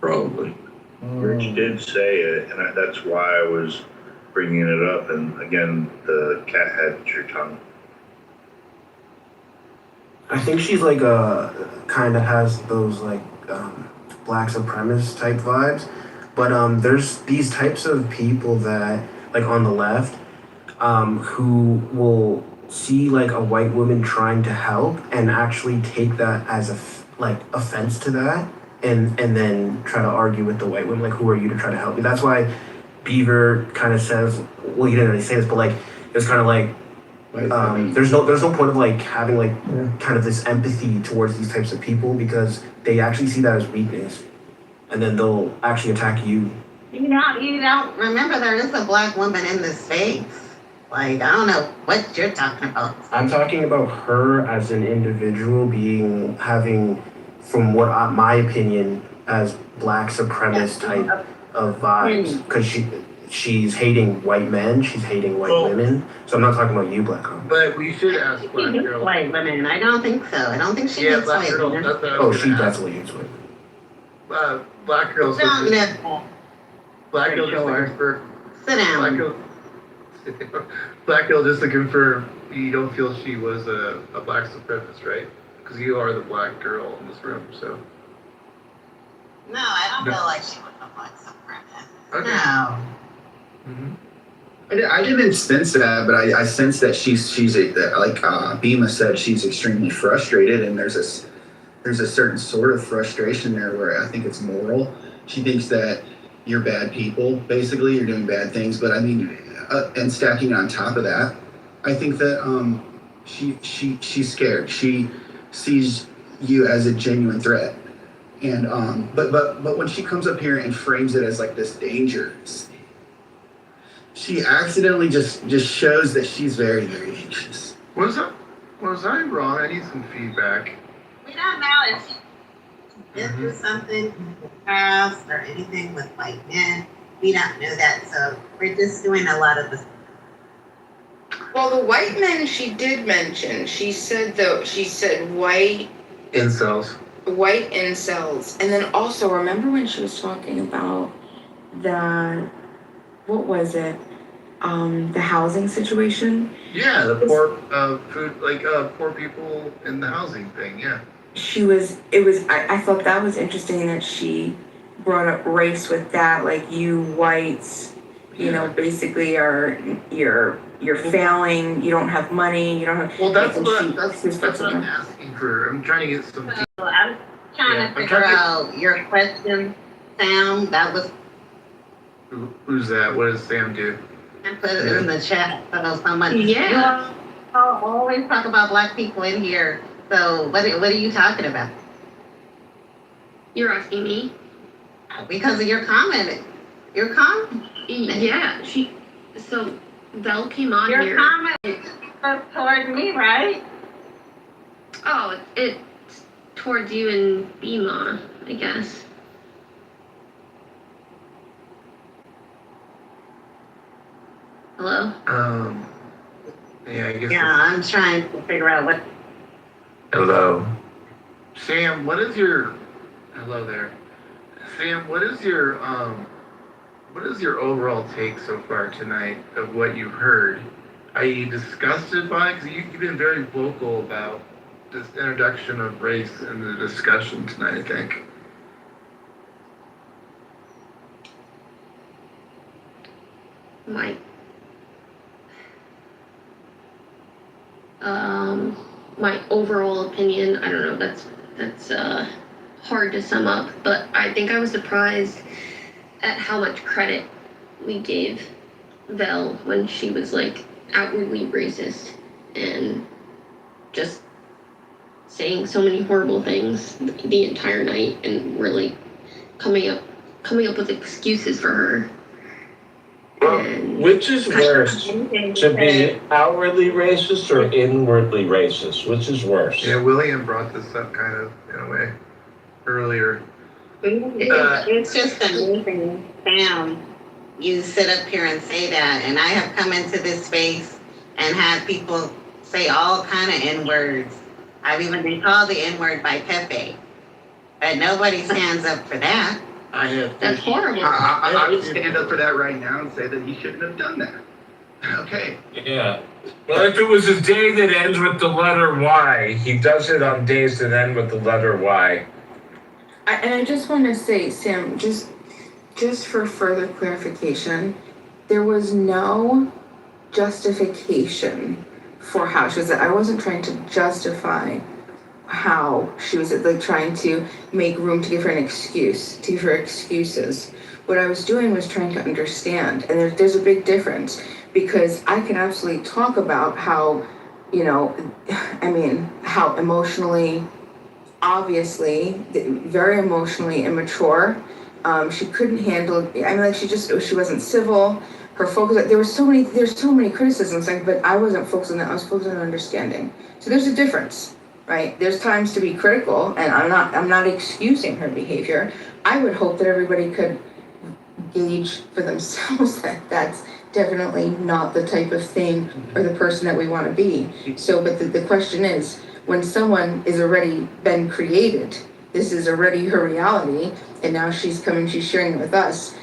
Probably. Rich did say it, and that's why I was bringing it up. And again, the cat had your tongue. I think she's kind of has those black supremacist type vibes. But there's these types of people that, like on the left, who will see like a white woman trying to help and actually take that as offense to that, and then try to argue with the white woman, like, who are you to try to help me? That's why Beaver kind of says, well, he didn't really say this, but like it's kind of like there's no point of like having like kind of this empathy towards these types of people, because they actually see that as weakness, and then they'll actually attack you. You don't remember there is a black woman in this space. Like, I don't know what you're talking about. I'm talking about her as an individual having, from what my opinion, as black supremacist type of vibes, because she's hating white men, she's hating white women. So I'm not talking about you, Black Girl. But we should ask She Black hates Girl. white women. I don't think so. I don't think she hates Black white Girl. women. That's what I Oh, was she gonna ask. definitely hates women. Black Girl. Don't know. Black Girl, just to Sure. confirm. Sit down. Black Girl, just to confirm, you don't feel she was a black supremacist, right? Because you are the black girl in this room, so. No, I don't No. feel like she was a black supremacist. Okay. No. I didn't sense that, but I sense that she's like Bima said, she's extremely frustrated, and there's a certain sort of frustration there where I think it's moral. She thinks that you're bad people, basically, you're doing bad things. But I mean, and stacking on top of that, I think that she's scared. She sees you as a genuine threat, and but when she comes up here and frames it as like this danger, she accidentally just shows that she's very, very anxious. Was I wrong? I need some feedback. We don't know if she did do something in the past or anything with white men. We don't know that, so we're just doing a lot of this. Well, the white men she did mention. She said white incels, and then also remember when she was talking about what was it? The housing situation. Yeah, the poor food, like poor people in the housing thing. Yeah. I thought that was interesting that she brought up race with that, like you whites, basically you're failing, you don't have money, you don't have. Well, that's what I'm asking for. I'm trying to get some. I'm trying to figure out your question, Sam. That was. Who's that? What does Sam do? I put it in the chat so someone. Yeah. You always talk about black people in here. So what are you talking about? You're asking me? Because of your comment. Your comment? Yeah, so Vel came on your here. Your comment was toward me, right? Oh, it's towards you and Bima, I guess. Hello? Yeah, I guess. Yeah, I'm trying to figure out what. Hello. Sam, what is your. Hello there. Sam, what is your overall take so far tonight of what you've heard? Are you disgusted by it? Because you've been very vocal about this introduction of race in the discussion tonight, I think. My overall opinion, I don't know, that's hard to sum up, but I think I was surprised at how much credit we gave Vel when she was like outwardly racist and just saying so many horrible things the entire night and really coming up with excuses for her. Which is worse, to be outwardly racist or inwardly racist? Which is worse? Yeah, William brought this up kind of in a way earlier. It's just amazing, Sam. You sit up here and say that, and I have come into this space and had people say all kind of N-words. I've even been called the N-word by Pepe, but nobody stands up for that. That's horrible. I would stand up for that right now and say that he shouldn't have done that. Okay. Yeah. Well, if it was a day that ends with the letter Y, he does it on days that end with the letter Y. And I just want to say, Sam, just for further clarification, there was no justification for how she was. I wasn't trying to justify how she was like trying to make room to give her an excuse, to give her excuses. What I was doing was trying to understand, and there's a big difference because I can absolutely talk about how, you know, I mean, how emotionally, obviously, very emotionally immature. She couldn't handle. I mean, like she wasn't civil. Her focus. There's so many criticisms. Like, but I wasn't focused on that. I was focused on understanding. So there's a difference, right? There's times to be critical, and I'm not excusing her behavior. I would hope that everybody could gauge for themselves that that's definitely not the type of thing or the person that we want to be. So, but the question is, when someone is already been created, this is already her reality, and now she's coming, she's sharing it with us.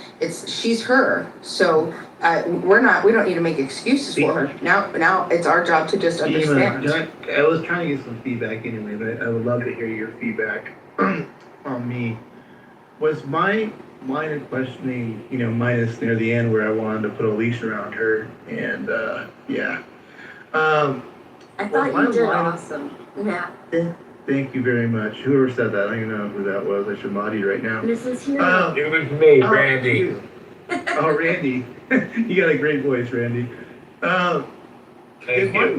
She's her. So we don't need to make excuses for her. Now it's our job to just understand. I was trying to get some feedback anyway, but I would love to hear your feedback on me. Was my line of questioning, minus near the end where I wanted to put a leash around her, and yeah. I thought you did awesome. Yeah. Thank you very much. Whoever said that, I don't even know who that was. I should mod you right now. Mrs. Hero. It was me, Randy. Randy. You got a great voice, Randy. Thank you.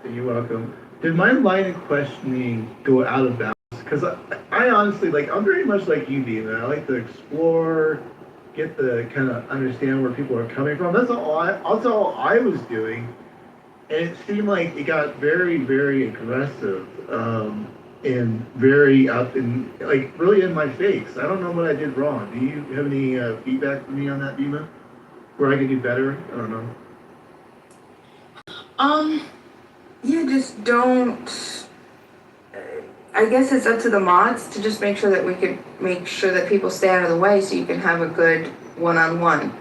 You're welcome. Did my line of questioning go out of bounds? Because I honestly, I'm very much like you, Dina. I like to explore, get to kind of understand where people are coming from. That's all I was doing. And it seemed like it got very, very aggressive, and very up and really in my face. I don't know what I did wrong. Do you have any feedback for me on that, Dima? Where I could do better? I don't know. Yeah, just don't. I guess it's up to the mods to just make sure that we could make sure that people stay out of the way, so you can have a good one-on-one,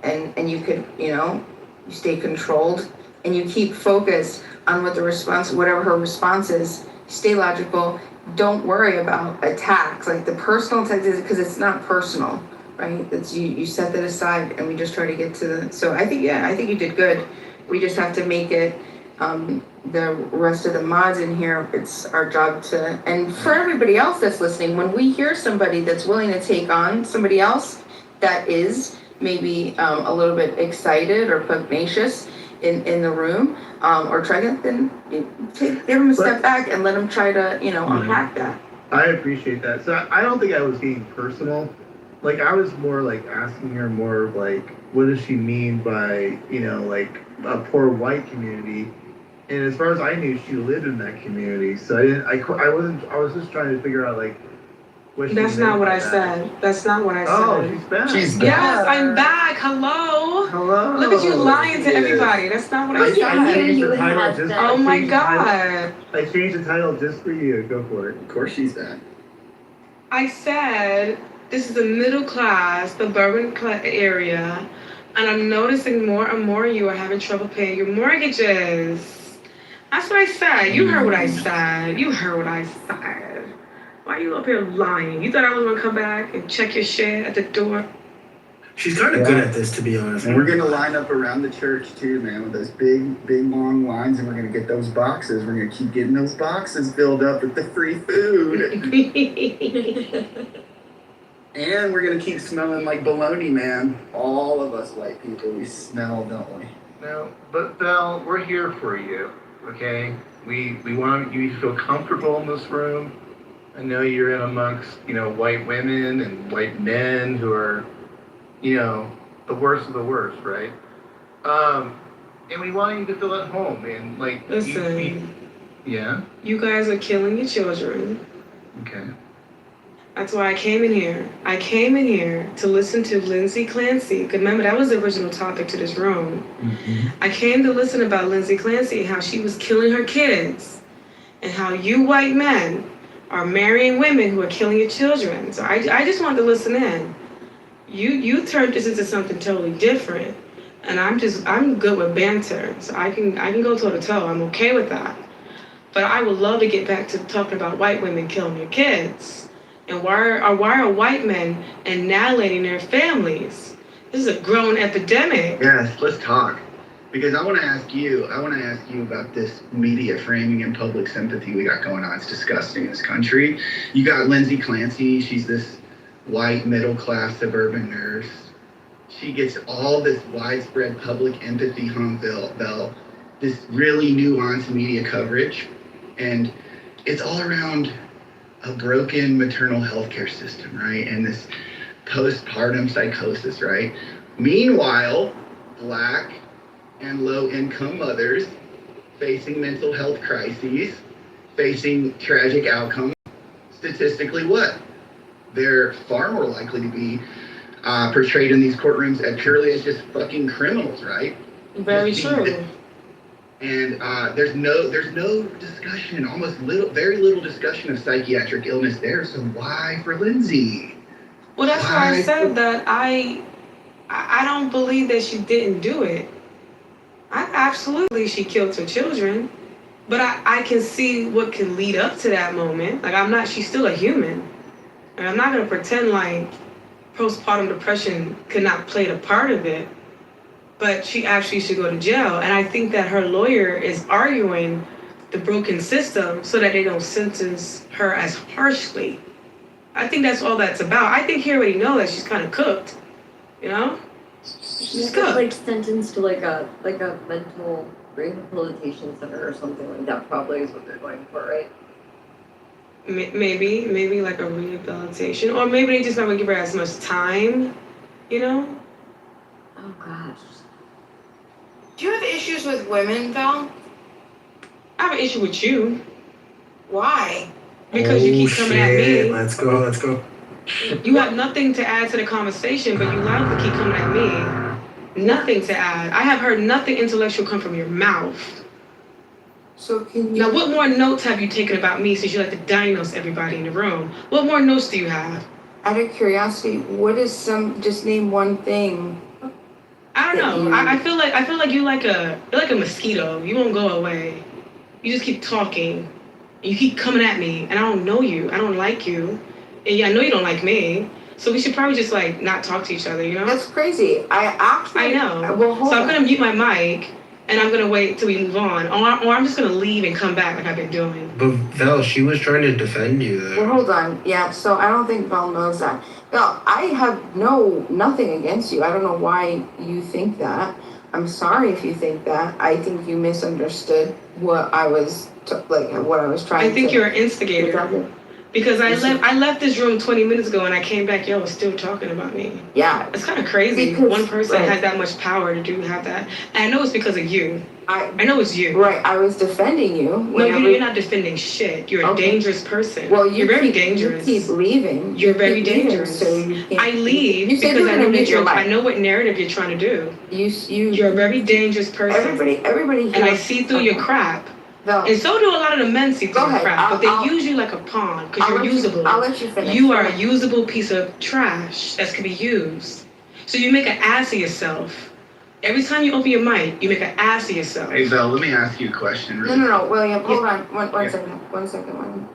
and you could, you stay controlled. And you keep focus on whatever her response is. Stay logical. Don't worry about attacks, like the personal attacks, because it's not personal, right? It's you set that aside, and we just try to get to the. So I think you did good. We just have to make it. The rest of the mods in here, it's our job to, and for everybody else that's listening, when we hear somebody that's willing to take on somebody else that is maybe a little bit excited or pugnacious in the room, or try to then give them a step back and let them try to unpack that. I appreciate that. So I don't think I was being personal. I was more asking her more of what does she mean by a poor white community, and as far as I knew, she lived in that community. So I was just trying to figure out what she That's not what I said. That's not what I said. Oh, she's back. Yes, I'm back. Hello. Hello. Look at you lying to everybody. That's not what I said. Oh my God. I changed the title just for you. Go for it. Of course she's back. I said this is a middle class, suburban area, and I'm noticing more and more you are having trouble paying your mortgages. That's what I said. You heard what I said. You heard what I said. Why are you up here lying? You thought I was gonna come back and check your shit at the door? She's kind of good at this, to be honest. And we're gonna line up around the church too, man, with those big, long lines, and we're gonna get those boxes. We're gonna keep getting those boxes filled up with the free food. And we're gonna keep smelling like bologna, man. All of us white people, we smell, don't we? No, but Val, we're here for you, okay? We want you to feel comfortable in this room. I know you're in amongst, white women and white men who are, the worst of the worst, right? And we want you to feel at home and Listen. Yeah? You guys are killing your children. Okay. That's why I came in here. I came in here to listen to Lindsay Clancy. Remember, that was the original topic to this room. Mm-hmm. I came to listen about Lindsay Clancy, how she was killing her kids, and how you white men are marrying women who are killing your children. So I just wanted to listen in. You turned this into something totally different, and I'm good with banter, so I can go toe to toe. I'm okay with that. But I would love to get back to talking about white women killing your kids. And why are white men annihilating their families? This is a growing epidemic. Yes, let's talk. Because I want to ask you about this media framing and public sympathy we got going on. It's disgusting in this country. You got Lindsay Clancy. She's this white middle-class suburban nurse. She gets all this widespread public empathy from Bell, this really nuanced media coverage. And it's all around a broken maternal health care system, right? And this postpartum psychosis, right? Meanwhile, Black and low-income mothers facing mental health crises, facing tragic outcomes, statistically what? They're far more likely to be portrayed in these courtrooms as purely as just fucking criminals, right? Very true. And there's no discussion, very little discussion of psychiatric illness there. So why for Lindsay? Well, that's why I said that I don't believe that she didn't do it. Absolutely, she killed her children, but I can see what can lead up to that moment. Like she's still a human, and I'm not gonna pretend like postpartum depression could not play a part of it. But she actually should go to jail, and I think that her lawyer is arguing the broken system so that they don't sentence her as harshly. I think that's all that's about. I think he already knows that she's kind of cooked, you know? She's cooked. Like sentenced to like a mental rehabilitation center or something like that. Probably is what they're going for, right? Maybe like a rehabilitation, or maybe they just not gonna give her as much time, you know? Oh gosh. Do you have issues with women, Val? I have an issue with you. Why? Because you keep coming at me. Let's go. You have nothing to add to the conversation, but you loudly keep coming at me. Nothing to add. I have heard nothing intellectual come from your mouth. So can you... Now, what more notes have you taken about me since you like to diagnose everybody in the room? What more notes do you have? Out of curiosity, what is just name one thing? I don't know. I feel like you're like a mosquito. You won't go away. You just keep talking. You keep coming at me, and I don't know you. I don't like you. And yeah, I know you don't like me. So we should probably just like not talk to each other, you know? That's crazy. I know. Well, hold on. I'm gonna mute my mic, and I'm gonna wait till we move on, or I'm just gonna leave and come back like I've been doing. But Val, she was trying to defend you though. Well, hold on. Yeah, so I don't think Val knows that. Val, I have nothing against you. I don't know why you think that. I'm sorry if you think that. I think you misunderstood what I was what I was trying to. I think you're an instigator. Because I left this room 20 minutes ago and I came back, y'all was still talking about me. Yeah. It's kind of crazy. Because, one person has that much power to have that. And I know it's because of you. I know it's you. Right, I was defending you. No, you're not defending shit. You're a dangerous person. Well, you're very dangerous. You keep leaving. You're very dangerous. So you can't. I leave You said because I know what narrative you're trying to do. You're a very dangerous person. Everybody. And I see through your crap. And so do a lot of the men see through your crap, but they use you like a pawn because you're usable. I'll let you finish. You are a usable piece of trash that can be used. So you make an ass of yourself. Every time you open your mic, you make an ass of yourself. Hey, Val, let me ask you a question. No, William, hold on. One second.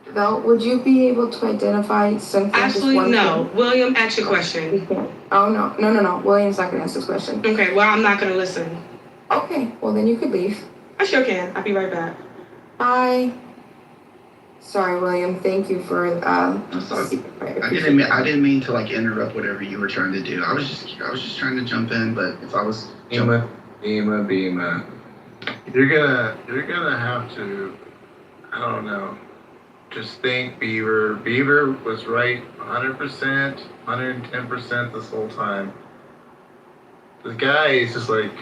Val, would you be able to identify something? Absolutely no. William, ask your question. Oh, no. William's not going to ask this question. Okay, well, I'm not going to listen. Okay, well, then you could leave. I sure can. I'll be right back. Bye. Sorry, William. Thank you for. I'm sorry. I didn't mean to like interrupt whatever you were trying to do. I was just trying to jump in, but if I was. Bima. You're gonna have to. I don't know. Just think, Beaver. Beaver was right 100%, 110% this whole time. The guy is just like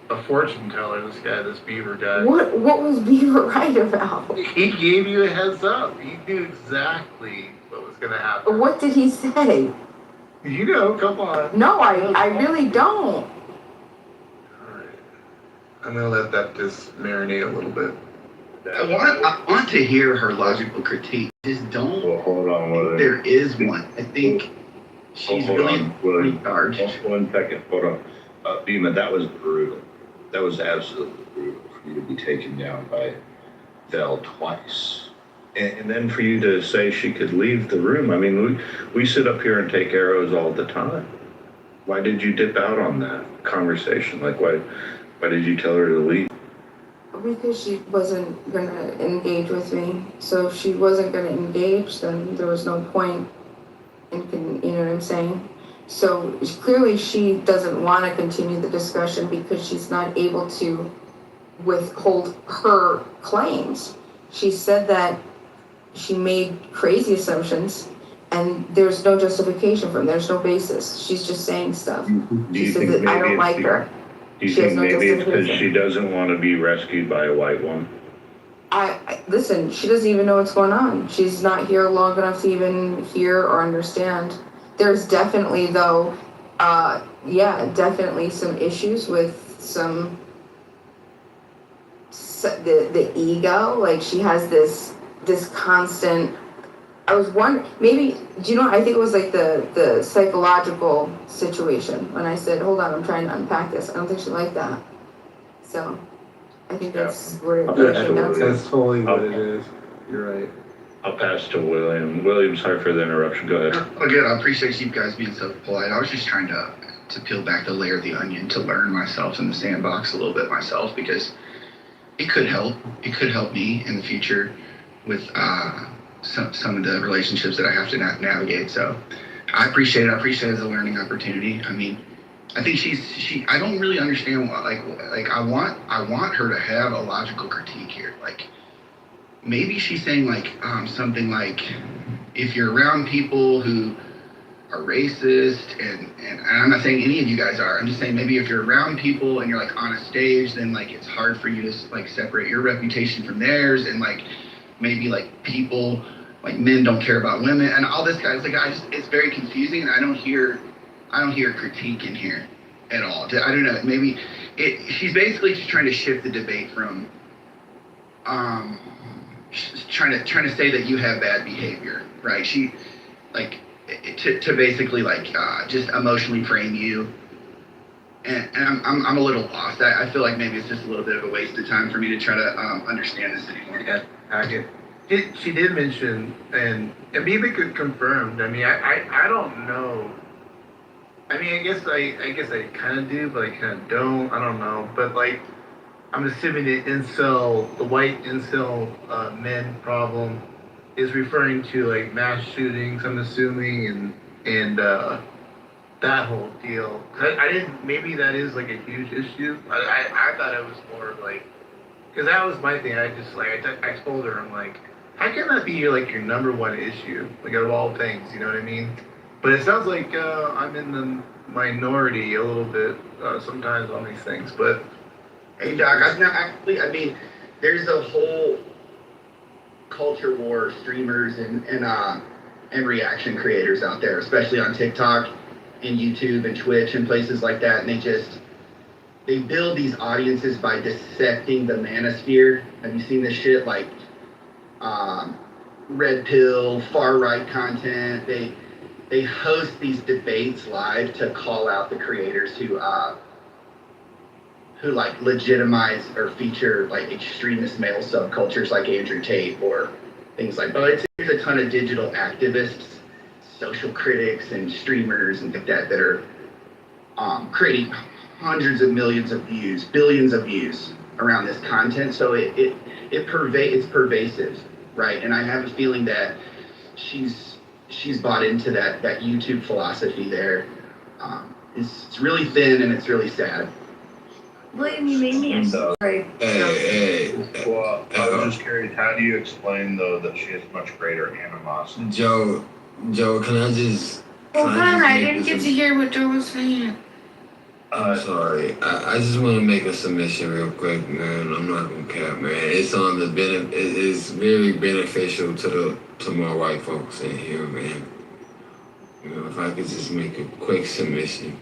a fortune teller, this Beaver guy. What was Beaver right about? He gave you a heads up. He knew exactly what was going to happen. What did he say? You know, come on. No, I really don't. Alright. I'm going to let that just marinate a little bit. I want to hear her logical critique. Just don't. Well, hold on. There is one. I think she's really recharged. One second. Hold on. Bima, that was brutal. That was absolutely brutal for you to be taken down by Vel twice. And then for you to say she could leave the room, I mean, we sit up here and take arrows all the time. Why did you dip out on that conversation? Like, why did you tell her to leave? Because she wasn't gonna engage with me. So if she wasn't gonna engage, then there was no point in, you know what I'm saying? So clearly she doesn't want to continue the discussion because she's not able to withhold her claims. She said that she made crazy assumptions and there's no justification for them. There's no basis. She's just saying stuff. She said that I don't like her. Do you She has think no maybe it's because justification. she doesn't want to be rescued by a white one? I listen, she doesn't even know what's going on. She's not here long enough to even hear or understand. There's definitely though, definitely some issues with the ego. Like she has this constant. I was wondering, maybe, do you know, I think it was like the psychological situation when I said, hold on, I'm trying to unpack this. I don't think she liked that. So I think that's where That's totally what it is. You're right. I'll pass to William. William, sorry for the interruption. Go ahead. Again, I appreciate you guys being so polite. I was just trying to peel back the layer of the onion to learn myself in the sandbox a little bit myself because it could help. It could help me in the future with some of the relationships that I have to navigate. So I appreciate it. I appreciate it as a learning opportunity. I mean, I think I don't really understand what, like I want her to have a logical critique here. Like maybe she's saying like something like, if you're around people who are racist, and I'm not saying any of you guys are, I'm just saying maybe if you're around people and you're like on a stage, then like it's hard for you to like separate your reputation from theirs, and like maybe like people, like men don't care about women and all this guys. Like it's very confusing, and I don't hear critique in here at all. I don't know, maybe she's basically just trying to shift the debate from trying to say that you have bad behavior, right? She like to basically like just emotionally frame you, and I'm a little lost. I feel like maybe it's just a little bit of a waste of time for me to try to understand this anymore. Yeah, I get it. She did mention, and maybe could confirmed. I mean, I don't know. I mean, I guess I kind of do, but I kind of don't. I don't know, but like, I'm assuming the white incel men problem is referring to like mass shootings. I'm assuming, and that whole deal. I didn't. Maybe that is like a huge issue. I thought it was more like, because that was my thing. I just like I told her, I'm like, how can that be like your number one issue? Like of all things, you know what I mean? But it sounds like I'm in the minority a little bit sometimes on these things. But hey, Doc, I mean, there's a whole culture war streamers and reaction creators out there, especially on TikTok and YouTube and Twitch and places like that, and they build these audiences by dissecting the manosphere. Have you seen this shit? Like red pill, far right content. They host these debates live to call out the creators who like legitimize or feature like extremist male subcultures like Andrew Tate or things like that. There's a ton of digital activists, social critics, and streamers and like that are creating hundreds of millions of views, billions of views around this content. So it's pervasive, right? And I have a feeling that she's bought into that YouTube philosophy there. It's really thin and it's really sad. William, you made me sorry. Well, I was just curious, how do you explain though that she has much greater animosity? Joe, can I just? Hold on, I didn't get to hear what Joe was saying. I'm sorry. I just want to make a submission real quick, man. I'm not gonna cap, man. It's on the it's very beneficial to my white folks in here, man. You know, if I could just make a quick submission,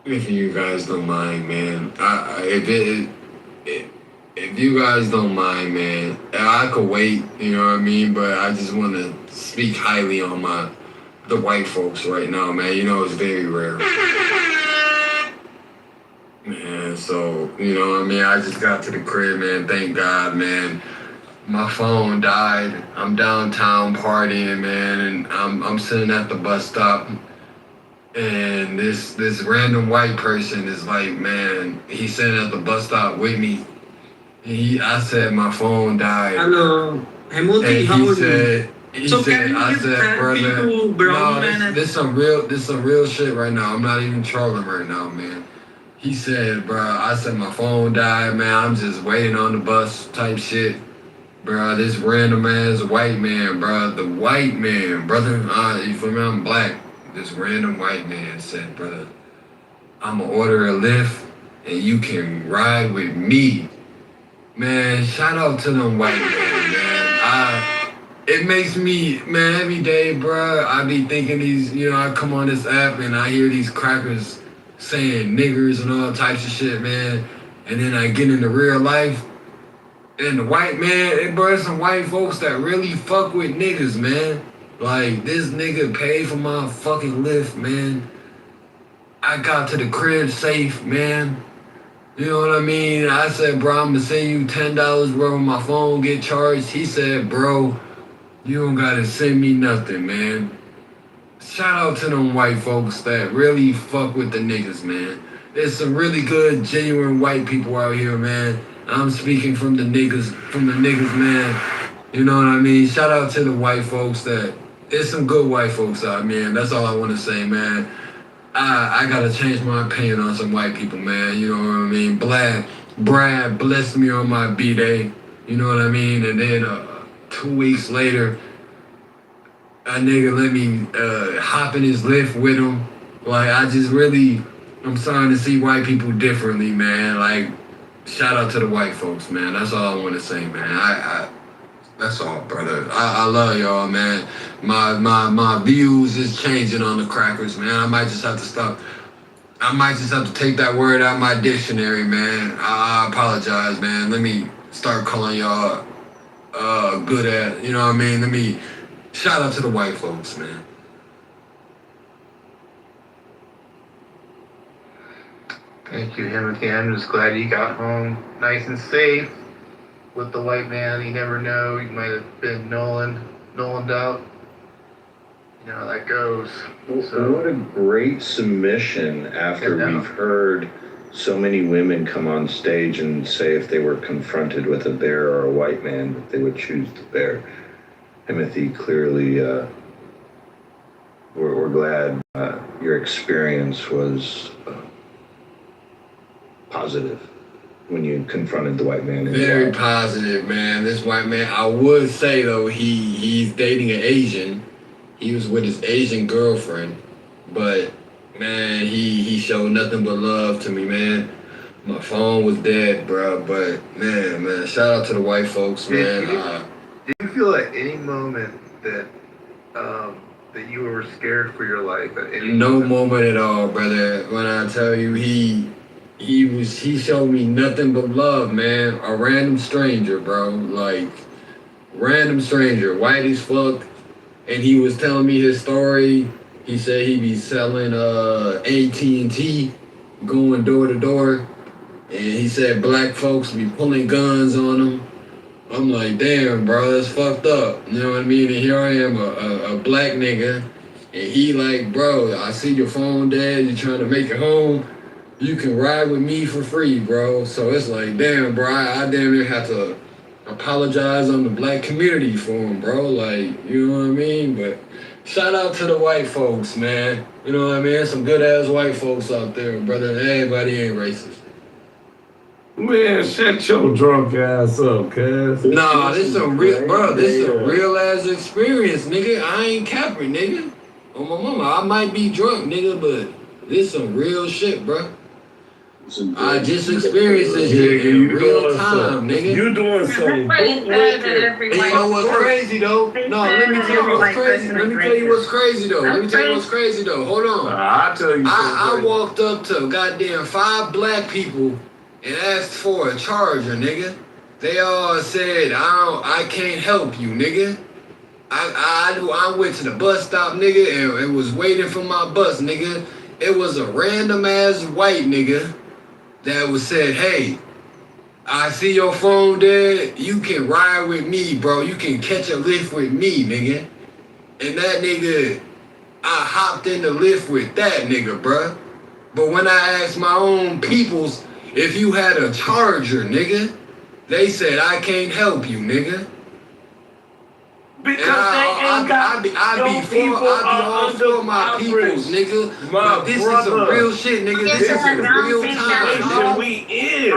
if you guys don't mind, man. If you guys don't mind, man, I could wait. You know what I mean? But I just want to speak highly on the white folks right now, man. You know, it's very rare. Man, so, you know what I mean? I just got to the crib, man. Thank God, man. my phone died. I'm downtown partying, man, and I'm sitting at the bus stop, and this random white person is like, man, he's sitting at the bus stop with me. I said my phone died. Hello. Hey, Multi, And how he are you? said, So can you I give said, brother, people brown no, man? this some real shit right now. I'm not even trolling right now, man. He said, bro, I said my phone died, man. I'm just waiting on the bus type shit. Bro, this random ass white man, bro. The white man, brother. You feel me? I'm black. This random white man said, brother, I'ma order a Lyft and you can ride with me. Man, shout out to them white men, man. It makes me, man, every day, bro, I be thinking these, I come on this app and I hear these crackers saying niggers and all types of shit, man. And then I get into real life and the white man, bro, some white folks that really fuck with niggas, man. Like, this nigga paid for my fucking Lyft, man. I got to the crib safe, man. You know what I mean? I said, bro, I'm gonna send you $10, bro, when my phone get charged. He said, bro, you don't gotta send me nothing, man. Shout out to them white folks that really fuck with the niggas, man. There's some really good, genuine white people out here, man. I'm speaking from the niggas, man. You know what I mean? Shout out to the white folks there's some good white folks out, man. That's all I wanna say, man. I gotta change my opinion on some white people, man. You know what I mean? Brad blessed me on my B-Day. You know what I mean? And then 2 weeks later, a nigga let me hop in his Lyft with him. Like, I'm starting to see white people differently, man. Like, shout out to the white folks, man. That's all I want to say, man. That's all, brother. I love y'all, man. My views is changing on the crackers, man. I might just have to stop. I might just have to take that word out of my dictionary, man. I apologize, man. Let me start calling y'all good at, you know what I mean? Let me shout out to the white folks, man. Thank you, Timothy. I'm just glad you got home nice and safe with the white man. You never know. You might have been Nolan'd out. You know how that goes. So what a great submission after we've heard so many women come on stage and say if they were confronted with a bear or a white man, that they would choose the bear. Timothy, clearly, we're glad your experience was positive when you confronted the white man. Very positive, man. This white man, I would say though, he's dating an Asian. He was with his Asian girlfriend, but man, he showed nothing but love to me, man. My phone was dead, bro, but man, shout out to the white folks, man. Did you feel at any moment that that you were scared for your life? No moment at all, brother. When I tell you, he showed me nothing but love, man. A random stranger, bro. Like, random stranger, white as fuck. And he was telling me his story. He said he be selling AT&T, going door to door. And he said black folks be pulling guns on him. I'm like, damn, bro, that's fucked up. You know what I mean? And here I am, a black nigga. And he like, bro, I see your phone dead. You trying to make it home. You can ride with me for free, bro. So it's like, damn, bro, I damn near have to apologize on the black community for him, bro. Like, you know what I mean? But shout out to the white folks, man. You know what I mean? Some good ass white folks out there, brother. Everybody ain't racist. Man, shut your drunk ass up, cuz. Nah, this some real, bro. This a real ass experience, nigga. I ain't capping, nigga. On my mama, I might be drunk, nigga, but this some real shit, bro. I just experienced this shit in real time, nigga. You doing something. And you know what's crazy though? No, let me tell you what's crazy. Let me tell you what's crazy though. Hold on. I'll tell you. I walked up to goddamn 5 black people and asked for a charger, nigga. They all said, I can't help you, nigga. I went to the bus stop, nigga, and was waiting for my bus, nigga. It was a random ass white nigga that was said, hey, I see your phone dead. You can ride with me, bro. You can catch a lift with me, nigga. And that nigga, I hopped in the lift with that nigga, bro. But when I asked my own peoples if you had a charger, nigga, they said I can't help you, nigga. Because I be all for my peoples, nigga. But this is some real shit, nigga. This is a real time. We in.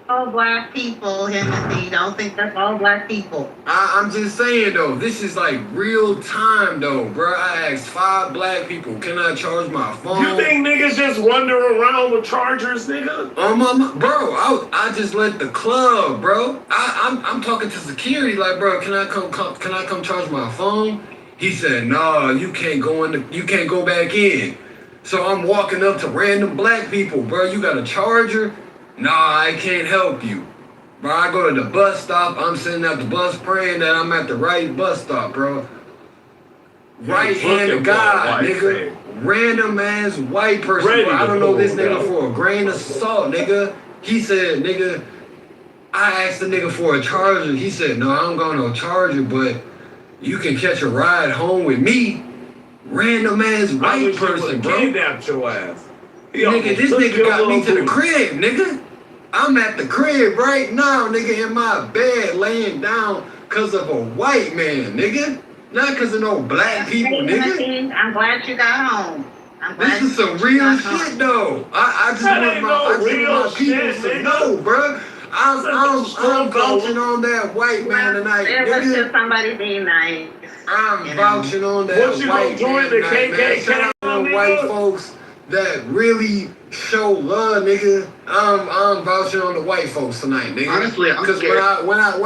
All black people, Hennessy. Don't think that's all black people. I'm just saying though, this is like real time though, bro. I asked 5 black people, can I charge my phone? You think niggas just wander around with chargers, nigga? Bro, I just left the club, bro. I'm talking to security, like, bro, can I come charge my phone? He said, nah, you can't go back in. So I'm walking up to random black people, bro. You got a charger? Nah, I can't help you. Bro, I go to the bus stop. I'm sitting at the bus praying that I'm at the right bus stop, bro. Right hand of God, nigga. Random ass white person. Bro. I don't know this nigga for a grain of salt, nigga. He said, nigga, I asked the nigga for a charger. He said, no, I don't got no charger, but you can catch a ride home with me. Random ass white person, bro. Kidnapped your ass. Nigga, this nigga got me to the crib, nigga. I'm at the crib right now, nigga, in my bed, laying down because of a white man, nigga. Not because of no black people, nigga. I'm glad you got home. This is some real shit, though. I just want my people to know, bro. I'm vouching on that white man tonight, It was nigga. just somebody being nice. I'm vouching on that white man tonight, man. Shout out to white folks that really show love, nigga. I'm vouching on the white folks tonight, nigga. Honestly, I'm because scared. when I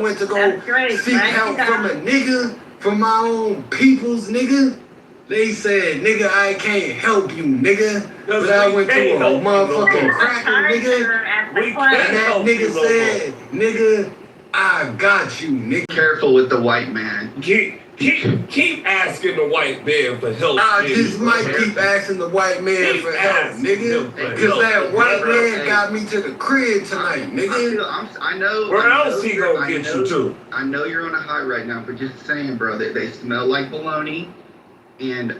went to go seek help from a nigga, from my own peoples, nigga, they said, nigga, I can't help you, nigga. But I went to a motherfucking cracker, nigga. And that nigga said, nigga, I got you, nigga. Careful with the white man. Keep asking the white man for help. I just might keep asking the white man for help, nigga. Because that white man got me to the crib tonight, nigga. I know. Where else he gonna get you to? I know you're on a high right now, but just saying, bro, that they smell like bologna, and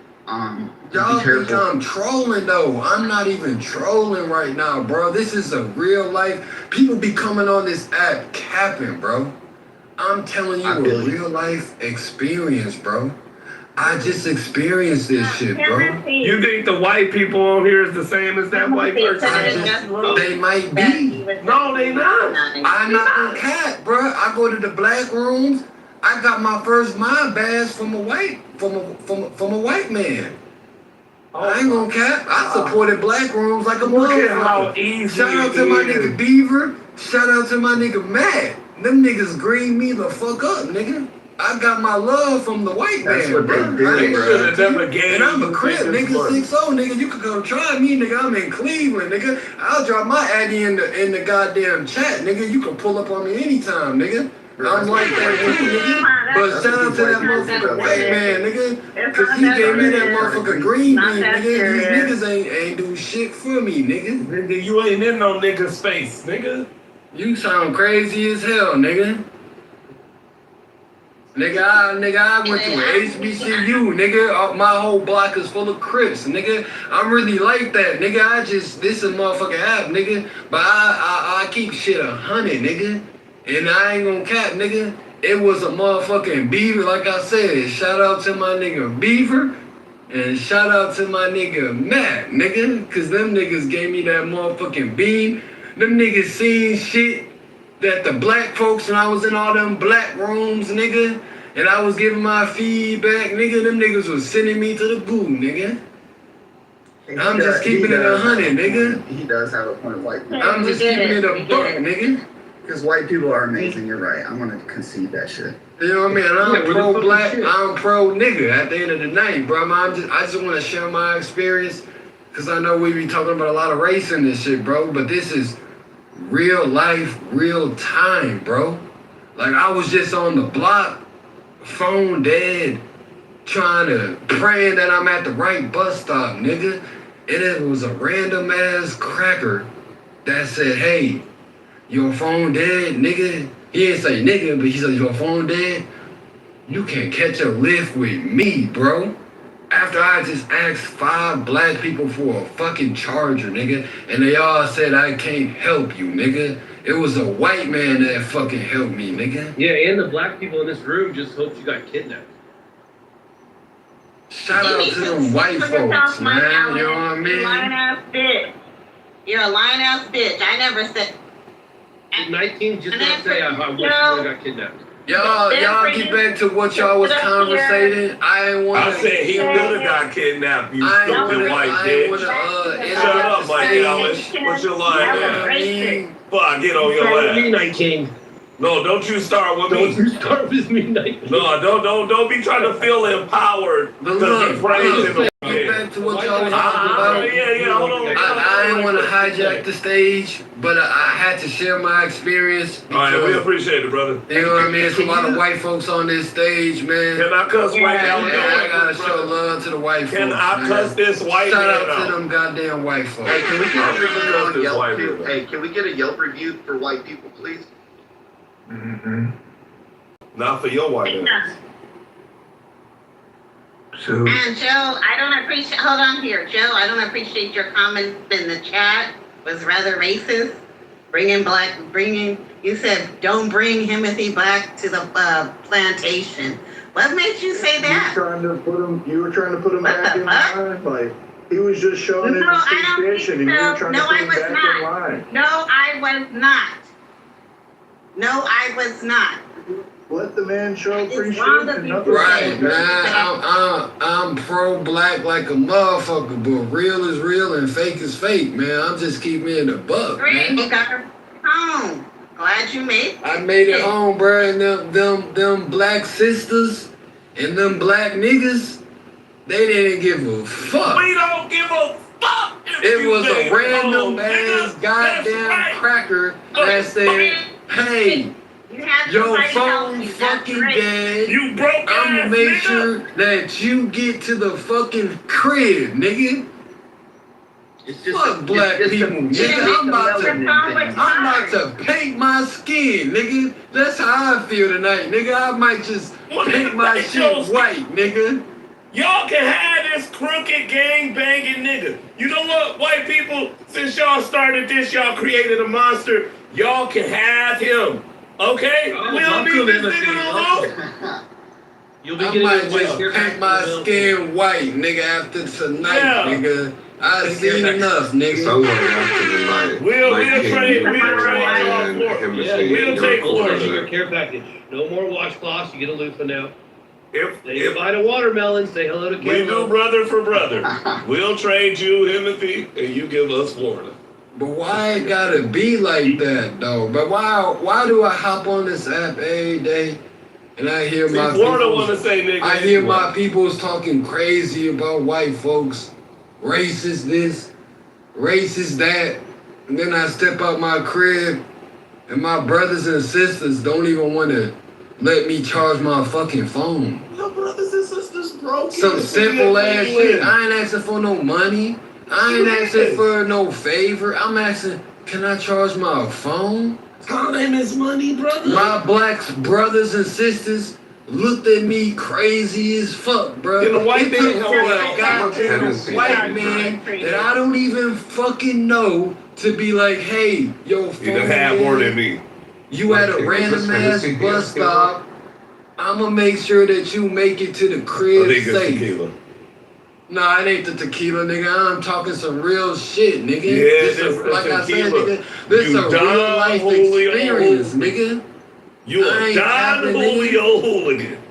y'all think I'm trolling though. I'm not even trolling right now, bro. This is a real life. People be coming on this app capping, bro. I'm telling you a real life experience, bro. I just experienced this shit, bro. You think the white people on here is the same as that white person? They might be. No, they not. I'm not gonna cap, bro. I go to the black rooms. I got my first mind bass from a white man. I ain't gonna cap. I supported black rooms like a motherfucker. Shout out to my nigga Beaver. Shout out to my nigga Matt. Them niggas green me the fuck up, nigga. I got my love from the white man, what bro. they do, bro. And I'm a crib, nigga, 6'0", nigga. You could go try me, nigga. I'm in Cleveland, nigga. I'll drop my addy in the goddamn chat, nigga. You can pull up on me anytime, nigga. I'm like that too, nigga. But shout out to that motherfucker white man, nigga. Cause he gave me that motherfucker green bean, nigga. These niggas ain't do shit for me, nigga. Nigga, you ain't in no nigga space, nigga. You sound crazy as hell, nigga. Nigga, I went to HBCU, nigga. My whole block is full of Crips, nigga. I'm really like that, nigga. This is a motherfucking app, nigga. But I keep shit 100, nigga. And I ain't gonna cap, nigga. It was a motherfucking Beaver, like I said. Shout out to my nigga Beaver. And shout out to my nigga Matt, nigga. Cause them niggas gave me that motherfucking bean. Them niggas seen shit that the black folks, when I was in all them black rooms, nigga, and I was giving my feedback, nigga, them niggas was sending me to the goo, nigga. I'm just keeping it 100, nigga. He does have a point of white people. I'm just keeping it a buck, nigga. Because white people are amazing, you're right. I'm gonna concede that shit. You know what I mean? I'm pro-black, I'm pro-nigga at the end of the night, bro. I just want to share my experience, because I know we be talking about a lot of race in this shit, bro, but this is real life, real time, bro. Like, I was just on the block, phone dead, praying that I'm at the right bus stop, nigga. And it was a random ass cracker that said, hey, your phone dead, nigga. He didn't say nigga, but he said, your phone dead. You can't catch a lift with me, bro. After I just asked 5 black people for a fucking charger, nigga, and they all said I can't help you, nigga. It was a white man that fucking helped me, nigga. Yeah, and the black people in this room just hoped you got kidnapped. Shout out to them white folks, man. You know what I mean? Lying ass bitch. You're a lying ass bitch. I never said. 19 just don't say I wish you got kidnapped. Y'all get back to what y'all was conversating. I ain't want to. I said he could have got kidnapped, you stupid white bitch. Shut up, Mike Allen. What's your line, man? Fuck, get on your ass. Midnight King. No, don't you start with me. Don't you start with Midnight King. No, don't be trying to feel empowered because he praised him. Get back to what y'all was talking about. Yeah, hold on. I didn't want to hijack the stage, but I had to share my experience. All right, we appreciate it, brother. You know what I mean? There's a lot of white folks on this stage, man. Can I cuss white Allen? I gotta show love to the white folks. Can I cuss this white Shout man out to them goddamn white folks. Hey, can we get a review on Yelp too? Hey, can we get a Yelp review for white people, please? Mm-hmm. Not for your white ass. So. And Joe, I don't appreciate. Hold on here, Joe. I don't appreciate your comment in the chat. Was rather racist. You said don't bring Timothy Black to the plantation. What made you say that? You were trying to put him back in line. Like he was just showing his appreciation, and you were trying to put him back in line. No, I was not. No, I was not. Let the man show appreciation. Right, man. I'm pro-black like a motherfucker, but real is real and fake is fake, man. I'm just keeping it in the buck, Great, man. you got her home. Glad you made it. I made it home, bro, and them black sisters and them black niggas, they didn't give a fuck. We don't give a fuck. It was a random ass goddamn cracker that said, hey, your phone fucking dead. You broke I'ma make sure that you get to the fucking crib, nigga. Fuck black people, nigga. I'm about to paint my skin, nigga. That's how I feel tonight, nigga. I might just paint my shit white, nigga. Y'all can have this crooked gang banging nigga. You know what, white people? Since y'all started this, y'all created a monster. Y'all can have him. Okay? We don't need this nigga no more. You'll be I getting might a white just paint my skin white, nigga, after tonight, nigga. I've seen enough, nigga. We'll take orders. Your care package. No more washcloths. You get a loofah now. If buy a watermelon, say hello to Kim. We do brother for brother. We'll trade you Timothy, and you give us Florida. But why it gotta be like that, though? But why do I hop on this app every day and I hear my Florida want to say nigga. I hear my people's talking crazy about white folks, racist this, racist that, and then I step out my crib and my brothers and sisters don't even want to let me charge my fucking phone. Your brothers and sisters broke. Some simple ass shit. I ain't asking for no money. I ain't asking for no favor. I'm asking, can I charge my phone? Time is money, brother. My black brothers and sisters looked at me crazy as fuck, bro. And the white man, a goddamn white man that I don't even fucking know to be like, hey, yo, you done have more than me. You at a random ass bus stop. I'ma make sure that you make it to the crib safe. Tequila. Nah, it ain't the tequila, nigga. I'm talking some real shit, nigga. Yeah, like I said, nigga, this is a real life experience, nigga. You a Don Julio hooligan.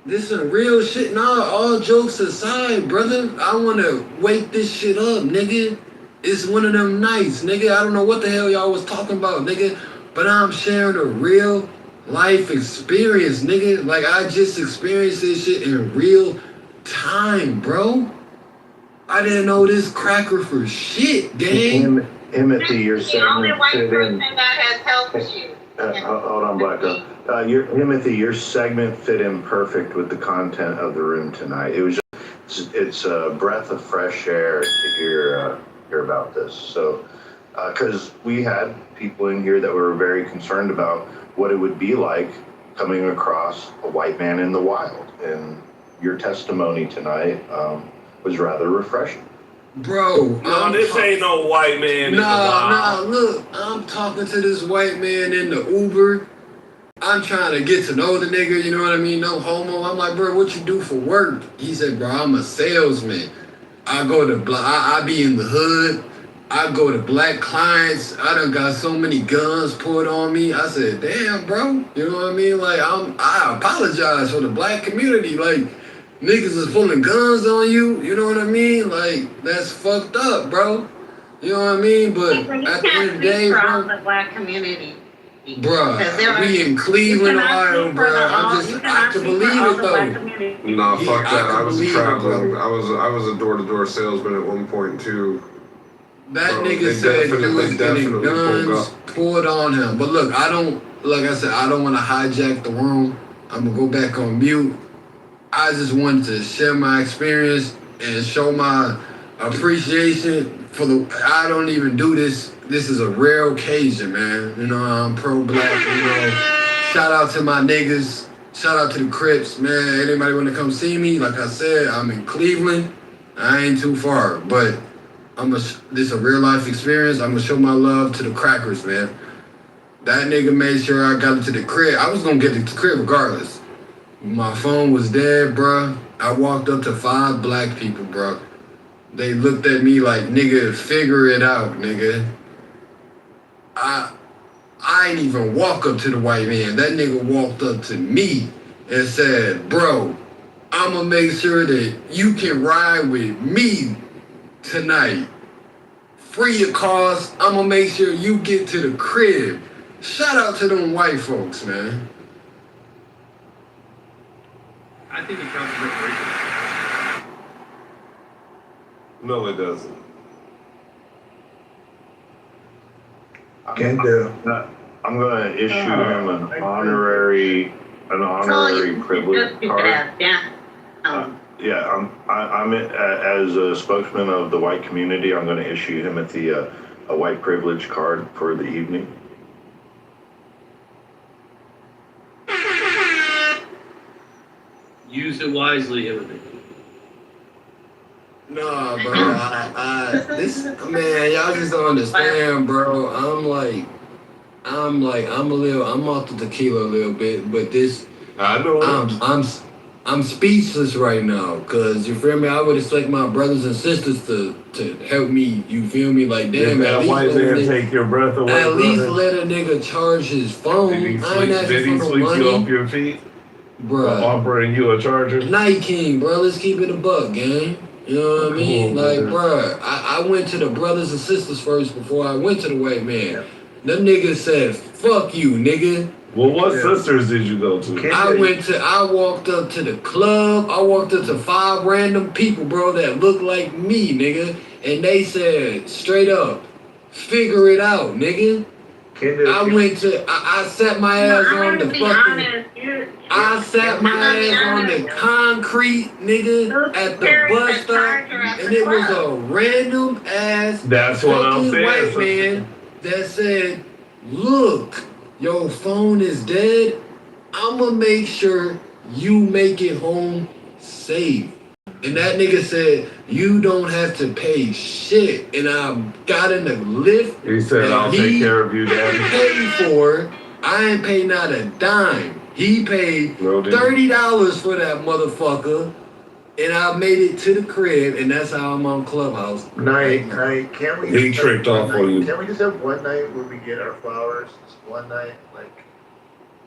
This is real shit. Nah, all jokes aside, brother. I wanna wake this shit up, nigga. It's one of them nights, nigga. I don't know what the hell y'all was talking about, nigga. But I'm sharing a real life experience, nigga. Like I just experienced this shit in real time, bro. I didn't know this cracker for shit, gang. Timothy, your segment fit in. That has helped you. Hold on, Black Girl. Timothy, your segment fit in perfect with the content of the room tonight. It was just, it's a breath of fresh air to hear about this. So Because we had people in here that were very concerned about what it would be like coming across a white man in the wild. And your testimony tonight was rather refreshing. Bro, No, this ain't no white man in the wild. Look, I'm talking to this white man in the Uber. I'm trying to get to know the nigga, you know what I mean? No homo. I'm like, bro, what you do for work? He said, bro, I'm a salesman. I go to I be in the hood. I go to black clients. I done got so many guns pulled on me. I said, damn, bro. You know what I mean? Like, I apologize for the black community. Like, niggas is pulling guns on you. You know what I mean? Like, that's fucked up, bro. You know what I mean? But at the end of the day, bro, the black community. bruh, we in Cleveland, Ohio, bruh. I can believe it though. Nah, fuck that. I was believe it, traveling. bro. I was a door-to-door salesman at one point too. That Bro, nigga they said he was definitely getting pulled guns up. pulled on him. But look, I don't want to hijack the room. I'm gonna go back on mute. I just wanted to share my experience and show my appreciation for I don't even do this. This is a rare occasion, man. You know, I'm pro-black, you know. Shout out to my niggas. Shout out to the Crips, man. Anybody want to come see me? Like I said, I'm in Cleveland. I ain't too far, but this is a real life experience. I'm gonna show my love to the crackers, man. That nigga made sure I got into the crib. I was gonna get to the crib regardless. My phone was dead, bruh. I walked up to 5 black people, bruh. They looked at me like, nigga, figure it out, nigga. I ain't even walk up to the white man. That nigga walked up to me and said, bro, I'ma make sure that you can ride with me tonight. Free of cost. I'ma make sure you get to the crib. Shout out to them white folks, man. I think it counts as reparations. No, it doesn't. Can't do. I'm gonna issue him an honorary privilege card. Yeah. Yeah, I'm as a spokesman of the white community. I'm going to issue him a white privilege card for the evening. Use it wisely, Emily. Nah, bro. This man, y'all just don't understand, bro. I'm off the tequila a little bit, but this, I know. I'm speechless right now, cause you feel me. I would expect my brothers and sisters to help me. You feel me? Like damn, That white man take your breath away. At least let a nigga charge his phone. Did he I ain't asking for no sweep money. you off your feet? Bruh. Offering you a charger? Night King, bro. Let's keep it a buck, gang. You know what I mean? Like, bruh, I went to the brothers and sisters first before I went to the white man. Them niggas said, fuck you, nigga. Well, what sisters did you go to? I walked up to the club. I walked up to 5 random people, bro, that looked like me, nigga. And they said, straight up, figure it out, nigga. I sat my ass on the fucking, I sat my ass on the concrete, nigga, at the bus stop, and it was a random ass That's what I'm saying. white man that said, look, your phone is dead. I'ma make sure you make it home safe. And that nigga said, you don't have to pay shit. And I got in the lift. He said, I'll take care of you, daddy. Paid for, I ain't paid not a dime. He paid $30 for that motherfucker. And I made it to the crib, and that's how I'm on Clubhouse. Night. Can't we? He tricked off on you. Can't we just have one night where we get our flowers? Just one night, like.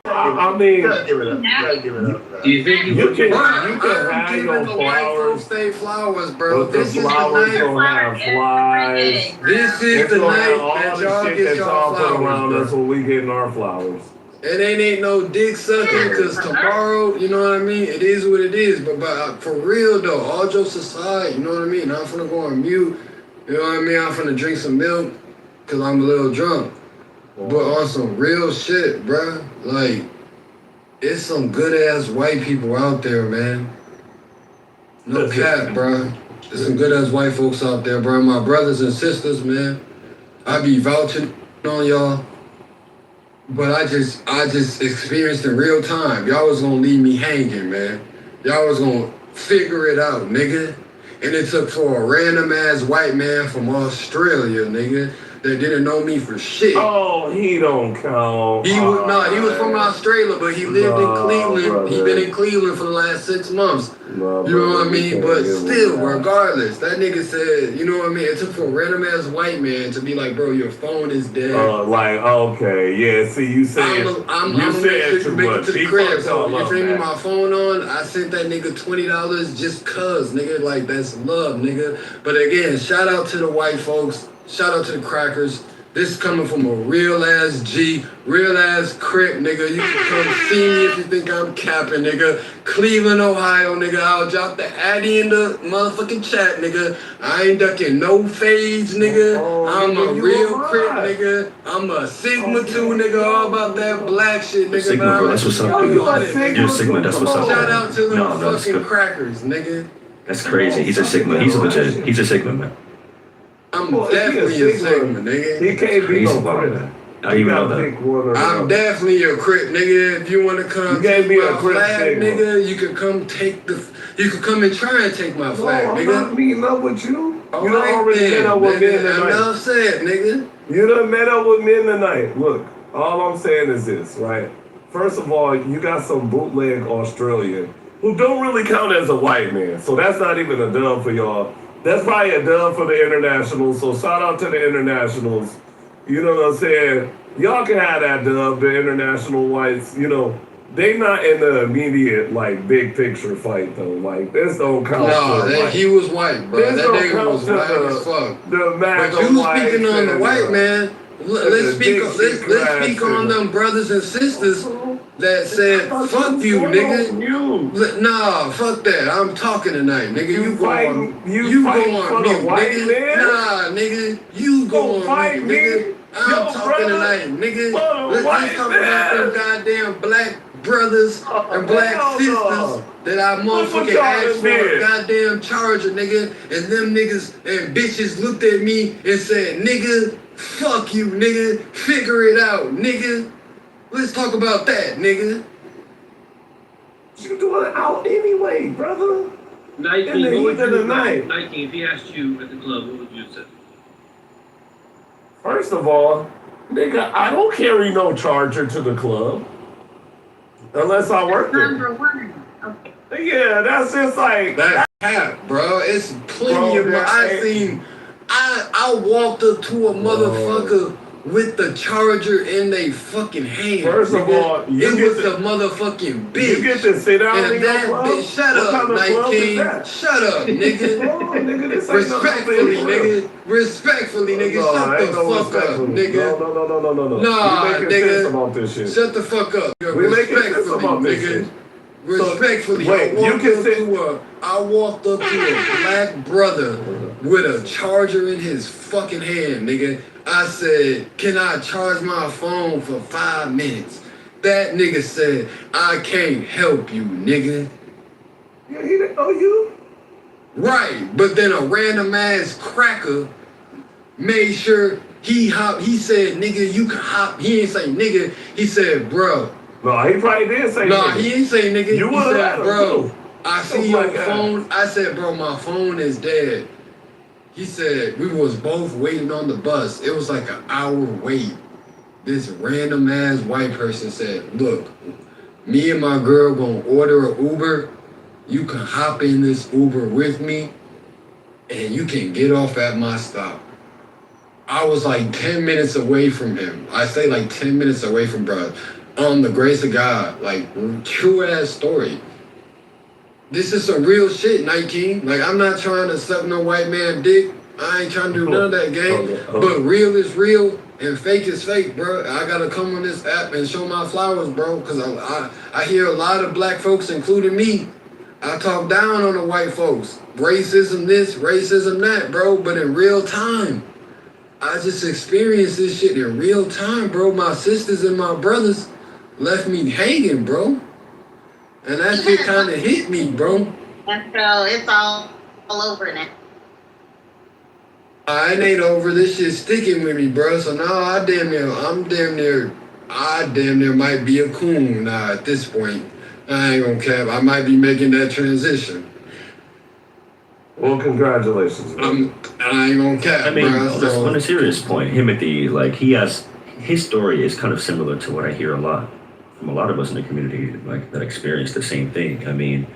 I mean, you gotta give it up. You gotta give it up. Do you think you can have your flowers? Say flowers, bro. But the flowers don't have flies. This is the night that y'all get that's y'all all put around flowers, us bro. when we getting our flowers. It ain't no dick sucking, because tomorrow, you know what I mean? It is what it is. But for real, though, all jokes aside, you know what I mean? I'm finna go on mute. You know what I mean? I'm finna drink some milk because I'm a little drunk. But on some real shit, bruh. Like, it's some good-ass white people out there, man. No cap, bruh. There's some good-ass white folks out there, bruh. My brothers and sisters, man. I be vouching on y'all, but I just experienced in real time. Y'all was gonna leave me hanging, man. Y'all was gonna figure it out, nigga. And it took for a random ass white man from Australia, nigga, that didn't know me for shit. Oh, he don't count. He was from Australia, but he lived in Cleveland. Brother. He been in Cleveland for the last 6 months. No, You know what I brother, we mean? can't But give him still, that. regardless, that nigga said, you know what I mean? It took for a random ass white man to be like, bro, your phone is dead. Like, okay, yeah, see, you said I'm you gonna make sure said too you make it much. to the He crib. fucked So all you up, feel me? man. My phone on. I sent that nigga $20 just cuz, nigga. Like that's love, nigga. But again, shout out to the white folks. Shout out to the crackers. This is coming from a real ass G, real ass Crip, nigga. You can come see me if you think I'm capping, nigga. Cleveland, Ohio, nigga. I'll drop the Addy in the motherfucking chat, nigga. I ain't ducking no fades, nigga. I'm a real Crip, nigga. I'm a Sigma 2, nigga. All about that black shit, nigga. Sigma, but bro, that's what's up, dude. You're a Sigma, that's what's up. Shout out to them No, that's fucking good. crackers, nigga. That's crazy. He's a Sigma. He's legit. He's a Sigma, man. I'm definitely a Sigma, nigga. He can't be no Crazy. Crip. I didn't even know that. I'm definitely a Crip, nigga. If you want to come You can't take be a my Crip flag, Sigma. nigga, you can come you can come and try and take my flag, I'm nigga. not meeting up with you. All You done right already then, met up with me in the nigga. night. Enough said, nigga. You done met up with me in the night. Look, all I'm saying is this, right? First of all, you got some bootleg Australian who don't really count as a white man. So that's not even a dub for y'all. That's probably a dub for the internationals. So shout out to the internationals. You know what I'm saying? Y'all can have that dub, the international whites, you know. They not in the immediate, like, big picture fight, though. Like, this don't count. No, he was white, bro. This That don't nigga count was to white the- as fuck. The But you speaking on the white man. Let's speak on them brothers and sisters that said, fuck you, nigga. Nah, fuck that. I'm talking tonight, nigga. You go on mute, nigga. Nah, nigga. You go on mute, nigga. I'm talking tonight, nigga. Let's talk about them goddamn black brothers and black sisters that I motherfucking asked for a goddamn charger, nigga. And them niggas and bitches looked at me and said, nigga, fuck you, nigga. Figure it out, nigga. Let's talk about that, nigga. You doing it out anyway, brother. Nike, In the what would heat of you the night. Nike, if he asked you at the club, what would you say? First of all, nigga, I don't carry no charger to the club. Unless I work there. Number one. Okay. Yeah, that's just like that hat, bro. It's plenty of I walked up to a motherfucker with the charger in they fucking hand. First of all, it was the motherfucking bitch. You get to sit down and in your that club? bitch, shut What up, kind of Night club is King. that? Shut up, nigga. Nigga, this ain't Respectfully, no nigga. Respectfully, nigga. No, Shut ain't the no fuck up, respectfully. nigga. No. Nah, We making nigga. sense about this shit. Shut the fuck up. We making sense Respectfully, about this nigga. shit. Respectfully, wait, I walked up to a black brother with a charger in his fucking hand, nigga. I said, can I charge my phone for 5 minutes? That nigga said, I can't help you, nigga. Yeah, he didn't know you. Right, but then a random ass cracker made sure he said, nigga, you can hop. He ain't say nigga, he said, bro. No, he probably did say no, nigga. He ain't say nigga. You He would've let said, him, bro, too. I see your phone. I said, bro, my phone is dead. He said, we was both waiting on the bus. It was like an hour wait. This random ass white person said, look, me and my girl gonna order an Uber. You can hop in this Uber with me and you can get off at my stop. I was like 10 minutes away from him. I say like 10 minutes away from bro. On the grace of God, like true ass story. This is some real shit, Night King. Like I'm not trying to suck no white man dick. I ain't trying to do none of that game. But real is real and fake is fake, bro. I gotta come on this app and show my flowers, bro. Cause I hear a lot of black folks, including me. I talk down on the white folks. Racism this, racism that, bro. But in real time. I just experienced this shit in real time, bro. My sisters and my brothers left me hanging, bro. And that shit kind of hit me, bro. And so it's all over now. I ain't over. This shit sticking with me, bro. So now I damn near might be a coon now at this point. I ain't gonna cap. I might be making that transition. Well, congratulations. I ain't gonna cap, I mean, bro. on a serious point, Timothy, like his story is kind of similar to what I hear a lot from a lot of us in the community, like that experience the same thing. I mean,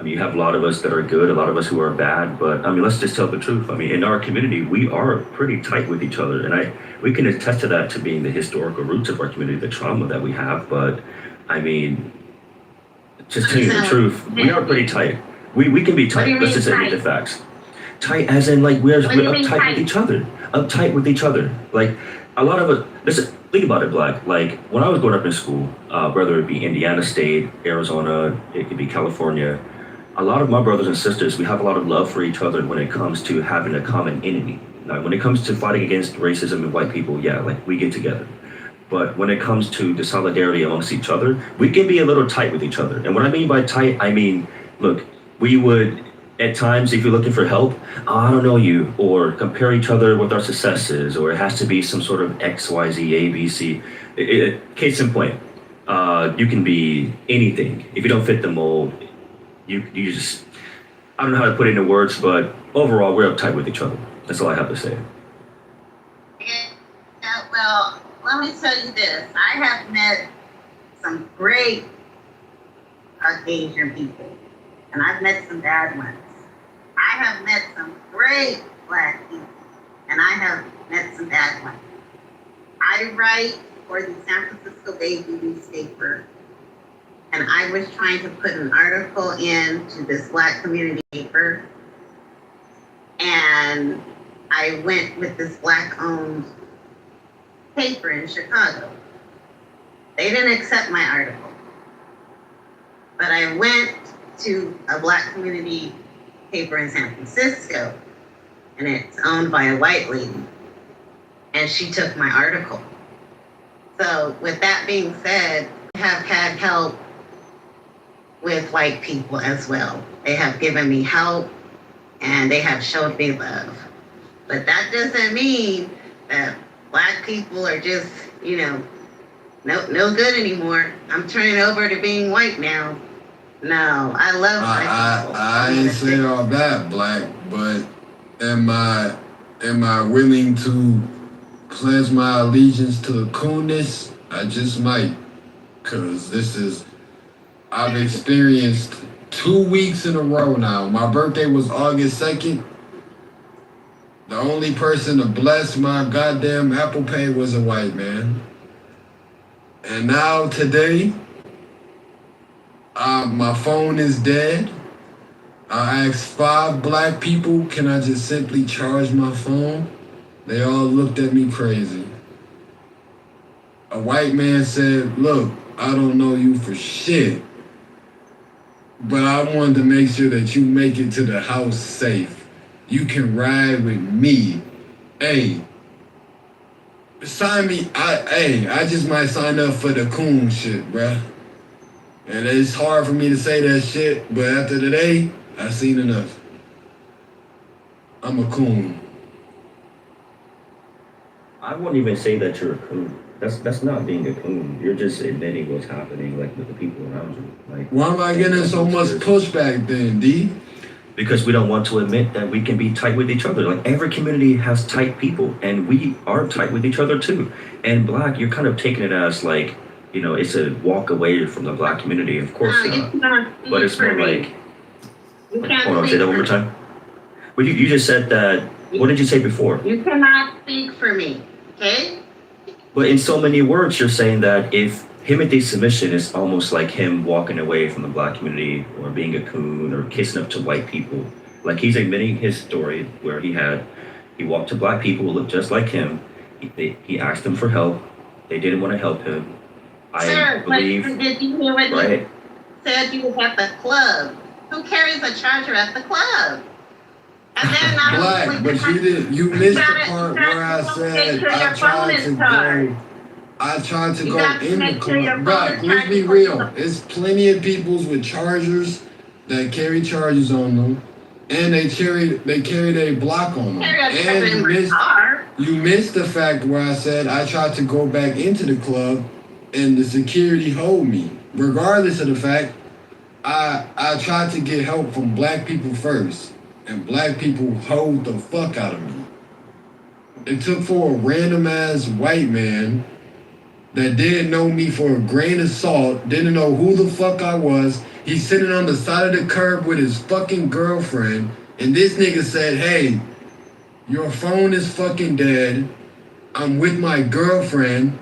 you have a lot of us that are good, a lot of us who are bad, but I mean, let's just tell the truth. I mean, in our community, we are pretty tight with each other, and we can attest to that to being the historical roots of our community, the trauma that we have. But I mean, just telling you the truth, we are pretty tight. We can be tight. Let's just say the facts. Tight as in like we're uptight with each other. Uptight with each other. Like a lot of us. Listen, think about it, Black. Like when I was growing up in school, whether it be Indiana State, Arizona, it could be California. A lot of my brothers and sisters, we have a lot of love for each other when it comes to having a common enemy. Now, when it comes to fighting against racism and white people, yeah, like we get together. But when it comes to the solidarity amongst each other, we can be a little tight with each other. And what I mean by tight, I mean, look, we would, at times, if you're looking for help, oh, I don't know you, or compare each other with our successes, or it has to be some sort of X, Y, Z, A, B, C. Case in point, you can be anything. If you don't fit the mold, you just, I don't know how to put it into words, but overall, we're uptight with each other. That's all I have to say. Yeah, well, let me tell you this. I have met some great Asian people, and I've met some bad ones. I have met some great Black people, and I have met some bad ones. I write for the San Francisco Bay newspaper, and I was trying to put an article into this Black community paper, and I went with this Black-owned paper in Chicago. They didn't accept my article, but I went to a Black community paper in San Francisco, and it's owned by a white lady, and she took my article. So with that being said, I have had help with white people as well. They have given me help, and they have showed me love. But that doesn't mean that Black people are just, no good anymore. I'm turning over to being white now. No, I love Black people. I ain't say all that, Black, but am I willing to pledge my allegiance to the coolness? I just might, cause I've experienced 2 weeks in a row now. My birthday was August 2nd. The only person to bless my goddamn Apple Pay was a white man. And now today, my phone is dead. I asked 5 Black people, can I just simply charge my phone? They all looked at me crazy. A white man said, look, I don't know you for shit, but I wanted to make sure that you make it to the house safe. You can ride with me. Hey, sign me. I just might sign up for the coon shit, bruh. And it's hard for me to say that shit, but after today, I've seen enough. I'm a coon. I wouldn't even say that you're a coon. That's not being a coon. You're just admitting what's happening, like with the people around you. Like, why am I getting so much pushback then, D? Because we don't want to admit that we can be tight with each other. Like every community has tight people, and we are tight with each other too. And Black, you're kind of taking it as like, it's a walk away from the Black community. Of course not. But it's more like, hold on, say that one more time. Well, you just said that. What did you say before? You cannot speak for me, okay? But in so many words, you're saying that if Timothy's submission is almost like him walking away from the Black community or being a coon or kissing up to white people. Like he's admitting his story where he walked to Black people who looked just like him. He asked them for help. They didn't want to help him. I believe, did you hear what right? Said you was at the club. Who carries a charger at the club? And then Black, but you missed the part where I said I tried to go in the club. Black, let's be real. There's plenty of peoples with chargers that carry chargers on them, And they carried a block on them. And you missed the fact where I said I tried to go back into the club and the security hold me. Regardless of the fact, I tried to get help from black people first. And black people hold the fuck out of me. It took for a random ass white man that didn't know me for a grain of salt, didn't know who the fuck I was. He's sitting on the side of the curb with his fucking girlfriend, and this nigga said, hey, your phone is fucking dead. I'm with my girlfriend.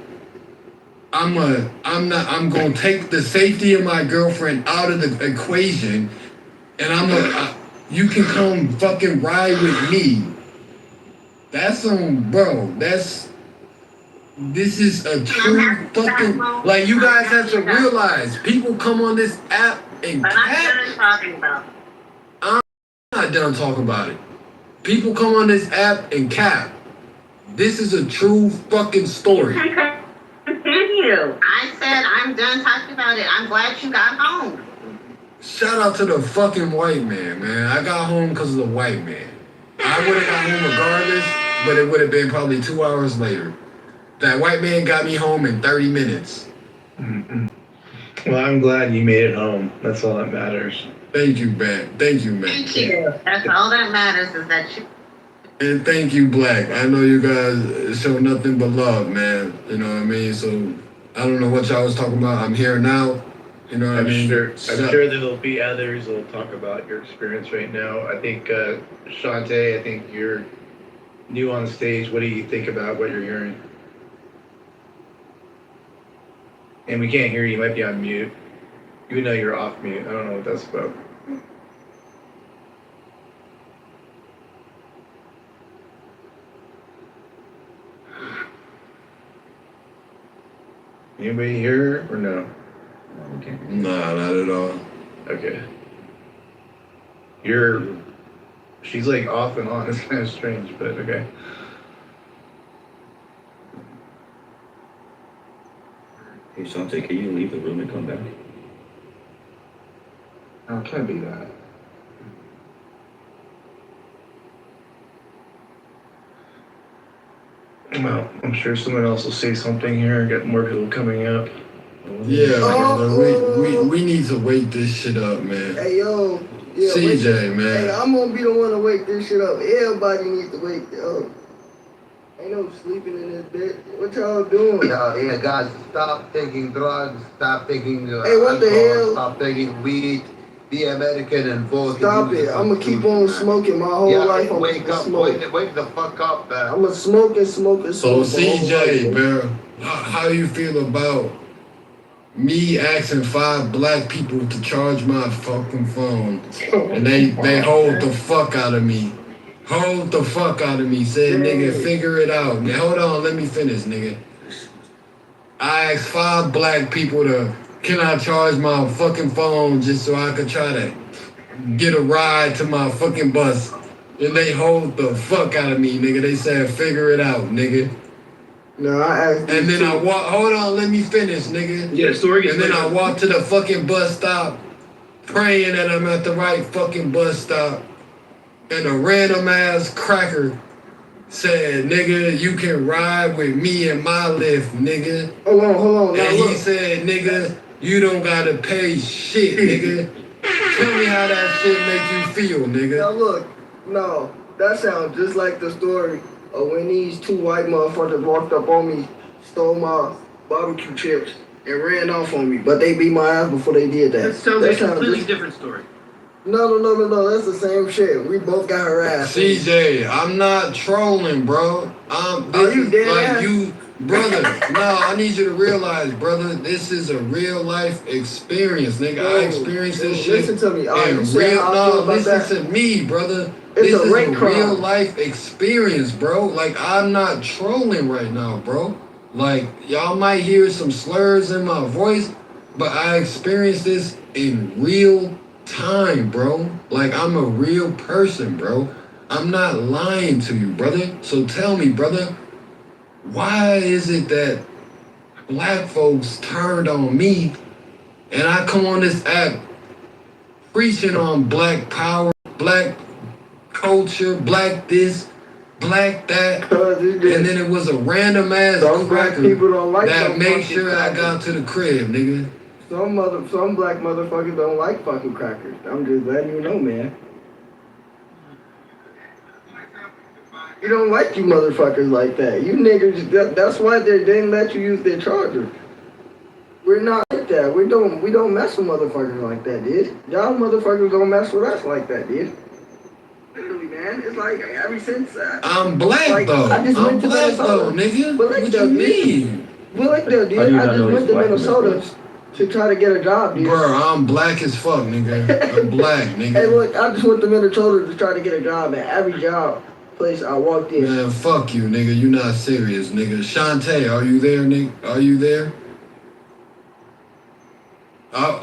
I'm gonna take the safety of my girlfriend out of the equation, and you can come fucking ride with me. That's bro, this is a true fucking, like, you guys have to realize, people come on this app and cap. I'm not done talking about it. People come on this app and cap. This is a true fucking story. Continue. I said I'm done talking about it. I'm glad you got home. Shout out to the fucking white man, man. I got home because of the white man. I would have got home regardless, but it would have been probably 2 hours later. That white man got me home in 30 minutes. Well, I'm glad you made it home. That's all that matters. Thank you, man. Thank you, man. Thank you. That's all that matters is that you. And thank you, Black. I know you guys show nothing but love, man. You know what I mean? So, I don't know what y'all was talking about. I'm here now. You know what I mean? I'm sure there will be others who will talk about your experience right now. I think, Shantae, I think you're new on stage. What do you think about what you're hearing? And we can't hear you. You might be on mute. Even though you're off mute. I don't know what that's about. Anybody here or no? Okay. Nah, not at all. Okay. She's like off and on. It's kind of strange, but okay. Hey, Shantae, can you leave the room and come back? Oh, it can't be that. Well, I'm sure someone else will say something here and get more people coming up. Yeah, we need to wake this shit up, man. Hey, yo. Yeah, CJ, man. Hey, I'm gonna be the one to wake this shit up. Everybody needs to wake up. Ain't no sleeping in this bed. What y'all doing? Yeah, guys, stop taking drugs, stop taking Hey, what the hell? Stop taking weed, be American and vote. Stop it. I'm gonna keep on smoking my whole life. I'm wake up, wake the fuck up, man. I'm gonna smoke and smoke and So, smoke. CJ, man, how you feel about me asking 5 black people to charge my fucking phone, and they hold the fuck out of me? Hold the fuck out of me. Said, nigga, figure it out. Now, hold on, let me finish, nigga. I asked 5 black people can I charge my fucking phone just so I could try to get a ride to my fucking bus? And they hold the fuck out of me, nigga. They said, figure it out, nigga. No, I asked. And then I walk. Hold on, let me finish, nigga. Yeah, story gets And then I better. walk to the fucking bus stop, praying that I'm at the right fucking bus stop. And a random ass cracker said, nigga, you can ride with me in my Lyft, nigga. Hold on. And he said, nigga, you don't gotta pay shit, nigga. Tell me how that shit make you feel, nigga. Now look, no, that sounds just like the story of when these 2 white motherfuckers walked up on me, stole my barbecue chips, and ran off on me. But they beat my ass before they did that. That sounds like a completely different story. No, that's the same shit. We both got harassed. CJ, I'm not trolling, bro. This you is dead like ass? you, brother. No, I need you to realize, brother, this is a real life experience, nigga. I experienced this shit. Listen to me. All right, in you said real, how I feel no, about listen that. to me, brother. It's This a is rape a crime. real life experience, bro. Like, I'm not trolling right now, bro. Like, y'all might hear some slurs in my voice, but I experienced this in real time, bro. Like, I'm a real person, bro. I'm not lying to you, brother. So tell me, brother, why is it that black folks turned on me and I come on this app preaching on black power, black culture, black this, black that, and then it was a random ass Some black cracker people don't like that them made fucking sure I crackers. got to the crib, nigga. Some black motherfuckers don't like fucking crackers. I'm just letting you know, man. You don't like you motherfuckers like that. You niggas, that's why they didn't let you use their charger. We're not like that. We don't mess with motherfuckers like that, dude. Y'all motherfuckers don't mess with us like that, dude. Literally, man. It's like ever since I'm black like, though. I just I'm went to black Minnesota. though, nigga. But like What though, you dude. mean? But like though, dude. How do you I not just know went he's to black in this Minnesota place? to try to get a job, dude. Bro, I'm black as fuck, nigga. I'm black, nigga. Hey, look, I just went to Minnesota to try to get a job at every job place I walked in. Man, fuck you, nigga. You not serious, nigga. Shantae, are you there, nigga? Are you there?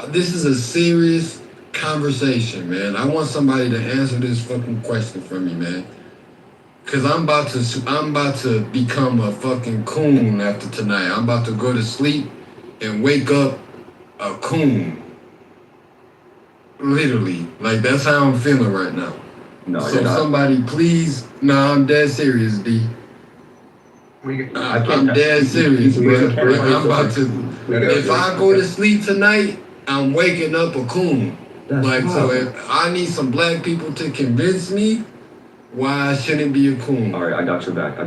This is a serious conversation, man. I want somebody to answer this fucking question for me, man. Cause I'm about to become a fucking coon after tonight. I'm about to go to sleep and wake up a coon. Literally, like that's how I'm feeling right now. No, So you're not. somebody, please. Nah, I'm dead serious, D. I'm dead serious, bro. Like, I'm about to. If I go to sleep tonight, I'm waking up a coon. Like, so if I need some black people to convince me why I shouldn't be a coon. All right, I got your back.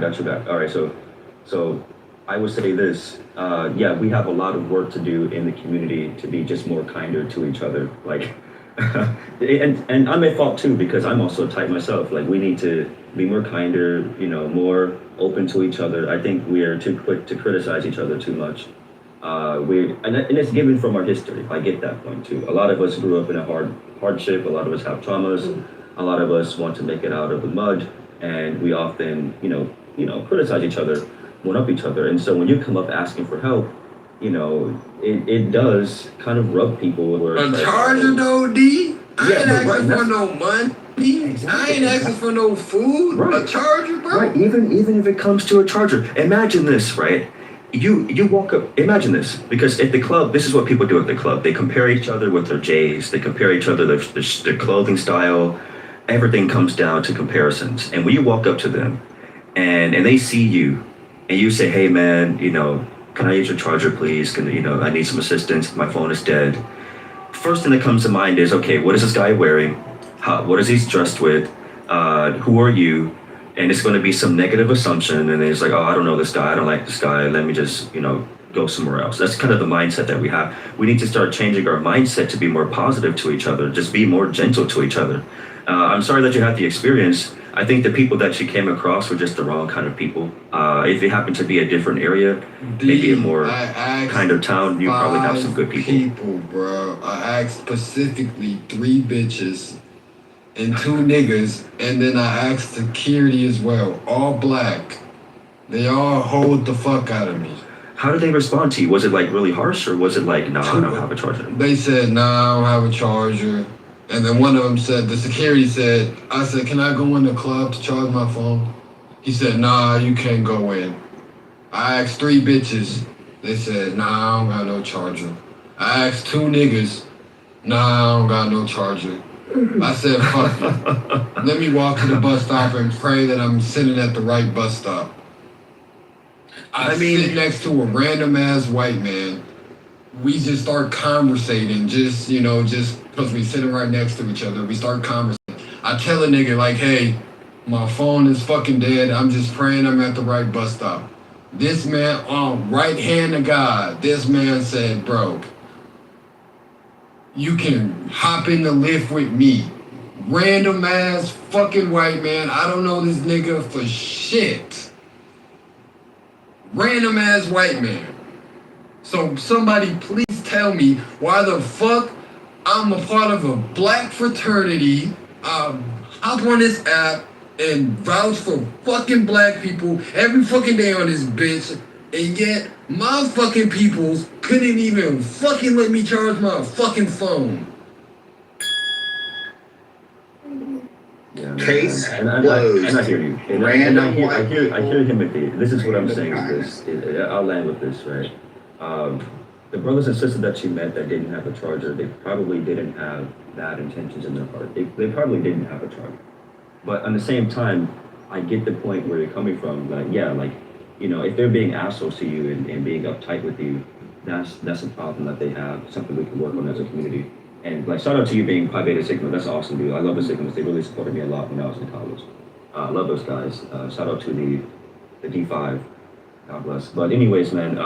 All right, so I would say this. Yeah, we have a lot of work to do in the community to be just more kinder to each other. Like, and I'm at fault too because I'm also type myself. Like, we need to be more kinder, more open to each other. I think we are too quick to criticize each other too much. And it's given from our history. I get that point too. A lot of us grew up in a hardship. A lot of us have traumas. A lot of us want to make it out of the mud, and we often, criticize each other, one up each other. And so when you come up asking for help, it does kind of rub people. Where A it's like, charger though, D? I ain't asking for that's- no money. I ain't asking for no food. Right. A charger, bro? Right, even if it comes to a charger. Imagine this, right? You walk up, imagine this, because at the club, this is what people do at the club. They compare each other with their J's, they compare each other, their clothing style, everything comes down to comparisons. And when you walk up to them and they see you and you say, hey man, can I use your charger please? I need some assistance, my phone is dead. First thing that comes to mind is, okay, what is this guy wearing? What is he dressed with? Who are you? And it's going to be some negative assumption, and it's like, oh, I don't know this guy, I don't like this guy, let me just, go somewhere else. That's kind of the mindset that we have. We need to start changing our mindset to be more positive to each other, just be more gentle to each other. I'm sorry that you had the experience. I think the people that you came across were just the wrong kind of people. If it happened to be a different area, maybe a more kind of town, you probably have some good people. Bro. I asked specifically 3 bitches and 2 niggas, and then I asked security as well, all black. They all hold the fuck out of me. How did they respond to you? Was it like really harsh, or was it like, nah, I don't have a charger? They said, nah, I don't have a charger. And then one of them said, the security said, I said, can I go in the club to charge my phone? He said, nah, you can't go in. I asked 3 bitches. They said, nah, I don't got no charger. I asked 2 niggas. Nah, I don't got no charger. I said, fuck it. Let me walk to the bus stop and pray that I'm sitting at the right bus stop. I sit next to a random ass white man. We just start conversating, just because we sitting right next to each other. We start conversating. I tell a nigga like, hey, my phone is fucking dead. I'm just praying I'm at the right bus stop. This man, right hand of God, this man said, bro, you can hop in the lift with me. Random ass fucking white man. I don't know this nigga for shit. Random ass white man. So somebody please tell me why the fuck I'm a part of a black fraternity. Hop on this app and vouch for fucking black people every fucking day on this bitch. And yet my fucking peoples couldn't even fucking let me charge my fucking phone. Yeah, Case and I hear you. And I hear him at the. This is what I'm saying is this. I'll land with this, right? The brothers and sisters that you met that didn't have a charger, they probably didn't have bad intentions in their heart. They probably didn't have a charger. But at the same time, I get the point where you're coming from. Like, yeah, like, you know, if they're being assholes to you and being uptight with you, that's a problem that they have, something we can work on as a community. And like, shout out to you being Pi Beta Sigma. That's awesome, dude. I love the Sigmas. They really supported me a lot when I was in college. I love those guys. Shout out to the D5. God bless. But anyways, man,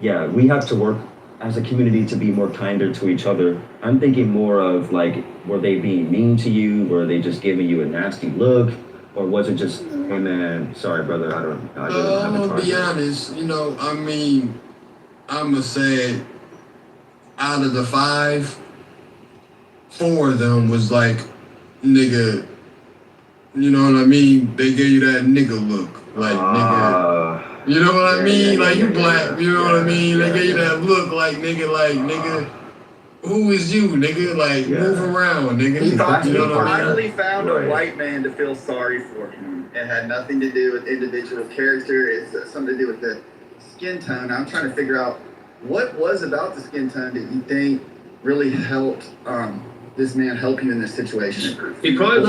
yeah, we have to work as a community to be more kinder to each other. I'm thinking more of like, were they being mean to you? Were they just giving you a nasty look? Or was it just, hey man, sorry brother, I didn't have a I'm gonna be target. honest, you know, I mean, I'ma say out of the 5, 4 of them was like, nigga, you know what I mean? They gave you that nigga look. Like, nigga, you know what I mean? Like, you black, you know what I mean? They gave you that look like, nigga, who is you, nigga? Like, move around, nigga. He thought You he know what I mean? finally found a white man to feel sorry for him. It had nothing to do with individual character. It's something to do with the skin tone. I'm trying to figure out what was about the skin tone that you think really helped this man help you in this situation. He probably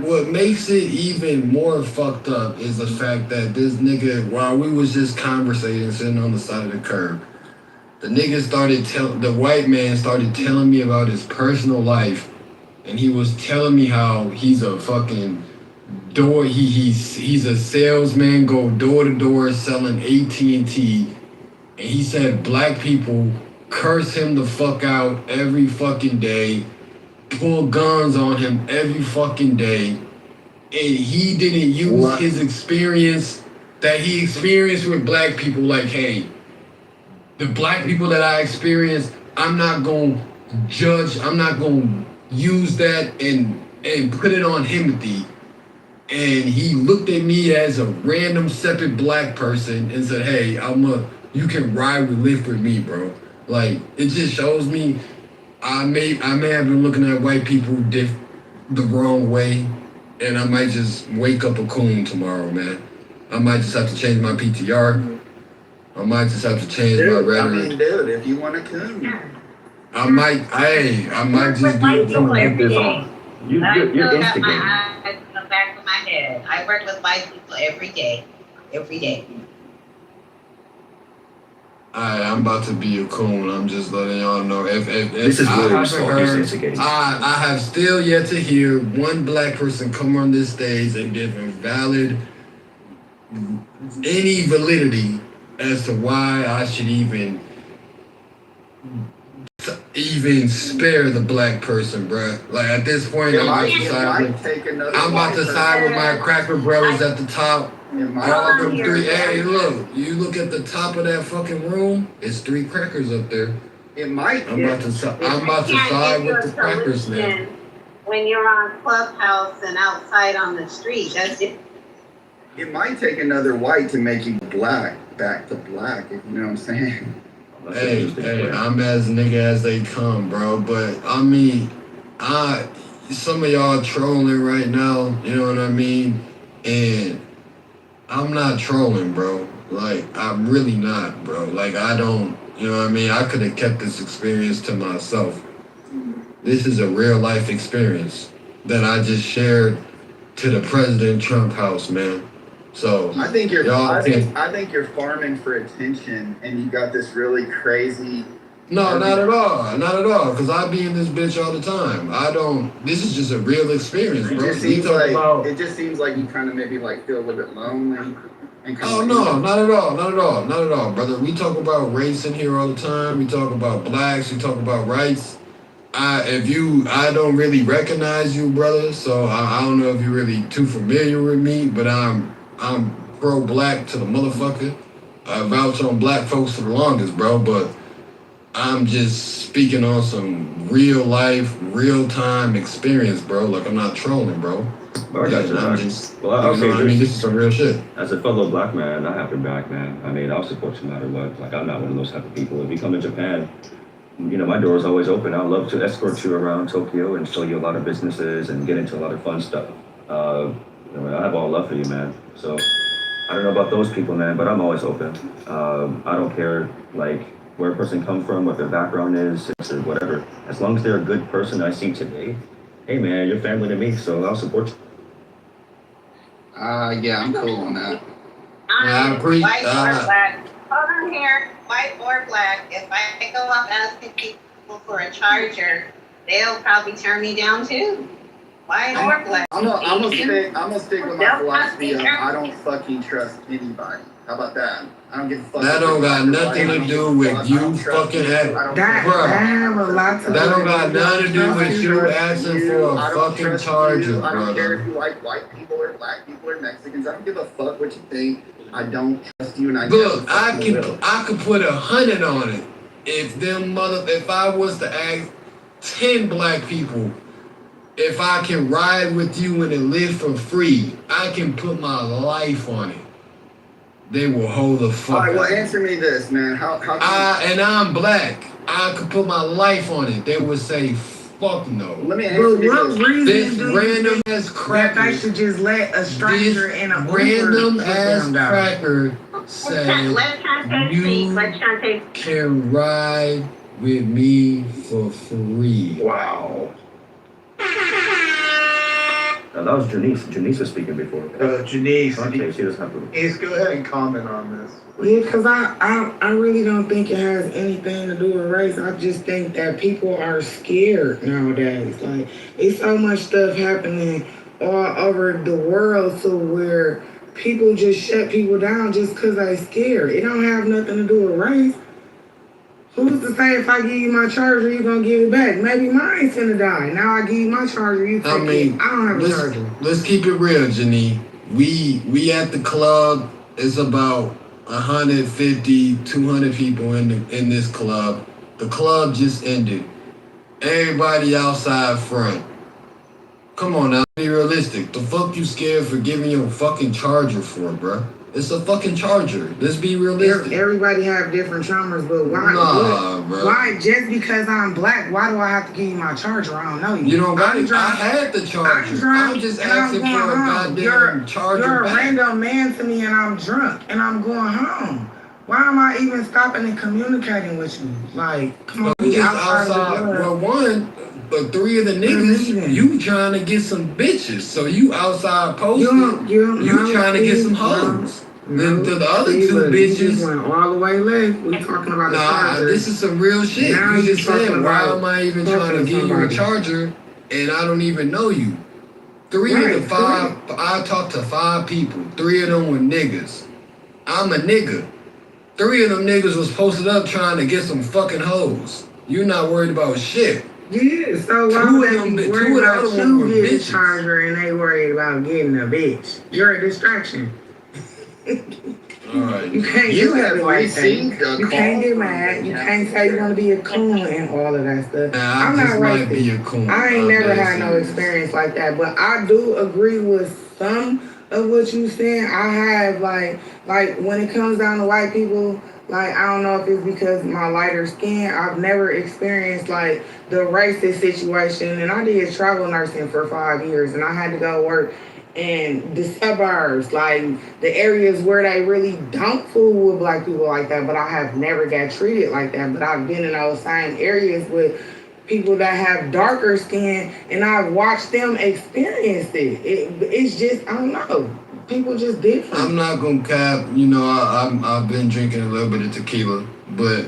what makes it even more fucked up is the fact that this nigga, while we was just conversating, sitting on the side of the curb, the white man started telling me about his personal life, and he was telling me how he's a fucking he's a salesman, go door to door selling AT&T, and he said black people curse him the fuck out every fucking day, pull guns on him every fucking day, and he didn't use his experience that he experienced with black people like, hey, the black people that I experienced, I'm not gonna judge, I'm not gonna use that and put it on Timothy. And he looked at me as a random separate black person and said, hey, you can ride with lift with me, bro. Like, it just shows me I may have been looking at white people the wrong way, and I might just wake up a coon tomorrow, man. I might just have to change my PTR. I might just have to change my rhetoric. I mean, dude, if you want a coon. I might just be a coon. You're instigating. I the back of my head. I work with white people every day. I'm about to be a coon. I'm just letting y'all know. If This is really instigating. I have still yet to hear one black person come on this stage and give any validity as to why I should even spare the black person, bruh. Like, at this point, I'm about to side with my cracker brothers at the top. All of them 3. Hey, look, you look at the top of that fucking room, it's 3 crackers up there. It might. I'm about to side with the crackers now. When you're on Clubhouse and outside on the street, that's it. It might take another white to make you back to black, if you know what I'm saying. Hey, I'm as nigga as they come, bro. But I mean, some of y'all trolling right now, you know what I mean? And I'm not trolling, bro. Like, I'm really not, bro. Like, I don't, you know what I mean? I could have kept this experience to myself. This is a real life experience that I just shared to the President Trump house, man. So I think you're farming for attention, and you got this really crazy. No, not at all. Cause I be in this bitch all the time. This is just a real experience, bro. It just seems like you kind of maybe like feel a little bit lonely. Oh no, not at all, brother. We talk about race in here all the time. We talk about blacks. We talk about rights. I don't really recognize you, brother. So I don't know if you're really too familiar with me, but I'm pro-black to the motherfucker. I vouch on black folks for the longest, bro, but I'm just speaking on some real life, real time experience, bro. Like, I'm not trolling, bro. This is some real shit. As a fellow black man, I have your back, man. I mean, I'll support you no matter what. Like, I'm not one of those type of people. If you come to Japan, you know, my door is always open. I'd love to escort you around Tokyo and show you a lot of businesses and get into a lot of fun stuff. I have all love for you, man. So I don't know about those people, man, but I'm always open. I don't care, like, where a person comes from, what their background is, or whatever. As long as they're a good person I see today, hey man, you're family to me, so I'll support you. Yeah, I'm cool on that. White or black. Hold on here. White or black. If I go up asking people for a charger, they'll probably turn me down too. White or black. I'm gonna stick with my philosophy of I don't fucking trust anybody. How about that? I don't give a fuck. That don't got nothing to do with you fucking having, That have a lot to That don't got nothing to do with you asking for a fucking charger, I don't care brother. if you like white people or black people or Mexicans. I don't give a fuck what you think. I don't trust you, and I Look, never I fucking will. could put 100 on it. If I was to ask 10 black people if I can ride with you and live for free, I can put my life on it. They will hold the fuck. All right, well, out. answer me this, man. How And I'm black. I could put my life on it. They would say, fuck no. Let me But what reason This do you random think ass that cracker. they should just let a stranger in a Uber Random put ass them down? cracker said you can ride with me for free. Wow. That was Janice. Janice was speaking before. Janice. Okay, she doesn't have to. Janice, go ahead and comment on this. Yeah, because I really don't think it has anything to do with race. I just think that people are scared nowadays. Like, it's so much stuff happening all over the world to where people just shut people down just because they're scared. It don't have nothing to do with race. Who's to say if I give you my charger, you're going to give it back? Maybe mine's finna die. Now I give you my charger, you take it. I don't have a charger. Let's keep it real, Janine. We at the club. It's about 150, 200 people in this club. The club just ended. Everybody outside front. Come on now, be realistic. The fuck you scared for giving your fucking charger for, bruh? It's a fucking charger. Let's be realistic. Everybody have different traumas, but why? Nah, bro. Why just because I'm black? Why do I have to give you my charger? I don't know you. You don't got it. I I'm had the charger. drunk, I'm just and I'm asking for a going home. goddamn charger You're a back. random man to me, and I'm drunk, and I'm going home. Why am I even stopping and communicating with you? Like, come on, We we just outside outside. of the Well, club. but 3 of the niggas, you trying to get some bitches. So you outside posting. You trying to get some hoes. The other See, 2 look, you just bitches. went all the way left. We talking about the charger. This is some real shit. Now You you just said, talking why about am I even trying to fucking give you a somebody. charger and I don't even know you? 3 of the 5, I talked to 5 people. 3 of them were niggas. I'm a nigga. 3 of them niggas was posted up trying to get some fucking hoes. You not worried about shit. Yeah, so why 2 would of they them, be 2 worried of the about other ones you were getting a bitches. charger and they worried about getting a bitch? You're a distraction. Alright. You can't You do have it like received that. a You can't call get mad. You can't say you want to be a coon and all of that stuff. Nah, I'm I not just might racist. be a coon. I ain't I'm never dead had no serious. experience like that, but I do agree with some of what you saying. I have like when it comes down to white people, like I don't know if it's because my lighter skin. I've never experienced like the racist situation, and I did travel nursing for 5 years, and I had to go work in the suburbs, like the areas where they really don't fool with black people like that. But I have never got treated like that. But I've been in those same areas with people that have darker skin, and I've watched them experience it. It's just, I don't know. People just different. I'm not gonna cap. You know, I've been drinking a little bit of tequila, but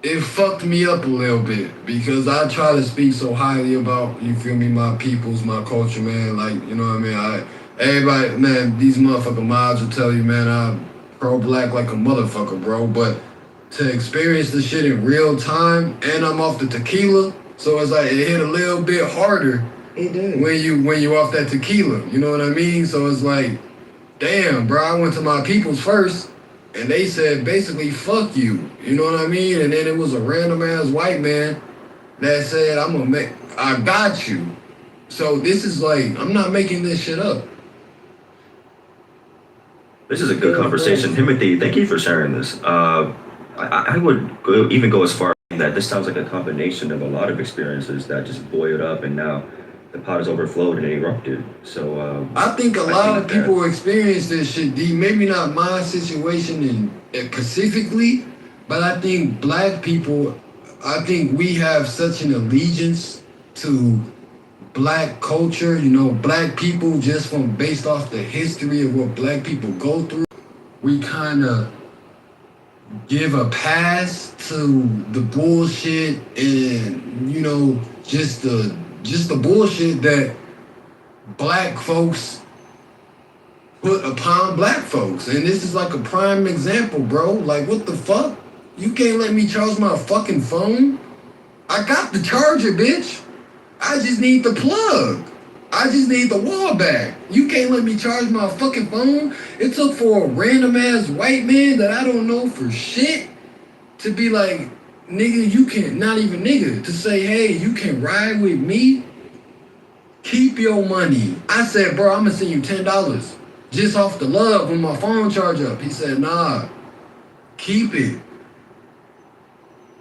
it fucked me up a little bit because I try to speak so highly about, you feel me, my peoples, my culture, man. Like, you know what I mean? Everybody, man, these motherfucking mobs will tell you, man, I'm pro-black like a motherfucker, bro. But to experience the shit in real time, and I'm off the tequila, so it's like it hit a little bit harder. It does. When you off that tequila, you know what I mean? So it's like, damn, bro, I went to my peoples first, and they said basically, fuck you, you know what I mean? And then it was a random ass white man that said, I got you. So this is like, I'm not making this shit up. This is a good conversation. Timothy, thank you for sharing this. I would even go as far as that this sounds like a combination of a lot of experiences that just boiled up and now the pot has overflowed and erupted. So I think a lot of people experience this shit, D. Maybe not my situation in specifically, But I think black people, I think we have such an allegiance to black culture, you know, black people just from based off the history of what black people go through. We kind of give a pass to the bullshit and, you know, just the bullshit that black folks put upon black folks. And this is like a prime example, bro. Like, what the fuck? You can't let me charge my fucking phone? I got the charger, bitch. I just need the plug. I just need the wall back. You can't let me charge my fucking phone? It took for a random ass white man that I don't know for shit to be like, nigga, you can't, not even nigga, to say, hey, you can ride with me? Keep your money. I said, bro, I'm gonna send you $10 just off the love when my phone charge up. He said, nah, keep it.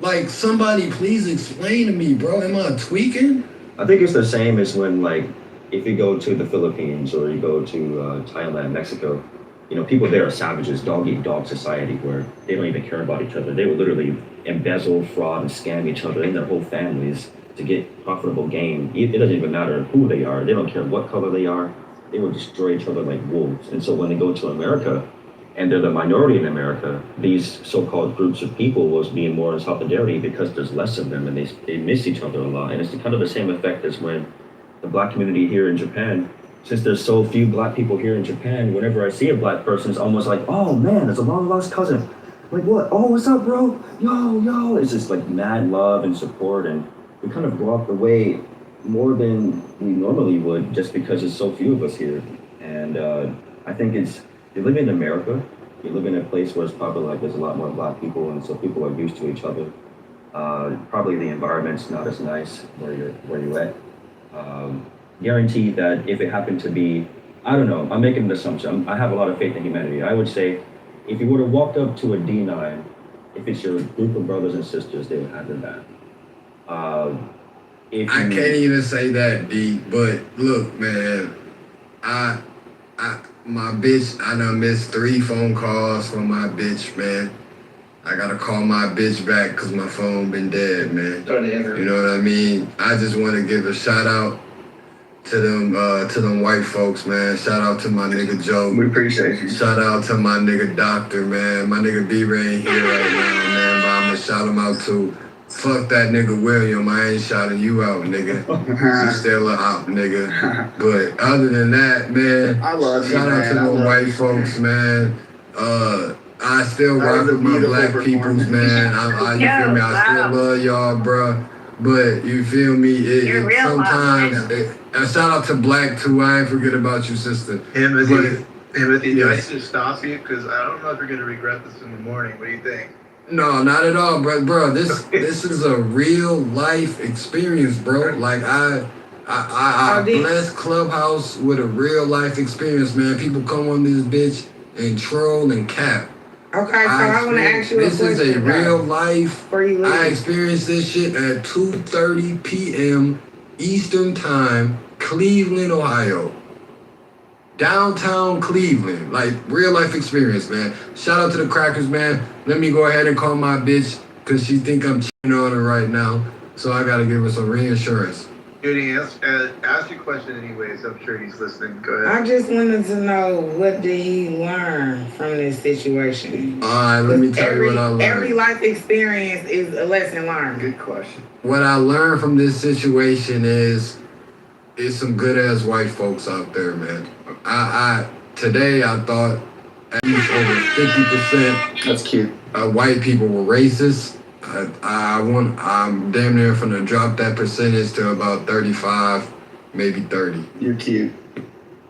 Like, somebody please explain to me, bro. Am I tweaking? I think it's the same as when, like, if you go to the Philippines or you go to Thailand, Mexico, you know, people there are savages, dog-eat-dog society where they don't even care about each other. They would literally embezzle, fraud, and scam each other and their whole families to get profitable gain. It doesn't even matter who they are. They don't care what color they are. They will destroy each other like wolves. And so when they go to America, and they're the minority in America, these so-called groups of people was being more in solidarity because there's less of them and they miss each other a lot. And it's kind of the same effect as when the black community here in Japan, since there's so few black people here in Japan, whenever I see a black person, it's almost like, oh man, it's a long lost cousin. Like what? Oh, what's up, bro? Yo. It's just like mad love and support, and we kind of go out the way more than we normally would just because there's so few of us here. And I think you live in America, you live in a place where it's probably like there's a lot more black people, and so people are used to each other. Probably the environment's not as nice where you're at. Guaranteed that if it happened to be, I don't know, I'm making an assumption. I have a lot of faith in humanity. I would say if you would have walked up to a D9, if it's your group of brothers and sisters, they would have your back. I can't even say that deep, but look, man, my bitch, I done missed 3 phone calls from my bitch, man. I gotta call my bitch back because my phone been dead, man. You know what I mean? I just want to give a shout out to them white folks, man. Shout out to my nigga Joe. We appreciate you. Shout out to my nigga Doctor, man. My nigga B ain't here right now, man, but I'm gonna shout him out too. Fuck that nigga William, I ain't shouting you out, nigga. You still out, nigga. But other than that, man, I love you, shout out man. to I the love white you. folks, man. I still rock with my black peoples, man. You feel me? I still love y'all, bruh. But you feel me? It sometimes. Shout out to Black too. I ain't forget about you, sister. Timothy, do I yes. just stop you? Because I don't know if you're going to regret this in the morning. What do you think? No, not at all, bro. This is a real life experience, bro. Like I bless Clubhouse with a real life experience, man. People come on this bitch and troll and cap. Okay, so I want to ask you a question. This is a real life. You I experienced this shit at 2:30 p.m. Eastern Time, Cleveland, Ohio. Downtown Cleveland, like real life experience, man. Shout out to the crackers, man. Let me go ahead and call my bitch because she think I'm cheating on her right now. So I gotta give her some reinsurance. Judy, ask your question anyways. I'm sure he's listening. Go ahead. I just wanted to know, what did he learn from this situation? All right, let me tell you what I learned. Every life experience is a lesson learned. Good question. What I learned from this situation is some good ass white folks out there, man. Today I thought at least over 50%. That's cute. White people were racist. I'm damn near finna drop that percentage to about 35, maybe 30. You're cute.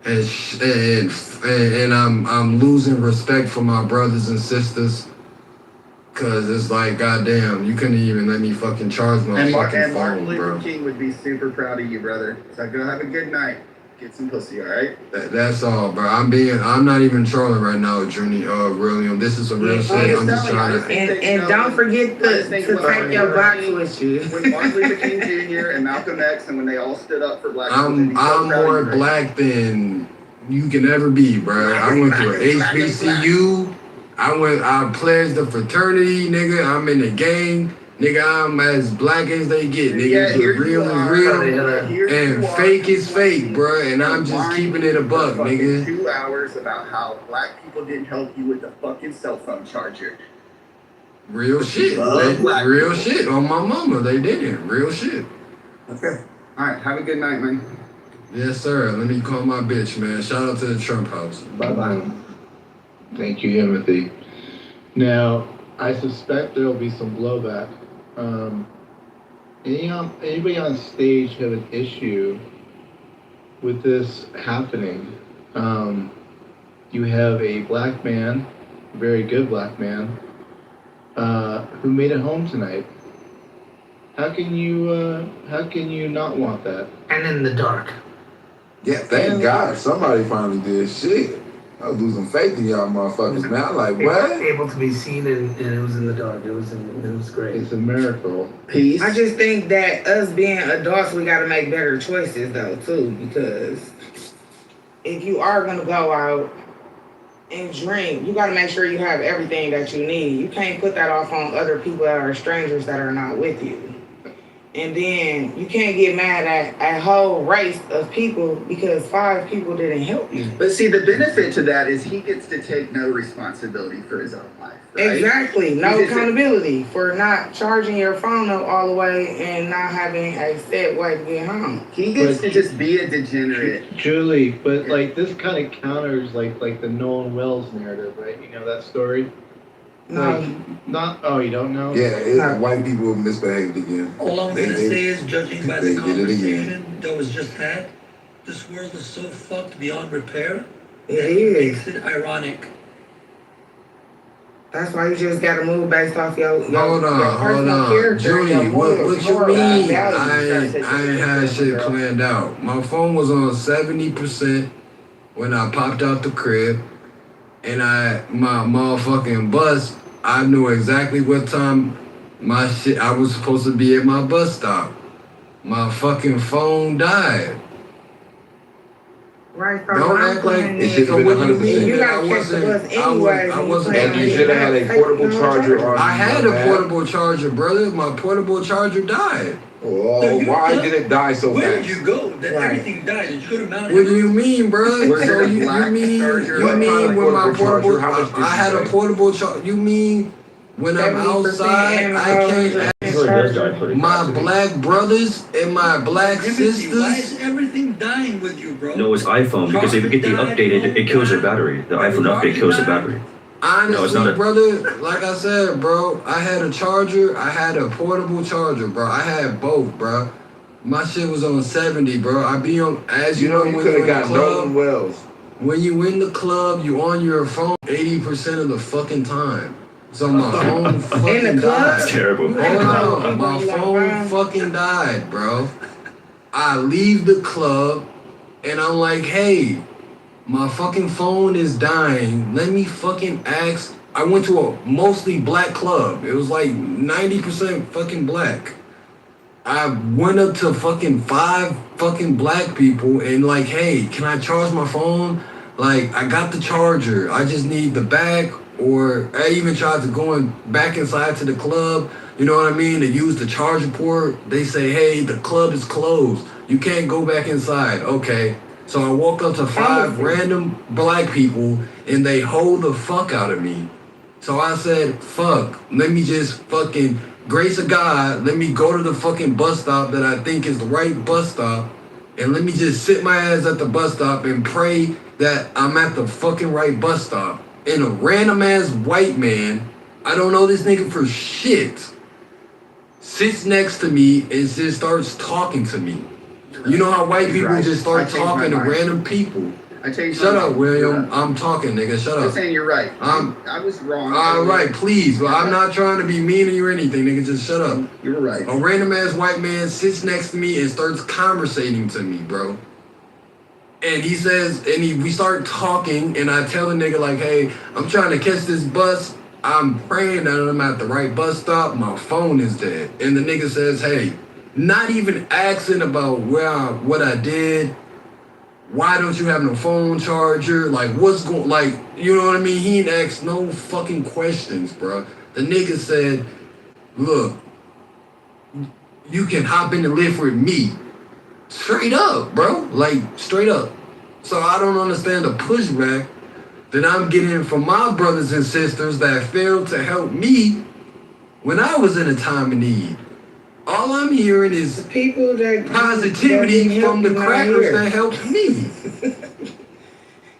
And I'm losing respect for my brothers and sisters. Cause it's like, goddamn, you couldn't even let me fucking charge my fucking Martin phone, Luther bro. King would be super proud of you, brother. So go have a good night. Get some pussy, all right? That's all, bro. I'm not even trolling right now, William. This is some real shit. I'm just trying to. And don't forget to take your box with you. When Martin Luther King Jr. and Malcolm X, and when they all stood up for black people, I'm more black than you can ever be, bro. I went through HBCU. I pledged the fraternity, nigga. I'm in the gang. Nigga, I'm as black as they get, nigga. Yeah, The here real you is are. real, Here and you are fake is fake, bro. And I'm just whining keeping it a buck, for fucking nigga. 2 hours about how black people didn't help you with the fucking cell phone charger. Real shit. Real shit on my mama. They didn't. Real shit. Okay. All right. Have a good night, man. Yes, sir. Let me call my bitch, man. Shout out to the Trump house. Bye-bye. Thank you, Timothy. Now, I suspect there will be some blowback. Anybody on stage have an issue with this happening? You have a black man, a very good black man, who made it home tonight. How can you not want that? And in the dark. Yeah, thank God somebody finally did shit. I was losing faith in y'all motherfuckers, man. I'm like, what? Able to be seen and it was in the dark. It was great. It's a miracle. Peace. I just think that us being adults, we gotta make better choices though too, because if you are gonna go out and drink, you gotta make sure you have everything that you need. You can't put that off on other people that are strangers that are not with you. And then you can't get mad at a whole race of people because 5 people didn't help you. But see, the benefit to that is he gets to take no responsibility for his own life. Right? Exactly. No accountability for not charging your phone up all the way and not having a set way to get home. He gets to just be a degenerate. Julie, but like this kind of counters like the Nolan Wells narrative, right? You know that story? No. You don't know? Yeah, it's white people misbehaved again. All I'm gonna say is, judging by they the did it again. conversation that was just had, this world is so fucked beyond repair. It is. Makes it ironic. That's why you just gotta move based off your Hold on. Julie, what you mean? I ain't had shit planned out. My phone was on 70% when I popped out the crib. And my motherfucking bus, I knew exactly what time I was supposed to be at my bus stop. My fucking phone died. Right, Don't act like it should have been 100%. You gotta catch the bus anyway. I wasn't. And you should have had a portable charger on. I had a portable charger, brother. My portable charger died. Oh, why did it die so fast? Where did you go? Everything died. Did you go to Mount What do you mean, bro? So you mean when my portable? I had a portable charger. You mean when I'm outside, I can't ask my black brothers and my black sisters? Why is everything dying with you, bro? No, it's iPhone, because if you get the update, it kills your battery. The iPhone update kills the battery. Honestly, brother, like I said, bro, I had a charger, I had a portable charger, bro. I had both, bro. My shit was on 70, bro. I be on, as you know, you could have got Nolan Wells. When you in the club, you on your phone 80% of the fucking time. So my phone fucking died. That's terrible. Hold on, my phone fucking died, bro. I leave the club, and I'm like, hey, my fucking phone is dying. Let me fucking ask. I went to a mostly black club. It was like 90% fucking black. I went up to fucking 5 fucking black people and like, hey, can I charge my phone? Like, I got the charger. I just need the back. Or I even tried to go back inside to the club. You know what I mean? To use the charger port. They say, hey, the club is closed. You can't go back inside. Okay. So I walked up to 5 random black people and they hold the fuck out of me. So I said, fuck, let me just fucking, grace of God, let me go to the fucking bus stop that I think is the right bus stop and let me just sit my ass at the bus stop and pray that I'm at the fucking right bus stop. And a random ass white man, I don't know this nigga for shit, sits next to me and just starts talking to me. You know how white people just start talking to random people? Shut up, William. I'm talking, nigga. Shut up. I'm saying you're right. I was wrong. All right, please. Well, I'm not trying to be mean to you or anything, nigga. Just shut up. You're right. A random ass white man sits next to me and starts conversating to me, bro. And he says, we start talking, and I tell the nigga like, hey, I'm trying to catch this bus. I'm praying that I'm at the right bus stop. My phone is dead. And the nigga says, hey, not even asking about what I did. why don't you have no phone charger? Like, what's going, like, you know what I mean? He ain't asked no fucking questions, bro. The nigga said, look, you can hop in the lift with me. Straight up, bro. Like, straight up. So I don't understand the pushback that I'm getting from my brothers and sisters that failed to help me when I was in a time of need. All I'm hearing is people that positivity from the crackers that helped me.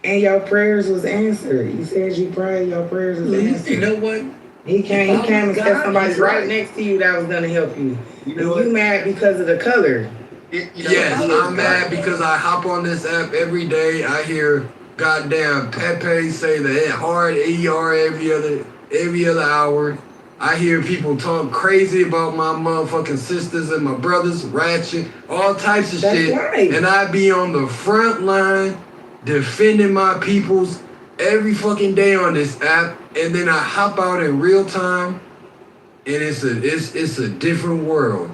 And your prayers was answered. You said you prayed, your prayers was answered. You know what? He came and said somebody right next to you that was gonna help you. You mad because of the color. Yes, I'm mad because I hop on this app every day. I hear goddamn Pepe say the hard ER every other hour. I hear people talk crazy about my motherfucking sisters and my brothers, ratchet, all types of shit. Right. And I be on the front line defending my peoples every fucking day on this app. And then I hop out in real time and it's a different world.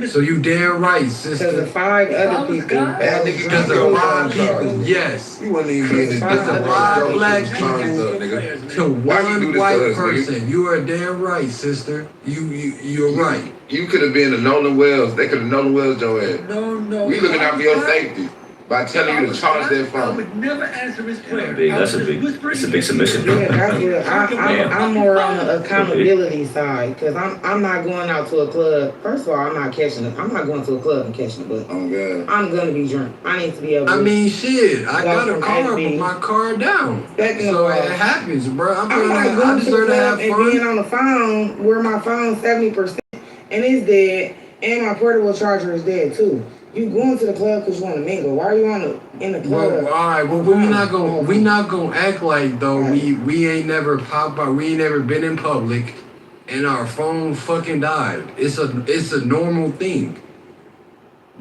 So you damn right, sister. Because of 5 other people. Because of 5 people, yes. You wouldn't even get Because of 5 black people to one white person. You are damn right, sister. You're right. You could have been a Nolan Wells. They could have Nolan Wells your ass. No. We looking out for your safety by telling you to charge that phone. I would never answer his prayer. That's a big submission. I'm more on the accountability side because I'm not going out to a club. First of all, I'm not going to a club and catching the bus. Oh God. I'm gonna be drunk. I need to be able to. I mean, shit. I got a car, but my car down. So it happens, bro. I'm not going to the club and being on the phone where my phone's 70% and it's dead, and my portable charger is dead too. You going to the club because you want to mingle. Why are you in the club? Well, all right. Well, we not gonna act like though we ain't never popped out. We ain't never been in public, and our phone fucking died. It's a normal thing.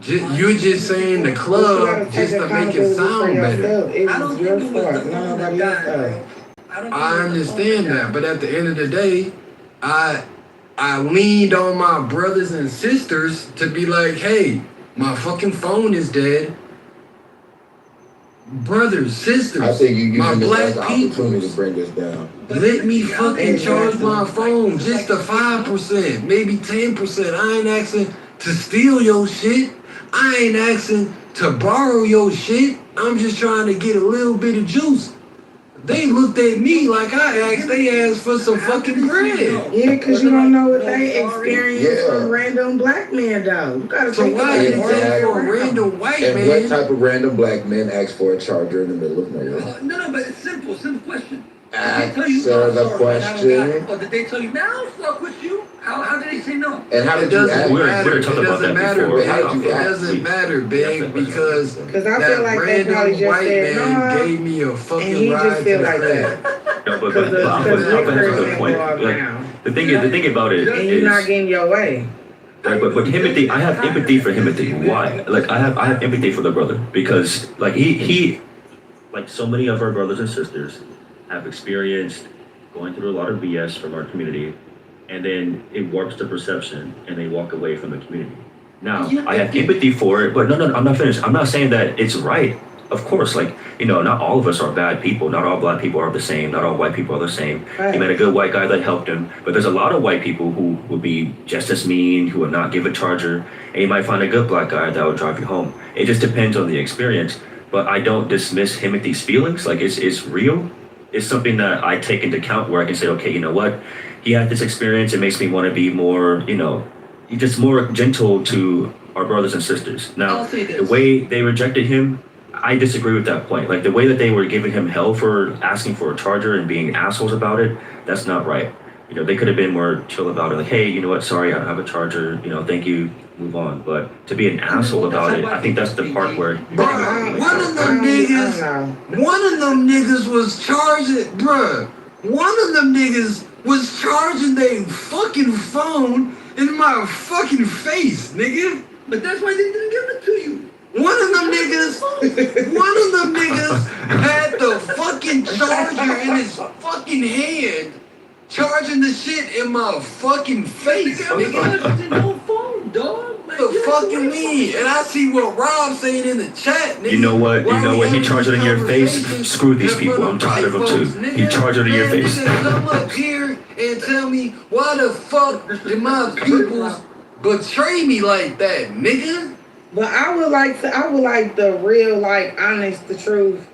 You're just saying the club just to make it sound better. I don't your fault. Nobody else. I understand that, but at the end of the day, I leaned on my brothers and sisters to be like, hey, my fucking phone is dead. Brothers, sisters, I think you my black people, opportunity to bring this down. let me fucking charge my phone just to 5%, maybe 10%. I ain't asking to steal your shit. I ain't asking to borrow your shit. I'm just trying to get a little bit of juice. They looked at me like I asked. They asked for some fucking bread. Yeah, because you don't know what they experienced from random black men, though. You gotta so why you take for a random white man? And what type of random black men ask for a charger in the middle of nowhere? No, but it's simple question. Answer the question. Or did they tell you, now fuck with you? How did they say no? And how did you ask? It doesn't matter, babe. It doesn't matter, babe, because that random white man gave me a fucking ride to the No, but I'll put a good point. Like, the thing about it and you're not getting your way. Like, but Timothy, I have empathy for Timothy. Why? Like, I have empathy for the brother because, like, he like so many of our brothers and sisters have experienced going through a lot of BS from our community, and then it warps the perception, and they walk away from the community. Now, I have empathy for it, but no, I'm not finished. I'm not saying that it's right. Of course, like, not all of us are bad people. Not all black people are the same. Not all white people are the same. Right. He met a good white guy that helped him, but there's a lot of white people who would be just as mean, who would not give a charger, and you might find a good black guy that would drive you home. It just depends on the experience, but I don't dismiss Timothy's feelings. Like, it's real. It's something that I take into account where I can say, okay, you know what? He had this experience. It makes me want to be more, just more gentle to our brothers and sisters. Now, the way they rejected him, I disagree with that point. Like, the way that they were giving him hell for asking for a charger and being assholes about it, that's not right. They could have been more chill about it. Like, hey, you know what? Sorry, I don't have a charger. Thank you. Move on. But to be an asshole about it, I think that's the part where. Bruh, one of them niggas was charging. Bruh, one of them niggas was charging their fucking phone in my fucking face, nigga. But that's why they didn't give it to you. One of them niggas had the fucking charger in his fucking hand, charging the shit in my fucking face, nigga. No phone, dog. the fuck you mean? And I see what Rob's saying in the chat, nigga. You know what? Why You know we what? He having charged it in these your face. conversations Screw these in people. front I'm of tired of them white too. folks, He nigga? charged it in your Man, face. nigga, come up here and tell me why the fuck did my peoples betray me like that, nigga? But I would like the real, like, honest, the truth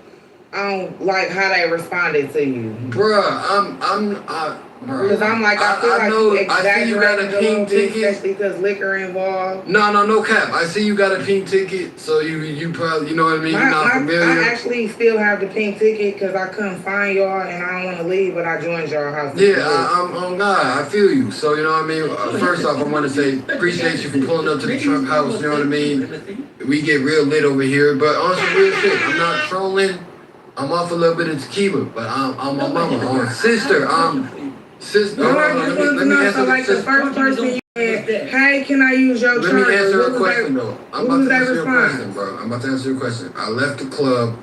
on, like, how they responded to you. Bruh, Because I'm like, I feel like know, you I see you got a exaggerated a little pink bit, ticket. especially because liquor involved. No cap. I see you got a pink ticket, so you probably, you know what I mean? You're not familiar. I actually still have the pink ticket because I couldn't find y'all and I don't want to leave, but I joined y'all house. Yeah, I'm on God. I feel you. So, you know what I mean? First off, I want to say appreciate you for pulling up to the Trump house. You know what I mean? We get real lit over here, but on some real shit. I'm not trolling. I'm off a little bit of tequila, but I'm my mama. Sister. Let me answer like the first person you said, hey, can I use your charger? Let me answer a question though. I'm about to answer your response? question, bro. I'm about to answer your question. I left the club.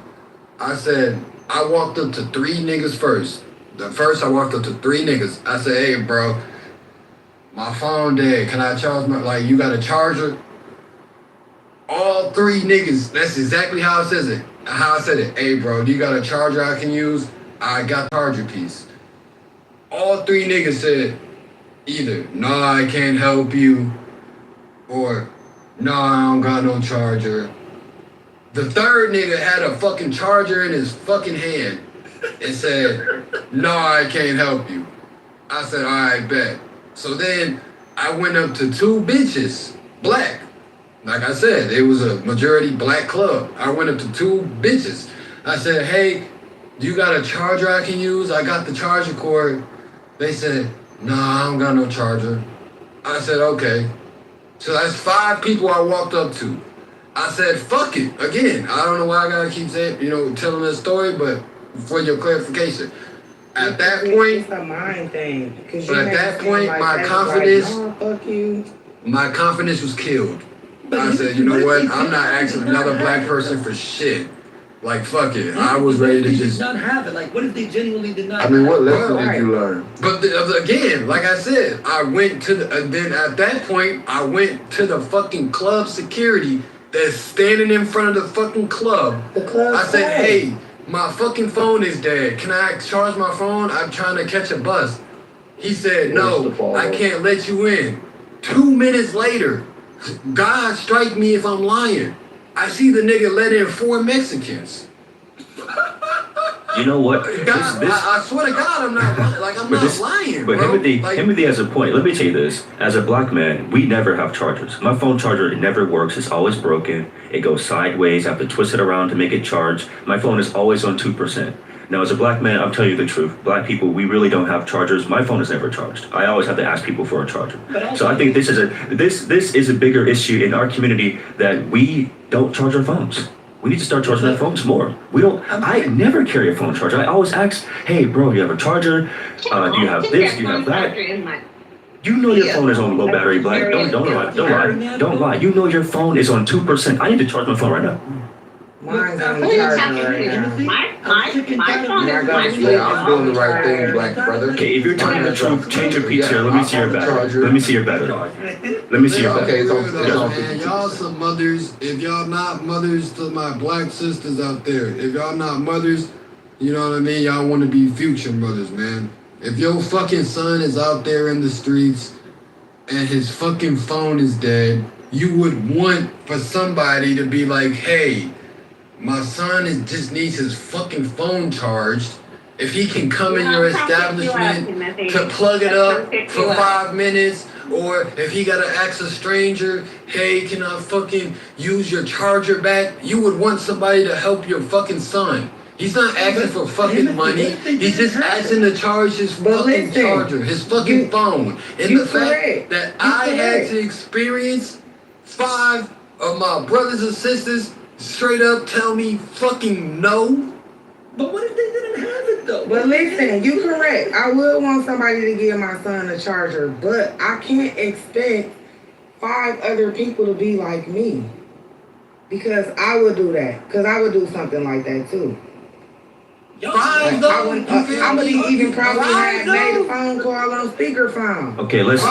I said, I walked up to 3 niggas first. I walked up to 3 niggas. I said, hey, bro, my phone dead. Can I charge you got a charger? All 3 niggas, that's exactly how I said it. Hey, bro, do you got a charger I can use? I got the charger piece. All 3 niggas said either, no, I can't help you, or no, I don't got no charger. The 3rd nigga had a fucking charger in his fucking hand and said, no, I can't help you. I said, all right, bet. So then I went up to 2 bitches, black. Like I said, it was a majority black club. I went up to 2 bitches. I said, hey, do you got a charger I can use? I got the charger cord. They said, nah, I don't got no charger. I said, okay. So that's 5 people I walked up to. I said, fuck it. Again, I don't know why I gotta keep saying, telling this story, but for your clarification. At that point, it's a mind thing. But at that point, my confidence was killed. I said, you know what? I'm not asking another black person for shit. Like, fuck it. I was ready to just. Did not have it. Like, what if they genuinely did not? I mean, have what it? lesson did you learn? But again, like I said, I went to then at that point, I went to the fucking club security that's standing in front of the fucking club. The club. I said, hey, my fucking phone is dead. Can I charge my phone? I'm trying to catch a bus. He said, no, I can't let you in. 2 minutes later, God strike me if I'm lying. I see the nigga let in 4 Mexicans. You know what? God, I swear to God, I'm not lying, But bro. Timothy has a point. Let me tell you this. As a black man, we never have chargers. My phone charger, it never works. It's always broken. It goes sideways. I have to twist it around to make it charge. My phone is always on 2%. Now, as a black man, I'll tell you the truth. Black people, we really don't have chargers. My phone is never charged. I always have to ask people for a charger. So I think this is a bigger issue in our community that we don't charge our phones. We need to start charging our phones more. I never carry a phone charger. I always ask, hey, bro, you have a charger? Do you have this? Do you have that? You know your phone is on low battery, black. Don't lie. You know your phone is on 2%. I need to charge my phone right now. Mine's on charger right now. My phone is I'm doing the right thing, black brother. Okay, if you're telling the truth, change your PTR. Let me see your battery. Let me see your battery. Let me see your battery. Man, y'all some mothers. If y'all not mothers to my black sisters out there, if y'all not mothers, you know what I mean? Y'all want to be future mothers, man. If your fucking son is out there in the streets and his fucking phone is dead, you would want for somebody to be like, hey, my son just needs his fucking phone charged. If he can come in your establishment to plug it up for 5 minutes, or if he gotta ask a stranger, hey, can I fucking use your charger back? You would want somebody to help your fucking son. He's not asking for fucking money. He's just asking to charge his fucking charger, his fucking phone. And the fact that I had to experience 5 of my brothers and sisters straight up tell me fucking no. But what if they didn't have it though? But listen, you correct. I would want somebody to give my son a charger, but I can't expect 5 other people to be like me. Because I would do that. Because I would do something like that too. I would even probably have made a phone call on speakerphone. Okay, let's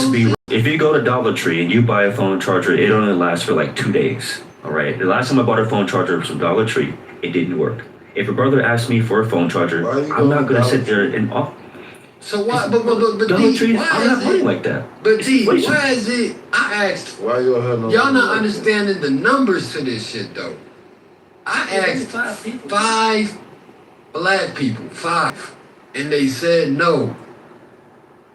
be If you go to Dollar Tree and you buy a phone charger, it only lasts for like 2 days. All right. The last time I bought a phone charger from Dollar Tree, it didn't work. If a brother asks me for a phone charger, I'm not gonna sit there and off. So why? But Dollar D, Tree, why I'm is not money it? like that. But It's D, inflation. why is it? I asked. Why you have no? Y'all not understanding the numbers to this shit though. I asked 5 black people, 5, and they said no.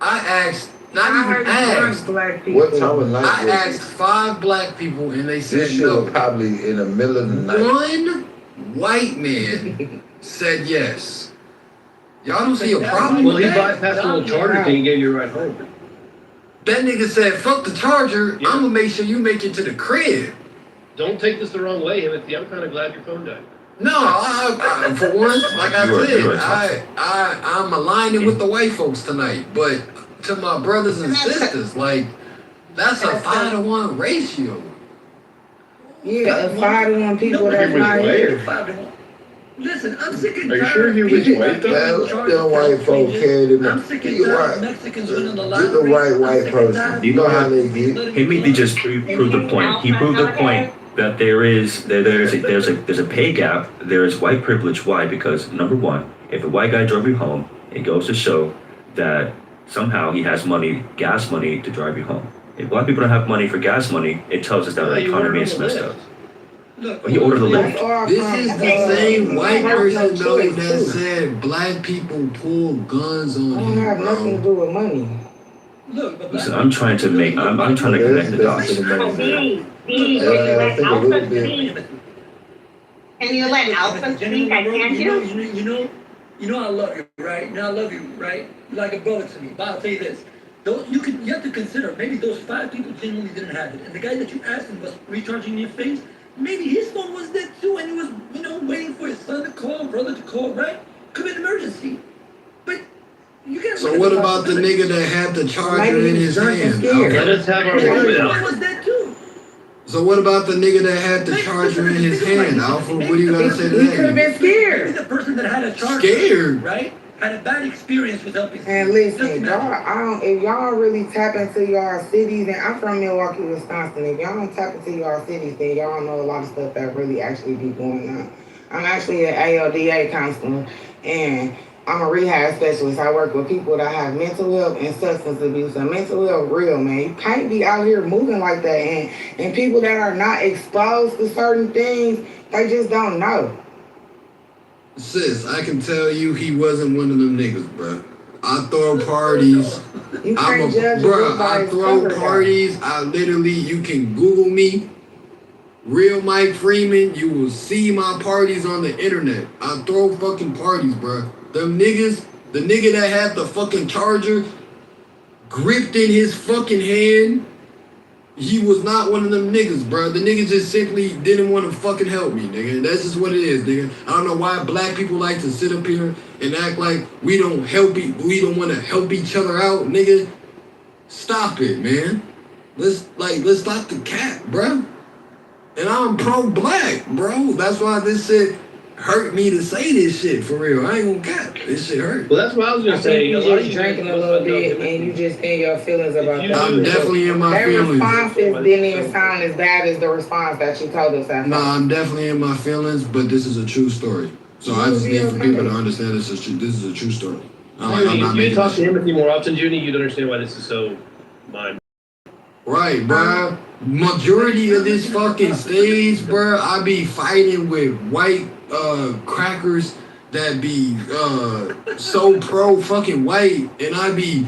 I asked, not even asked. Black people. What time of night? I was asked 5 black people, and they said this shit no. was probably in the middle of the night. One white man said yes. Y'all don't see a problem Well, with he that? bypassed the little charger thing and gave you a ride home. That nigga said, fuck the charger, Yeah. I'm gonna make sure you make it to the crib. Don't take this the wrong way, Timothy. I'm kind of glad your phone died. No, I, for once, like I said, I'm aligning with the white folks tonight. But to my brothers and sisters, like, that's a 5-to-1 ratio. Yeah, a 5-to-1 people that's not here. Listen, I'm sick and Are you tired sure he of was people white though? charging Them white folk carried him. I'm sick and You tired of right. Mexicans winning the Get lottery. the right I'm white sick and tired person. of You know how they get. Himothy just proved the point. He proved the point that there's a pay gap. There is white privilege. Why? Because number one, if a white guy drove you home, it goes to show that somehow he has money, gas money, to drive you home. If black people don't have money for gas money, it tells us that our economy is messed up. But you order the lift. This is the same white person though that said black people pull guns on I don't him, have nothing to bro. do with money. Listen, I'm trying to connect the dots. Can you let Alpha speak? I can't hear. You know I love you, right? You know I love you, right? You're like a brother to me. But I'll tell you this. You have to consider maybe those 5 people genuinely didn't have it. And the guy that you asked him was recharging your face. Maybe his phone was dead too, and he was, waiting for his son to call, brother to call, right? Could be an emergency. But you got. So what about the nigga that had the charger in his hand? Let us have our His was dead too. So what about the nigga that had the charger in his hand, Alpha? What do you gotta say to He could have that? been scared. Maybe the person that had a charger, Scared? right? Had a bad experience with helping. And listen, if y'all really tap into y'all cities, and I'm from Milwaukee, Wisconsin, if y'all don't tap into y'all cities, then y'all don't know a lot of stuff that really actually be going on. I'm actually an ALDA counselor, and I'm a rehab specialist. I work with people that have mental health and substance abuse. And mental health real, man. You can't be out here moving like that. And people that are not exposed to certain things, they just don't know. Sis, I can tell you he wasn't one of them niggas, bro. I throw parties. You can't judge a book by I its throw cover, parties. I literally, you can Google me. Real Mike Freeman, you will see my parties on the internet. I throw fucking parties, bro. Them niggas, the nigga that had the fucking charger gripped in his fucking hand, he was not one of them niggas, bro. The nigga just simply didn't want to fucking help me, nigga. That's just what it is, nigga. I don't know why black people like to sit up here and act like we don't want to help each other out, nigga. Stop it, man. Let's stop the cap, bro. And I'm pro-black, bro. That's why this shit hurt me to say this shit, for real. I ain't gonna cap. This shit hurt. Well, that's what I was gonna say. You just drinking a little bit and you just in your feelings about that. I'm definitely in my feelings. That response didn't even sound as bad as the response that you told us after. Nah, I'm definitely in my feelings, but this is a true story. So I just need for people to understand this is a true story. If you talk to Timothy more often, Junie, you'd understand why this is so mind. Right, bro. Majority of this fucking stage, bro, I be fighting with white crackers that be so pro fucking white, and I be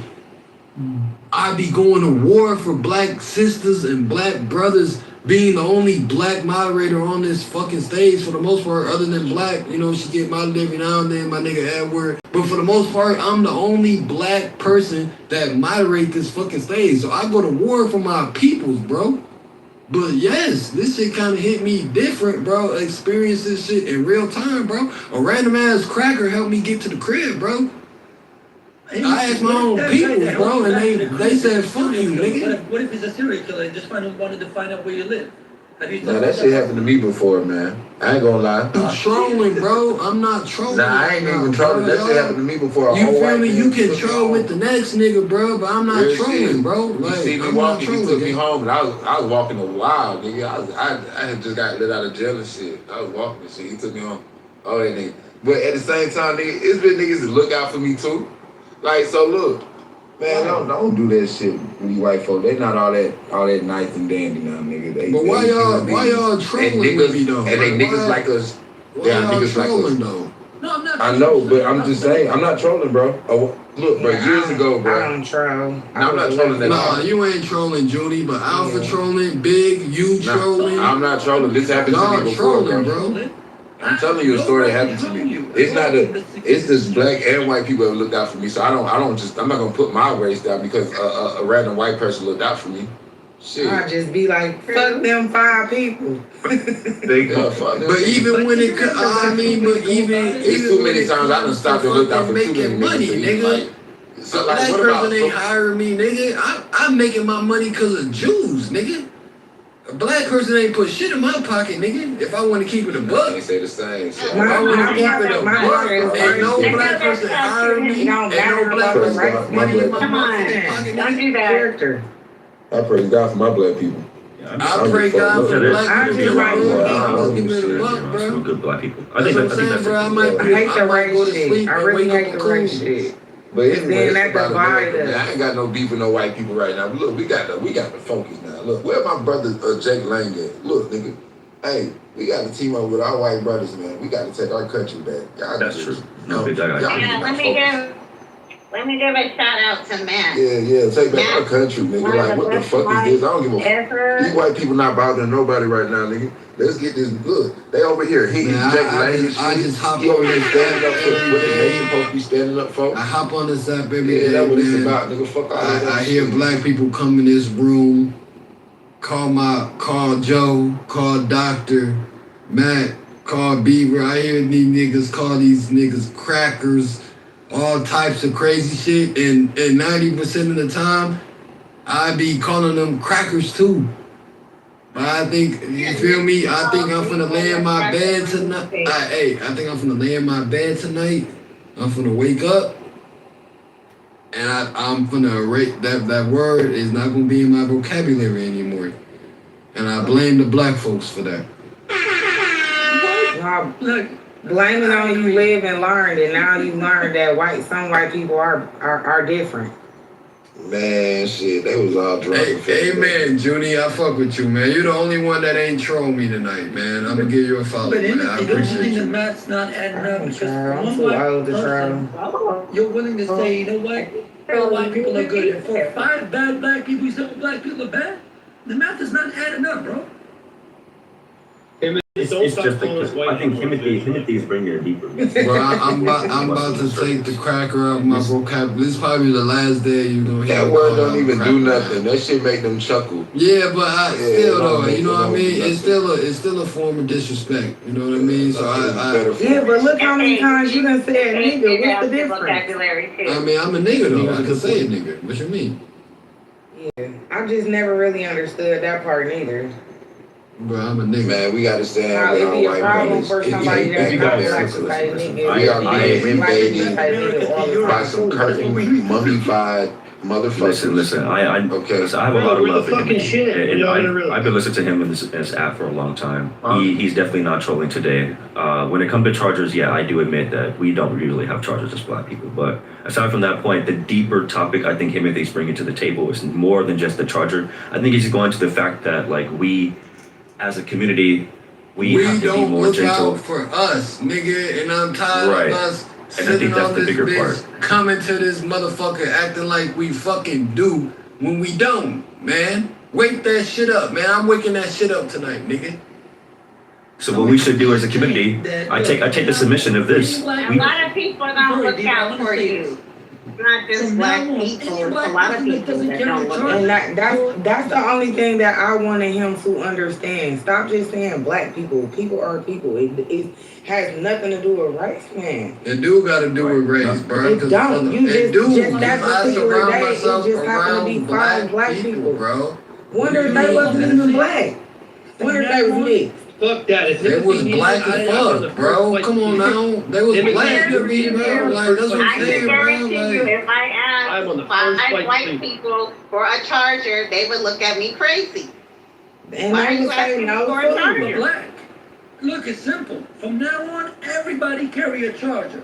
going to war for black sisters and black brothers, being the only black moderator on this fucking stage for the most part, other than black. She get moderated every now and then, my nigga Edward. But for the most part, I'm the only black person that moderate this fucking stage. So I go to war for my peoples, bro. But yes, this shit kind of hit me different, bro. Experience this shit in real time, bro. A random ass cracker helped me get to the crib, bro. I asked my own people, bro, and they said, fuck you, nigga. What if he's a serial killer and just wanted to find out where you live? Nah, that shit happened to me before, man. I ain't gonna lie. I'm trolling, bro. I'm not trolling. Nah, I ain't even trolling. That shit happened to me before. You feel me? You can troll with the next nigga, bro, but I'm not trolling, bro. You see me walking, he took me home, and I was walking a while, nigga. I had just got let out of jail and shit. I was walking and shit. He took me home. Oh, that nigga. But at the same time, nigga, it's been niggas that look out for me too. Like, so look, man, don't do that shit with these white folk. They not all that nice and dandy now, nigga. But why y'all trolling with me though? And they niggas like us. Why y'all trolling though? No, I'm not. I know, but I'm just saying, I'm not trolling, bro. Oh, look, bro, years ago, bro. I don't troll. No, I'm not trolling that. Nah, you ain't trolling, Junie, but Alpha trolling, Big, you trolling. I'm not trolling. This happened to me before, trolling, bro. I'm telling you a story that happened to me. It's just black and white people that looked out for me. So I'm not gonna put my race down because a random white person looked out for me. Shit. I just be like, fuck them 5 people. Fuck them. But even when it, I mean, but even it's too many times I done stopped and looked out for too many money, niggas. So like, black person ain't hiring me, nigga. I'm making my money because of Jews, nigga. A black person ain't put shit in my pocket, nigga. If I want to keep it a buck. They say the same. So If I want to keep it a buck, ain't no black person hiring me. Ain't no black person put money in my pocket. Don't do that. I praise God for my black people. I pray God for black people. I'm good black people. I think that's I hate the right shit. I really hate the right shit. But anyway, then that divide us. I ain't got no beef with no white people right now. Look, we got the focus now. Look, where my brother Jake Lang at? Look, nigga. Hey, we got to team up with our white brothers, man. We got to take our country back. That's true. Let me give a shout out to Matt. Yeah, take back our country, nigga. Like, what the fuck is this? I don't give a fuck. These white people not bothering nobody right now, nigga. Let's get this good. They over here. Jake Lang. I just hop on on this this standing up for what the nation supposed to be standing up for. I hop on this app every day, that's what it's man. about, nigga. Fuck all that I hear black people come in this room, call Joe, call Doctor, Matt, call Beaver. I hear these niggas call these niggas crackers, all types of crazy shit, and 90% of the time, I be calling them crackers too. But I think, you feel me? I think I'm finna lay in my bed tonight. I think I'm finna lay in my bed tonight. I'm finna wake up. And I'm finna rate that word is not gonna be in my vocabulary anymore. And I blame the black folks for that. Look, blame it on you live and learned, and now you learned that some white people are different. Man, shit, they was all drunk. Amen, Junie. I fuck with you, man. You're the only one that ain't troll me tonight, man. I'm gonna give you a follow, man. I appreciate you. That Matt's not adding up because I'm one too white old to person, you're willing to say, you know what? All white people are good. And for 5 bad black people, you say all black people are bad? The math is not adding up, bro. It's just I think Timothy's bringing it deeper. Bro, I'm about to take the cracker out of my vocabulary. This is probably the last day you're gonna hear that word don't even do nothing. That shit make them chuckle. Yeah, but still though, you know what I mean? It's still a form of disrespect. You know what I mean? So yeah, but look how many times you done said nigga. What's the difference? I mean, I'm a nigga though. I can say a nigga. What you mean? Yeah, I just never really understood that part neither. Bro, I'm a nigga. Man, we gotta stand Now, with it'd our be a white problem brothers. for somebody that's not black to say nigga. We are being invaded by some curtain mummified motherfuckers. Listen. I have a lot of love for him. And I've been listening to him in this app for a long time. He's definitely not trolling today. When it comes to Chargers, yeah, I do admit that we don't usually have Chargers as black people. But aside from that point, the deeper topic I think Timothy's bringing to the table is more than just the Charger. I think he's going to the fact that like we, as a community, we have to be more look gentle. out for us, nigga, and I'm tired of us and I think that's the bigger bitch part. coming to this motherfucker acting like we fucking do when we don't, man. Wake that shit up, man. I'm waking that shit up tonight, nigga. So what we should do as a community, I take the submission of this. A lot of people don't look out for you. Not just black people. A lot of people that don't look out. And that's the only thing that I wanted him to understand. Stop just saying black people. People are people. It has nothing to do with race, man. It do got to do with race, bro. It don't. You just that particular day, it just happened to be 5 black people, bro. Wonder if they wasn't even black. What if they was mixed? Fuck that. If They was Timothy black needed, as I was the fuck, first bro. white Come on dude. now. They was Timothy black needed to me, to be bro. the Like, first that's what I I'm can saying, bro. guarantee you, Like, if I I'm on the asked first five white people. people for a charger, they would look at me crazy. And Why I are you would say asking no for a too. charger? Black. Look, it's simple. From now on, everybody carry a charger.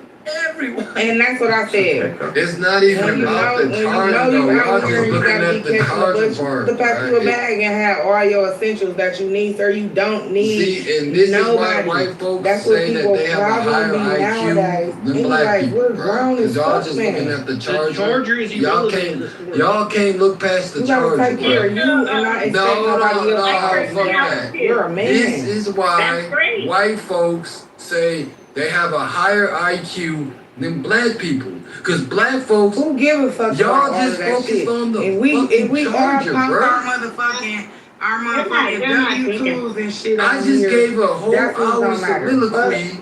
Everyone. And that's what I said. it's not even When you about know, the when you charger, know though. you Y'all out here just and you looking gotta at be the catching a charger bus, part. to pack you a Right? bag and have all your essentials that you need, sir. You don't need See, and this nobody. is why white folks That's what say that people they have a higher problem be IQ nowadays. than black Anyways, people, we're bro. grown Because as y'all fuck, just looking man. at the The charger. charger is Y'all irrelevant in the can't, story. y'all can't look past the You gotta charger, take care bro. of you and not expect nobody else to fuck take that. You're a man. This is why That's great. white folks say they have a higher IQ than black people. Because black folks, Who give a fuck y'all about all just of that focused shit? on the If we fucking all charger, pop bro. our motherfucking You're not W2s and shit I on just here, gave a whole that's what hour don't matter. soliloquy,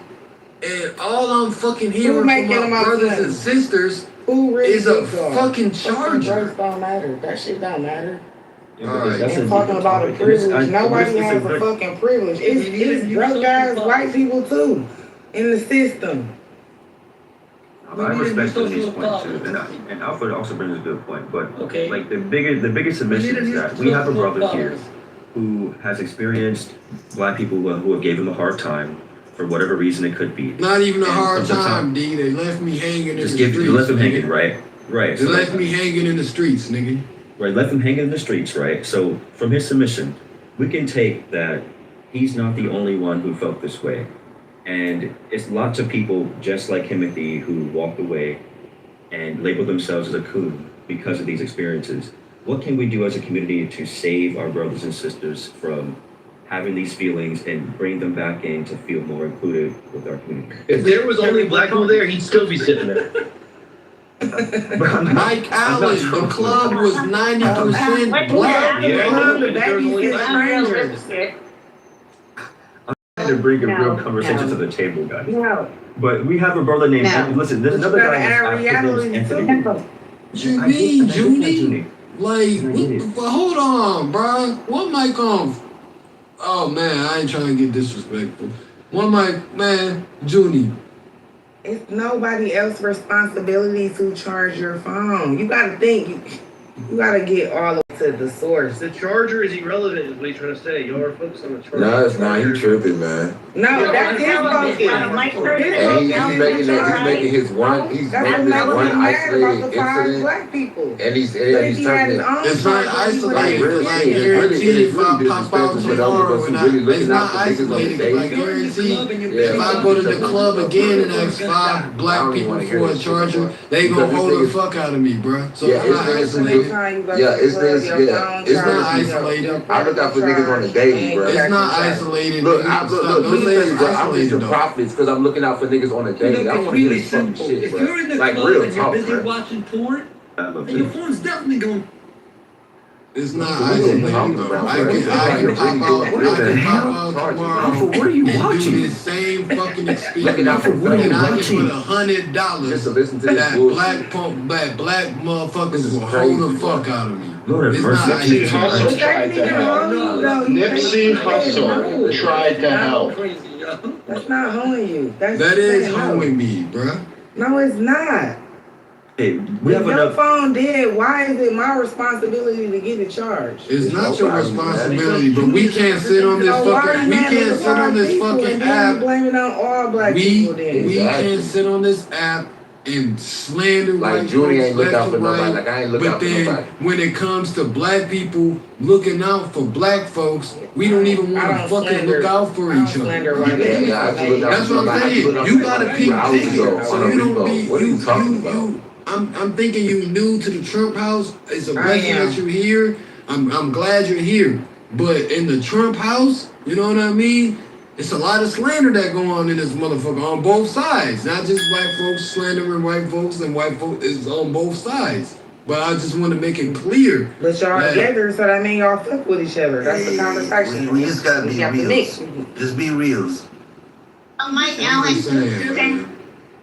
and all I'm fucking hearing from making my them up brothers money? and sisters Who really is a big dog? fucking Race charger. don't matter. That shit don't matter. Yeah, but Alright. that's And a talking different about a topic. And it's- privilege, nobody it's has a very- fucking privilege. It's broke ass white people too in the system. I respect Timmy's point too, and Alfred also brings a good point. But like the biggest submission is that we have a brother here who has experienced black people who have gave him a hard time for whatever reason it could be. Not even a And hard from time, D. They left me hanging in the Just streets. you left him nigga. hanging, right? Right. They So left me hanging in the streets, nigga. Right, left him hanging in the streets, right? So from his submission, we can take that he's not the only one who felt this way. And it's lots of people just like Timothy who walked away and labeled themselves as a coon because of these experiences. What can we do as a community to save our brothers and sisters from having these feelings and bring them back in to feel more included with our community? If there was only black people there, he'd still be sitting there. Mike Allen, the club was 90% black. I'm trying to bring a real conversation to the table, guys. But we have a brother named listen, there's another guy named Anthony. What you mean, Junie? Like, what the fuck? Hold on, bro. What mic on? Oh, man, I ain't trying to get disrespectful. One mic, man, Junie. It's nobody else's responsibility to charge your phone. You gotta think. You gotta get all the way to the source. The charger is irrelevant, is what he's trying to say. Y'all are focused on the charger. No, it's not. He tripping, man. No, that's his focus. And he's making his one. He's making this one isolated incident. Black people. And he's turning it. It's not isolated. Really, Like, it's really guaranteed if I pop out disrespectful for those of tomorrow us and who really it's looking out not for niggas on the isolated. Like, stage. guaranteed, if I go to the club again and ask 5 black people for a charger, they gonna hold the fuck out of me, bro. So Yeah, it's not isolated. It's not isolated. I look out for niggas on the daily, bro. It's not isolated. Look, Stop. look, Don't let me say tell you, it's bro. I'm isolated, reaching though. profits because I'm looking out for niggas on the daily. I Look, don't it's want to hear really this fucking simple. shit, If bro. you're in the Like club real and you're talk, busy bro. watching porn, then your phone's definitely going. It's not isolated, though. I can pop out tomorrow What are you and watching? do this same fucking experience. Looking out for And what are you I can watching? put $100 Just to listen to this that bullshit. black motherfuckers will crazy, hold the bro. fuck out of me. Lord have It's mercy. not Nipsey isolated. Hussle tried to help. Nipsey Hussle tried to help. That's not hoeing you. That's That is saying no. hoeing me, bruh. No, it's not. Hey, we If have your enough. phone dead, why is it my responsibility to get it charged? It's not your responsibility, but we can't sit on this fucking. We can't sit on this fucking app. Blame it on all black We people then. can't sit on this app and slander Like white Junie folks ain't look left out for and nobody. right. Like I ain't look But out for then nobody. when it comes to black people looking out for black folks, we don't even I want to don't fucking slander- look out for I don't each slander other. white people. Yeah, I have to look out That's for what I'm somebody. I have to saying. look out You for got a somebody. pink Hours ticket, ago, so on a you don't repo. be. What are you talking about? I'm thinking you new to the Trump house. It's a I blessing am. that you're here. I'm glad you're here. But in the Trump house, you know what I mean? It's a lot of slander that go on in this motherfucker on both sides. Not just black folks slandering white folks, and white folks is on both sides. But I just want to make it clear. But y'all that- together, so that mean y'all fuck with each other. That's the conversation. We just gotta be have to mix. real. Just be real. Mike I'm Allen, just saying, man.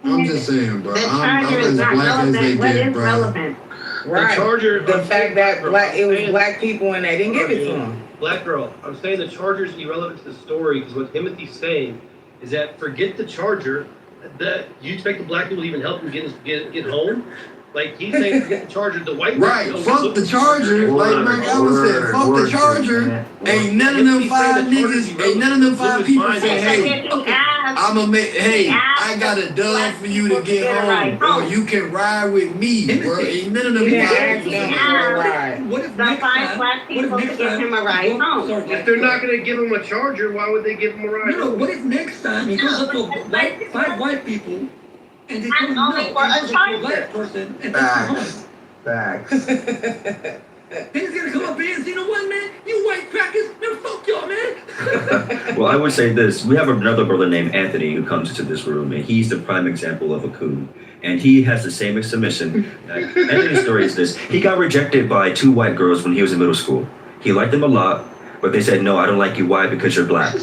I'm just saying, bro. the I'm charger as is not black as they relevant. What get, is bro. relevant? Right. The charger. The fact that it was black people and they didn't give it to them. Black girl, I'm saying the Charger's irrelevant to the story because what Timothy's saying is that forget the Charger. That you expect the black people to even help him get home? Like he's saying, forget the Charger. The white Right, fuck the Charger. Like Frank Allen said, fuck the Charger. Ain't none of them five niggas, ain't none of them five people say, hey, I'ma make, hey, I got a dub for you to get home, bro. You can ride with me, bro. Ain't none of them five people. What if The next five time? black What if people to next give time? him a ride home. If they're not going to give him a Charger, why would they give him a ride No, home? what if next time he goes up to five white people and they tell him no, only he for a goes up to a Charger. black person and takes him home? Facts. Then he's gonna come up here and say, you know what, man? You white crackers, man, fuck y'all, man. Well, I would say this. We have another brother named Anthony who comes into this room, and he's the prime example of a coon. And he has the same submission. Anthony's story is this. He got rejected by 2 white girls when he was in middle school. He liked them a lot, but they said, no, I don't like you. Why? Because you're black.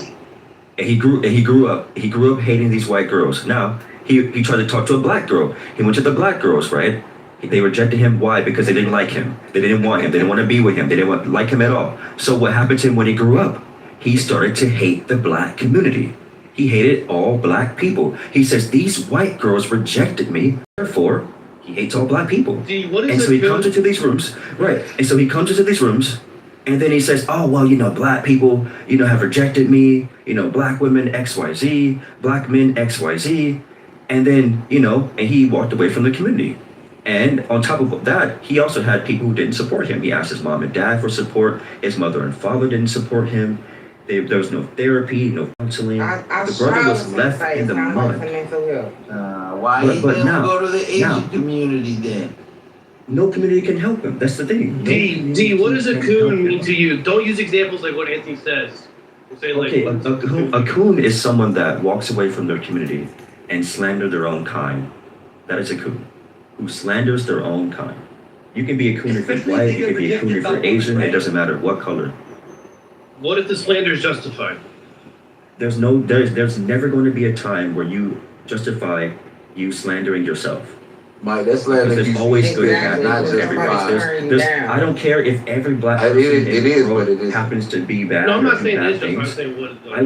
And he grew up hating these white girls. Now, he tried to talk to a black girl. He went to the black girls, right? They rejected him. Why? Because they didn't like him. They didn't want him. They didn't want to be with him. They didn't like him at all. So what happened to him when he grew up? He started to hate the black community. He hated all black people. He says, these white girls rejected me. Therefore, he hates all black people. And so he comes into these rooms, right? And so he comes into these rooms, and then he says, oh, well, black people, have rejected me. Black women, XYZ, black men, XYZ. And then, and he walked away from the community. And on top of that, he also had people who didn't support him. He asked his mom and dad for support. His mother and father didn't support him. There was no therapy, no counseling. The brother was left in the mud. Why he But didn't now- go to the Asian now- community then? No community can help him. That's the thing. D, what does a coon mean to you? Don't use examples like what Anthony says. Say like, Okay, a coon is someone that walks away from their community and slander their own kind. That is a coon. Who slanders their own kind. You can be a coon if you're white, you can be a coon if you're Asian, it doesn't matter what color. what if the slander is justified? There's never going to be a time where you justify you slandering yourself. Mike, that's Because like there's always good and bad not people just everybody. I don't care if every black It person is- in it the is world what it is. happens to be bad No, I'm or not do saying bad this, I'm things. saying what. I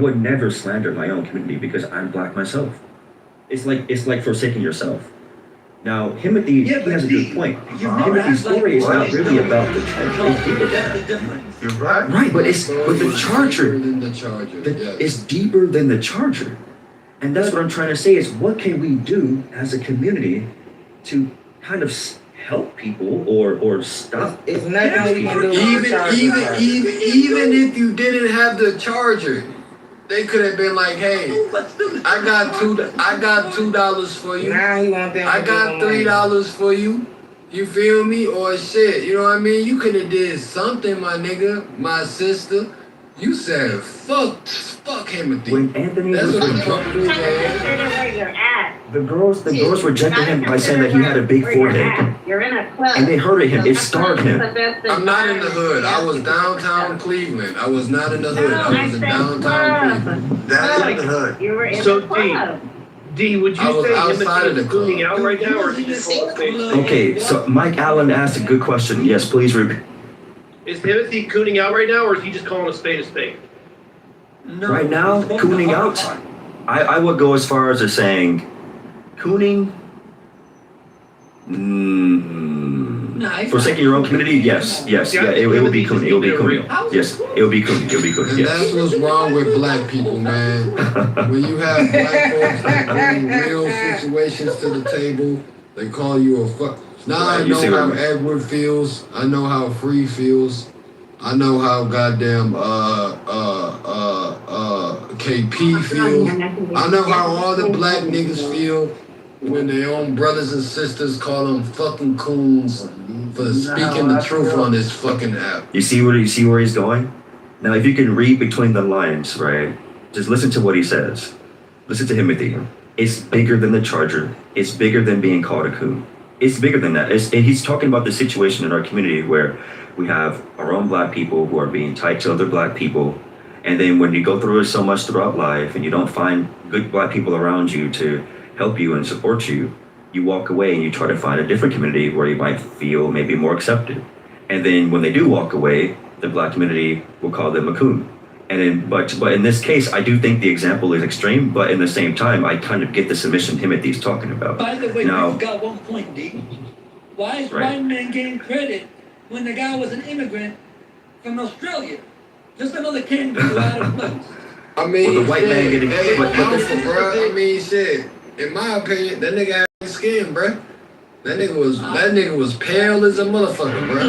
would never slander my own community because I'm black myself. It's like forsaking yourself. Now, Timothy, he has a good point. Timothy's story is not really about the Charger. It's deeper than that. You're right. Right, but the Charger, The Charger. it's deeper than the Charger. And that's what I'm trying to say is what can we do as a community to kind of help people or stop? It's nothing we can do with the Even Charger. if you didn't have the Charger, they could have been like, hey, I got $2 for you. Now he want them. I got $3 for you. You feel me? Or shit, you know what I mean? You could have did something, my nigga, my sister. You said fuck Timothy. When Anthony That's was what the rejected, fuck do, man. Consider where you're at. the girls rejected him by saying that he had a big Where you're forehead. at. You're in a club. And they hurted him. It scarred him. I'm not in the hood. I was downtown Cleveland. I was not in the hood. I was in downtown Cleveland. That's in the hood. You were in So the club. D, would I you was say outside of Timothy the is cooning club. out right now, or is he just on stage? Okay, so Mike Allen asked a good question. Yes, please repeat. Is Timothy cooning out right now, or is he just calling a spade a spade? Right now, cooning out, I would go as far as to saying, cooning, forsaking your own community, yes, yeah, it would be cooning, it would be cooning. Yes, it would be cooning, And yes. that's what's wrong with black people, man. When you have black folks that bring real situations to the table, they call you a fuck. Now I You see know what I how mean? Edward feels. I know how Free feels. I know how goddamn KP feels. I know how all the black niggas feel when their own brothers and sisters call them fucking coons for speaking the truth on this fucking app. You see where he's going? Now, if you can read between the lines, right, just listen to what he says. Listen to Timothy. It's bigger than the Charger. It's bigger than being called a coon. It's bigger than that. And he's talking about the situation in our community where we have our own black people who are being tied to other black people. And then when you go through so much throughout life and you don't find good black people around you to help you and support you, you walk away and you try to find a different community where you might feel maybe more accepted. And then when they do walk away, the black community will call them a coon. And then, but in this case, I do think the example is extreme, but in the same time, I kind of get the submission Timothy's talking about. By the way, Now, we forgot one point, D. Why is Right. white man getting credit when the guy was an immigrant from Australia? Just another kangaroo out of place. I mean, Well, the white man getting- hey, but this- alpha, bro. I mean, shit. In my opinion, that nigga had skin, bro. That nigga was pale as a motherfucker, bro.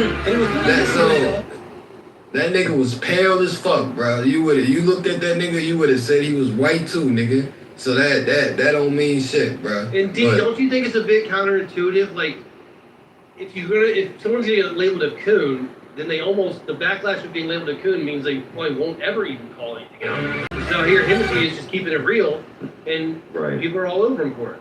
That nigga was pale as fuck, bro. You looked at that nigga, you would have said he was white too, nigga. So that don't mean shit, bro. Indeed, don't you think it's a bit counterintuitive? Like, if someone's gonna get labeled a coon, then the backlash of being labeled a coon means they probably won't ever even call anything out. So here, Timothy is just keeping it real, and people are all over him for it.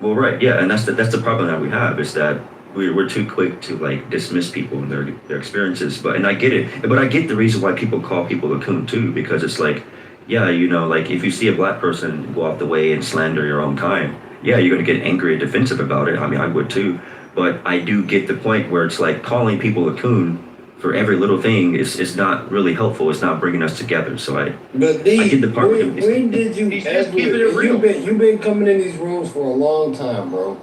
well, right, yeah, and that's the problem that we have is that we're too quick to like dismiss people and their experiences. And I get it, but I get the reason why people call people a coon too, because it's like, yeah, you know, like if you see a black person go off the way and slander your own kind, yeah, you're gonna get angry and defensive about it. I mean, I would too. But I do get the point where it's like calling people a coon for every little thing is not really helpful. It's not bringing us together. So I get the part. When did you ever? You've been coming in these rooms for a long time, bro.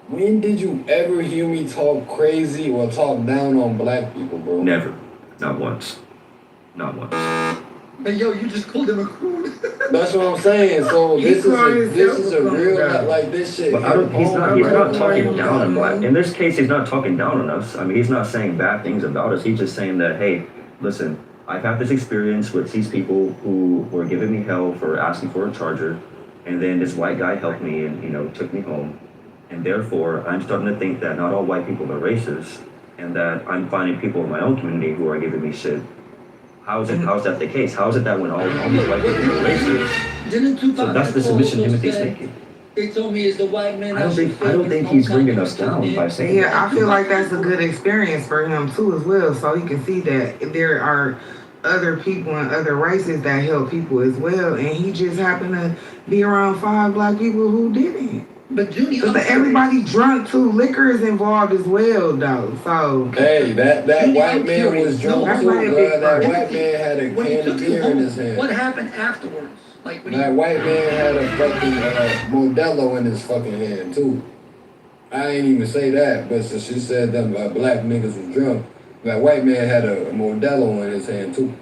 When did you ever hear me talk crazy or talk down on black people, bro? Never, not once, not once. But yo, you just called him a coon. That's what I'm saying. So this is a real like this shit. But he's not talking down on black. In this case, he's not talking down on us. I mean, he's not saying bad things about us. He's just saying that, hey, listen, I've had this experience with these people who were giving me hell for asking for a charger, and then this white guy helped me and took me home, and therefore I'm starting to think that not all white people are racist, and that I'm finding people in my own community who are giving me shit. How's that the case? How is it that when all these white people are racist? So that's the submission Timothy's making. They told me it's the white man. I don't think he's bringing us down by saying that. Yeah, I feel like that's a good experience for him too as well. So he can see that there are other people and other races that help people as well. And he just happened to be around 5 black people who didn't. But Judy, everybody drunk too. Liquor is involved as well, though. So hey, that white man was drunk too, bro. That white man had a can of beer in his hand. What happened afterwards? Like when that white man had a fucking Modelo in his fucking hand too. I ain't even say that, but so she said them black niggas was drunk. That white man had a Modelo in his hand too.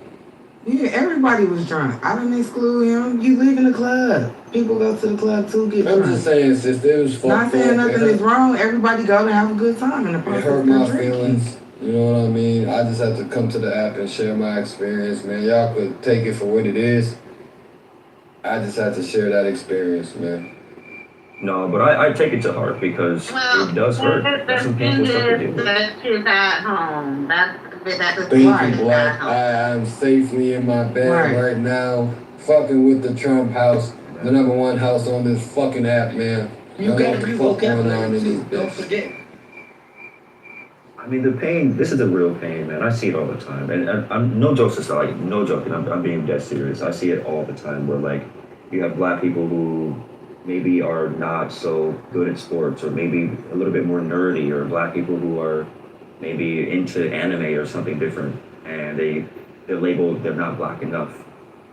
yeah, everybody was drunk. I didn't exclude him. You live in the club. People go to the club too, get drunk. I'm just saying, sister, it was fucked up. Not saying nothing is wrong. Everybody go to have a good time in the process. It hurt my feelings. You know what I mean? I just have to come to the app and share my experience, man. Y'all could take it for what it is. I just have to share that experience, man. No, but I take it to heart because it does hurt. That's some painful stuff to do. That you're at home. That's Thank you, Black. I am safely in my bed right now, fucking with the Trump house, the #1 house on this fucking app, man. You got to be vocabulary too. Don't forget. I mean, the pain. This is a real pain, man. I see it all the time, and I'm no jokes aside, no joking. I'm being dead serious. I see it all the time. Where like you have black people who maybe are not so good at sports, or maybe a little bit more nerdy, or black people who are maybe into anime or something different, and they're labeled they're not black enough,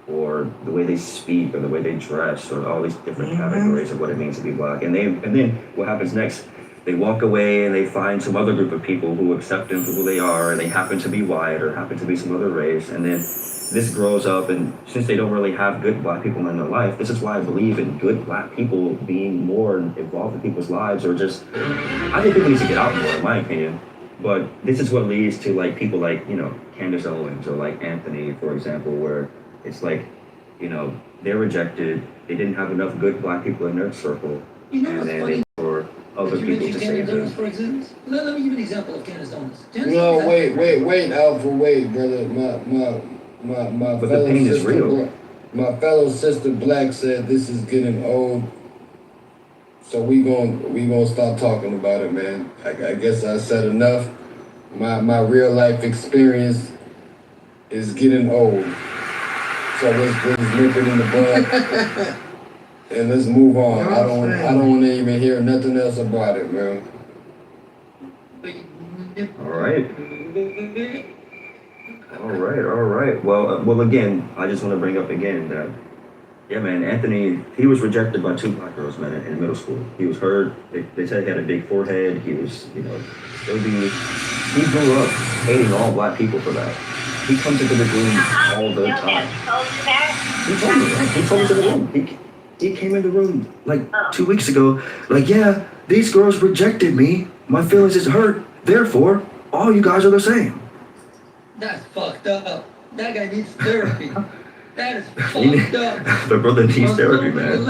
or the way they speak, or the way they dress, or all these different categories of what it means to be black. And then what happens next? They walk away and they find some other group of people who accept them for who they are, and they happen to be white or happen to be some other race. And then this grows up, and since they don't really have good black people in their life, this is why I believe in good black people being more involved in people's lives, or just, I think people need to get out more, in my opinion. But this is what leads to like people like, Candace Owens or like Anthony, for example, where it's like, they're rejected. They didn't have enough good black people in their circle. And then they for other people to save them. For example, let me give you an example of Candace Owens. No, wait, Alpha, wait, brother. My But fellow the pain is sister, real. My fellow sister Black said this is getting old. So we gonna stop talking about it, man. I guess I said enough. My real life experience is getting old. So let's nip it in the bud and let's move on. I don't want to even hear nothing else about it, man. All right. All right. Well, again, I just want to bring up again that, yeah, man, Anthony, he was rejected by 2 black girls, man, in middle school. He was hurt. They said he had a big forehead. He was, he grew up hating all black people for that. He comes into the room all the time. He told me that. He told me to the room. He came in the room like 2 weeks ago, like, yeah, these girls rejected me. My feelings is hurt. Therefore, all you guys are the same. That's fucked up. That guy needs therapy. That is fucked up. The brother needs therapy, man.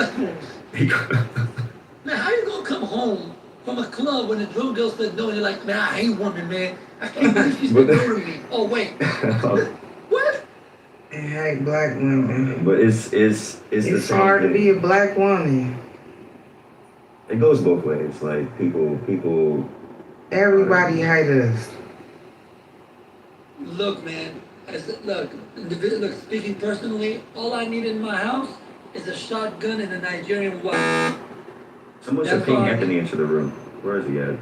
Man, how you gonna come home from a club when the drug girl said no and you're like, man, I hate women, man. I can't believe she said no to me. Oh, wait. What? I hate black women. But it's the It's same hard to thing. be a black woman. It goes both ways. Like people. Everybody hate us. Look, man. Look, speaking personally, all I need in my house is a shotgun and a Nigerian wife. Someone should ping Anthony into the room. Where is he at?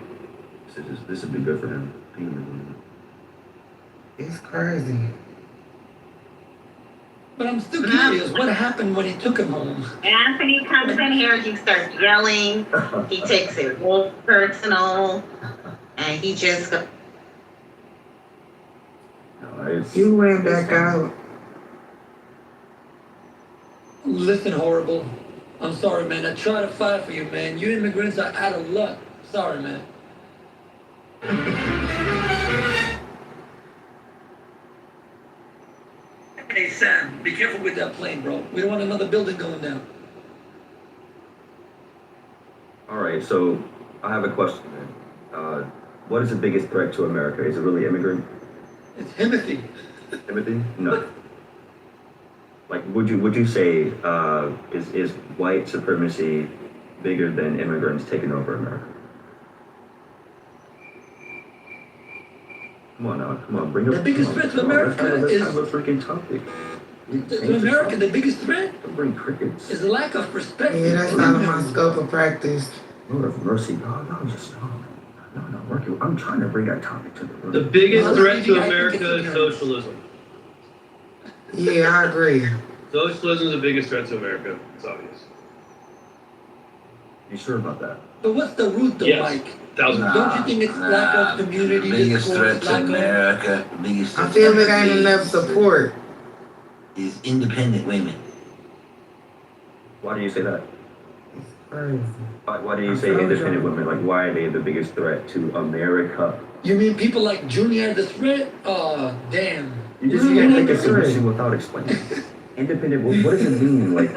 This would be good for him. Ping him in the room. It's crazy. But I'm still curious, what happened when he took him home? Anthony comes in here, he starts yelling, he takes it real personal, and he just goes. You went back out. Listen, horrible. I'm sorry, man. I try to fight for you, man. You immigrants are out of luck. Sorry, man. Hey, Sam, be careful with that plane, bro. We don't want another building going down. All right, so I have a question, man. What is the biggest threat to America? Is it really immigrant? It's Timothy. Timothy? No. Like, would you say is white supremacy bigger than immigrants taking over America? Come on, bring up. The biggest threat to America is. That's kind of a freaking topic. To America, the biggest threat Don't bring crickets. is the lack of respect. Yeah, that's out of my scope of practice. Lord of mercy, God, no, just no, working. I'm trying to bring that topic to the room. The biggest threat to America is socialism. Yeah, I agree. Socialism is the biggest threat to America. It's obvious. You sure about that? But what's the root though, Yes. Mike? 1,000%. Don't you think it's lack of community? The biggest discourse, threat to lack of- America, the biggest I threat feel to it ain't enough support. is independent women. Why do you say that? Crazy. Why do you say independent women? Like, why are they the biggest threat to America? You mean people like Junior the threat? Oh, damn. You can't make a submission without explaining. Independent. What does it mean? Like,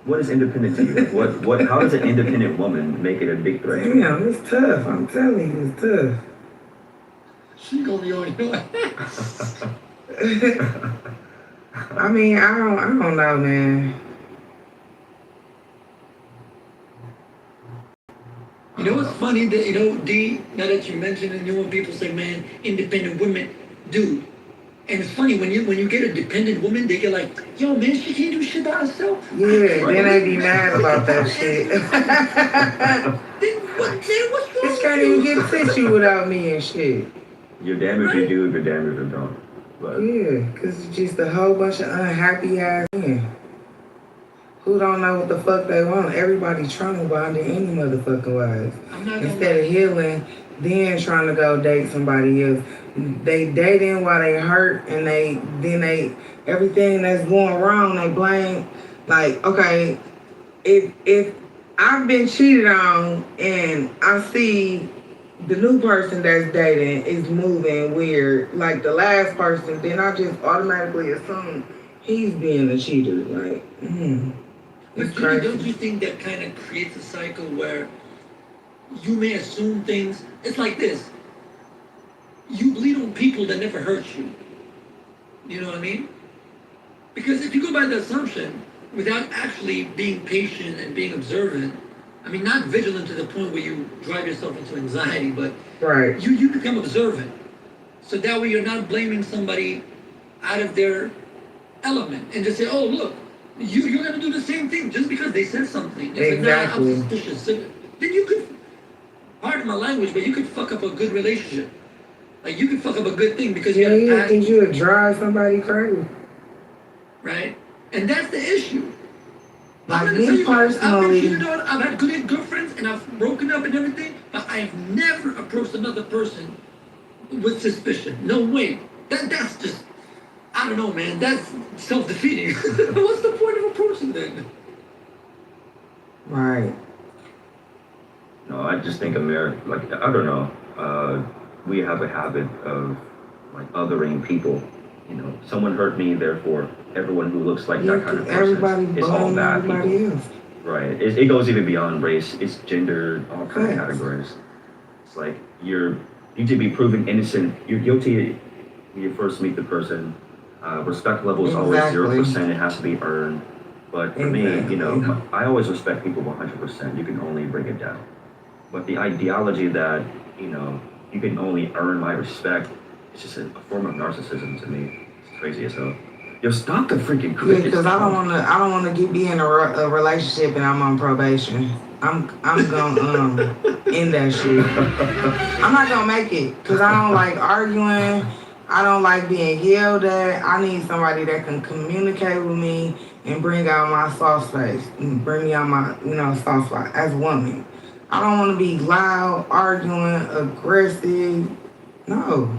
what is independent to you? What? How does an independent woman make it a big threat? Damn, it's tough. I'm telling you, it's tough. She gonna be on your ass. I mean, I don't know, man. You know what's funny that D, now that you mentioned it, when people say, man, independent women, dude. And it's funny when you get a dependent woman, they get like, yo man, she can't do shit by herself. Yeah, then they be mad about that shit. What's wrong Bitch can't even get tissue without me and shit. You're damned if you do, you're damned if you don't. But Yeah, cause it's just a whole bunch of unhappy ass men who don't know what the fuck they want. Everybody trauma bonded any motherfucking lives. Instead of healing, then trying to go date somebody else. They dating while they hurt, and they everything that's going wrong, they blame. Like, okay, if I've been cheated on and I see the new person that's dating is moving weird, like the last person, then I just automatically assume he's being a cheater. Like, But it's Judy, crazy. don't you think that kind of creates a cycle where you may assume things? It's like this. You bleed on people that never hurt you. You know what I mean? Because if you go by the assumption, without actually being patient and being observant, I mean, not vigilant to the point where you drive yourself into anxiety, but right. you become observant. So that way you're not blaming somebody out of their element and just say, oh, look, you're going to do the same thing just because they said something. It's Exactly. like, nah, I'm suspicious. So then you could, pardon my language, but you could fuck up a good relationship. Like you can fuck up a good thing because you Yeah, got think you would drive somebody crazy. right? And that's the issue. Like I'm gonna me tell you guys, I've been personally, cheated on, I've had good girlfriends, and I've broken up and everything, but I've never approached another person with suspicion. No way. That's just, I don't know, man. That's self-defeating. What's the point of approaching then? right. No, I just think America, like, I don't know, we have a habit of, like, othering people. You know, someone hurt me, therefore, everyone who looks like that kind of person is all bad people. Else. Right. It goes even beyond race. It's gender, all kind of categories. It's like you to be proven innocent. You're guilty when you first meet the person. Respect level is always 0%. It has to be earned. But for me, you know, I always respect people 100%. You can only bring it down. But the ideology that, you know, you can only earn my respect, it's just a form of narcissism to me. It's crazy as hell. Yo, stop the freaking crickets. Yeah, because I don't wanna be in a relationship and I'm on probation. I'm gonna end that shit. I'm not gonna make it because I don't like arguing. I don't like being yelled at. I need somebody that can communicate with me and bring out my soft space and bring me out my, soft spot as a woman. I don't want to be loud, arguing, aggressive. No.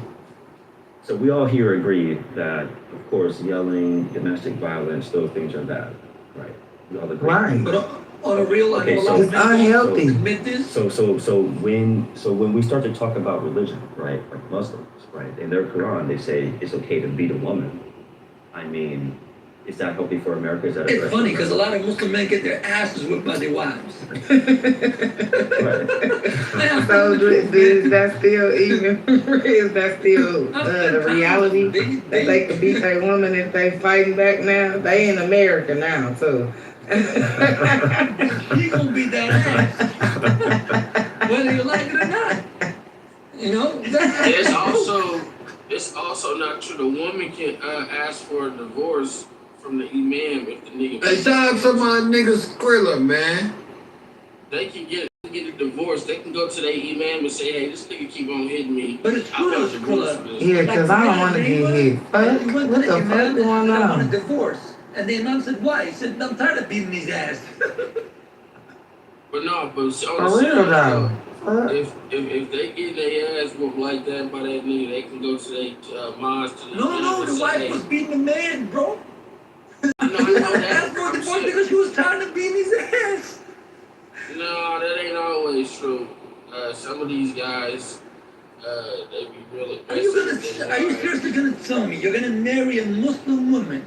So we all here agree that, of course, yelling, domestic violence, those things are bad, right? We all agree. Right. But on a real level, it's unhealthy. So when we start to talk about religion, right, like Muslims, right, in their Quran they say it's okay to beat a woman. I mean, is that healthy for America? Is that it's funny because a lot of Muslim men get their asses whipped by their wives. So is that still even? Is that still the reality that they could beat their woman if they fighting back now? They in America now too. She gonna beat that ass, whether you like it or not. You know. It's also not true. The woman can ask for a divorce from the imam if the nigga. Hey, shout out to my nigga Skrilla, man. They can get a divorce. They can go to their imam and say, "Hey, this nigga keep on hitting me." But it's true, Skrilla. Yeah, because I don't want to get hit. What the fuck going on? I want a divorce, and the imam said, "Why?" He said, "I'm tired of beating his ass." But no, but for real though. If they get their ass whooped like that by that nigga, they can go to their mosque. No, the wife was beating the man, bro. I know that. That's for divorce because she was tired of beating his ass. No, that ain't always true. Some of these guys, they be real aggressive. Are you seriously gonna tell me you're gonna marry a Muslim woman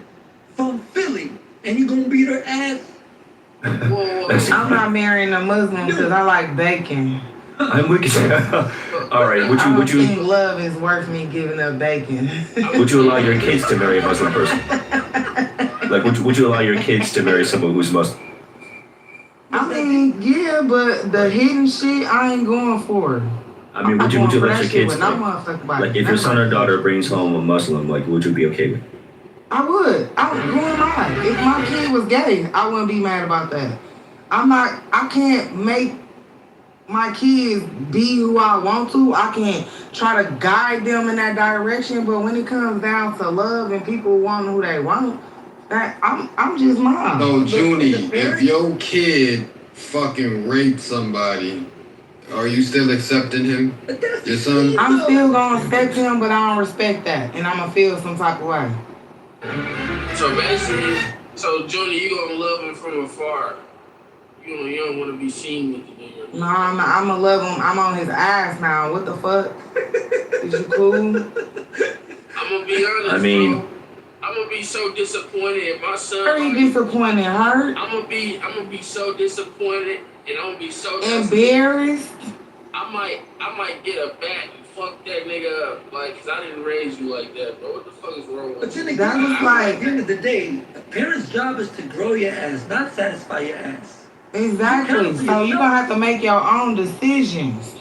from Philly and you're gonna beat her ass? I'm not marrying a Muslim because I like bacon. I'm with you. All right, would you think love is worth me giving up bacon? Would you allow your kids to marry a Muslim person? Like, would you allow your kids to marry someone who's Muslim? I mean, yeah, but the hidden shit, I ain't going for. I mean, would you let your kids, like if your son or daughter brings home a Muslim, like, would you be okay with it? I would. Who am I? If my kid was gay, I wouldn't be mad about that. I can't make my kids be who I want to. I can try to guide them in that direction, but when it comes down to love and people wanting who they want, I'm just mine. No, Junie, if your kid fucking raped somebody, are you still accepting him? Your son? I'm still gonna respect him, but I don't respect that, and I'm gonna feel some type of way. So basically, Junie, you gonna love him from afar. You don't want to be seen with the nigga. No, I'm gonna love him. I'm on his ass now. What the fuck? Is you cool? I'm gonna be honest, bro. I'm gonna be so disappointed if my son. Are you disappointed? Hurt? I'm gonna be so disappointed, and I'm gonna be so embarrassed. I might get a bat and fuck that nigga up, like, cause I didn't raise you like that, bro. What the fuck is wrong with you? But then at the end of the day, a parent's job is to grow your ass, not satisfy your ass. Exactly. So you're gonna have to make your own decisions.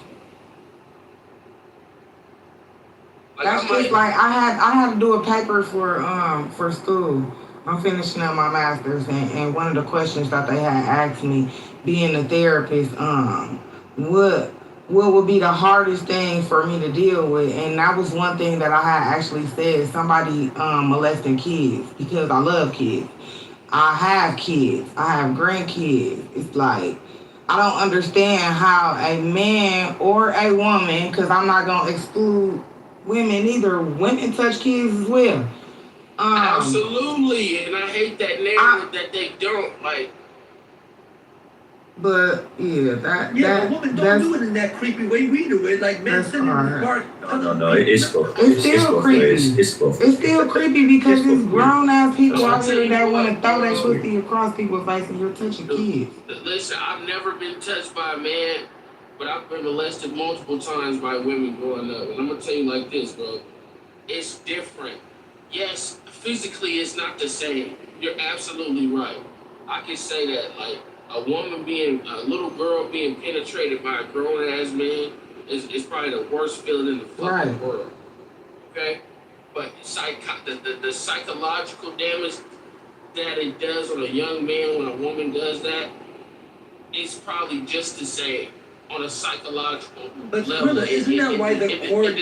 That's just like I had to do a paper for school. I'm finishing up my master's, and one of the questions that they had asked me, being a therapist, what what would be the hardest thing for me to deal with, and that was one thing that I had actually said, somebody molesting kids, because I love kids. I have kids. I have grandkids. It's like, I don't understand how a man or a woman, because I'm not going to exclude women either. Women touch kids as well. Absolutely, and I hate that narrative that they don't like. But yeah, but women don't do it in that creepy way we do it. Like men sitting in the park. No, it's both. It's still creepy. It's both. It's still creepy because it's grown ass people out here that want to throw their pussy across people's face and you're touching kids. Listen, I've never been touched by a man, but I've been molested multiple times by women growing up. And I'm gonna tell you like this, bro. It's different. Yes, physically it's not the same. You're absolutely right. I can say that, like, a little girl being penetrated by a grown ass man is probably the worst feeling in the fucking world. Okay? But the psychological damage that it does on a young man when a woman does that is probably just the same on a psychological level. But isn't that why the court it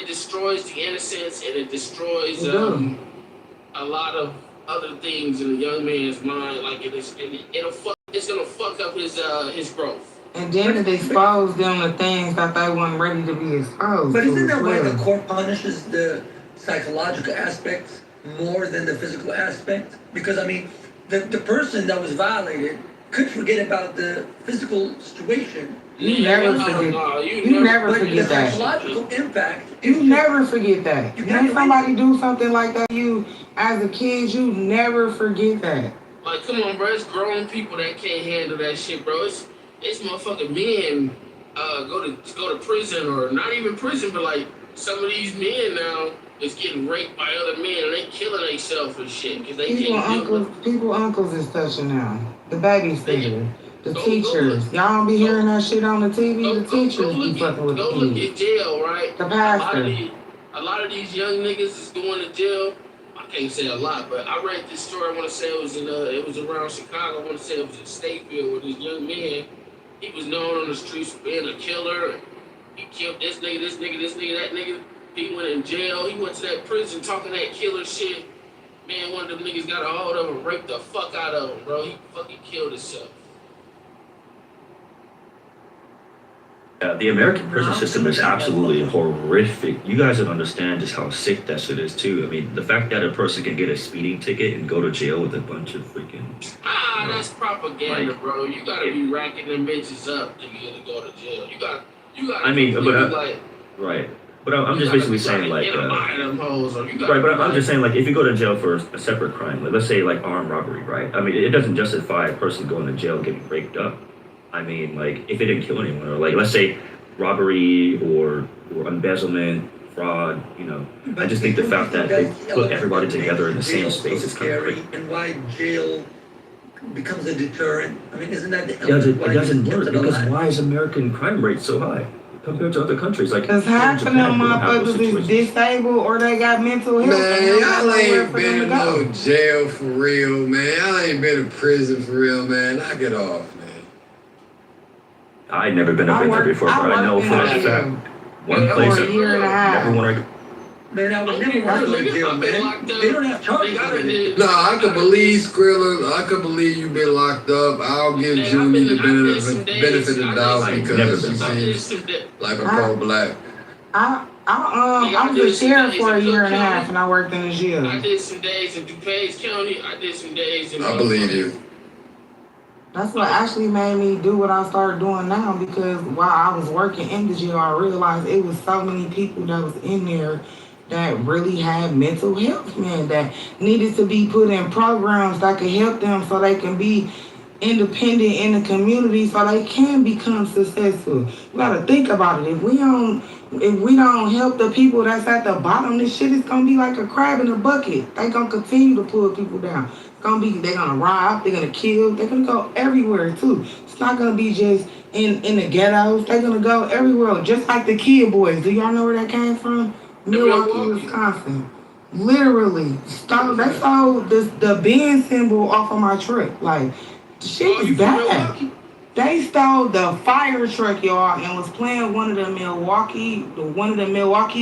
destroys the innocence, and it destroys a lot of other things in a young man's mind. Like it's gonna fuck up his growth. And then it expose them to things that they weren't ready to be exposed. But isn't that why the court punishes the psychological aspects more than the physical aspect? Because I mean, the person that was violated could forget about the physical situation. You never forget. You never forget that. The psychological impact. You never forget that. When somebody do something like that, you as a kid, you never forget that. Like, come on, bro. It's grown people that can't handle that shit, bro. It's motherfucking men go to prison, or not even prison, but like some of these men now is getting raped by other men and they killing themselves and shit because they can't deal with. People uncles is touching now. The babysitter, the teachers. Y'all don't be hearing that shit on the TV. The teachers be fucking with the kids. Go look at jail, right? The pastor. A lot of these young niggas is going to jail. I can't say a lot, but I read this story. I want to say it was around Chicago. I want to say it was in Stateville, where this young man, he was known on the streets for being a killer. He killed this nigga, that nigga. He went in jail. He went to that prison talking that killer shit. Man, one of them niggas got a hold of him, raped the fuck out of him, bro. He fucking killed himself. The American prison system is absolutely horrific. You guys don't understand just how sick that shit is too. I mean, the fact that a person can get a speeding ticket and go to jail with a bunch of freaking... that's propaganda, bro. You gotta be racking them bitches up to get to go to jail. You gotta I mean, but right. But I'm just basically saying, like, right, but I'm just saying, like, if you go to jail for a separate crime, like, let's say, like, armed robbery, right? I mean, it doesn't justify a person going to jail getting raped up. I mean, like, if it didn't kill anyone, or, like, let's say robbery or embezzlement, fraud, you know. I just think the fact that they put everybody together in the same space is kind of crazy. And why jail becomes a deterrent? I mean, isn't that the it doesn't work, because why is American crime rate so high compared to other countries? Like, because half of them motherfuckers is disabled or they got mental health. Man, y'all ain't been in no jail for real, man. Y'all ain't been in prison for real, man. Knock it off, man. I ain't never been up in there before, but I know for a fact. One place a year and a half. Everyone Man, I would never want to go to jail, man. They don't have charges for it. No, I could believe Skrilla. I could believe you've been locked up. I'll give Junie the benefit of the doubt because she seems like a pro-black. I was a sheriff for a year and a half, and I worked in the jail. I did some days in DuPage County. I did some days in. I believe you. That's what actually made me do what I started doing now, because while I was working in the jail, I realized it was so many people that was in there that really had mental health, man, that needed to be put in programs that could help them so they can be independent in the community, so they can become successful. You gotta think about it. If we don't help the people that's at the bottom, this shit is gonna be like a crab in a bucket. They gonna continue to pull people down. They're gonna rob, they're gonna kill, they're gonna go everywhere too. It's not gonna be just in the ghettos. They're gonna go everywhere, just like the Kid Boys. Do y'all know where that came from? Milwaukee, Wisconsin. Literally, they stole the bin symbol off of my truck. Like, the shit was bad. They stole the fire truck, y'all, and was playing one of the Milwaukee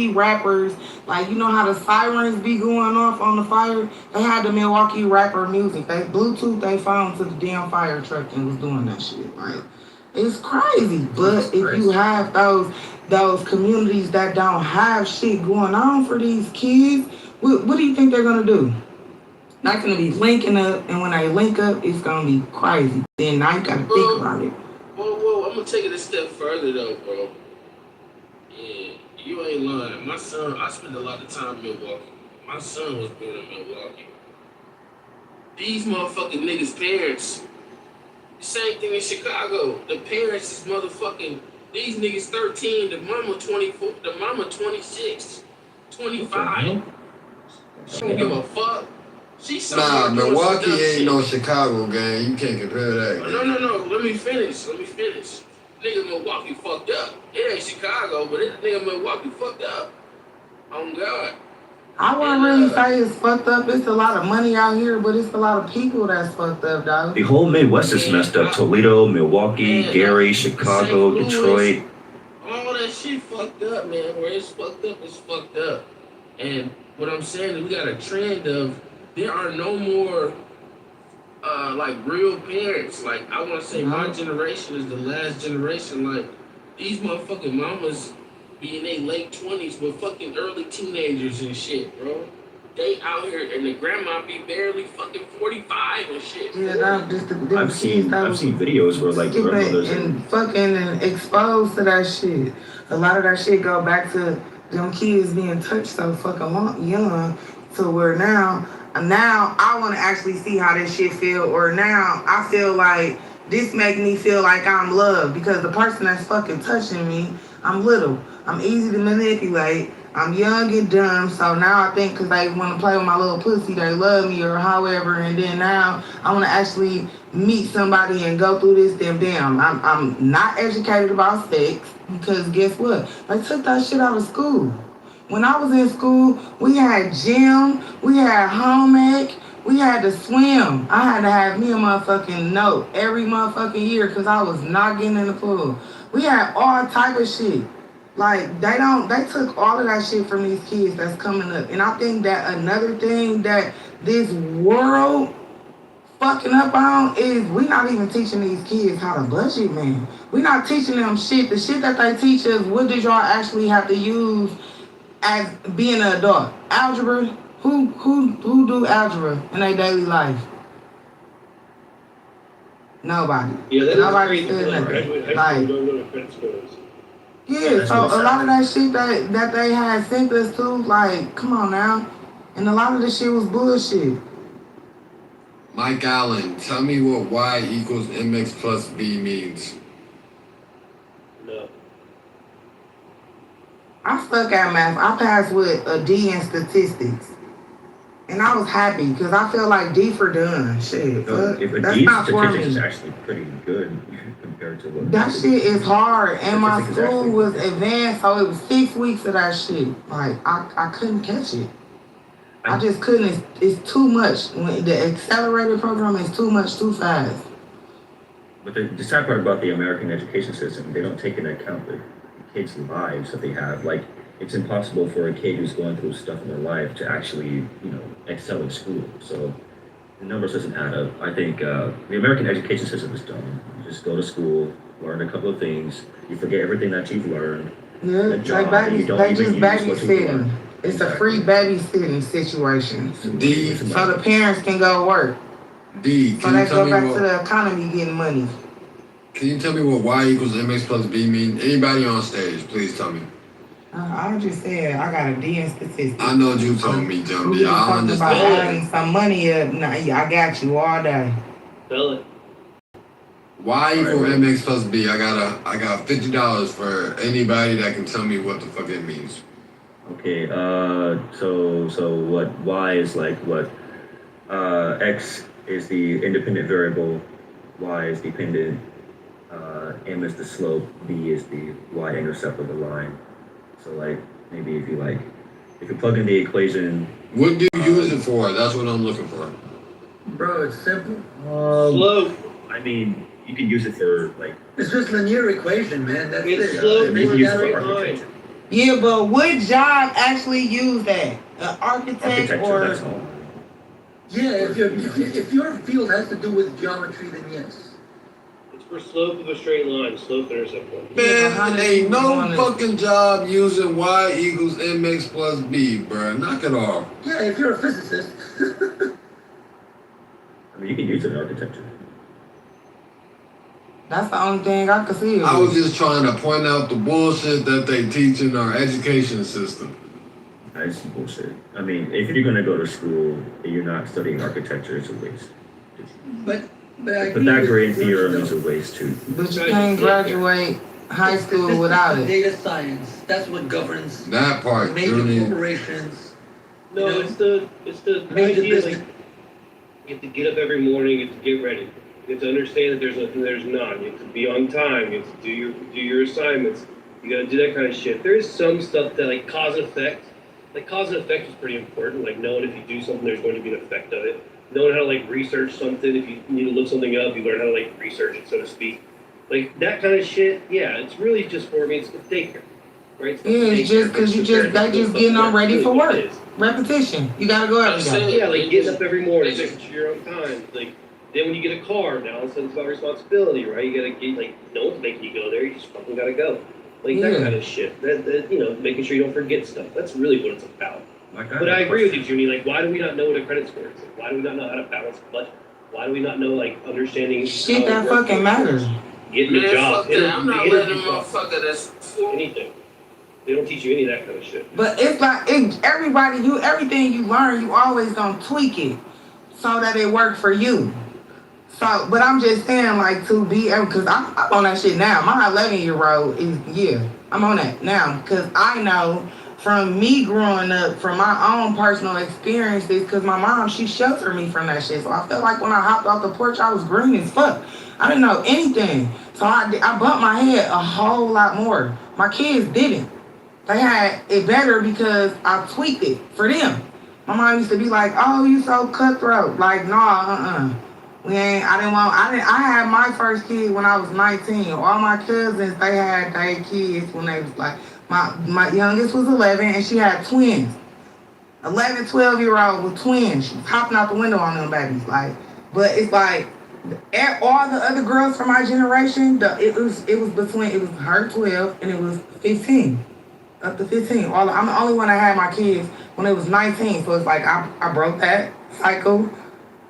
rappers. Like, you know how the sirens be going off on the fire? They had the Milwaukee rapper music. They Bluetooth they phone to the damn fire truck and was doing that shit. Like, it's crazy. But if you have those communities that don't have shit going on for these kids, what do you think they're gonna do? They're gonna be linking up, and when they link up, it's gonna be crazy. Then now you gotta think about it. Whoa, I'm gonna take it a step further though, bro. Yeah, you ain't lying. My son, I spent a lot of time in Milwaukee. My son was born in Milwaukee. These motherfucking niggas' parents, the same thing in Chicago. The parents is motherfucking, these niggas 13, the mama 24, the mama 26, 25. She don't give a fuck. She's Nah, Milwaukee ain't no Chicago gang. You can't compare that. No. Let me finish. Nigga Milwaukee fucked up. It ain't Chicago, but nigga Milwaukee fucked up. Oh God. I wouldn't really say it's fucked up. It's a lot of money out here, but it's a lot of people that's fucked up, dog. The whole Midwest is messed up. Toledo, Milwaukee, Gary, Chicago, Detroit. All that shit fucked up, man. Where it's fucked up, it's fucked up. And what I'm saying is we got a trend of there are no more like real parents. Like I want to say my generation is the last generation. Like these motherfucking mamas be in their late 20s but fucking early teenagers and shit, bro. They out here and the grandma be barely fucking 45 and shit. Yeah, I've seen videos where like grandmothers and fucking and exposed to that shit. A lot of that shit go back to them kids being touched so fucking young, to where now I want to actually see how this shit feel, or now I feel like this make me feel like I'm loved because the person that's fucking touching me, I'm little, I'm easy to manipulate, I'm young and dumb, so now I think because they want to play with my little pussy, they love me or however, and then now I want to actually meet somebody and go through this damn. I'm not educated about sex because guess what? They took that shit out of school. When I was in school, we had gym, we had home ec, we had to swim. I had to have me a motherfucking note every motherfucking year because I was not getting in the pool. We had all type of shit. Like, they took all of that shit from these kids that's coming up. And I think that another thing that this world fucking up on is we not even teaching these kids how to budget, man. We not teaching them shit. The shit that they teach us, what did y'all actually have to use as being an adult? Algebra? Who do algebra in their daily life? Nobody. Yeah, nobody said nothing. Like, yeah, so a lot of that shit that they had sent us to, like, come on now. And a lot of the shit was bullshit. Mike Allen, tell me what Y equals MX plus B means. No. I suck at math. I passed with a D in statistics. And I was happy because I feel like D for done. Shit. If a that's D not for statistics me. is actually pretty good compared to what That shit is hard. And my Statistics is school actually was advanced, so it was 6 weeks of that shit. Like, I couldn't catch it. I just couldn't. It's too much. When the accelerated program is too much, too fast. But the sad part about the American education system, they don't take into account the kids' lives that they have. Like, it's impossible for a kid who's going through stuff in their life to actually, excel in school. So the numbers doesn't add up. I think the American education system is dumb. You just go to school, learn a couple of things, you forget everything that you've learned. Yeah, The job, like you don't they even just use what you've babysitting. learned. It's a free babysitting situation. D. So the parents can go work. D. So Can they you tell go me back what? to the economy getting money. Can you tell me what Y equals MX plus B mean? Anybody on stage, please tell me. I just said I got a D in statistics. I know you told me, Jump. We I talking about understand. adding some money up. Nah, I got you all day. Tell it. Y equals MX plus B. I got $50 for anybody that can tell me what the fuck it means. Okay, so what Y is like what X is the independent variable, Y is dependent, M is the slope, B is the y-intercept of the line. So like maybe if you plug in the equation. What do you use it for? That's what I'm looking for. Bro, it's simple. Slope. I mean, you can use it for like. It's just linear equation, man. That's It's it. slow You can use it for line. architecture. Yeah, but what job actually use that? An architect Architecture, or? that's all. Yeah, if your field has to do with geometry, then yes. It's for slope of a straight line, slope intercept point. Man, ain't no fucking job using y equals mx plus b, bruh. Knock it off. Yeah, if you're a physicist. I mean, you can use it in architecture. That's the only thing I could see. I was just trying to point out the bullshit that they teach in our education system. That's bullshit. I mean, if you're gonna go to school and you're not studying architecture, it's a waste. But I Pythagorean theorem is a waste too. But you can't graduate high school without it. Data science. That's what governs that part. major corporations. No, You know, it's the major idea business. like you have to get up every morning, you have to get ready. You have to understand that there's nothing, there's none. You have to be on time. You have to do your assignments. You gotta do that kind of shit. There's some stuff that like cause and effect. Like cause and effect is pretty important. Like knowing if you do something, there's going to be an effect of it. Knowing how to like research something. If you need to look something up, you learn how to like research it, so to speak. Like that kind of shit. Yeah, it's really just for me. It's daycare, right? Yeah, it's just because they just getting on ready for work. Repetition. You gotta go every day. Yeah, like getting up every morning, making sure you're on time. Like then when you get a car, now it's about responsibility, right? You gotta get like no one's making you go there. You just fucking gotta go. Like that kind of shit. That you know, making sure you don't forget stuff. That's really what it's about. But I agree with you, Junie. Like, why do we not know what a credit score is? Like, why do we not know how to balance a budget? Why do we not know like understanding Shit that fucking matters. Getting a job? Fuck that. I'm not letting a motherfucker that's anything. They don't teach you any of that kind of shit. But it's like everything you learn, you always gonna tweak it so that it work for you. So, but I'm just saying, like, to be, because I'm on that shit now. My 11-year-old is, I'm on that now. Because I know from me growing up, from my own personal experiences, because my mom, she sheltered me from that shit. So I felt like when I hopped off the porch, I was green as fuck. I didn't know anything. So I bumped my head a whole lot more. My kids didn't. They had it better because I tweaked it for them. My mom used to be like, oh, you so cutthroat. Like, nah, I had my first kid when I was 19. All my cousins, they had their kids when they was like, my youngest was 11 and she had twins. 11, 12-year-old with twins. She was hopping out the window on them babies. Like, but it's like, all the other girls from my generation, it was her 12 and it was 15. Up to 15. I'm the only one that had my kids when it was 19. So it's like I broke that cycle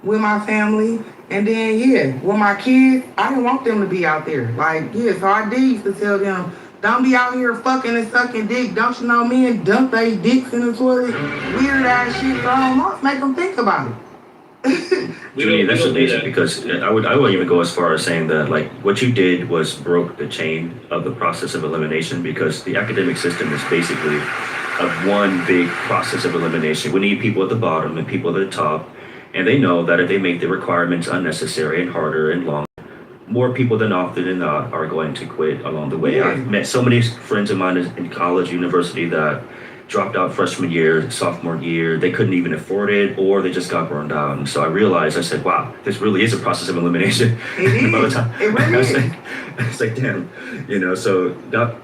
with my family. And then, with my kids, I didn't want them to be out there. Like, so I did used to tell them, don't be out here fucking and sucking dick. Don't you know men dump their dicks in the toilet? Weird ass shit thrown off. Make them think about it. Junie, that's amazing because I would even go as far as saying that like what you did was broke the chain of the process of elimination because the academic system is basically one big process of elimination. We need people at the bottom and people at the top, and they know that if they make the requirements unnecessary and harder and long, more people than often than not are going to quit along the way. I've met so many friends of mine in college, university that dropped out freshman year, sophomore year. They couldn't even afford it, or they just got burned out. And so I realized, I said, wow, this really is a process of elimination. It is. It really is. It's like, damn, so that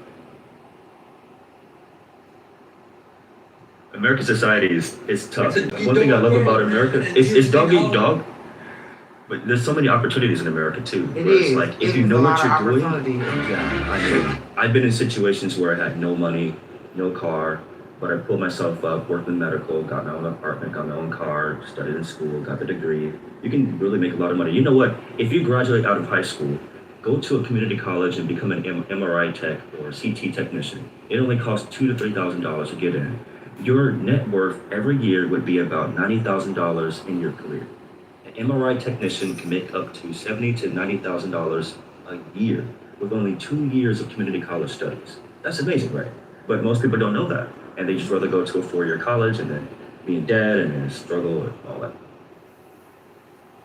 American society is tough. One thing I love about America is dog eat dog. But there's so many opportunities in America too. It's like if you know what you're doing, I've been in situations where I had no money, no car, but I pulled myself up, worked in medical, got my own apartment, got my own car, studied in school, got the degree. You can really make a lot of money. You know what? If you graduate out of high school, go to a community college and become an MRI tech or CT technician. It only costs $2,000 to $3,000 to get in. Your net worth every year would be about $90,000 in your career. An MRI technician can make up to $70,000 to $90,000 a year with only 2 years of community college studies. That's amazing, right? But most people don't know that. And they just rather go to a 4-year college and then be in debt and then struggle and all that.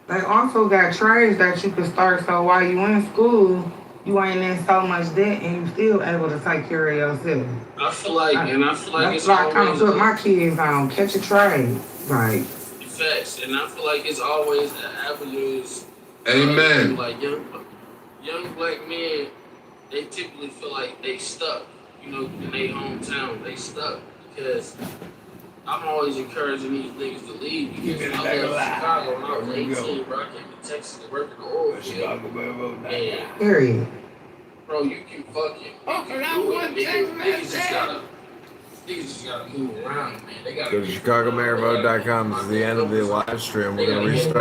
They also got trades that you can start so while you in school, you ain't in so much debt and you still able to take care of yourself. I feel like that's it's why I kind of always put my kids on, catch a trade. Like, facts, and I feel like it's always avenues. Amen. Like, young black men, they typically feel like they stuck, in their hometown. They stuck because I'm always encouraging these niggas to leave because I left Chicago when I was 18, bro. I came to Texas to work in the oil field. And, Period. bro, you can fucking do it, nigga. Niggas just gotta move around, man. They gotta Go to ChicagoMayorVote.com. This is the end of the live stream. We're going to restart.